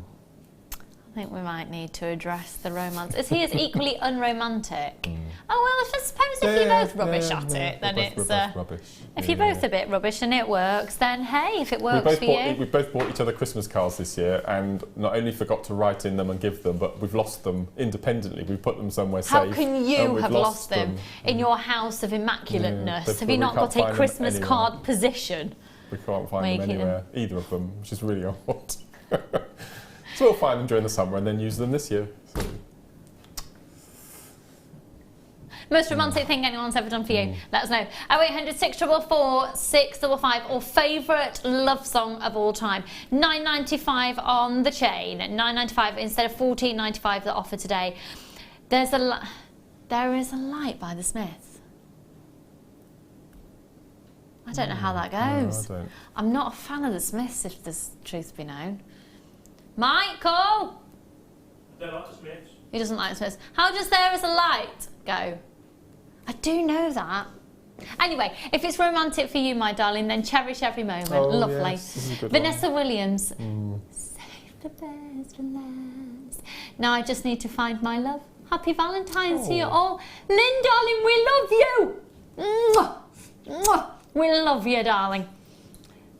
[SPEAKER 10] think we might need to address the romance. Is he as equally unromantic Oh well, I suppose if you're both rubbish at it, then
[SPEAKER 2] we're both rubbish.
[SPEAKER 10] If you're both a bit rubbish and it works, then hey, if it works for you.
[SPEAKER 2] We both bought each other Christmas cards this year, and not only forgot to write in them and give them, but we've lost them independently. We put them somewhere safe.
[SPEAKER 10] How can you have lost them in your house of immaculateness? Have you not got a Christmas card position?
[SPEAKER 2] We can't find them anywhere, either of them, which is really odd. So we'll find them during the summer and then use them this year. So.
[SPEAKER 10] Most romantic thing anyone's ever done for you? Let us know. 0800 644 655 or favourite love song of all time. £9.95 on the chain. £9.95 instead of £14.95 the offer today. There is a light by the Smiths. I don't know how that goes.
[SPEAKER 2] No, I don't.
[SPEAKER 10] I'm not a fan of the Smiths, if the truth be known. Michael! I
[SPEAKER 3] don't like the Smiths.
[SPEAKER 10] He doesn't like the Smiths. How does There Is a Light go? I do know that. Anyway, if it's romantic for you, my darling, then cherish every moment.
[SPEAKER 2] Oh,
[SPEAKER 10] lovely.
[SPEAKER 2] Yes, this is a good
[SPEAKER 10] Vanessa
[SPEAKER 2] one.
[SPEAKER 10] Williams. Save the best for last. Now I just need to find my love. Happy Valentine's to you all. Lynn, darling, we love you. Mwah. Mwah. We love you, darling.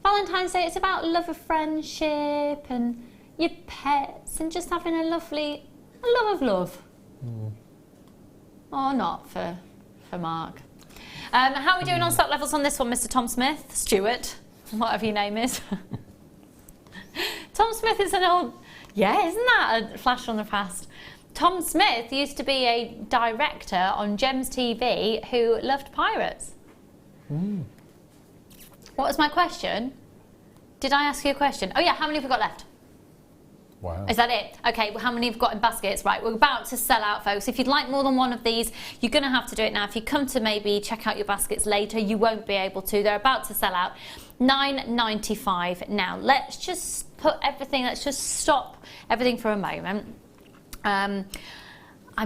[SPEAKER 10] Valentine's Day, it's about love of friendship and your pets and just having a love of love. Or not for Mark. How are we doing on stock levels on this one, Mr. Tom Smith? Stuart, whatever your name is. Tom Smith is an old... Yeah, isn't that a flash from the past? Tom Smith used to be a director on Gems TV who loved pirates. What was my question? Did I ask you a question? Oh yeah, how many have we got left?
[SPEAKER 2] Wow.
[SPEAKER 10] Is that it? Okay, well, how many have got in baskets? Right, we're about to sell out, folks. If you'd like more than one of these, you're going to have to do it now. If you come to maybe check out your baskets later, you won't be able to. They're about to sell out. £9.95 now. Let's just stop everything for a moment. I'm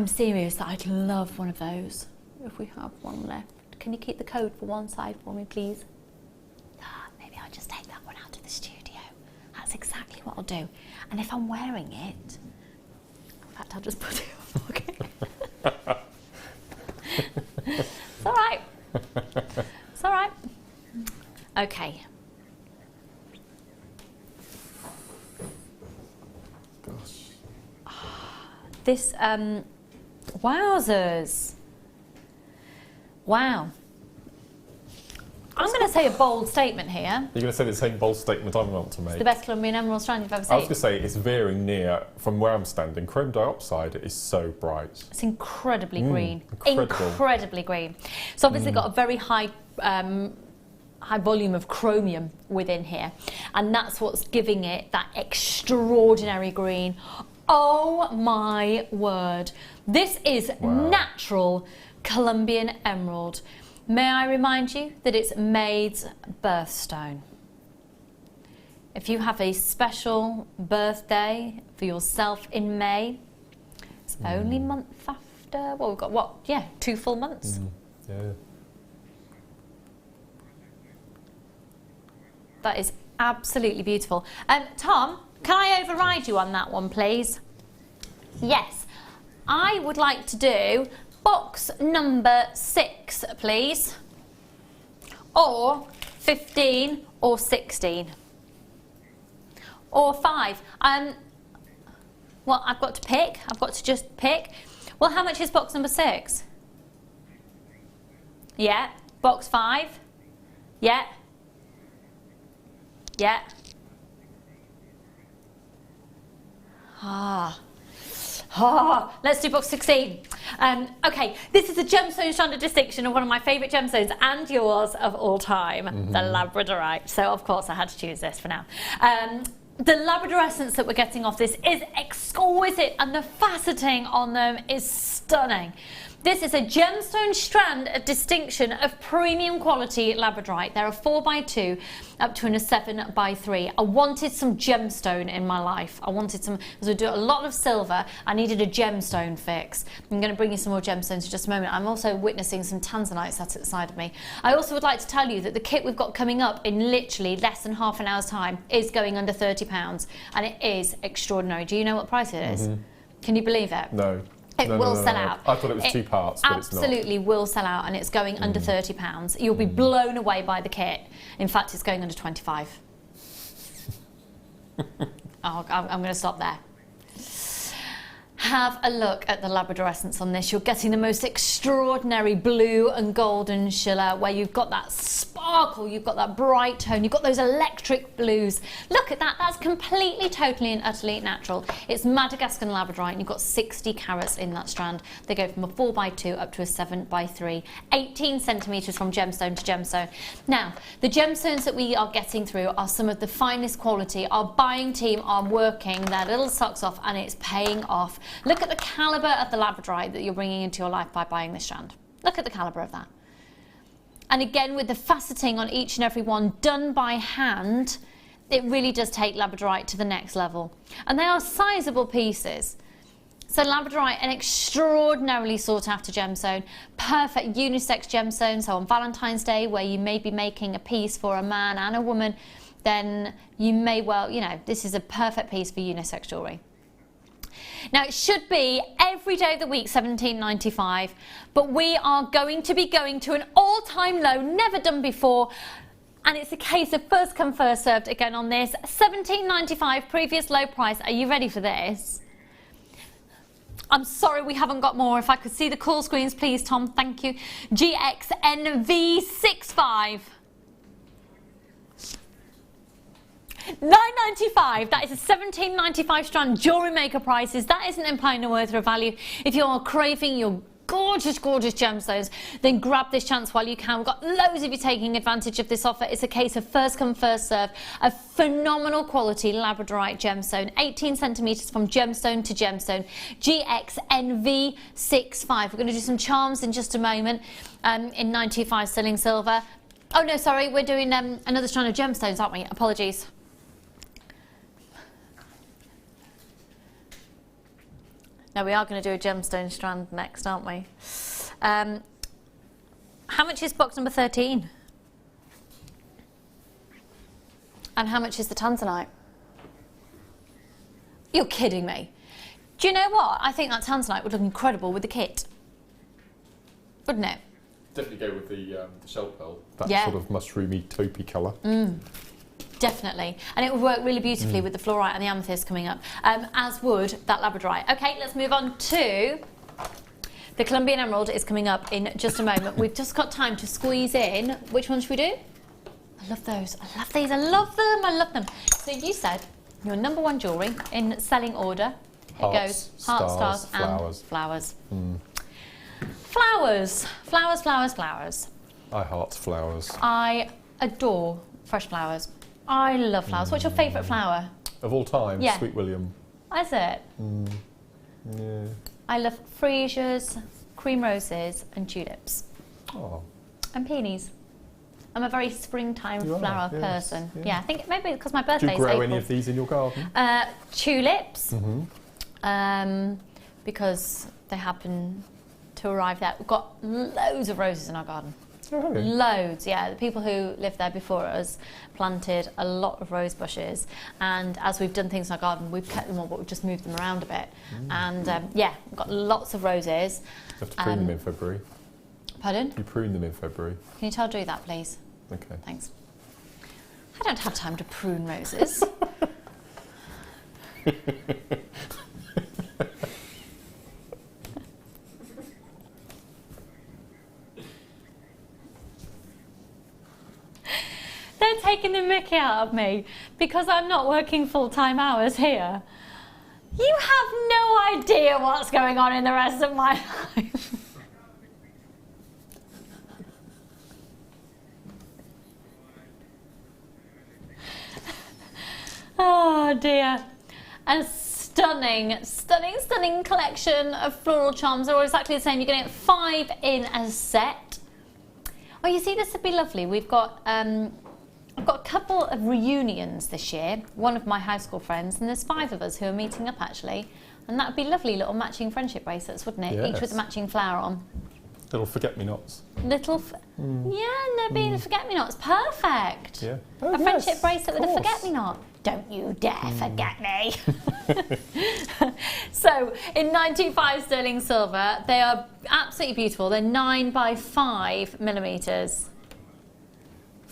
[SPEAKER 10] serious that I'd love one of those if we have one left. Can you keep the code for one side for me, please? Maybe I'll just take that one out of the studio. That's exactly what I'll do. And if I'm wearing it, in fact, I'll just put it on. Okay. It's all right. It's all right. Okay.
[SPEAKER 2] Gosh.
[SPEAKER 10] This, wowzers. Wow. I'm going to say a bold statement here.
[SPEAKER 2] You're going to say the same bold statement I want to make.
[SPEAKER 10] It's the best Colombian emerald strand you've ever seen.
[SPEAKER 2] I was going to say it's veering near from where I'm standing. Chrome dioxide is so bright.
[SPEAKER 10] It's incredibly green.
[SPEAKER 2] Incredible.
[SPEAKER 10] Incredibly green. It's obviously got a very high volume of chromium within here, and that's what's giving it that extraordinary green. Oh my word. This is natural Colombian emerald. May I remind you that it's Maid's birthstone. If you have a special birthday for yourself in May, it's only a month after, well, we've got what? Yeah, 2 full months.
[SPEAKER 2] Yeah.
[SPEAKER 10] That is absolutely beautiful. Tom, can I override you on that one, please? Yes. I would like to do box number 6, please. Or 15 or 16. Or 5. Well, I've got to pick. I've got to just pick. Well, how much is box number 6? Yeah. Box 5? Yeah. Yeah. Let's do box 16. Okay, this is a gemstone stranded distinction of one of my favourite gemstones and yours of all time, the Labradorite. So, of course, I had to choose this for now. The Labrador essence that we're getting off this is exquisite, and the faceting on them is stunning. This is a gemstone strand of distinction of premium quality Labradorite. There are 4x2 up to a 7x3. I wanted some gemstone in my life. I wanted some, as I do a lot of silver, I needed a gemstone fix. I'm going to bring you some more gemstones in just a moment. I'm also witnessing some tanzanite sat at the side of me. I also would like to tell you that the kit we've got coming up in literally less than half an hour's time is going under £30, and it is extraordinary. Do you know what price it is? Can you believe it?
[SPEAKER 2] No.
[SPEAKER 10] It will sell out.
[SPEAKER 2] I thought it was 2 parts, but it's not.
[SPEAKER 10] Absolutely will sell out, and it's going under £30. You'll be blown away by the kit. In fact, it's going under 25. Oh, I'm going to stop there. Have a look at the Labrador Essence on this. You're getting the most extraordinary blue and golden shiller, where you've got that sparkle, you've got that bright tone, you've got those electric blues. Look at that, that's completely, totally and utterly natural. It's Madagascar Labradorite, and you've got 60 carats in that strand. They go from a 4x2 up to a 7x3, 18 centimetres from gemstone to gemstone. Now, the gemstones that we are getting through are some of the finest quality. Our buying team are working their little socks off, and it's paying off. Look at the calibre of the Labradorite that you're bringing into your life by buying this strand. Look at the calibre of that. And again, with the faceting on each and every one done by hand, it really does take Labradorite to the next level. And they are sizable pieces. So Labradorite, an extraordinarily sought after gemstone, perfect unisex gemstone. So on Valentine's Day, where you may be making a piece for a man and a woman, then you may well, you know, this is a perfect piece for unisex jewellery. Now, it should be every day of the week $17.95, but we are going to be going to an all-time low, never done before, and it's a case of first come, first served again on this. $17.95, previous low price. Are you ready for this? I'm sorry we haven't got more. If I could see the call screens, please, Tom. Thank you. GXNV65. $9.95. That is a $17.95 strand. Jewellery Maker prices. That isn't implying no worth or value. If you're craving your gorgeous, gorgeous gemstones, then grab this chance while you can. We've got loads of you taking advantage of this offer. It's a case of first come, first serve. A phenomenal quality Labradorite gemstone, 18 centimetres from gemstone to gemstone. GXNV65. We're going to do some charms in just a moment in 925 sterling silver. Oh no, sorry, we're doing another strand of gemstones, aren't we? Apologies. No, we are going to do a gemstone strand next, aren't we? How much is box number 13? And how much is the tanzanite? You're kidding me. Do you know what? I think that tanzanite would look incredible with the kit. Wouldn't it?
[SPEAKER 2] Definitely go with the shell pearl. That
[SPEAKER 10] Yeah.
[SPEAKER 2] sort of mushroomy, taupey colour.
[SPEAKER 10] Definitely, and it would work really beautifully with the fluorite and the amethyst coming up, as would that Labradorite. Okay, let's move on to the Colombian Emerald. Is coming up in just a moment. We've just got time to squeeze in. Which one should we do? I love those. I love these. I love them. I love them. So you said your number one jewellery in selling order.
[SPEAKER 2] Hearts,
[SPEAKER 10] it goes hearts, stars,
[SPEAKER 2] flowers.
[SPEAKER 10] and flowers. Flowers, flowers, flowers, flowers.
[SPEAKER 2] I heart flowers.
[SPEAKER 10] I adore fresh flowers. I love flowers. What's your favourite flower?
[SPEAKER 2] Of all time,
[SPEAKER 10] Yeah.
[SPEAKER 2] Sweet William.
[SPEAKER 10] Is it?
[SPEAKER 2] Yeah.
[SPEAKER 10] I love freesias, cream roses and tulips.
[SPEAKER 2] Oh.
[SPEAKER 10] And peonies. I'm a very springtime
[SPEAKER 2] You are,
[SPEAKER 10] flower
[SPEAKER 2] yes,
[SPEAKER 10] person.
[SPEAKER 2] yeah.
[SPEAKER 10] Yeah, I think maybe because my
[SPEAKER 2] Do
[SPEAKER 10] birthday
[SPEAKER 2] you
[SPEAKER 10] is
[SPEAKER 2] grow
[SPEAKER 10] April.
[SPEAKER 2] any of these in your garden?
[SPEAKER 10] Tulips, because they happen to arrive there. We've got loads of roses in our garden.
[SPEAKER 2] Oh, have you?
[SPEAKER 10] Loads, yeah. The people who lived there before us planted a lot of rose bushes, and as we've done things in our garden, we've kept them all, but we've just moved them around a bit. And yeah, we've got lots of roses.
[SPEAKER 2] You have to prune them in February.
[SPEAKER 10] Pardon?
[SPEAKER 2] You prune them in February.
[SPEAKER 10] Can you tell Drew that, please?
[SPEAKER 2] Okay.
[SPEAKER 10] Thanks. I don't have time to prune roses. They're taking the mickey out of me because I'm not working full-time hours here. You have no idea what's going on in the rest of my life. Oh dear. A stunning, stunning, stunning collection of floral charms. They're all exactly the same. You're going to get 5 in a set. Oh, you see, this would be lovely. We've got I've got a couple of reunions this year, one of my high school friends, and there's 5 of us who are meeting up actually, and that would be lovely, little matching friendship bracelets, wouldn't it?
[SPEAKER 2] Yes.
[SPEAKER 10] Each with a matching flower on.
[SPEAKER 2] Little forget-me-nots.
[SPEAKER 10] Little, yeah, no, being a forget-me-nots, perfect.
[SPEAKER 2] Yeah.
[SPEAKER 10] A friendship bracelet with a
[SPEAKER 2] course.
[SPEAKER 10] forget-me-not. Don't you dare forget me. So in 95 sterling silver, they are absolutely beautiful. They're 9 by 5 millimeters.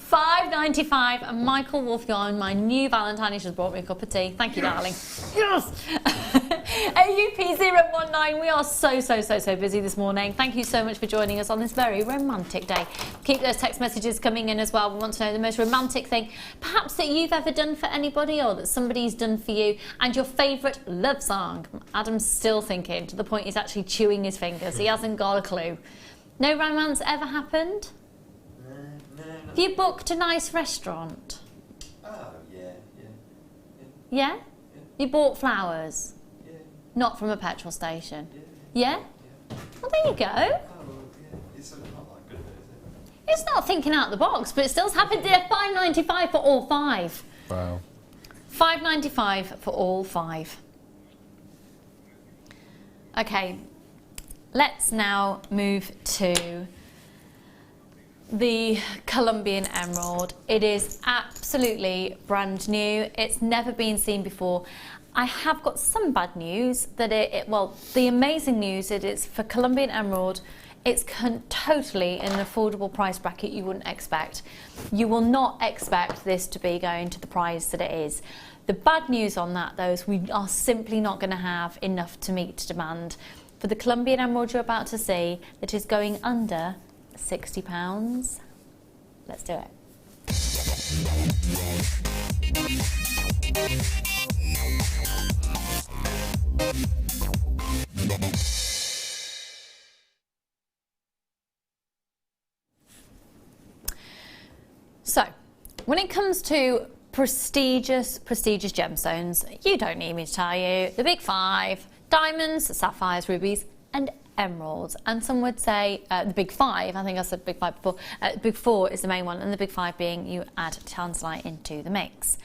[SPEAKER 10] £5.95, and Michael Wolfgang, my new Valentine, has just brought me a cup of tea. Thank you, darling. Yes! AUP019, we are so busy this morning. Thank you so much for joining us on this very romantic day. Keep those text messages coming in as well. We want to know the most romantic thing perhaps that you've ever done for anybody, or that somebody's done for you, and your favourite love song. Adam's still thinking, to the point he's actually chewing his fingers. He hasn't got a clue. No romance ever happened? Have you booked a nice restaurant?
[SPEAKER 11] Oh, yeah.
[SPEAKER 10] Yeah? You bought flowers?
[SPEAKER 11] Yeah.
[SPEAKER 10] Not from a petrol station?
[SPEAKER 11] Yeah?
[SPEAKER 10] Yeah? Well, there you go.
[SPEAKER 11] Oh, yeah. It's not that good, is it?
[SPEAKER 10] It's not thinking out the box, but it still's happened. They're £5.95 for all 5.
[SPEAKER 2] Wow.
[SPEAKER 10] £5.95 for all 5. Okay, let's now move to the Colombian emerald. It is absolutely brand new. It's never been seen before. I have got some bad news that the amazing news it is for Colombian emerald. It's totally in an affordable price bracket you wouldn't expect. You will not expect this to be going to the price that it is. The bad news on that though is we are simply not going to have enough to meet demand. For the Colombian emerald you're about to see, that is going under £60. Let's do it. So, when it comes to prestigious gemstones, you don't need me to tell you the big 5: diamonds, sapphires, rubies, and emeralds. And some would say the big 5, I think I said big 5 before, big 4 is the main one, and the big 5 being you add tanzanite into the mix.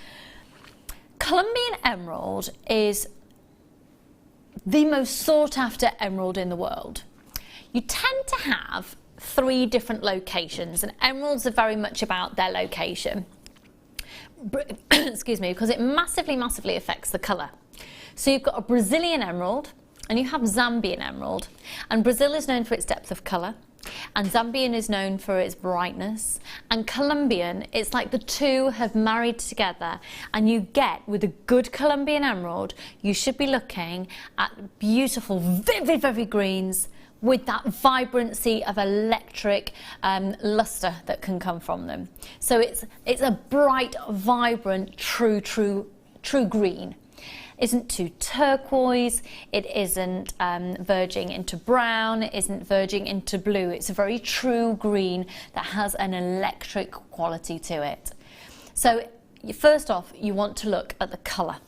[SPEAKER 10] Colombian emerald is the most sought after emerald in the world. You tend to have 3 different locations, and emeralds are very much about their location. Excuse me, because it massively affects the colour. So you've got a Brazilian emerald, and you have Zambian emerald, and Brazil is known for its depth of colour, and Zambian is known for its brightness, and Colombian, it's like the two have married together, and you get, with a good Colombian emerald, you should be looking at beautiful, vivid greens with that vibrancy of electric lustre that can come from them. So it's a bright, vibrant, true green. Isn't too turquoise, it isn't verging into brown, it isn't verging into blue. It's a very true green that has an electric quality to it. So first off, you want to look at the colour.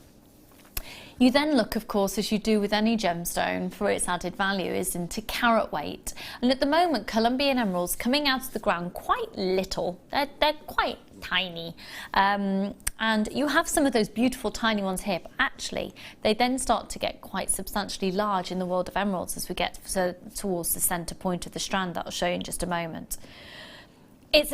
[SPEAKER 10] You then look, of course, as you do with any gemstone, for its added value is into carat weight. And at the moment, Colombian emeralds coming out of the ground quite little. They're quite tiny. And you have some of those beautiful tiny ones here, but actually they then start to get quite substantially large in the world of emeralds as we get towards the centre point of the strand that I'll show you in just a moment. It's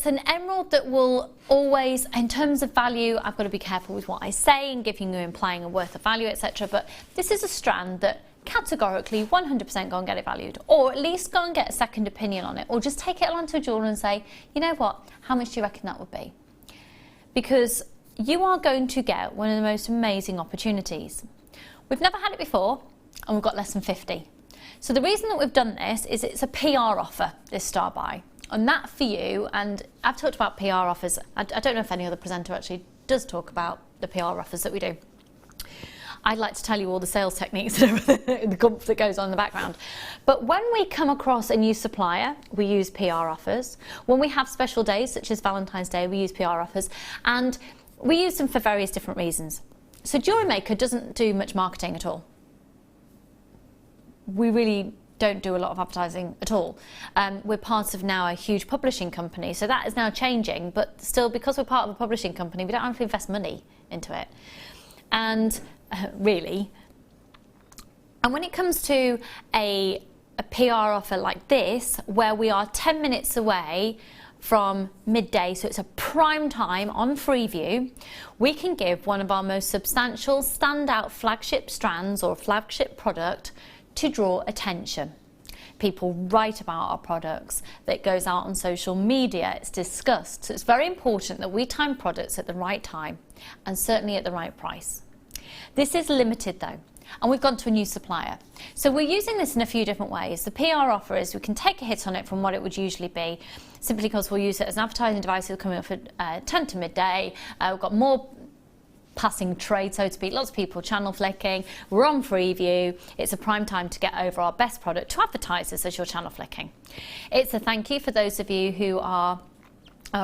[SPEAKER 10] an emerald that will always, in terms of value, I've got to be careful with what I say and giving you implying a worth of value, etc. But this is a strand that categorically 100% go and get it valued, or at least go and get a second opinion on it, or just take it along to a jeweller and say, you know what, how much do you reckon that would be? Because you are going to get one of the most amazing opportunities. We've never had it before, and we've got less than 50. So the reason that we've done this is it's a PR offer, this star buy. And that for you, and I've talked about PR offers, I don't know if any other presenter actually does talk about the PR offers that we do. I'd like to tell you all the sales techniques and everything, the gumph that goes on in the background. But when we come across a new supplier, we use PR offers. When we have special days, such as Valentine's Day, we use PR offers. And we use them for various different reasons. So JewelleryMaker doesn't do much marketing at all. We really don't do a lot of advertising at all. We're part of now a huge publishing company, so that is now changing, but still, because we're part of a publishing company, we don't have to invest money into it. And really, and when it comes to a PR offer like this, where we are 10 minutes away from midday, so it's a prime time on Freeview, we can give one of our most substantial standout flagship strands or flagship product to draw attention. People write about our products, that goes out on social media, it's discussed. So it's very important that we time products at the right time and certainly at the right price. This is limited though, and we've gone to a new supplier. So we're using this in a few different ways. The PR offer is we can take a hit on it from what it would usually be, simply because we'll use it as an advertising device. It'll come in for 10 to midday. We've got more passing trade, so to speak, lots of people channel flicking. We're on Freeview. It's a prime time to get over our best product to advertisers as you're channel flicking. It's a thank you for those of you who are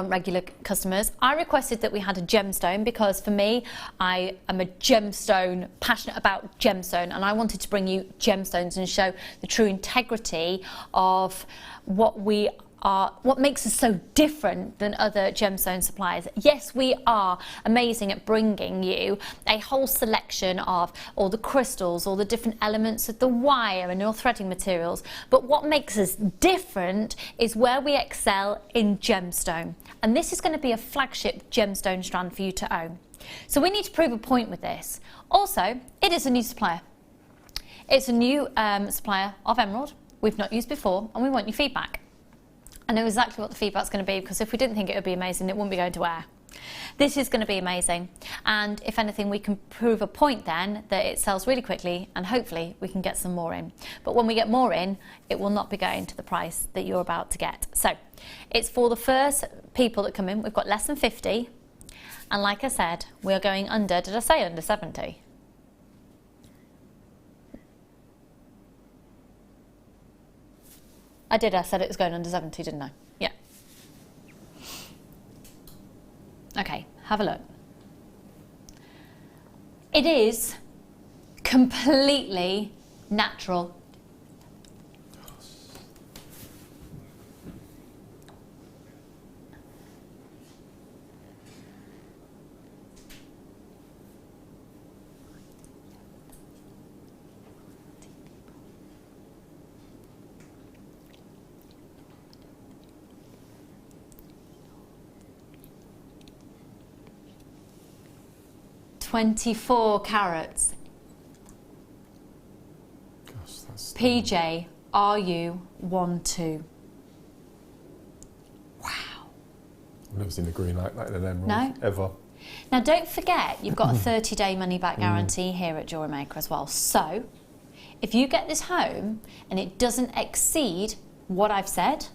[SPEAKER 10] regular customers. I requested that we had a gemstone because for me, I am a gemstone, passionate about gemstone, and I wanted to bring you gemstones and show the true integrity of what we are, what makes us so different than other gemstone suppliers. Yes, we are amazing at bringing you a whole selection of all the crystals, all the different elements of the wire and your threading materials, but what makes us different is where we excel in gemstone. And this is going to be a flagship gemstone strand for you to own. So we need to prove a point with this. Also, it is a new supplier. It's a new supplier of emerald we've not used before, and we want your feedback. I know exactly what the feedback's going to be, because if we didn't think it would be amazing, it wouldn't be going to air. This is going to be amazing, and if anything, we can prove a point then that it sells really quickly, and hopefully we can get some more in. But when we get more in, it will not be going to the price that you're about to get. So it's for the first people that come in. We've got less than 50, and like I said, we are going under, did I say under 70? I did, I said it was going under 70, didn't I? Yeah. Okay, have a look. It is completely natural. $24 carats.
[SPEAKER 2] Gosh, that's
[SPEAKER 10] PJ, RU12. Wow.
[SPEAKER 2] I've never seen a green like that in an emerald.
[SPEAKER 10] No?
[SPEAKER 2] Ever.
[SPEAKER 10] Now don't forget, you've got a 30-day money-back guarantee here at JewelleryMaker as well. So, if you get this home and it doesn't exceed what I've said,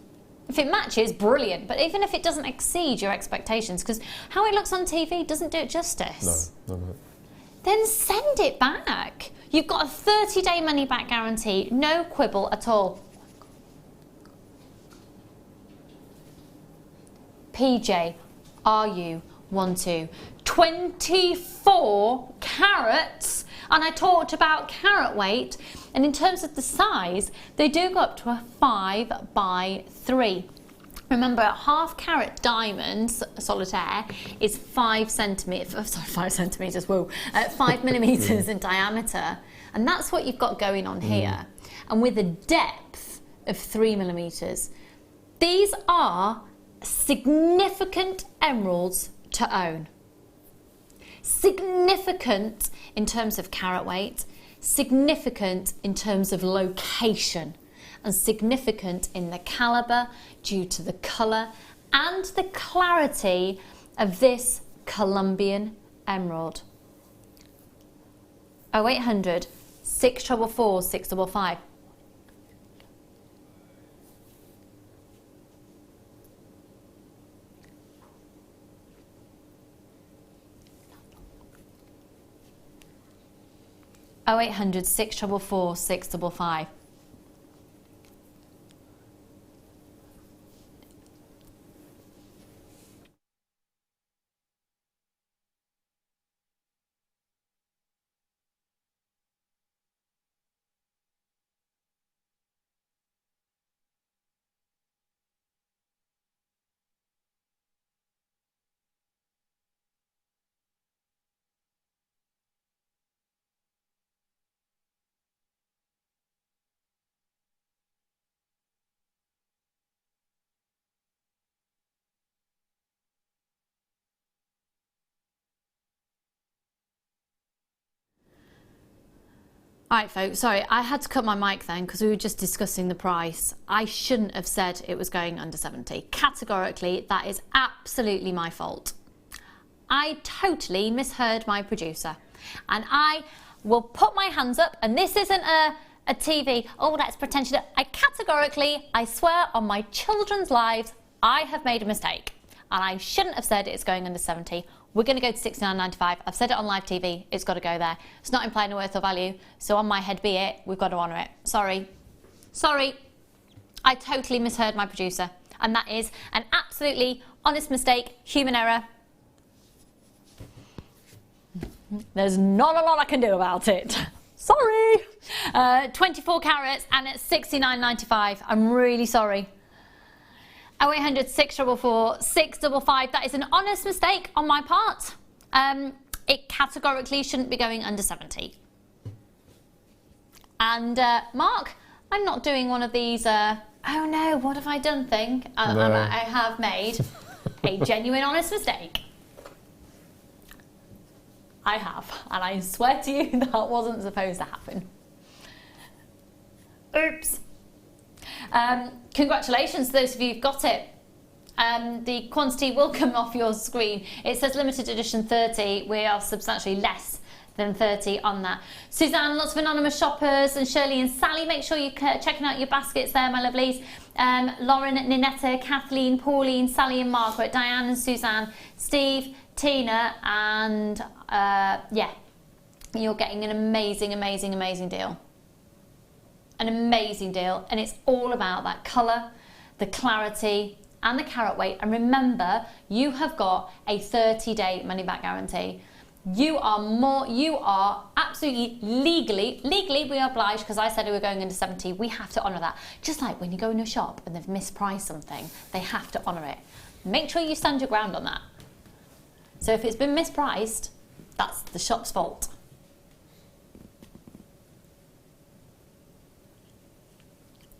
[SPEAKER 10] if it matches, brilliant. But even if it doesn't exceed your expectations, because how it looks on TV doesn't do it justice.
[SPEAKER 2] No.
[SPEAKER 10] Then send it back. You've got a 30-day money-back guarantee, no quibble at all. PJ, RU12, 24 carats, and I talked about carat weight, and in terms of the size, they do go up to a 5x3. Remember, a half carat diamond solitaire is 5 centimetres, sorry, 5 centimetres, whoa, 5 millimetres in diameter. And that's what you've got going on here. And with a depth of 3 millimetres. These are significant emeralds to own. Significant in terms of carat weight, significant in terms of location, and significant in the calibre due to the colour and the clarity of this Colombian emerald. 0800 644 655. Oh, 0800 644 655. All right, folks, sorry, I had to cut my mic then because we were just discussing the price. I shouldn't have said it was going under 70. Categorically, that is absolutely my fault. I totally misheard my producer. And I will put my hands up, and this isn't a TV, oh, that's pretentious. I swear on my children's lives, I have made a mistake. And I shouldn't have said it's going under 70. We're going to go to £69.95. I've said it on live TV. It's got to go there. It's not implying a worth or value. So on my head be it. We've got to honour it. Sorry. Sorry. I totally misheard my producer. And that is an absolutely honest mistake. Human error. There's not a lot I can do about it. Sorry. 24 carats and it's £69.95. I'm really sorry. 0800 644 655. That is an honest mistake on my part. It categorically shouldn't be going under 70. And Mark, I'm not doing one of these, oh no, what have I done thing. No. I have made a genuine honest mistake. I have, and I swear to you that wasn't supposed to happen. Oops. Congratulations to those of you who've got it. The quantity will come off your screen. It says limited edition 30. We are substantially less than 30 on that. Suzanne, lots of anonymous shoppers, and Shirley and Sally, make sure you're checking out your baskets there, my lovelies. Lauren, Ninetta, Kathleen, Pauline, Sally and Margaret, Diane and Suzanne, Steve, Tina, and yeah, you're getting an amazing, amazing, amazing deal. An amazing deal, and it's all about that colour, the clarity and the carat weight. And remember, you have got a 30-day money back guarantee. You are absolutely legally we are obliged, because I said we were going into 70, we have to honour that. Just like when you go in a shop and they've mispriced something, they have to honour it. Make sure you stand your ground on that. So if it's been mispriced, that's the shop's fault.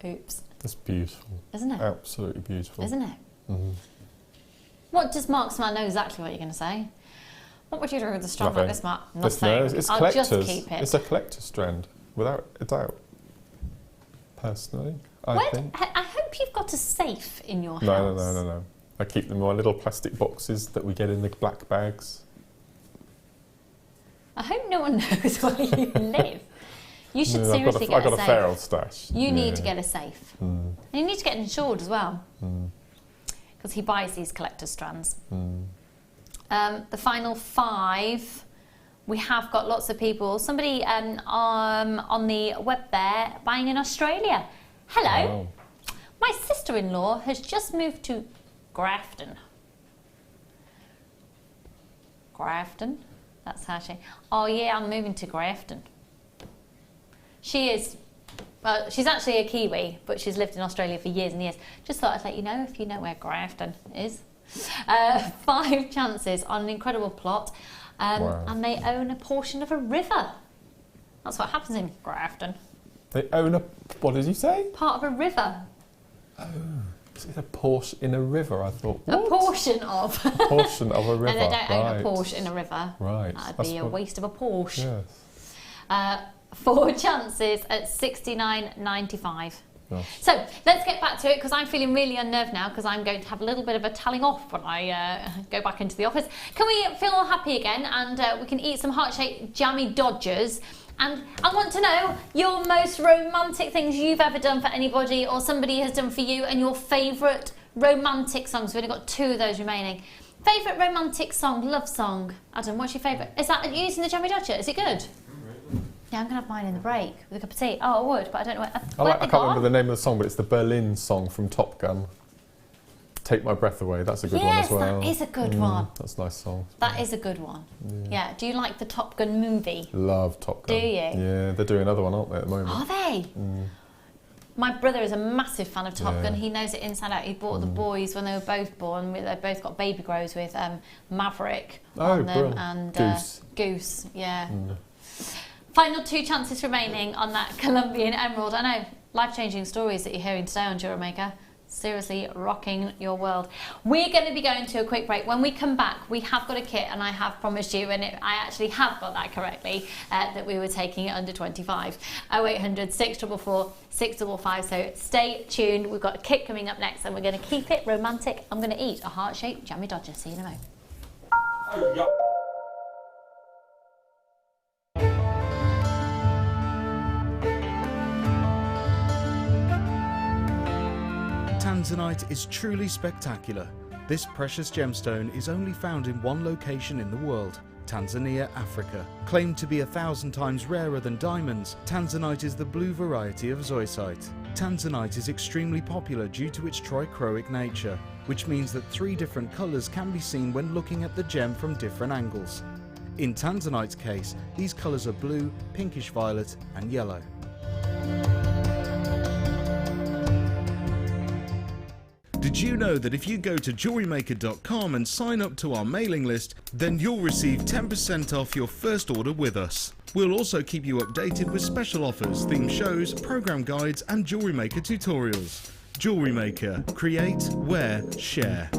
[SPEAKER 10] Oops.
[SPEAKER 2] That's beautiful.
[SPEAKER 10] Isn't it?
[SPEAKER 2] Absolutely beautiful.
[SPEAKER 10] Isn't it?
[SPEAKER 2] Mm-hmm.
[SPEAKER 10] What does Mark Smart know exactly what you're going to say? What would you do with a strand like this, Mark? Nothing.
[SPEAKER 2] No, it's
[SPEAKER 10] I'll
[SPEAKER 2] collectors.
[SPEAKER 10] just keep it.
[SPEAKER 2] It's a collector's strand, without a doubt. Personally, I think.
[SPEAKER 10] I hope you've got a safe in your house.
[SPEAKER 2] No. I keep them in my little plastic boxes that we get in the black bags.
[SPEAKER 10] I hope no one knows where you live. You should seriously get a safe.
[SPEAKER 2] I've got a feral stash.
[SPEAKER 10] You need to get a safe.
[SPEAKER 2] Mm.
[SPEAKER 10] And you need to get insured as well. Because he buys these collector strands. The final 5, we have got lots of people. Somebody on the web there buying in Australia. Hello.
[SPEAKER 2] Wow.
[SPEAKER 10] My sister-in-law has just moved to Grafton. Grafton? That's how she... Oh yeah, I'm moving to Grafton. She is... Well, she's actually a Kiwi, but she's lived in Australia for years and years. Just thought I'd let you know if you know where Grafton is. 5 chances on an incredible plot.
[SPEAKER 2] Wow.
[SPEAKER 10] And they own a portion of a river. That's what happens in Grafton.
[SPEAKER 2] They own a... What did you say?
[SPEAKER 10] Part of a river.
[SPEAKER 2] Oh, is it a Porsche in a river? I thought, what?
[SPEAKER 10] A portion of.
[SPEAKER 2] A portion of a river.
[SPEAKER 10] And they don't own a Porsche in a river.
[SPEAKER 2] Right.
[SPEAKER 10] That'd be a waste of a Porsche.
[SPEAKER 2] Yes.
[SPEAKER 10] 4 chances at £69.95.
[SPEAKER 2] Gosh.
[SPEAKER 10] So let's get back to it, because I'm feeling really unnerved now, because I'm going to have a little bit of a telling off when I go back into the office. Can we feel all happy again, and we can eat some heart-shaped jammy Dodgers? And I want to know your most romantic things you've ever done for anybody, or somebody has done for you, and your favourite romantic songs. We've only got 2 of those remaining. Favourite romantic song, love song. Adam, what's your favourite? Is that using the jammy Dodger? Is it good? Yeah, I'm going to have mine in the break with a cup of tea. Oh, I would, but I don't know where.
[SPEAKER 2] I can't remember the name of the song, but it's the Berlin song from Top Gun. Take My Breath Away. That's a good one as well.
[SPEAKER 10] Yes, that is a good one.
[SPEAKER 2] That's a nice song.
[SPEAKER 10] That is a good one. Yeah. Do you like the Top Gun movie?
[SPEAKER 2] Love Top Gun.
[SPEAKER 10] Do you?
[SPEAKER 2] Yeah, they're doing another one, aren't they, at the moment?
[SPEAKER 10] Are they? My brother is a massive fan of Top Gun. He knows it inside out. He bought the boys when they were both born. They both got baby grows with Maverick on them and Goose. Yeah. Final 2 chances remaining on that Colombian emerald. I know, life-changing stories that you're hearing today on JewelleryMaker. Seriously rocking your world. We're going to be going to a quick break. When we come back, we have got a kit, and I have promised you, and I actually have got that correctly, that we were taking it under 25. 0800 644 655. So stay tuned. We've got a kit coming up next, and we're going to keep it romantic. I'm going to eat a heart-shaped jammy dodger. See you in a moment.
[SPEAKER 3] Oh, yeah.
[SPEAKER 12] Tanzanite is truly spectacular. This precious gemstone is only found in one location in the world, Tanzania, Africa. Claimed to be 1,000 times rarer than diamonds, Tanzanite is the blue variety of zoisite. Tanzanite is extremely popular due to its trichroic nature, which means that 3 different colours can be seen when looking at the gem from different angles. In Tanzanite's case, these colours are blue, pinkish violet and yellow. Did you know that if you go to JewelleryMaker.com and sign up to our mailing list, then you'll receive 10% off your first order with us. We'll also keep you updated with special offers, theme shows, program guides and Jewellery Maker tutorials. Jewellery Maker. Create, wear, share.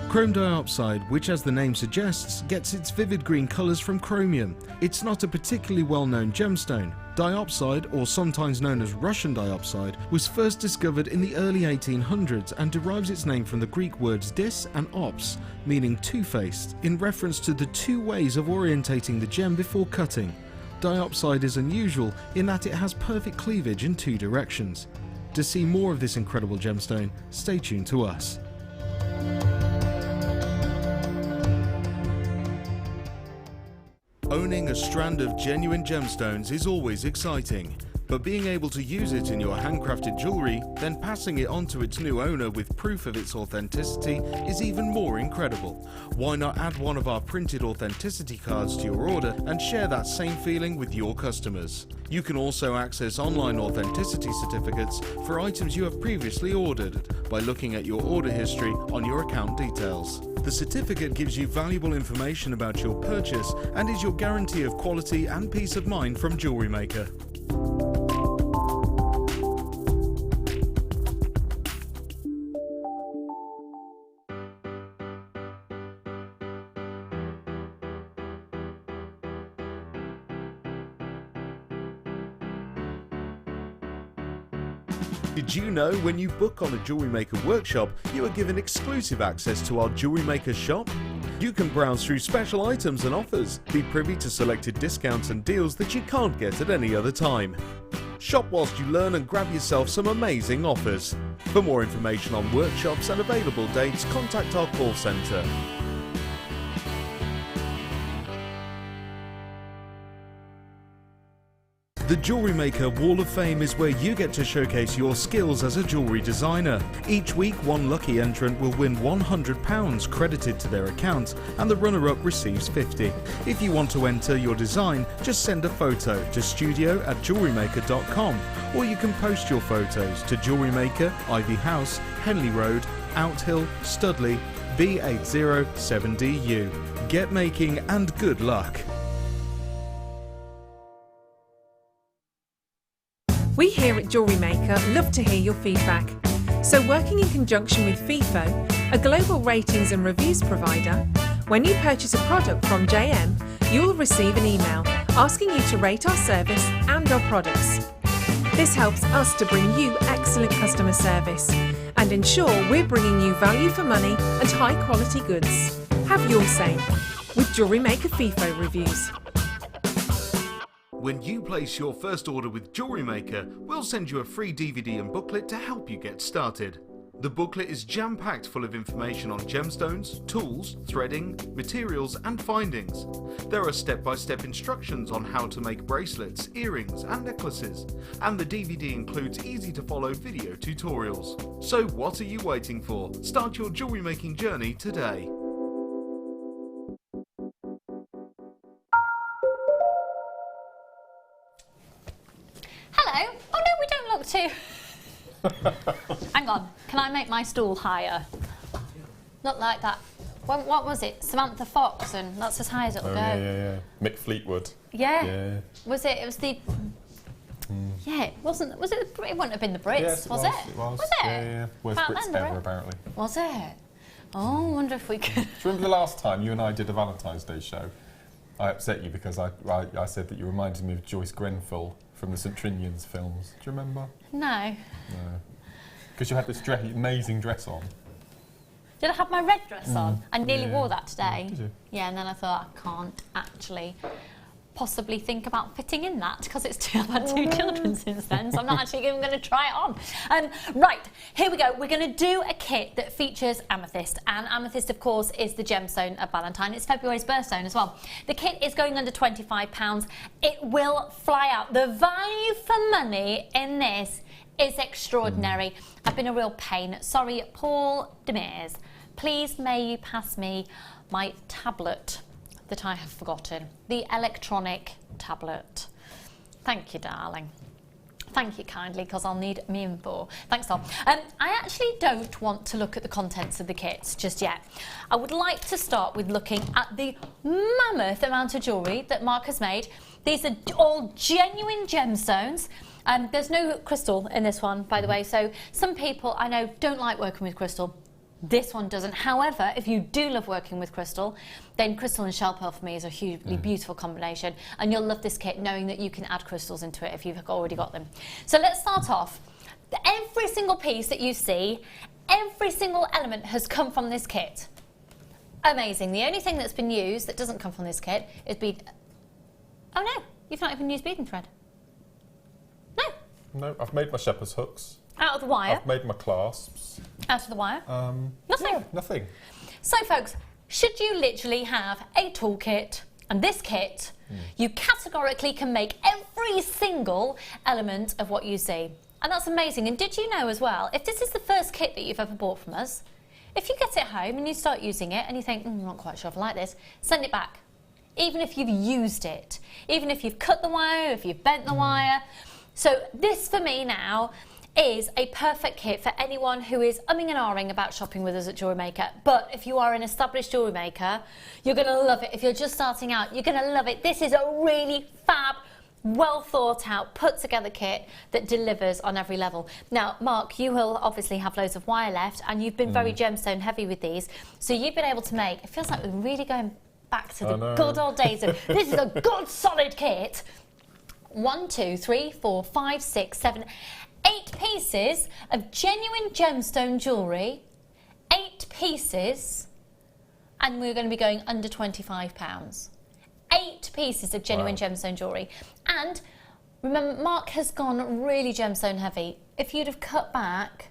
[SPEAKER 12] Chrome diopside, which as the name suggests, gets its vivid green colours from chromium. It's not a particularly well-known gemstone. Diopside, or sometimes known as Russian diopside, was first discovered in the early 1800s and derives its name from the Greek words dis and ops, meaning two-faced, in reference to the 2 ways of orientating the gem before cutting. Diopside is unusual in that it has perfect cleavage in 2 directions. To see more of this incredible gemstone, stay tuned to us. Owning a strand of genuine gemstones is always exciting, but being able to use it in your handcrafted jewellery, then passing it on to its new owner with proof of its authenticity is even more incredible. Why not add one of our printed authenticity cards to your order and share that same feeling with your customers? You can also access online authenticity certificates for items you have previously ordered by looking at your order history on your account details. The certificate gives you valuable information about your purchase and is your guarantee of quality and peace of mind from Jewellery Maker. Did you know when you book on a Jewellery Maker workshop, you are given exclusive access to our Jewellery Maker shop? You can browse through special items and offers, be privy to selected discounts and deals that you can't get at any other time. Shop whilst you learn and grab yourself some amazing offers. For more information on workshops and available dates, contact our call centre. The Jewellery Maker Wall of Fame is where you get to showcase your skills as a jewellery designer. Each week, one lucky entrant will win £100 credited to their account, and the runner-up receives £50. If you want to enter your design, just send a photo to studio@jewellerymaker.com, or you can post your photos to Jewellery Maker, Ivy House, Henley Road, Outhill, Studley, B807DU. Get making and good luck.
[SPEAKER 5] We here at Jewellery Maker love to hear your feedback. So working in conjunction with FIFO, a global ratings and reviews provider, when you purchase a product from JM, you will receive an email asking you to rate our service and our products. This helps us to bring you excellent customer service and ensure we're bringing you value for money and high quality goods. Have your say with Jewellery Maker FIFO reviews.
[SPEAKER 4] When you place your first order with Jewellery Maker, we'll send you a free DVD and booklet to help you get started. The booklet is jam-packed full of information on gemstones, tools, threading, materials and findings. There are step-by-step instructions on how to make bracelets, earrings and necklaces, and the DVD includes easy-to-follow video tutorials. So what are you waiting for? Start your jewellery making journey today.
[SPEAKER 10] to... Hang on, can I make my stool higher? Not like that. What was it? Samantha Fox, and that's as high as it'll go.
[SPEAKER 2] Yeah. Mick Fleetwood.
[SPEAKER 10] Yeah. Was it? It was the... Yeah, it wasn't... Was it... It wouldn't have been the Brits,
[SPEAKER 2] Yes,
[SPEAKER 10] was it?
[SPEAKER 2] It was.
[SPEAKER 10] Was it?
[SPEAKER 2] Yeah. Worst
[SPEAKER 10] Back
[SPEAKER 2] Brits
[SPEAKER 10] then, the
[SPEAKER 2] ever,
[SPEAKER 10] Brit-
[SPEAKER 2] apparently.
[SPEAKER 10] Was it? Oh, I wonder if we could...
[SPEAKER 2] Do you remember the last time you and I did a Valentine's Day show? I upset you because I said that you reminded me of Joyce Grenfell from the St Trinian's films. Do you remember?
[SPEAKER 10] No.
[SPEAKER 2] No. Because you had this amazing dress on.
[SPEAKER 10] Did I have my red dress on? I nearly wore that today.
[SPEAKER 2] Did you?
[SPEAKER 10] Yeah, and then I thought I can't actually possibly think about fitting in that because I've had 2 children since then, so I'm not actually even going to try it on. Right, here we go. We're going to do a kit that features amethyst, and amethyst, of course, is the gemstone of Valentine. It's February's birthstone as well. The kit is going under £25. It will fly out. The value for money in this is extraordinary. I've been a real pain. Sorry, Paul Demers. Please may you pass me my tablet that I have forgotten. The electronic tablet. Thank you, darling. Thank you kindly, because I'll need me info. Thanks, Tom. I actually don't want to look at the contents of the kits just yet. I would like to start with looking at the mammoth amount of jewellery that Mark has made. These are all genuine gemstones. There's no crystal in this one, by the way, so some people I know don't like working with crystal. This one doesn't. However, if you do love working with crystal, then crystal and shell pearl for me is a hugely beautiful combination, and you'll love this kit knowing that you can add crystals into it if you've already got them. So let's start off. Every single piece that you see, every single element has come from this kit. Amazing. The only thing that's been used that doesn't come from this kit is bead... Oh no, you've not even used beading thread. No.
[SPEAKER 2] No, I've made my shepherd's hooks.
[SPEAKER 10] Out of the wire.
[SPEAKER 2] I've made my clasps.
[SPEAKER 10] Out of the wire. Nothing.
[SPEAKER 2] Yeah, nothing.
[SPEAKER 10] So folks, should you literally have a toolkit and this kit, you categorically can make every single element of what you see. And that's amazing. And did you know as well, if this is the first kit that you've ever bought from us, if you get it home and you start using it and you think, I'm not quite sure if I like this, send it back. Even if you've used it, even if you've cut the wire, if you've bent the wire. So this for me now is a perfect kit for anyone who is umming and ahhing about shopping with us at JewelleryMaker. But if you are an established jewellery maker, you're going to love it. If you're just starting out, you're going to love it. This is a really fab, well thought out, put together kit that delivers on every level. Now, Mark, you will obviously have loads of wire left, and you've been very gemstone heavy with these. So you've been able to make, it feels like we're really going back to the good old days of, this is a good solid kit. 1, 2, 3, 4, 5, 6, 7, 8 pieces of genuine gemstone jewellery, 8 pieces, and we're going to be going under £25. 8 pieces of genuine gemstone jewellery. And remember, Mark has gone really gemstone heavy. If you'd have cut back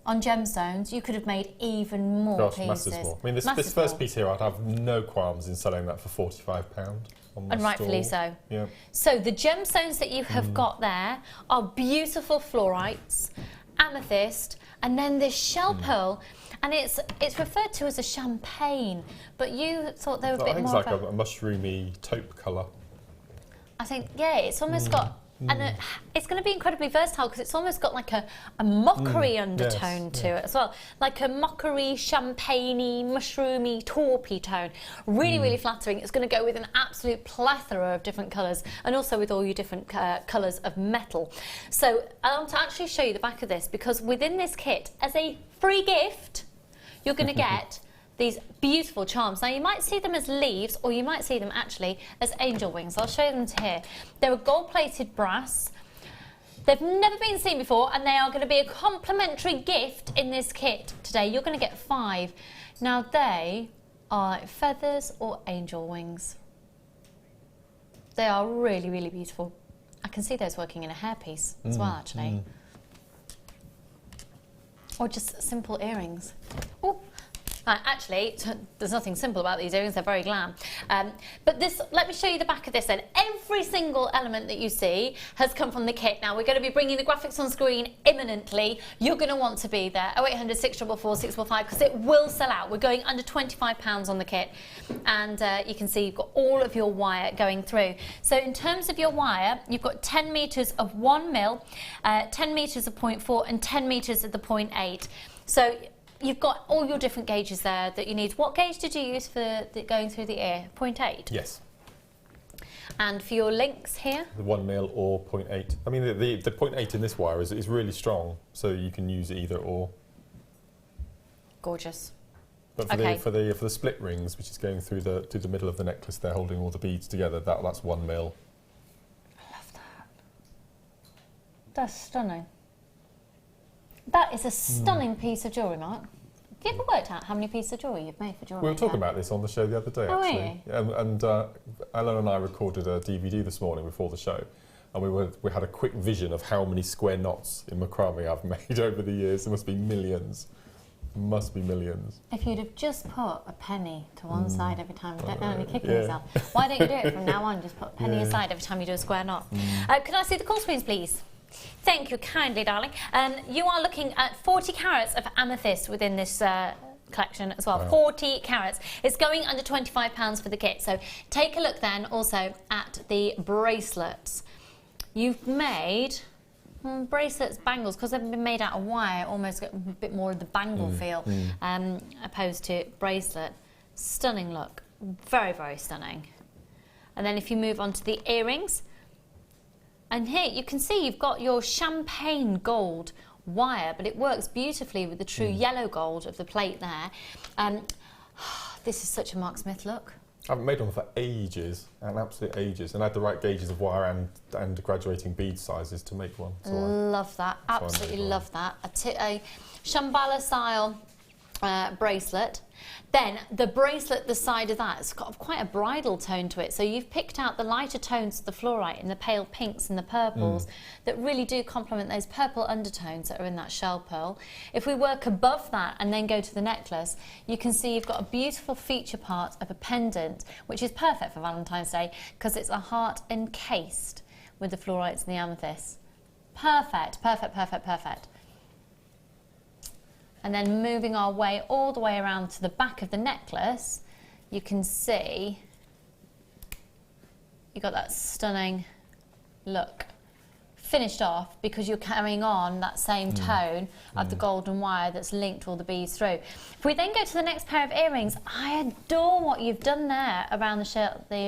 [SPEAKER 10] on gemstones, you could have made even more pieces.
[SPEAKER 2] Masses more. I mean, this first piece here, I'd have no qualms in selling that for £45.
[SPEAKER 10] And rightfully so.
[SPEAKER 2] Yeah.
[SPEAKER 10] So the gemstones that you have got there are beautiful fluorites, amethyst, and then this shell pearl, and it's referred to as a champagne, but you thought they were a bit more.
[SPEAKER 2] I think it's like a mushroomy taupe colour.
[SPEAKER 10] I think, yeah, it's almost got, and it's going to be incredibly versatile because it's almost got like a mockery undertone to it as well, like a mockery, champagne-y, mushroomy, taupey tone. Really, really flattering. It's going to go with an absolute plethora of different colours, and also with all your different colours of metal. So I want to actually show you the back of this, because within this kit, as a free gift, you're going to get these beautiful charms. Now you might see them as leaves, or you might see them actually as angel wings. I'll show them to here. They're a gold-plated brass. They've never been seen before, and they are going to be a complimentary gift in this kit today. You're going to get 5. Now they are like feathers or angel wings. They are really, really beautiful. I can see those working in a hairpiece as well, actually. Or just simple earrings. Oh, Actually, there's nothing simple about these earrings, they're very glam. But this, let me show you the back of this then. Every single element that you see has come from the kit. Now, we're going to be bringing the graphics on screen imminently. You're going to want to be there. 0800 644 645, because it will sell out. We're going under £25 on the kit. And you can see you've got all of your wire going through. So in terms of your wire, you've got 10 metres of 1 mil, 10 metres of 0.4 and 10 metres of the 0.8. So you've got all your different gauges there that you need. What gauge did you use for going through the ear? 0.8?
[SPEAKER 2] Yes.
[SPEAKER 10] And for your links here?
[SPEAKER 2] The 1 mil or 0.8. I mean, the 0.8 in this wire is really strong, so you can use either or.
[SPEAKER 10] Gorgeous.
[SPEAKER 2] But for the split rings, which is going through the middle of the necklace, they're holding all the beads together. That's 1 mil.
[SPEAKER 10] I love that. That's stunning. That is a stunning piece of jewellery, Mark. Have you ever worked out how many pieces of jewellery you've made for JewelleryMaker?
[SPEAKER 2] We were talking about this on the show the other day, actually. And Elena and I recorded a DVD this morning before the show, and we had a quick vision of how many square knots in macrame I've made over the years. There must be millions. Must be millions.
[SPEAKER 10] If you'd have just put a penny to one side every time, don't know, you're kicking yourself. Why don't you do it from now on? Just put a penny aside every time you do a square knot. Can I see the call screens, please? Thank you kindly, darling. You are looking at 40 carats of amethyst within this collection as well. Wow. 40 carats. It's going under £25 for the kit. So take a look then also at the bracelets. You've made bracelets, bangles, because they've been made out of wire, almost get a bit more of the bangle feel, opposed to bracelet. Stunning look. Very, very stunning. And then if you move on to the earrings, and here you can see you've got your champagne gold wire, but it works beautifully with the true yellow gold of the plate there. This is such a Mark Smith look.
[SPEAKER 2] I've made one for ages, and absolute ages, and I had the right gauges of wire and graduating bead sizes to make one. So
[SPEAKER 10] love that, absolutely love that. A Shambhala style bracelet. Then the bracelet, the side of that, it's got quite a bridal tone to it. So you've picked out the lighter tones of the fluorite and the pale pinks and the purples that really do complement those purple undertones that are in that shell pearl. If we work above that and then go to the necklace, you can see you've got a beautiful feature part of a pendant, which is perfect for Valentine's Day because it's a heart encased with the fluorites and the amethyst. Perfect, perfect, perfect, perfect. And then moving our way all the way around to the back of the necklace, you can see you've got that stunning look finished off because you're carrying on that same tone of the golden wire that's linked all the beads through. If we then go to the next pair of earrings, I adore what you've done there around the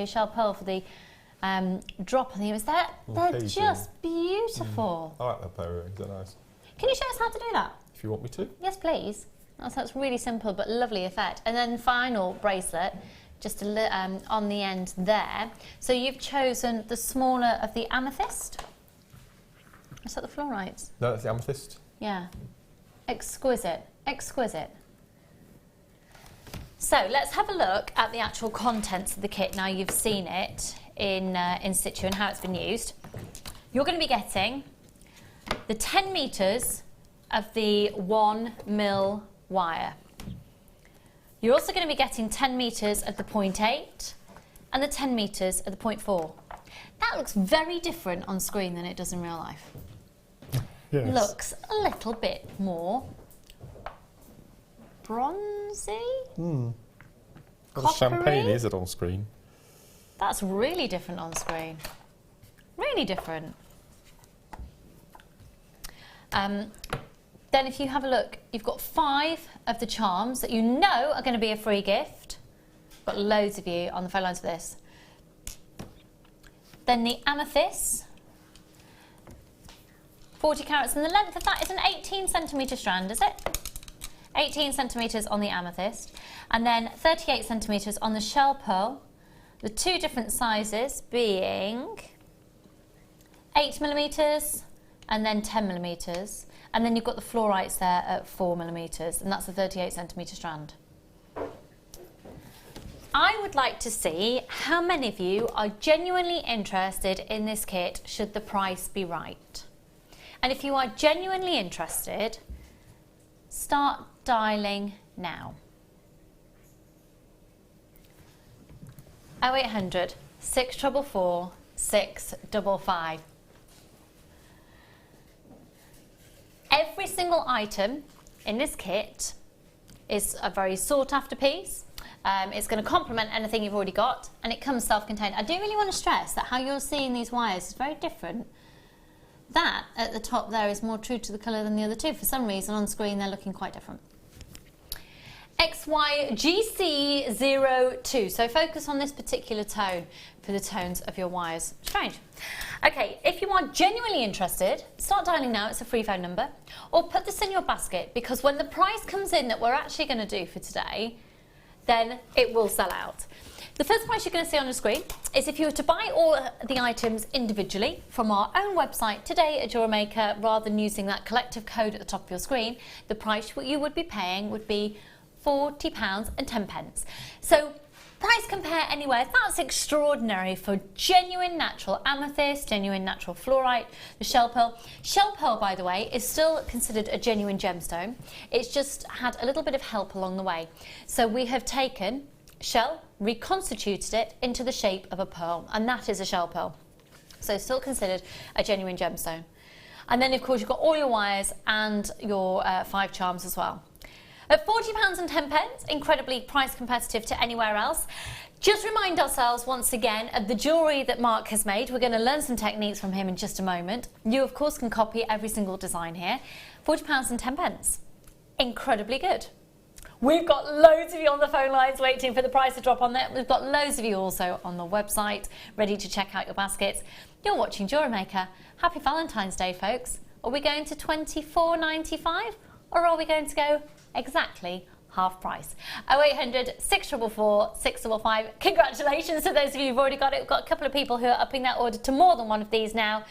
[SPEAKER 10] shell pearl for the drop on the earrings. They're just beautiful.
[SPEAKER 2] I like that pair of earrings, they're nice.
[SPEAKER 10] Can you show us how to do that?
[SPEAKER 2] If you want me to.
[SPEAKER 10] Yes, please. That's really simple but lovely effect. And then final bracelet, just on the end there. So you've chosen the smaller of the amethyst. Is that the fluorites?
[SPEAKER 2] No, that's the amethyst.
[SPEAKER 10] Yeah. Exquisite, exquisite. So let's have a look at the actual contents of the kit. Now you've seen it in situ and how it's been used. You're going to be getting the 10 metres of the 1 mil wire. You're also going to be getting 10 metres of the 0.8 and the 10 metres of the 0.4. That looks very different on screen than it does in real life. Yes. Looks a little bit more bronzy.
[SPEAKER 2] Got champagne, is it on screen?
[SPEAKER 10] That's really different on screen. Really different. Then if you have a look, you've got 5 of the charms that you know are going to be a free gift. Got loads of you on the phone lines for this. Then the amethyst, 40 carats, and the length of that is an 18 centimetre strand, is it? 18 centimetres on the amethyst, and then 38 centimetres on the shell pearl. The 2 different sizes being 8mm and then 10mm. And then you've got the fluorites there at 4mm, and that's a 38 centimetre strand. I would like to see how many of you are genuinely interested in this kit should the price be right. And if you are genuinely interested, start dialing now. 0800 644 655. Every single item in this kit is a very sought after piece. It's going to complement anything you've already got, and it comes self-contained. I do really want to stress that how you're seeing these wires is very different. That at the top there is more true to the colour than the other two. For some reason on screen they're looking quite different. XYGC02. So focus on this particular tone for the tones of your wires. Strange. Okay, if you are genuinely interested, start dialing now, it's a free phone number, or put this in your basket, because when the price comes in that we're actually going to do for today, then it will sell out. The first price you're going to see on the screen is if you were to buy all the items individually from our own website today at JewelleryMaker, rather than using that collective code at the top of your screen, the price what you would be paying would be £40.10. So price compare anywhere, that's extraordinary for genuine natural amethyst, genuine natural fluorite, the shell pearl. Shell pearl, by the way, is still considered a genuine gemstone. It's just had a little bit of help along the way. So we have taken shell, reconstituted it into the shape of a pearl, and that is a shell pearl. So still considered a genuine gemstone. And then of course you've got all your wires and your 5 charms as well. At £40.10, incredibly price competitive to anywhere else. Just remind ourselves once again of the jewellery that Mark has made. We're going to learn some techniques from him in just a moment. You of course can copy every single design here. £40.10. Incredibly good. We've got loads of you on the phone lines waiting for the price to drop on there. We've got loads of you also on the website ready to check out your baskets. You're watching JewelleryMaker. Happy Valentine's Day, folks. Are we going to £24.95 or are we going to go exactly half price? 0800 644 655. Congratulations to those of you who've already got it. We've got a couple of people who are upping their order to more than one of these now.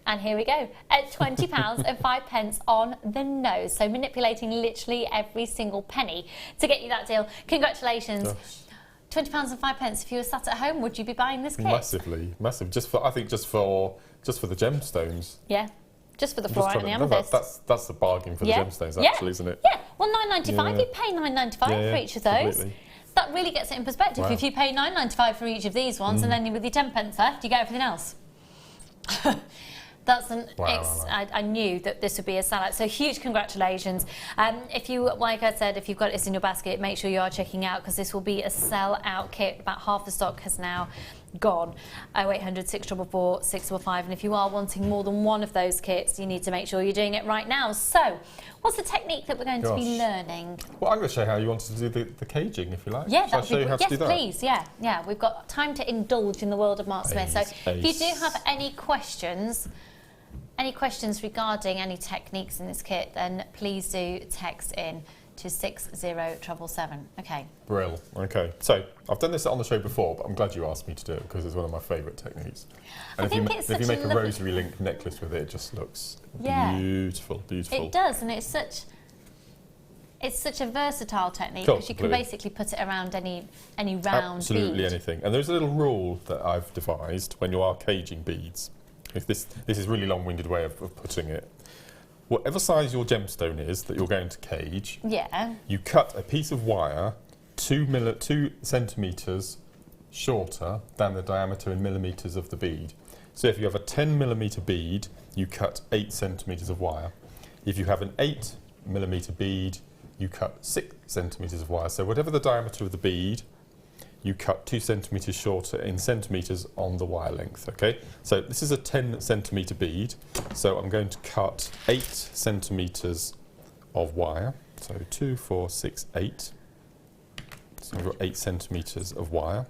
[SPEAKER 10] And here we go, at £20.05 on the nose. So manipulating literally every single penny to get you that deal. Congratulations. £20.05. If you were sat at home, would you be buying this kit?
[SPEAKER 2] Massively, massive. I think just for the gemstones.
[SPEAKER 10] Yeah. Just for the fluorite and the amethyst.
[SPEAKER 2] That's the bargain for the gemstones, actually, isn't it?
[SPEAKER 10] Yeah. Well, £9.95. You pay £9.95 for each of those. Completely. That really gets it in perspective. Wow. If you pay £9.95 for each of these ones, and then with your 10p left, you get everything else. That's an I knew that this would be a sellout. So huge congratulations. If you, like I said, if you've got this in your basket, make sure you are checking out, because this will be a sell-out kit. About half the stock has now gone. 0800 644 655. And if you are wanting more than one of those kits, you need to make sure you're doing it right now. So, what's the technique that we're going to be learning? Well, I'm going to show you how you wanted to do the caging, if you like. Yeah, that would be great. Yes, please. Yeah. We've got time to indulge in the world of Mark Smith. So, if you do have any questions regarding any techniques in this kit, then please do text in to 60777. Okay. Brill. Okay. So I've done this on the show before, but I'm glad you asked me to do it because it's one of my favourite techniques. And if you make a rosary link necklace with it, it just looks beautiful, beautiful. It does, and it's such a versatile technique because you can basically put it around any round Absolutely bead. Anything. And there's a little rule that I've devised when you are caging beads. If this is a really long-winded way of putting it. Whatever size your gemstone is that you're going to cage, you cut a piece of wire 2 centimetres shorter than the diameter in millimetres of the bead. So if you have a 10mm bead, you cut 8 centimetres of wire. If you have an 8mm bead, you cut 6 centimetres of wire. So whatever the diameter of the bead, you cut 2 centimetres shorter in centimetres on the wire length, okay? So this is a 10 centimetre bead, so I'm going to cut 8 centimetres of wire. So 2, 4, 6, 8. So we've got 8 centimetres of wire.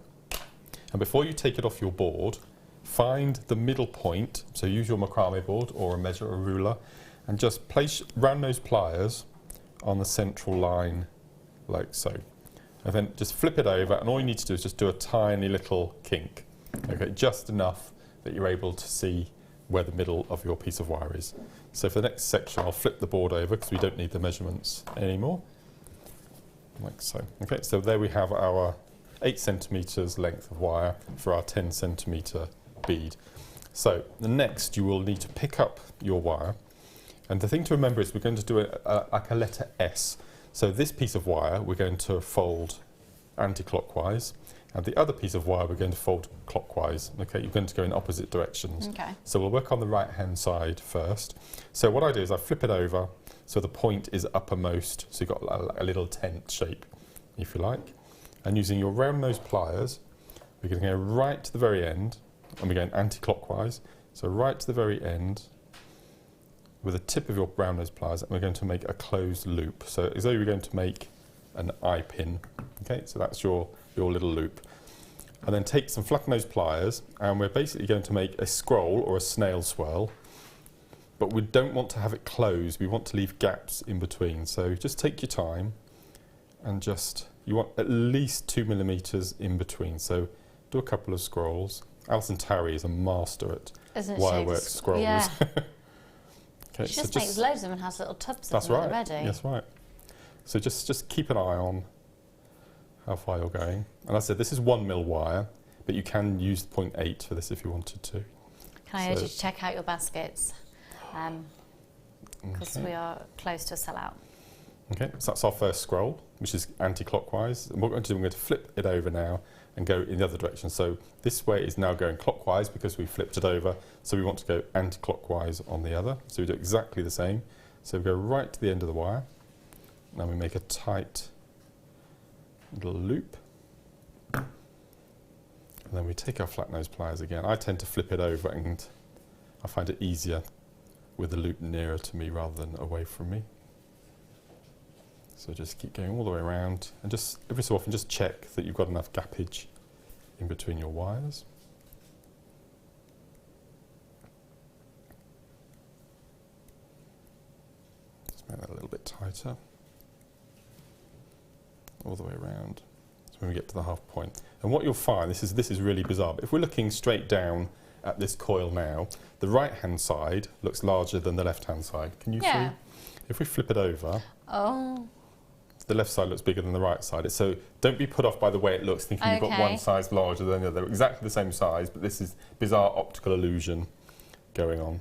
[SPEAKER 10] And before you take it off your board, find the middle point, so use your macrame board or a measure or ruler, and just place round nose pliers on the central line like so. And then just flip it over, and all you need to do is just do a tiny little kink. Okay, just enough that you're able to see where the middle of your piece of wire is. So for the next section, I'll flip the board over because we don't need the measurements anymore. Like so. Okay, so there we have our 8 centimetres length of wire for our 10 centimetre bead. So the next, you will need to pick up your wire. And the thing to remember is we're going to do like a letter S. So this piece of wire we're going to fold anti-clockwise,
[SPEAKER 2] And the other piece of wire we're going to fold clockwise. Okay, you're going to go in opposite directions.
[SPEAKER 10] Okay.
[SPEAKER 2] So we'll work on the right hand side first. So what I do is I flip it over so the point is uppermost, so you've got a little tent shape, if you like. And using your round nose pliers, we're going to go right to the very end, and we're going anti-clockwise. So right to the very end with the tip of your round nose pliers, and we're going to make a closed loop. So as though you're going to make an eye pin. Okay, so that's your little loop. And then take some flat nose pliers, and we're basically going to make a scroll or a snail swirl, but we don't want to have it closed, we want to leave gaps in between. So just take your time and just, you want at least 2 millimeters in between. So do a couple of scrolls. Alison Tarry is a master at wirework scrolls. Yeah.
[SPEAKER 10] Okay, she just makes loads of them and has little tubs of them already.
[SPEAKER 2] That's right. So just keep an eye on how far you're going. And as I said, this is 1 mil wire, but you can use 0.8 for this if you wanted to.
[SPEAKER 10] Can I urge you to check out your baskets? Because we are close to a sellout.
[SPEAKER 2] Okay, so that's our first scroll, which is anti-clockwise. And what we're going to do, we're going to flip it over now and go in the other direction. So this way is now going clockwise because we flipped it over. So we want to go anti-clockwise on the other. So we do exactly the same. So we go right to the end of the wire. Now we make a tight little loop. And then we take our flat nose pliers again. I tend to flip it over, and I find it easier with the loop nearer to me rather than away from me. So just keep going all the way around, and just every so often just check that you've got enough gappage in between your wires. Just make that a little bit tighter. All the way around. So when we get to the half point. And what you'll find, this is really bizarre, but if we're looking straight down at this coil now, the right hand side looks larger than the left hand side. Can you see? If we flip it over, the left side looks bigger than the right side. So don't be put off by the way it looks, thinking you've got one size larger than the other. They're exactly the same size, but this is bizarre optical illusion going on.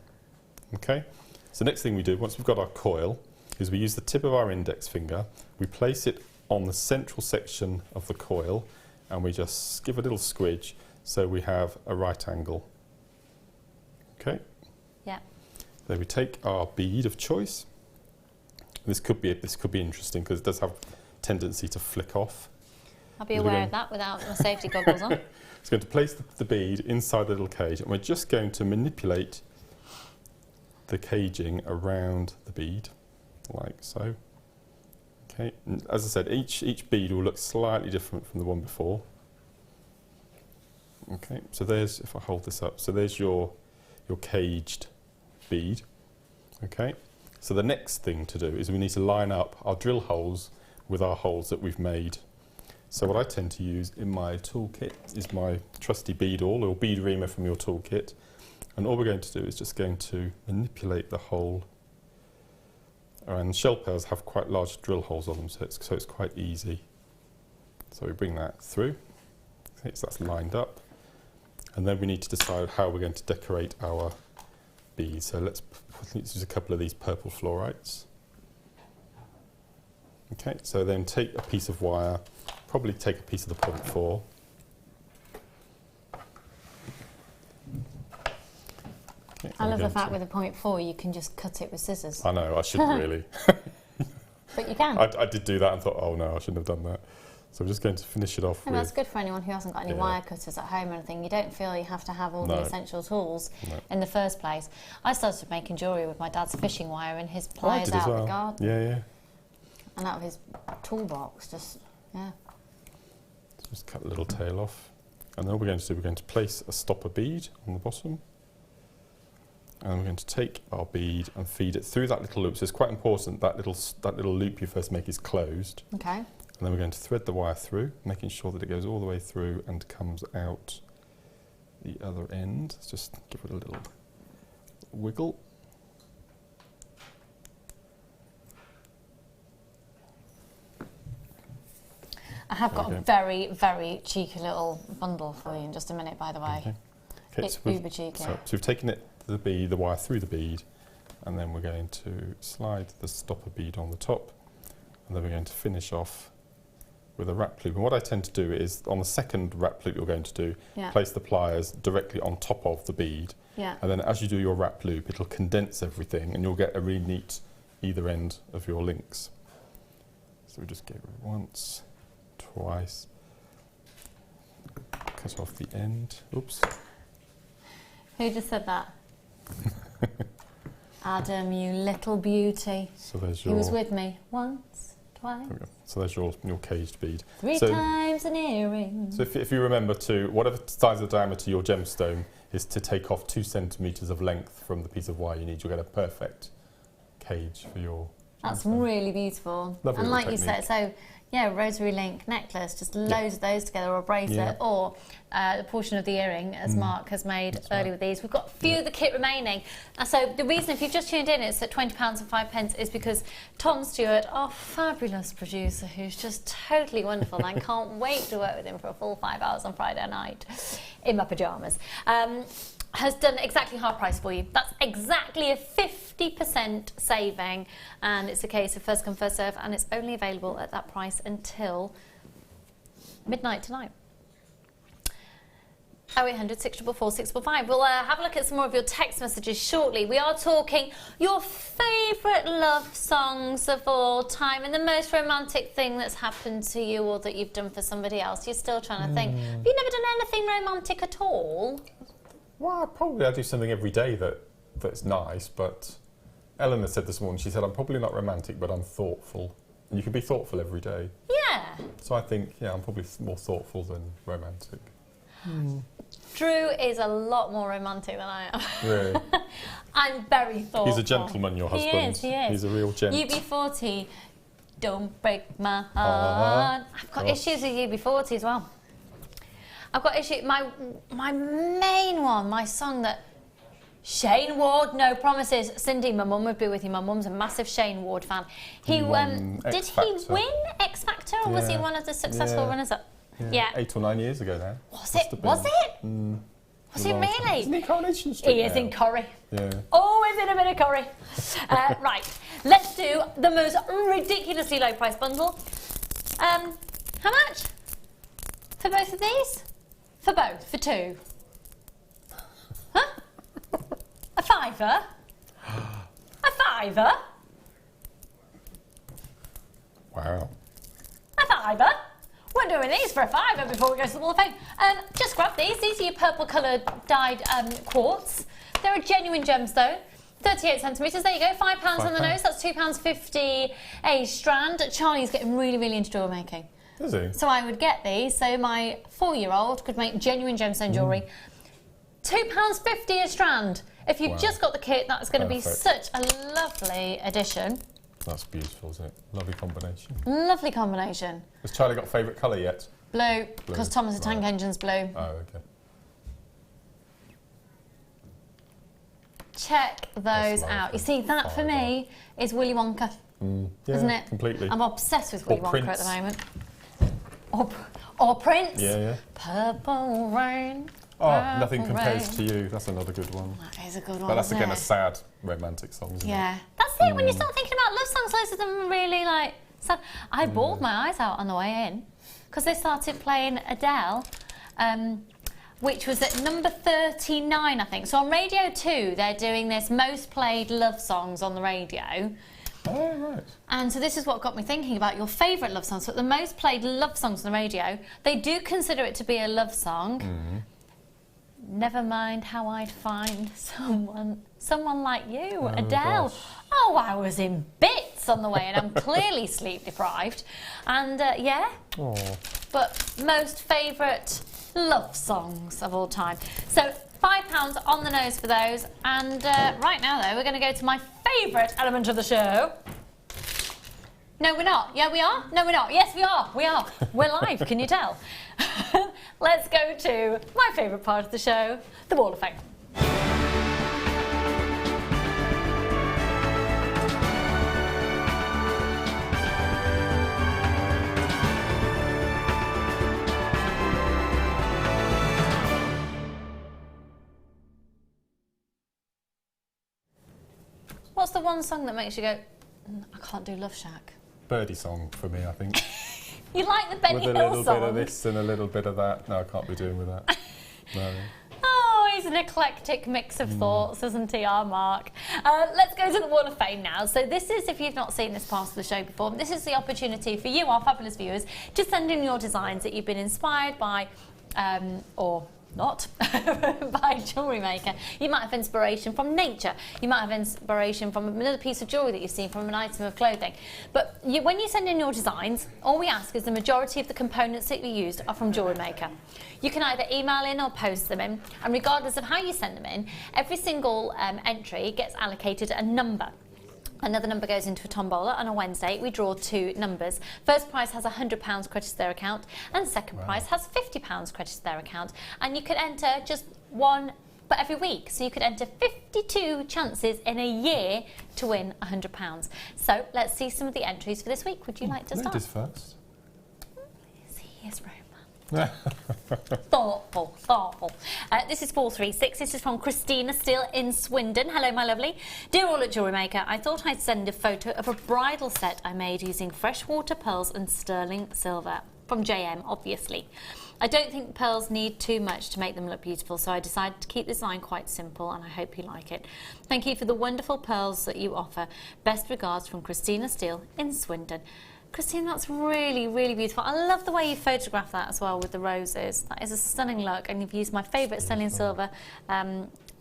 [SPEAKER 2] Okay? So next thing we do, once we've got our coil, is we use the tip of our index finger, we place it on the central section of the coil, and we just give a little squidge so we have a right angle. Okay?
[SPEAKER 10] Yeah.
[SPEAKER 2] Then we take our bead of choice. This could be interesting because it does have tendency to flick off.
[SPEAKER 10] I'll be aware of that without my safety goggles on.
[SPEAKER 2] It's going to place the bead inside the little cage, and we're just going to manipulate the caging around the bead, like so. Okay, and as I said, each bead will look slightly different from the one before. Okay, so there's, if I hold this up, so there's your caged bead. Okay, so the next thing to do is we need to line up our drill holes with our holes that we've made. So what I tend to use in my toolkit is my trusty bead awl or bead reamer from your toolkit. And all we're going to do is just going to manipulate the hole. And shell pearls have quite large drill holes on them, so it's quite easy. So we bring that through. Okay, so that's lined up. And then we need to decide how we're going to decorate our beads. So let's use a couple of these purple fluorites. Okay, so then take a piece of wire, probably take a piece of the 0.4. Okay,
[SPEAKER 10] I love the fact with a 0.4 you can just cut it with scissors.
[SPEAKER 2] I know, I shouldn't really.
[SPEAKER 10] But you can.
[SPEAKER 2] I did do that and thought, oh no, I shouldn't have done that. So I'm just going to finish it off with...
[SPEAKER 10] that's good for anyone who hasn't got any wire cutters at home or anything. You don't feel you have to have all the essential tools in the first place. I started making jewellery with my dad's fishing wire and his pliers out of the garden.
[SPEAKER 2] Yeah.
[SPEAKER 10] And out of his toolbox, just
[SPEAKER 2] cut the little tail off. And then what we're going to do, we're going to place a stopper bead on the bottom. And we're going to take our bead and feed it through that little loop. So it's quite important that little loop you first make is closed.
[SPEAKER 10] Okay.
[SPEAKER 2] And then we're going to thread the wire through, making sure that it goes all the way through and comes out the other end. Let's just give it a little wiggle.
[SPEAKER 10] I have got a very, very cheeky little bundle for you in just a minute, by the way.
[SPEAKER 2] Okay.
[SPEAKER 10] It's uber cheeky.
[SPEAKER 2] So we've taken the wire through the bead, and then we're going to slide the stopper bead on the top, and then we're going to finish off with a wrap loop. And what I tend to do is, on the second wrap loop you're going to do, place the pliers directly on top of the bead.
[SPEAKER 10] Yeah.
[SPEAKER 2] And then as you do your wrap loop, it'll condense everything and you'll get a really neat either end of your links. So we just go once, twice, cut off the end. Oops.
[SPEAKER 10] Who just said that? Adam, you little beauty.
[SPEAKER 2] So there's
[SPEAKER 10] He
[SPEAKER 2] your...
[SPEAKER 10] was with me once, twice.
[SPEAKER 2] So there's your caged bead.
[SPEAKER 10] Three times an earring.
[SPEAKER 2] So if you remember to, whatever size of diameter your gemstone is, to take off 2 centimetres of length from the piece of wire you need, you'll get a perfect cage for your gemstone.
[SPEAKER 10] That's really beautiful.
[SPEAKER 2] Lovely
[SPEAKER 10] and like
[SPEAKER 2] technique.
[SPEAKER 10] you said, so yeah, rosary link necklace, just loads of those together, or a bracelet, or the portion of the earring, as Mark has made earlier with these. We've got a few of the kit remaining. So the reason, if you've just tuned in, it's at £20.05 is because Tom Stewart, our fabulous producer, who's just totally wonderful, and I can't wait to work with him for a full 5 hours on Friday night in my pyjamas, has done exactly half price for you. That's exactly a 50% saving, and it's a case of first come, first serve, and it's only available at that price until midnight tonight. 0800 644 645. We'll have a look at some more of your text messages shortly. We are talking your favourite love songs of all time and the most romantic thing that's happened to you or that you've done for somebody else. You're still trying to think. Have you never done anything romantic at all?
[SPEAKER 2] Well, probably I do something every day that's nice, but Elena said this morning, she said, I'm probably not romantic, but I'm thoughtful. And you can be thoughtful every day.
[SPEAKER 10] Yeah.
[SPEAKER 2] So I think, I'm probably more thoughtful than romantic.
[SPEAKER 10] Drew is a lot more romantic than I am.
[SPEAKER 2] Really?
[SPEAKER 10] I'm very thoughtful.
[SPEAKER 2] He's a gentleman, your husband.
[SPEAKER 10] He is.
[SPEAKER 2] He's a real gent.
[SPEAKER 10] UB40, don't break my heart. I've got issues with UB40 as well. I've got issues. My main one, my song that Shane Ward, No Promises. Cindy, my mum would be with you. My mum's a massive Shane Ward fan. He did he win X Factor, or was he one of the successful runners-up? Yeah.
[SPEAKER 2] 8 or 9 years ago now.
[SPEAKER 10] Was it? Was it? Was it really?
[SPEAKER 2] Isn't he Coronation Street?
[SPEAKER 10] He is in Corrie.
[SPEAKER 2] Yeah.
[SPEAKER 10] Always in a bit of Corrie. Right, let's do the most ridiculously low price bundle. How much? For both of these? For both? For two? Huh? A fiver? A fiver?
[SPEAKER 2] Wow.
[SPEAKER 10] A fiver? We're doing these for a fiver before we go to the Wall of Fame. Just grab these. These are your purple coloured dyed quartz. They're a genuine gemstone. 38 centimetres. There you go. £5 on the nose. That's £2.50 a strand. Charlie's getting really, really into jewellery making.
[SPEAKER 2] Is he?
[SPEAKER 10] So I would get these. So my 4-year-old could make genuine gemstone jewellery. £2.50 a strand. If you've just got the kit, that's going to be such a lovely addition.
[SPEAKER 2] That's beautiful, isn't it? Lovely combination.
[SPEAKER 10] Lovely combination.
[SPEAKER 2] Has Charlie got a favourite colour yet?
[SPEAKER 10] Blue, because Thomas the Tank Engine's blue.
[SPEAKER 2] Oh, okay.
[SPEAKER 10] Check those out. You see, that for me is Willy Wonka, isn't it?
[SPEAKER 2] Completely.
[SPEAKER 10] I'm obsessed with Willy Wonka
[SPEAKER 2] Prince.
[SPEAKER 10] at the moment. Or Prince.
[SPEAKER 2] Yeah.
[SPEAKER 10] Purple Rain.
[SPEAKER 2] Oh, Nothing Compares to You. That's another good one.
[SPEAKER 10] That is a good one.
[SPEAKER 2] But that's
[SPEAKER 10] isn't
[SPEAKER 2] again
[SPEAKER 10] it?
[SPEAKER 2] a sad romantic song, isn't it?
[SPEAKER 10] That's it. When you start thinking about love songs, loads of them are really like sad. I bawled my eyes out on the way in because they started playing Adele, which was at number 39, I think. So on Radio 2, they're doing this most played love songs on the radio.
[SPEAKER 2] Oh, right.
[SPEAKER 10] And so this is what got me thinking about your favourite love songs. So the most played love songs on the radio, they do consider it to be a love song. Never mind how I'd find someone like you, Adele.
[SPEAKER 2] Gosh.
[SPEAKER 10] Oh, I was in bits on the way, and I'm clearly sleep deprived. And but most favourite love songs of all time. So £5 on the nose for those. And right now, though, we're going to go to my favourite element of the show. No, we're not. Yeah, we are? No, we're not. Yes, we are. We are. We're live, can you tell? Let's go to my favourite part of the show, the Wall of Fame. What's the one song that makes you go, I can't do Love Shack?
[SPEAKER 2] Birdie song for me, I think.
[SPEAKER 10] You like the Benny
[SPEAKER 2] with a
[SPEAKER 10] Hill
[SPEAKER 2] little
[SPEAKER 10] songs?
[SPEAKER 2] bit of this and a little bit of that. No, I can't be doing with that. No.
[SPEAKER 10] Oh, he's an eclectic mix of thoughts, isn't he, our Mark? Let's go to the Wall of Fame now. So this is, if you've not seen this part of the show before, this is the opportunity for you, our fabulous viewers, to send in your designs that you've been inspired by, or not, by JewelleryMaker. You might have inspiration from nature. You might have inspiration from another piece of jewellery that you've seen, from an item of clothing. But when you send in your designs, all we ask is the majority of the components that you used are from JewelleryMaker. You can either email in or post them in, and regardless of how you send them in, every single entry gets allocated a number. Another number goes into a tombola. On a Wednesday, we draw 2 numbers. First prize has £100 credited to their account, and second prize has £50 credited to their account. And you could enter just one for every week. So you could enter 52 chances in a year to win £100. So let's see some of the entries for this week. Would you like to start?
[SPEAKER 2] Ladies first.
[SPEAKER 10] Yes, thoughtful. This is 436. This is from Christina, still in Swindon. Hello, my lovely. Dear all at JewelleryMaker, I thought I'd send a photo of a bridal set I made using freshwater pearls and sterling silver. From JM, obviously. I don't think pearls need too much to make them look beautiful, so I decided to keep the design quite simple, and I hope you like it. Thank you for the wonderful pearls that you offer. Best regards from Christina Steele in Swindon. Christine, that's really, really beautiful. I love the way you photographed that as well with the roses. That is a stunning look, and you've used my favourite sterling silver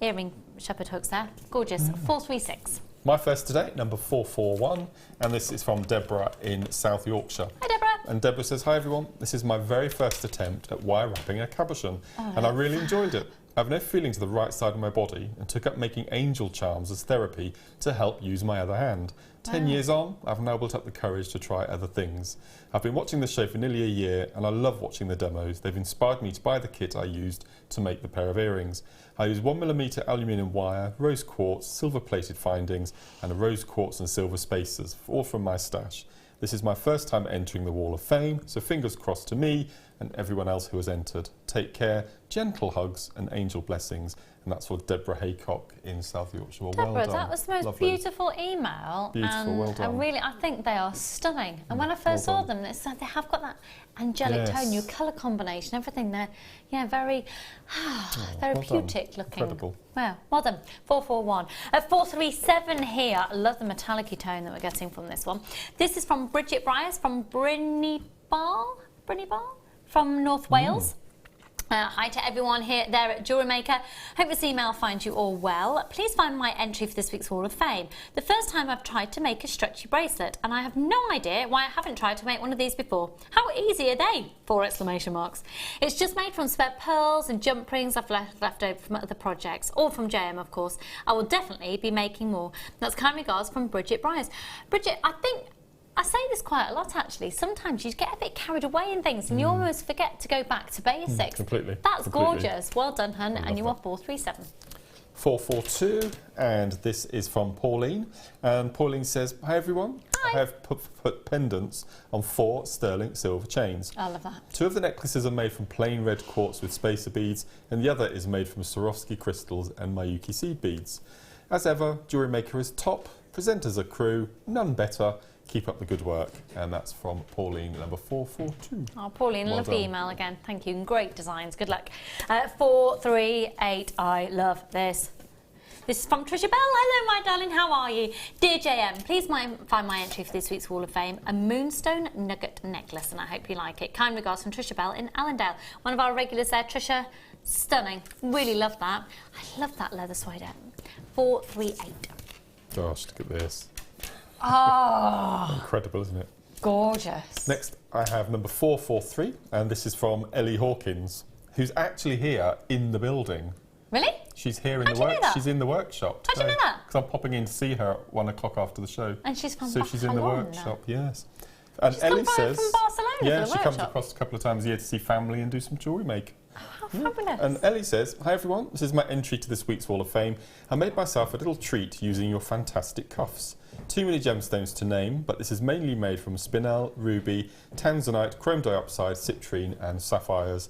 [SPEAKER 10] earring shepherd hooks there. Gorgeous. 436.
[SPEAKER 2] My first today, number 441, and this is from Deborah in South Yorkshire.
[SPEAKER 10] Hi, Deborah.
[SPEAKER 2] And Deborah says, hi everyone, this is my very first attempt at wire wrapping a cabochon, and I really enjoyed it. I have no feeling to the right side of my body and took up making angel charms as therapy to help use my other hand. 10 years on, I've now built up the courage to try other things. I've been watching the show for nearly a year and I love watching the demos. They've inspired me to buy the kit I used to make the pair of earrings. I use 1mm aluminium wire, rose quartz, silver plated findings and a rose quartz and silver spacers, all from my stash. This is my first time entering the Wall of Fame, so fingers crossed to me and everyone else who has entered. Take care, gentle hugs and angel blessings. And that's for Deborah Haycock in South Yorkshire. Well,
[SPEAKER 10] Deborah,
[SPEAKER 2] well done.
[SPEAKER 10] that was the most
[SPEAKER 2] Lovely.
[SPEAKER 10] beautiful email.
[SPEAKER 2] Beautiful,
[SPEAKER 10] and
[SPEAKER 2] well done.
[SPEAKER 10] I think they are stunning. And when I first saw them, it's like they have got that angelic tone, your colour combination, everything. They're, very therapeutic looking.
[SPEAKER 2] Incredible.
[SPEAKER 10] Well done. 441. 437 here. I love the metallic-y tone that we're getting from this one. This is from Bridget Bryars from Brinibar from North Wales. Hi to everyone there at JewelleryMaker. Hope this email finds you all well. Please find my entry for this week's Wall of Fame. The first time I've tried to make a stretchy bracelet, and I have no idea why I haven't tried to make one of these before. How easy are they? 4 exclamation marks. It's just made from spare pearls and jump rings I've left over from other projects, all from JM, of course. I will definitely be making more. That's kind regards from Bridget Bryars. Bridget, I say this quite a lot actually. Sometimes you get a bit carried away in things and you almost forget to go back to basics.
[SPEAKER 2] Completely.
[SPEAKER 10] That's gorgeous. Well done, hun. And you are 437.
[SPEAKER 2] 442, and this is from Pauline. And Pauline says, hi everyone.
[SPEAKER 10] Hi.
[SPEAKER 2] I have put pendants on 4 sterling silver chains.
[SPEAKER 10] I love that.
[SPEAKER 2] 2 of the necklaces are made from plain red quartz with spacer beads, and the other is made from Swarovski crystals and Miyuki seed beads. As ever, JewelleryMaker is top, presenters are crew, none better. Keep up the good work. And that's from Pauline, number 442.
[SPEAKER 10] Oh, Pauline,
[SPEAKER 2] Well
[SPEAKER 10] lovely
[SPEAKER 2] done.
[SPEAKER 10] email again. Thank you. Great designs. Good luck. 438. I love this. This is from Trisha Bell. Hello, my darling. How are you? Dear JM, please find my entry for this week's Wall of Fame, a moonstone nugget necklace, and I hope you like it. Kind regards from Trisha Bell in Allendale. One of our regulars there, Trisha. Stunning. Really love that. I love that leather suede. 438.
[SPEAKER 2] Gosh, look at this.
[SPEAKER 10] Oh,
[SPEAKER 2] Incredible, isn't it?
[SPEAKER 10] gorgeous.
[SPEAKER 2] Next, I have number 443, and this is from Ellie Hawkins, who's actually here in the building.
[SPEAKER 10] Really?
[SPEAKER 2] She's here in
[SPEAKER 10] How'd
[SPEAKER 2] the
[SPEAKER 10] you know that?
[SPEAKER 2] She's in the workshop.
[SPEAKER 10] How'd you know that?
[SPEAKER 2] Because I'm popping in to see her at 1 o'clock after the show.
[SPEAKER 10] And she's from
[SPEAKER 2] So she's in the
[SPEAKER 10] Barcelona.
[SPEAKER 2] workshop, yes. And
[SPEAKER 10] She's
[SPEAKER 2] Ellie
[SPEAKER 10] come
[SPEAKER 2] says,
[SPEAKER 10] from Barcelona
[SPEAKER 2] yeah,
[SPEAKER 10] for the
[SPEAKER 2] she comes
[SPEAKER 10] workshop.
[SPEAKER 2] across a couple of times a year to see family and do some jewellery make.
[SPEAKER 10] How fabulous.
[SPEAKER 2] And Ellie says, hi everyone, this is my entry to this week's Wall of Fame. I made myself a little treat using your fantastic cuffs. Too many gemstones to name, but this is mainly made from spinel, ruby, tanzanite, chrome dioxide, citrine and sapphires.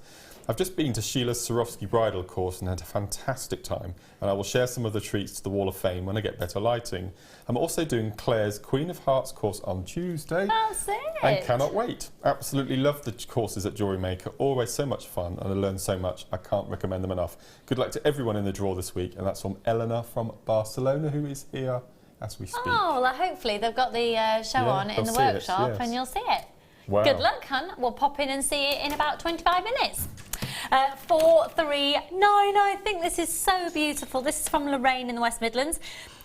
[SPEAKER 2] I've just been to Sheila's Swarovski bridal course and had a fantastic time, and I will share some of the treats to the Wall of Fame when I get better lighting. I'm also doing Claire's Queen of Hearts course on Tuesday.
[SPEAKER 10] That's it.
[SPEAKER 2] And cannot wait. Absolutely love the courses at JewelleryMaker. Always so much fun, and I learned so much. I can't recommend them enough. Good luck to everyone in the draw this week, and that's from Elena from Barcelona, who is here as we speak.
[SPEAKER 10] Oh, well, hopefully they've got the show on in the workshop and you'll see it.
[SPEAKER 2] Wow.
[SPEAKER 10] Good luck, hun. We'll pop in and see it in about 25 minutes. 439, I think this is so beautiful. This is from Lorraine in the West Midlands.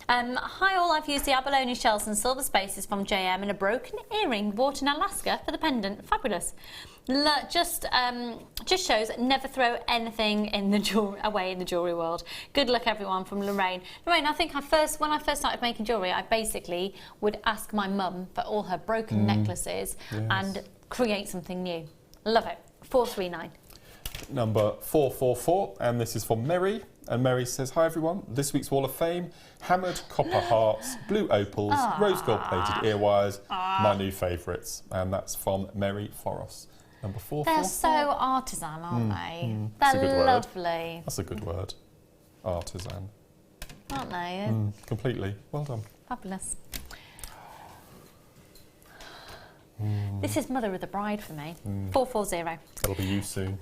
[SPEAKER 10] Hi all, I've used the abalone shells and silver spaces from JM and a broken earring bought in Alaska for the pendant. Fabulous. Just shows never throw anything in the away in the jewellery world. Good luck everyone, from Lorraine. Lorraine, I think when I first started making jewellery, I basically would ask my mum for all her broken necklaces and create something new. Love it. 439.
[SPEAKER 2] Number 444, and this is from Mary. And Mary says, hi everyone, this week's Wall of Fame, hammered copper hearts, blue opals, rose gold plated ear wires, my new favourites. And that's from Mary Foros. Number 444.
[SPEAKER 10] They're so artisan, aren't they?
[SPEAKER 2] That's a
[SPEAKER 10] They're
[SPEAKER 2] good word.
[SPEAKER 10] lovely.
[SPEAKER 2] That's a good word. Artisan.
[SPEAKER 10] Aren't they?
[SPEAKER 2] Completely. Well done.
[SPEAKER 10] Fabulous. This is Mother of the Bride for me. 440.
[SPEAKER 2] That'll be you soon.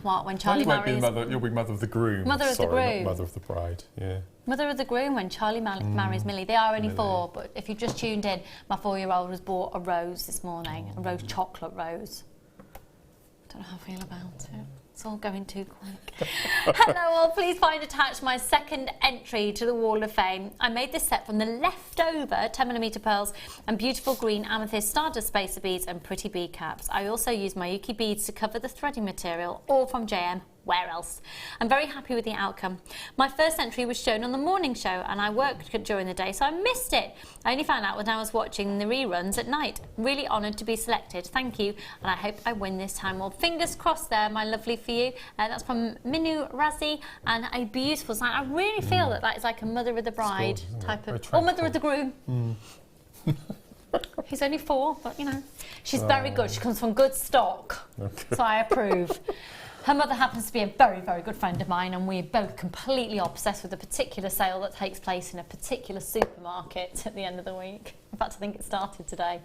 [SPEAKER 10] What, when Charlie marries...
[SPEAKER 2] You'll be mother of the groom.
[SPEAKER 10] Mother of the groom.
[SPEAKER 2] Not mother of the bride, yeah.
[SPEAKER 10] Mother of the groom when Charlie marries Millie. They are only 4, but if you've just tuned in, my 4-year-old has bought a rose this morning, a rose chocolate rose. I don't know how I feel about it. It's all going too quick. Hello all, please find attached my second entry to the Wall of Fame. I made this set from the leftover 10mm pearls and beautiful green amethyst stardust spacer beads and pretty bead caps. I also used my Yuki beads to cover the threading material, all from JM. Where else? I'm very happy with the outcome. My first entry was shown on the morning show and I worked during the day, so I missed it. I only found out when I was watching the reruns at night. Really honoured to be selected. Thank you, and I hope I win this time. Well, fingers crossed there, my lovely, for you. That's from Minu Razi, and a beautiful sign. I really feel that is like a Mother of the Bride type of... Or Mother of the Groom. He's only 4, but you know. She's very good. She comes from good stock, so I approve. Her mother happens to be a very, very good friend of mine, and we're both completely obsessed with a particular sale that takes place in a particular supermarket at the end of the week. In fact, I think it started today.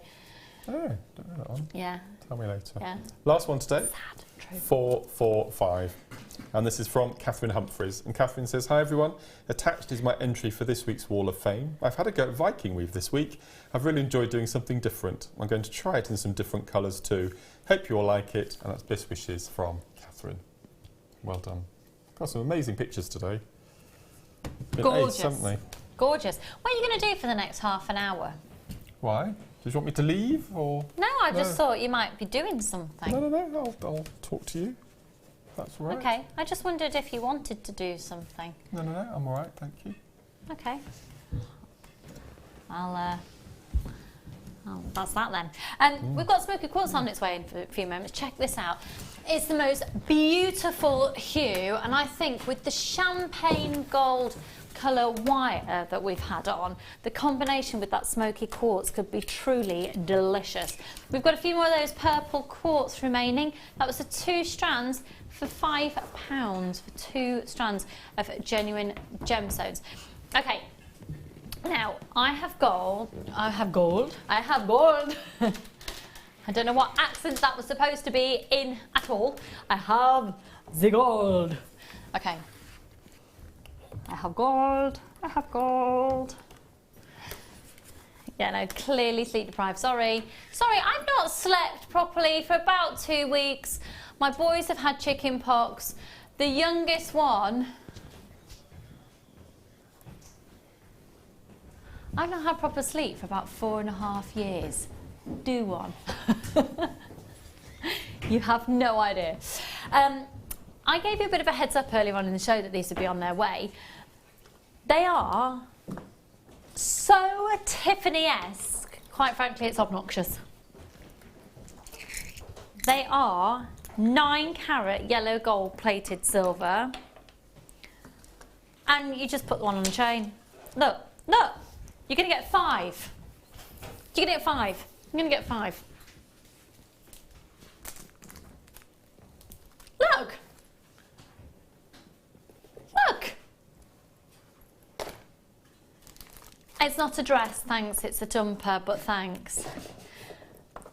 [SPEAKER 2] Oh, don't know that one.
[SPEAKER 10] Yeah.
[SPEAKER 2] Tell me later.
[SPEAKER 10] Yeah.
[SPEAKER 2] Last one today.
[SPEAKER 10] Sad. True.
[SPEAKER 2] 445. And this is from Catherine Humphreys. And Catherine says, hi everyone. Attached is my entry for this week's Wall of Fame. I've had a go at Viking weave this week. I've really enjoyed doing something different. I'm going to try it in some different colours too. Hope you all like it. And that's best wishes from Catherine. Well done. Got some amazing pictures today.
[SPEAKER 10] Gorgeous.
[SPEAKER 2] Haven't they?
[SPEAKER 10] Gorgeous. What are you going to do for the next half an hour?
[SPEAKER 2] Why? Did you want me to leave or?
[SPEAKER 10] No, I just thought you might be doing something.
[SPEAKER 2] No. I'll talk to you. That's all right.
[SPEAKER 10] Okay. I just wondered if you wanted to do something.
[SPEAKER 2] No. I'm all right. Thank you.
[SPEAKER 10] Okay. That's that then. We've got Smoky Quartz on its way in for a few moments. Check this out. It's the most beautiful hue, and I think with the champagne gold colour wire that we've had on, the combination with that smoky quartz could be truly delicious. We've got a few more of those purple quartz remaining. That was the 2 strands for £5 for 2 strands of genuine gemstones. Okay. Now, I have gold. I don't know what accent that was supposed to be in at all. I have the gold. Okay. I have gold. Yeah, no, clearly sleep deprived. Sorry, I've not slept properly for about 2 weeks. My boys have had chicken pox. The youngest one... I've not had proper sleep for about 4.5 years. Do one. You have no idea. I gave you a bit of a heads up earlier on in the show that these would be on their way. They are so Tiffany-esque, quite frankly it's obnoxious. They are 9-carat yellow gold plated silver, and you just put one on the chain. Look, you're going to get 5. You're going to get 5. I'm going to get 5. Look! Look! It's not a dress, thanks, it's a jumper, but thanks.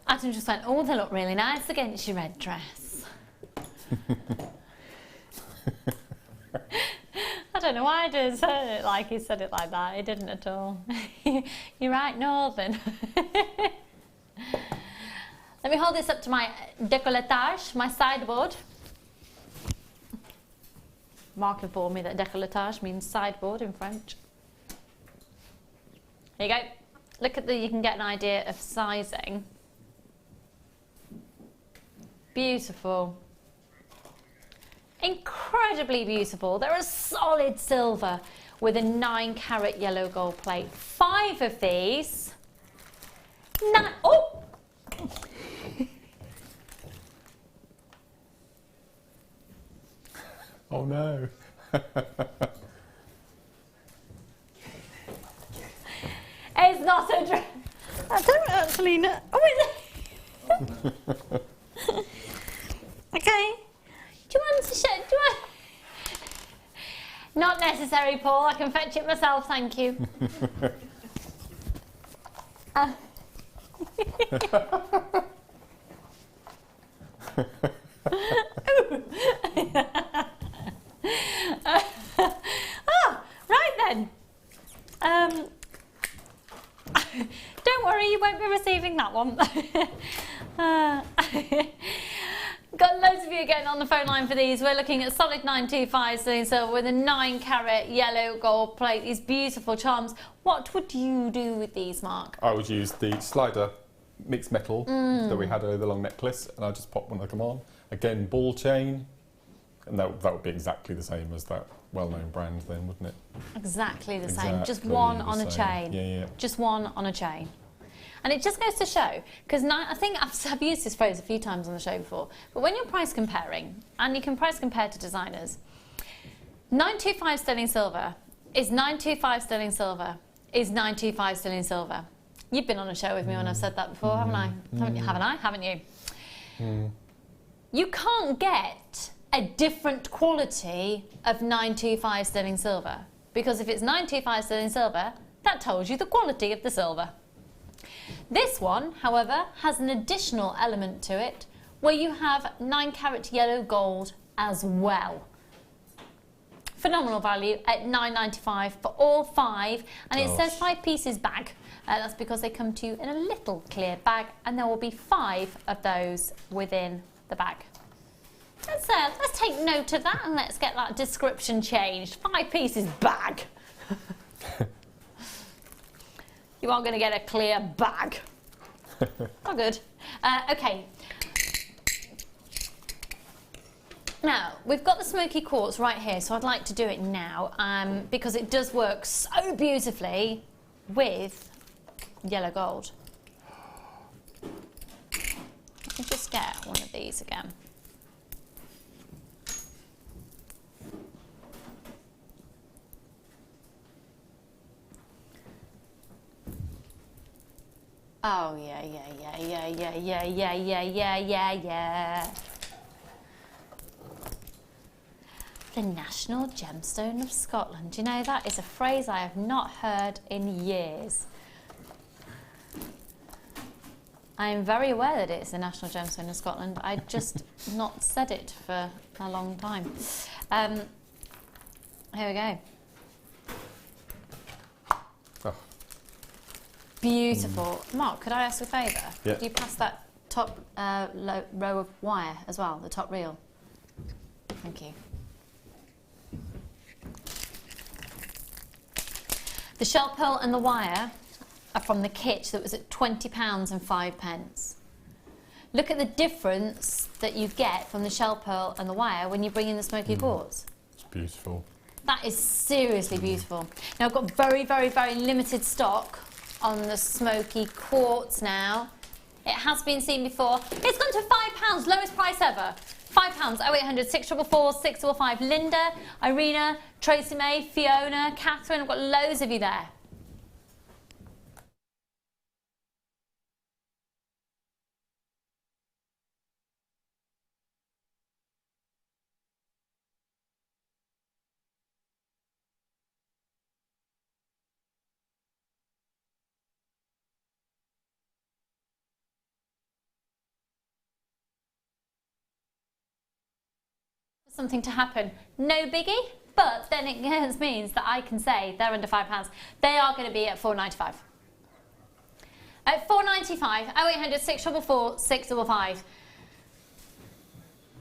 [SPEAKER 10] Adam just went, oh, they look really nice against your red dress. I don't know why I did say it like he said it like that. He didn't at all. You're right, Northern. Let me hold this up to my décolletage, my sideboard. Mark informed me that décolletage means sideboard in French. There you go. Look at the, you can get an idea of sizing. Beautiful. Incredibly beautiful. They're a solid silver with a 9-carat yellow gold plate. 5 of these. Oh!
[SPEAKER 2] Oh no.
[SPEAKER 10] It's not a dress. I don't actually know. Oh, is it? Okay. Do you want to show? Do you want? Not necessary, Paul. I can fetch it myself, thank you. Right then. Don't worry, you won't be receiving that one. Got loads of you getting on the phone line for these. We're looking at solid 925 sterling silver with a 9-carat yellow gold plate. These beautiful charms. What would you do with these, Mark?
[SPEAKER 2] I would use the slider mixed metal that we had over the long necklace, and I'd just pop one of them on. Again, ball chain, and that would be exactly the same as that well-known brand then, wouldn't it?
[SPEAKER 10] Exactly the same. Just one on a chain.
[SPEAKER 2] Yeah.
[SPEAKER 10] Just one on a chain. And it just goes to show, because I think I've used this phrase a few times on the show before, but when you're price comparing, and you can price compare to designers, 925 sterling silver is 925 sterling silver is 925 sterling silver. You've been on a show with me when I've said that before, haven't I? Haven't you? You can't get a different quality of 925 sterling silver, because if it's 925 sterling silver, that tells you the quality of the silver. This one, however, has an additional element to it where you have 9-carat yellow gold as well. Phenomenal value at £9.95 for all 5, and it says 5 pieces bag. That's because they come to you in a little clear bag, and there will be 5 of those within the bag. Let's take note of that and let's get that description changed. 5 pieces bag. You are going to get a clear bag. Oh, good. Okay. Now, we've got the smoky quartz right here, so I'd like to do it now because it does work so beautifully with yellow gold. Let me just get one of these again. Oh, yeah. The National Gemstone of Scotland. You know, that is a phrase I have not heard in years. I am very aware that it's the National Gemstone of Scotland. I just not said it for a long time. Here we go. Beautiful. Mark, could I ask a favour?
[SPEAKER 2] Yeah.
[SPEAKER 10] Could you pass that top row of wire as well, the top reel? Thank you. The shell pearl and the wire are from the kit that was at £20 and 5 pence. Look at the difference that you get from the shell pearl and the wire when you bring in the smoky quartz.
[SPEAKER 2] It's beautiful.
[SPEAKER 10] That is seriously beautiful. Now I've got very, very, very limited stock on the smoky quartz now. It has been seen before. It's gone to £5, lowest price ever. £5, 0800 644 655. Linda, Irina, Tracy May, Fiona, Catherine, I've got loads of you there. Something to happen. No biggie, but then it means that I can say they're under £5. They are going to be at £4.95. At £4.95, 0800 644 655.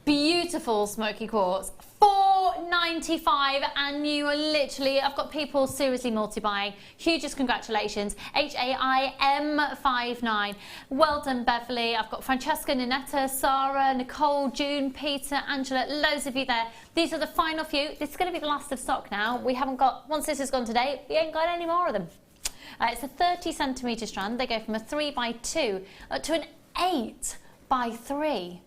[SPEAKER 10] Beautiful smoky quartz. £4.95, and you are literally, I've got people seriously multi-buying. Hugest congratulations. HAIM59. Well done, Beverly. I've got Francesca, Ninetta, Sarah, Nicole, June, Peter, Angela, loads of you there. These are the final few. This is going to be the last of stock now. We haven't got, once this is gone today, we ain't got any more of them. It's a 30cm strand. They go from a 3x2 up to an 8x3.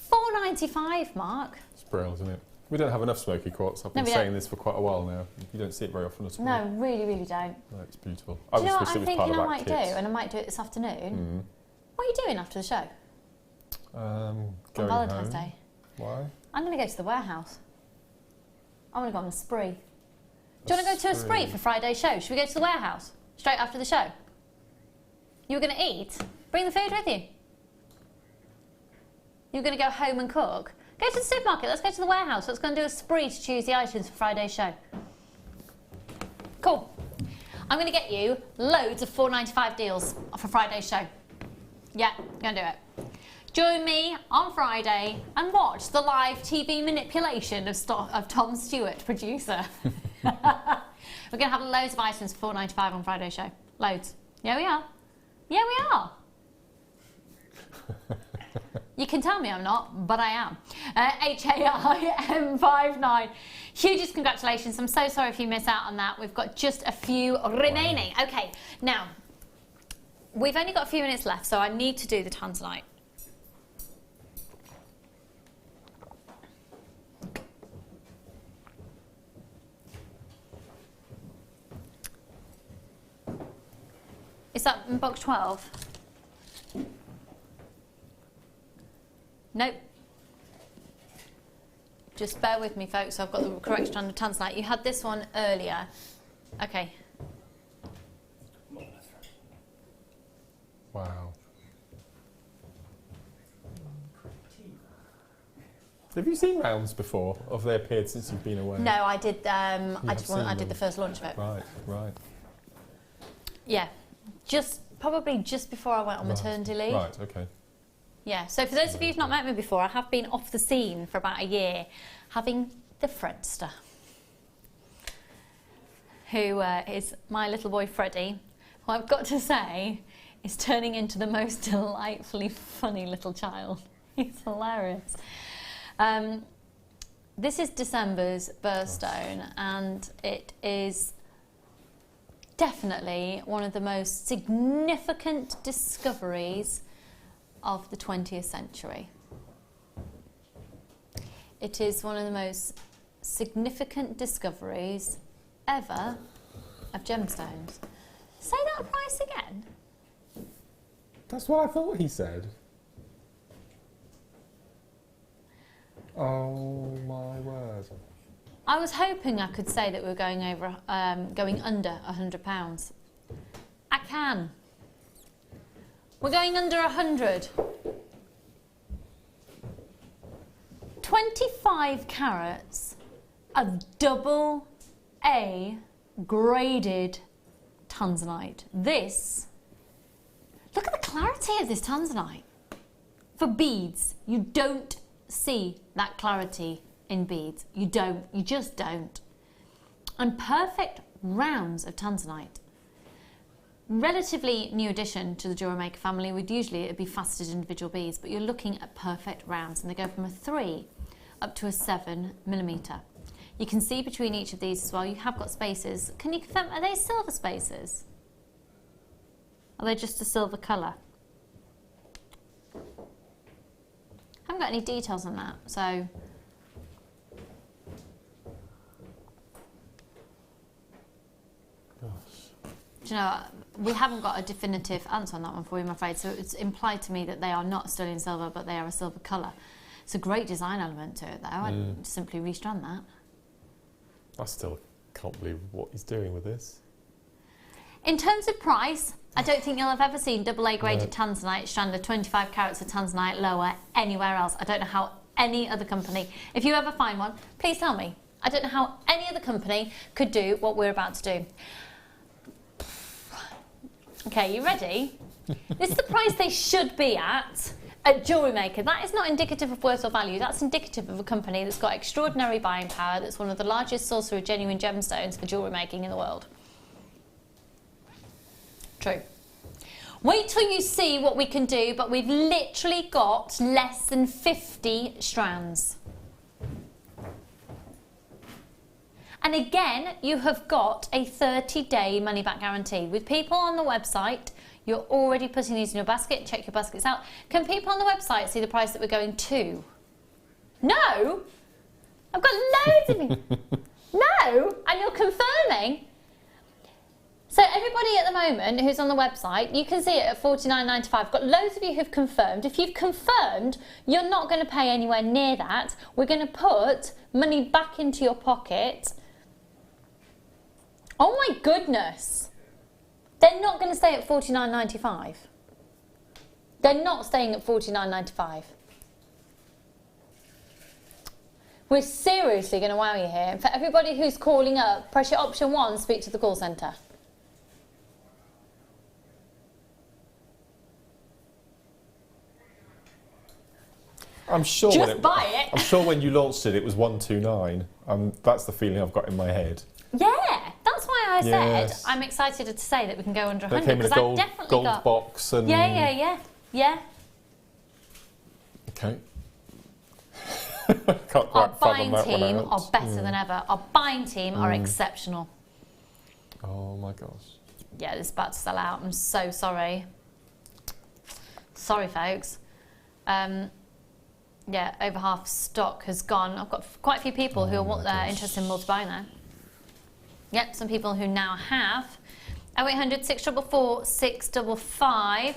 [SPEAKER 10] £4.95, Mark.
[SPEAKER 2] It's brilliant, isn't it? We don't have enough smoky quartz. I've been saying this for quite a while now. You don't see it very often at all.
[SPEAKER 10] No, really, really don't.
[SPEAKER 2] No, it's beautiful.
[SPEAKER 10] Do you know what I'm thinking I might do? And I might do it this afternoon. What are you doing after the show?
[SPEAKER 2] Going
[SPEAKER 10] on Valentine's
[SPEAKER 2] home.
[SPEAKER 10] Day.
[SPEAKER 2] Why?
[SPEAKER 10] I'm going to go to the warehouse. I want to go on a spree. Do you want to go to a spree for Friday's show? Should we go to the warehouse straight after the show? You were going to eat? Bring the food with you. You're going to go home and cook? Go to the supermarket. Let's go to the warehouse. Let's go and do a spree to choose the items for Friday's show. Cool. I'm going to get you loads of £4.95 deals for Friday's show. Yeah, going to do it. Join me on Friday and watch the live TV manipulation of Tom Stewart, producer. We're going to have loads of items for £4.95 on Friday's show. Loads. Yeah, we are. Yeah, we are. You can tell me I'm not, but I am. HAIM59. Hugest congratulations. I'm so sorry if you miss out on that. We've got just a few remaining. Okay, now, we've only got a few minutes left, so I need to do the tanzanite. Is that in box 12? Nope. Just bear with me, folks. I've got the correct strand of tanzanite. You had this one earlier. Okay.
[SPEAKER 2] Wow. Have you seen rounds before? Have they appeared since you've been away?
[SPEAKER 10] No, I did. I did the first launch of it.
[SPEAKER 2] Right, right.
[SPEAKER 10] Yeah, probably just before I went on maternity leave.
[SPEAKER 2] Right, okay.
[SPEAKER 10] Yeah, so for those of you who've not met me before, I have been off the scene for about a year, having the Fredster, who is my little boy Freddie, who I've got to say is turning into the most delightfully funny little child. He's hilarious. This is December's birthstone, and it is definitely one of the most significant discoveries of the 20th century. It is one of the most significant discoveries ever of gemstones. Say that price again.
[SPEAKER 2] That's what I thought he said. Oh my word.
[SPEAKER 10] I was hoping I could say that we were going under £100. I can. We're going under 100. 25 carats of double A graded tanzanite. Look at the clarity of this tanzanite. For beads, you don't see that clarity in beads. You just don't. And perfect rounds of tanzanite. Relatively new addition to the JewelleryMaker family. It'd be faceted individual beads, but you're looking at perfect rounds, and they go from a 3 up to a 7mm. You can see between each of these as well. You have got spaces. Can you confirm, are they silver spaces? Are they just a silver colour? I haven't got any details on that, so. Do you know, we haven't got a definitive answer on that one for you, I'm afraid. So it's implied to me that they are not sterling silver, but they are a silver colour. It's a great design element to it, though. I'd simply restrand that.
[SPEAKER 2] I still can't believe what he's doing with this.
[SPEAKER 10] In terms of price, I don't think you'll have ever seen AA graded tanzanite strand of 25 carats of tanzanite lower anywhere else. I don't know how any other company. If you ever find one, please tell me. I don't know how any other company could do what we're about to do. Okay, you ready? This is the price they should be at JewelleryMaker. That is not indicative of worth or value. That's indicative of a company that's got extraordinary buying power, that's one of the largest sources of genuine gemstones for jewellery making in the world. True. Wait till you see what we can do, but we've literally got less than 50 strands. And again, you have got a 30-day money-back guarantee. With people on the website, you're already putting these in your basket. Check your baskets out. Can people on the website see the price that we're going to? No? I've got loads of you. No? And you're confirming? So everybody at the moment who's on the website, you can see it at $49.95. I've got loads of you who've confirmed. If you've confirmed, you're not going to pay anywhere near that. We're going to put money back into your pocket. Oh my goodness. They're not going to stay at $49.95. They're not staying at $49.95. We're seriously going to wow you here. And for everybody who's calling up, press your option 1, speak to the call centre.
[SPEAKER 2] I'm sure.
[SPEAKER 10] Just buy it.
[SPEAKER 2] I'm sure when you launched it, it was 129. That's the feeling I've got in my head.
[SPEAKER 10] Yeah, that's why I said
[SPEAKER 2] Yes.
[SPEAKER 10] I'm excited to say that we can go under
[SPEAKER 2] They
[SPEAKER 10] 100
[SPEAKER 2] came in a
[SPEAKER 10] because I definitely
[SPEAKER 2] gold
[SPEAKER 10] got
[SPEAKER 2] box and.
[SPEAKER 10] Yeah.
[SPEAKER 2] Okay. Can't
[SPEAKER 10] Our
[SPEAKER 2] quite
[SPEAKER 10] buying
[SPEAKER 2] fathom that one
[SPEAKER 10] team
[SPEAKER 2] out.
[SPEAKER 10] are better than ever. Our buying team are exceptional.
[SPEAKER 2] Oh my gosh.
[SPEAKER 10] Yeah, this is about to sell out. I'm so sorry. Sorry, folks. Yeah, over half stock has gone. I've got quite a few people who are interested in multi-buying there. Yep, some people who now have 0800 644 655.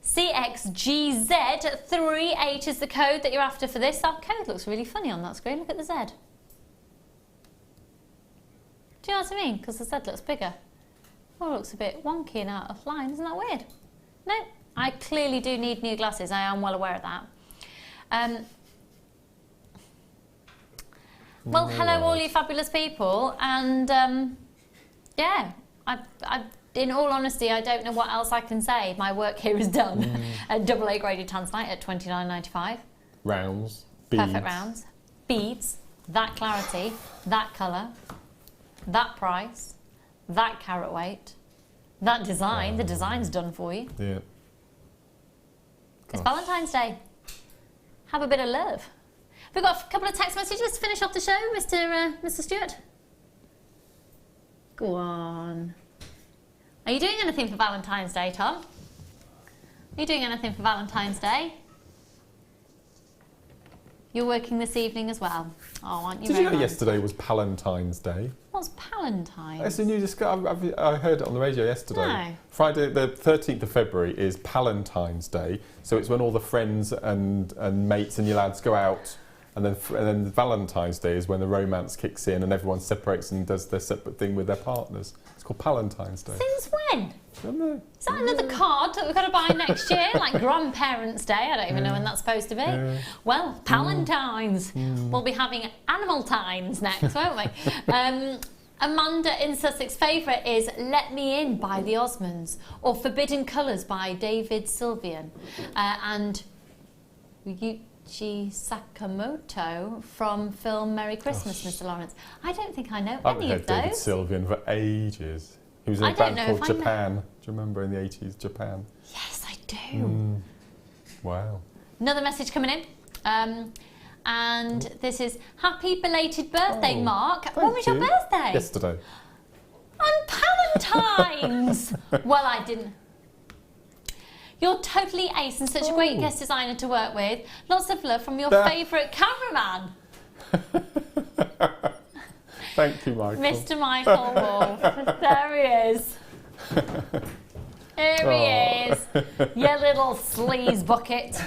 [SPEAKER 10] CXGZ38 is the code that you're after for this. That code looks really funny on that screen. Look at the Z. Do you know what I mean? Because the Z looks bigger. Oh, it looks a bit wonky and out of line. Isn't that weird? No, I clearly do need new glasses. I am well aware of that. Well, hello all you fabulous people. And yeah, in all honesty, I don't know what else I can say. My work here is done. At AA graded tanzanite at $29.95.
[SPEAKER 2] Rounds. Beads.
[SPEAKER 10] Perfect rounds. Beads. That clarity. That colour. That price. That carat weight. That design. The design's done for you.
[SPEAKER 2] Yeah.
[SPEAKER 10] It's Valentine's Day. Have a bit of love. We've got a couple of text messages to finish off the show, Mr. Stewart. Go on. Are you doing anything for Valentine's Day, Tom? Are you doing anything for Valentine's Day? You're working this evening as well. Oh, aren't you?
[SPEAKER 2] Did you know yesterday was Palentine's Day?
[SPEAKER 10] What's Palentine's?
[SPEAKER 2] It's a new discovery. I heard it on the radio yesterday.
[SPEAKER 10] No.
[SPEAKER 2] Friday, the 13th of February is Palentine's Day. So it's when all the friends and mates and your lads go out. And then Valentine's Day is when the romance kicks in and everyone separates and does their separate thing with their partners. It's called Palentine's Day.
[SPEAKER 10] Since when?
[SPEAKER 2] I don't know.
[SPEAKER 10] Is that another card that we've got to buy next year? Like Grandparents' Day? I don't even know when that's supposed to be.
[SPEAKER 2] Yeah.
[SPEAKER 10] Well, Palentine's. We'll be having Animal Times next, won't we? Amanda in Sussex favourite is Let Me In by the Osmonds or Forbidden Colours by David Sylvian. And Yuichi Sakamoto from film Merry Christmas, Mr. Lawrence. I don't think I know
[SPEAKER 2] I've
[SPEAKER 10] any
[SPEAKER 2] heard
[SPEAKER 10] of those.
[SPEAKER 2] David Sylvian for ages. He was in a band called Japan. Do you remember in the 80s, Japan?
[SPEAKER 10] Yes, I do.
[SPEAKER 2] Wow.
[SPEAKER 10] Another message coming in. And this is Happy Belated Birthday, Mark. When was your birthday?
[SPEAKER 2] Yesterday.
[SPEAKER 10] On Palentine's! Well, I didn't. You're totally ace and such a great guest designer to work with. Lots of love from your favourite cameraman.
[SPEAKER 2] Thank you, Michael.
[SPEAKER 10] Mr. Michael Wolf. There he is. Here he is. You little sleaze bucket.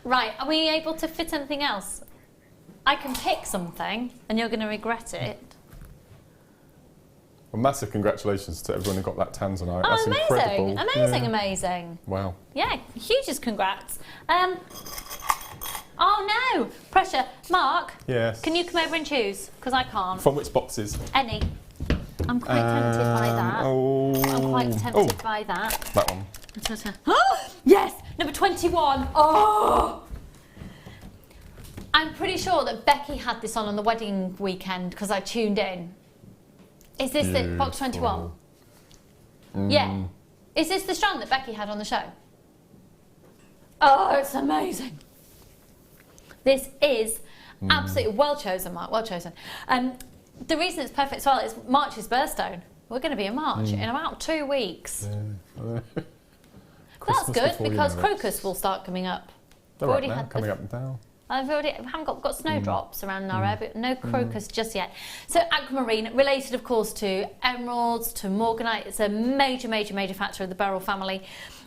[SPEAKER 10] Right, are we able to fit anything else? I can pick something and you're going to regret it.
[SPEAKER 2] Well, massive congratulations to everyone who got that tanzanite.
[SPEAKER 10] Oh,
[SPEAKER 2] That's
[SPEAKER 10] amazing,
[SPEAKER 2] incredible.
[SPEAKER 10] amazing,
[SPEAKER 2] Yeah.
[SPEAKER 10] amazing.
[SPEAKER 2] Wow.
[SPEAKER 10] Yeah, hugest congrats. Oh no, pressure. Mark,
[SPEAKER 2] Yes.
[SPEAKER 10] can you come over and choose? Because I can't.
[SPEAKER 2] From which boxes?
[SPEAKER 10] Any. I'm quite tempted by that. I'm quite tempted by that.
[SPEAKER 2] That one.
[SPEAKER 10] Oh, yes, number 21. Oh! I'm pretty sure that Becky had this on the wedding weekend because I tuned in. Is this the box 21? Yeah. Is this the strand that Becky had on the show? Oh, it's amazing. This is absolutely well chosen, Mark, well chosen. The reason it's perfect as well is March's birthstone. We're going to be in March in about 2 weeks. That's good because crocus will start coming up.
[SPEAKER 2] They're right now, coming up and down.
[SPEAKER 10] I haven't got snowdrops around our area, but no crocus just yet. So aquamarine, related of course to emeralds, to morganite. It's a major, major, major factor of the beryl family.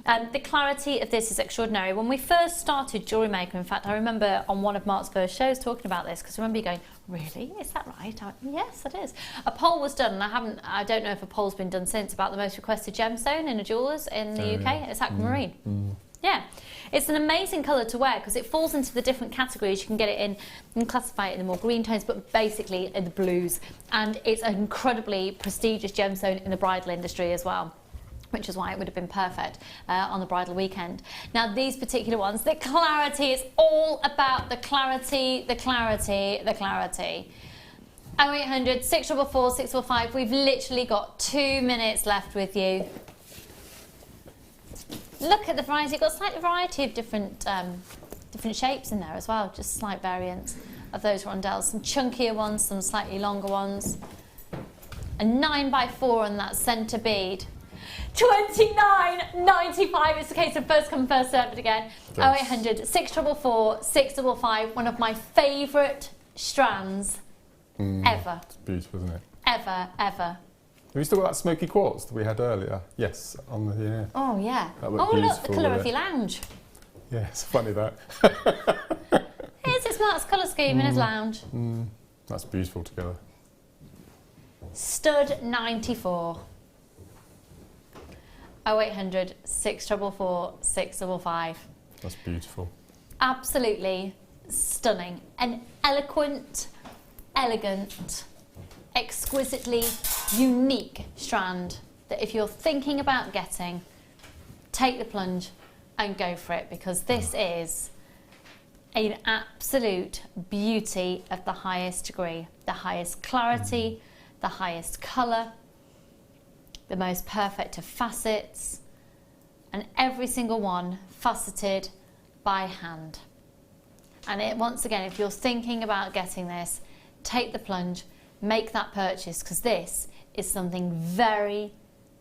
[SPEAKER 10] The clarity of this is extraordinary. When we first started JewelleryMaker, in fact, I remember on one of Mark's first shows talking about this, because I remember you going, really? Is that right? I went, yes, it is. A poll was done, and I don't know if a poll's been done since, about the most requested gemstone in a jewellers in the UK. It's aquamarine. Yeah, it's an amazing colour to wear because it falls into the different categories. You can get it in and classify it in the more green tones, but basically in the blues. And it's an incredibly prestigious gemstone in the bridal industry as well, which is why it would have been perfect on the bridal weekend. Now, these particular ones, the clarity, it's all about the clarity, the clarity, the clarity. 0800 644 645. We've literally got 2 minutes left with you. Look at the variety. You've got a slight variety of different shapes in there as well, just slight variants of those rondelles. Some chunkier ones, some slightly longer ones. A 9x4 on that centre bead. £29.95. It's a case of first come, first served again. 0800 644 655. One of my favourite strands ever.
[SPEAKER 2] It's beautiful, isn't it?
[SPEAKER 10] Ever, ever.
[SPEAKER 2] Have you still got that smoky quartz that we had earlier? Yes, on the
[SPEAKER 10] Oh yeah.
[SPEAKER 2] That looked
[SPEAKER 10] look, the
[SPEAKER 2] beautiful,
[SPEAKER 10] colour of
[SPEAKER 2] wouldn't
[SPEAKER 10] your lounge.
[SPEAKER 2] Yeah, it's funny that.
[SPEAKER 10] Here's his Mark's colour scheme in his lounge.
[SPEAKER 2] That's beautiful together.
[SPEAKER 10] Stud 94. 0800 644 655.
[SPEAKER 2] That's beautiful.
[SPEAKER 10] Absolutely stunning. An eloquent, elegant, exquisitely unique strand that if you're thinking about getting, take the plunge and go for it, because this is an absolute beauty of the highest degree, the highest clarity, the highest colour, the most perfect of facets, and every single one faceted by hand. And once again, if you're thinking about getting this, take the plunge, make that purchase, because this is something very,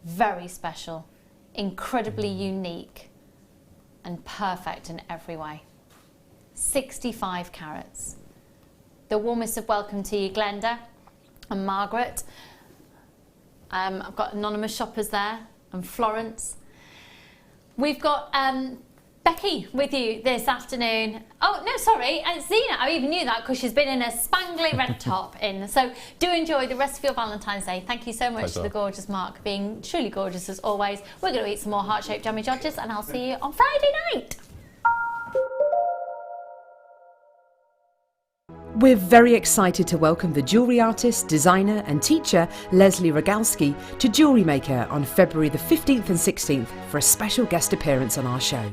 [SPEAKER 10] very special, incredibly unique, and perfect in every way. 65 carats. The warmest of welcome to you, Glenda and Margaret. I've got anonymous shoppers there, and Florence. We've got Becky with you this afternoon. Oh, no, sorry, it's Zena. I even knew that because she's been in a spangly red top in. So do enjoy the rest of your Valentine's Day. Thank you so much to the gorgeous Mark, being truly gorgeous as always. We're going to eat some more heart-shaped jammy jodgers, and I'll see you on Friday night.
[SPEAKER 5] We're very excited to welcome the jewellery artist, designer and teacher Leslie Rogalski to JewelleryMaker on February the 15th and 16th for a special guest appearance on our show.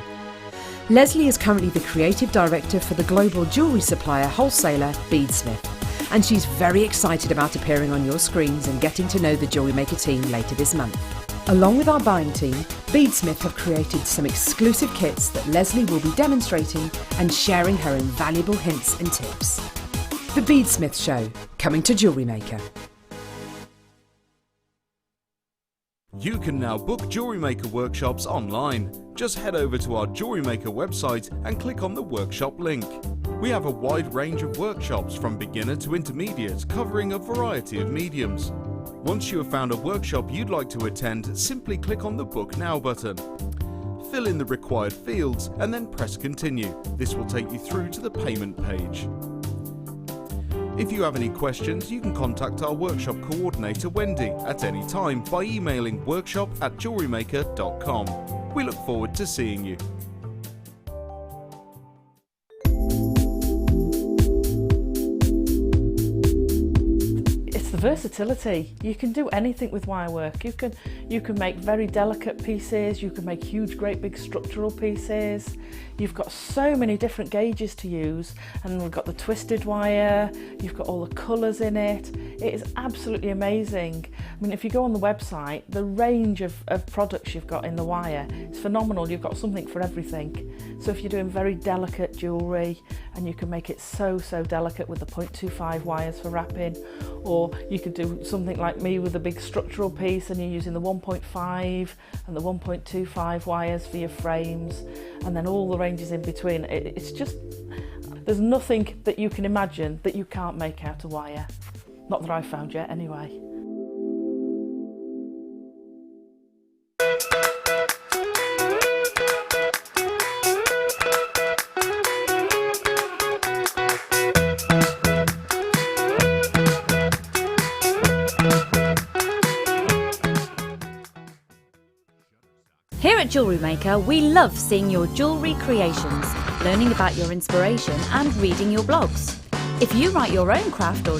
[SPEAKER 5] Leslie is currently the creative director for the global jewellery supplier wholesaler Beadsmith, and she's very excited about appearing on your screens and getting to know the JewelleryMaker team later this month. Along with our buying team, Beadsmith have created some exclusive kits that Leslie will be demonstrating and sharing her invaluable hints and tips. The Beadsmith Show, coming to JewelleryMaker.
[SPEAKER 12] You can now book JewelleryMaker workshops online. Just head over to our JewelleryMaker website and click on the workshop link. We have a wide range of workshops from beginner to intermediate, covering a variety of mediums. Once you have found a workshop you'd like to attend, simply click on the Book Now button. Fill in the required fields and then press Continue. This will take you through to the payment page. If you have any questions, you can contact our workshop coordinator Wendy at any time by emailing workshop@jewellerymaker.com. We look forward to seeing you.
[SPEAKER 6] The versatility. You can do anything with wire work. You can make very delicate pieces, you can make huge great big structural pieces. You've got so many different gauges to use, and we've got the twisted wire, you've got all the colours in it. It is absolutely amazing. I mean, if you go on the website, the range of products you've got in the wire is phenomenal. You've got something for everything. So if you're doing very delicate jewellery, and you can make it so delicate with the 0.25 wires for wrapping, or you could do something like me with a big structural piece and you're using the 1.5 and the 1.25 wires for your frames, and then all the ranges in between. It's just, there's nothing that you can imagine that you can't make out of wire. Not that I've found yet anyway.
[SPEAKER 7] Here at JewelleryMaker, we love seeing your jewellery creations, learning about your inspiration and reading your blogs. If you write your own craft or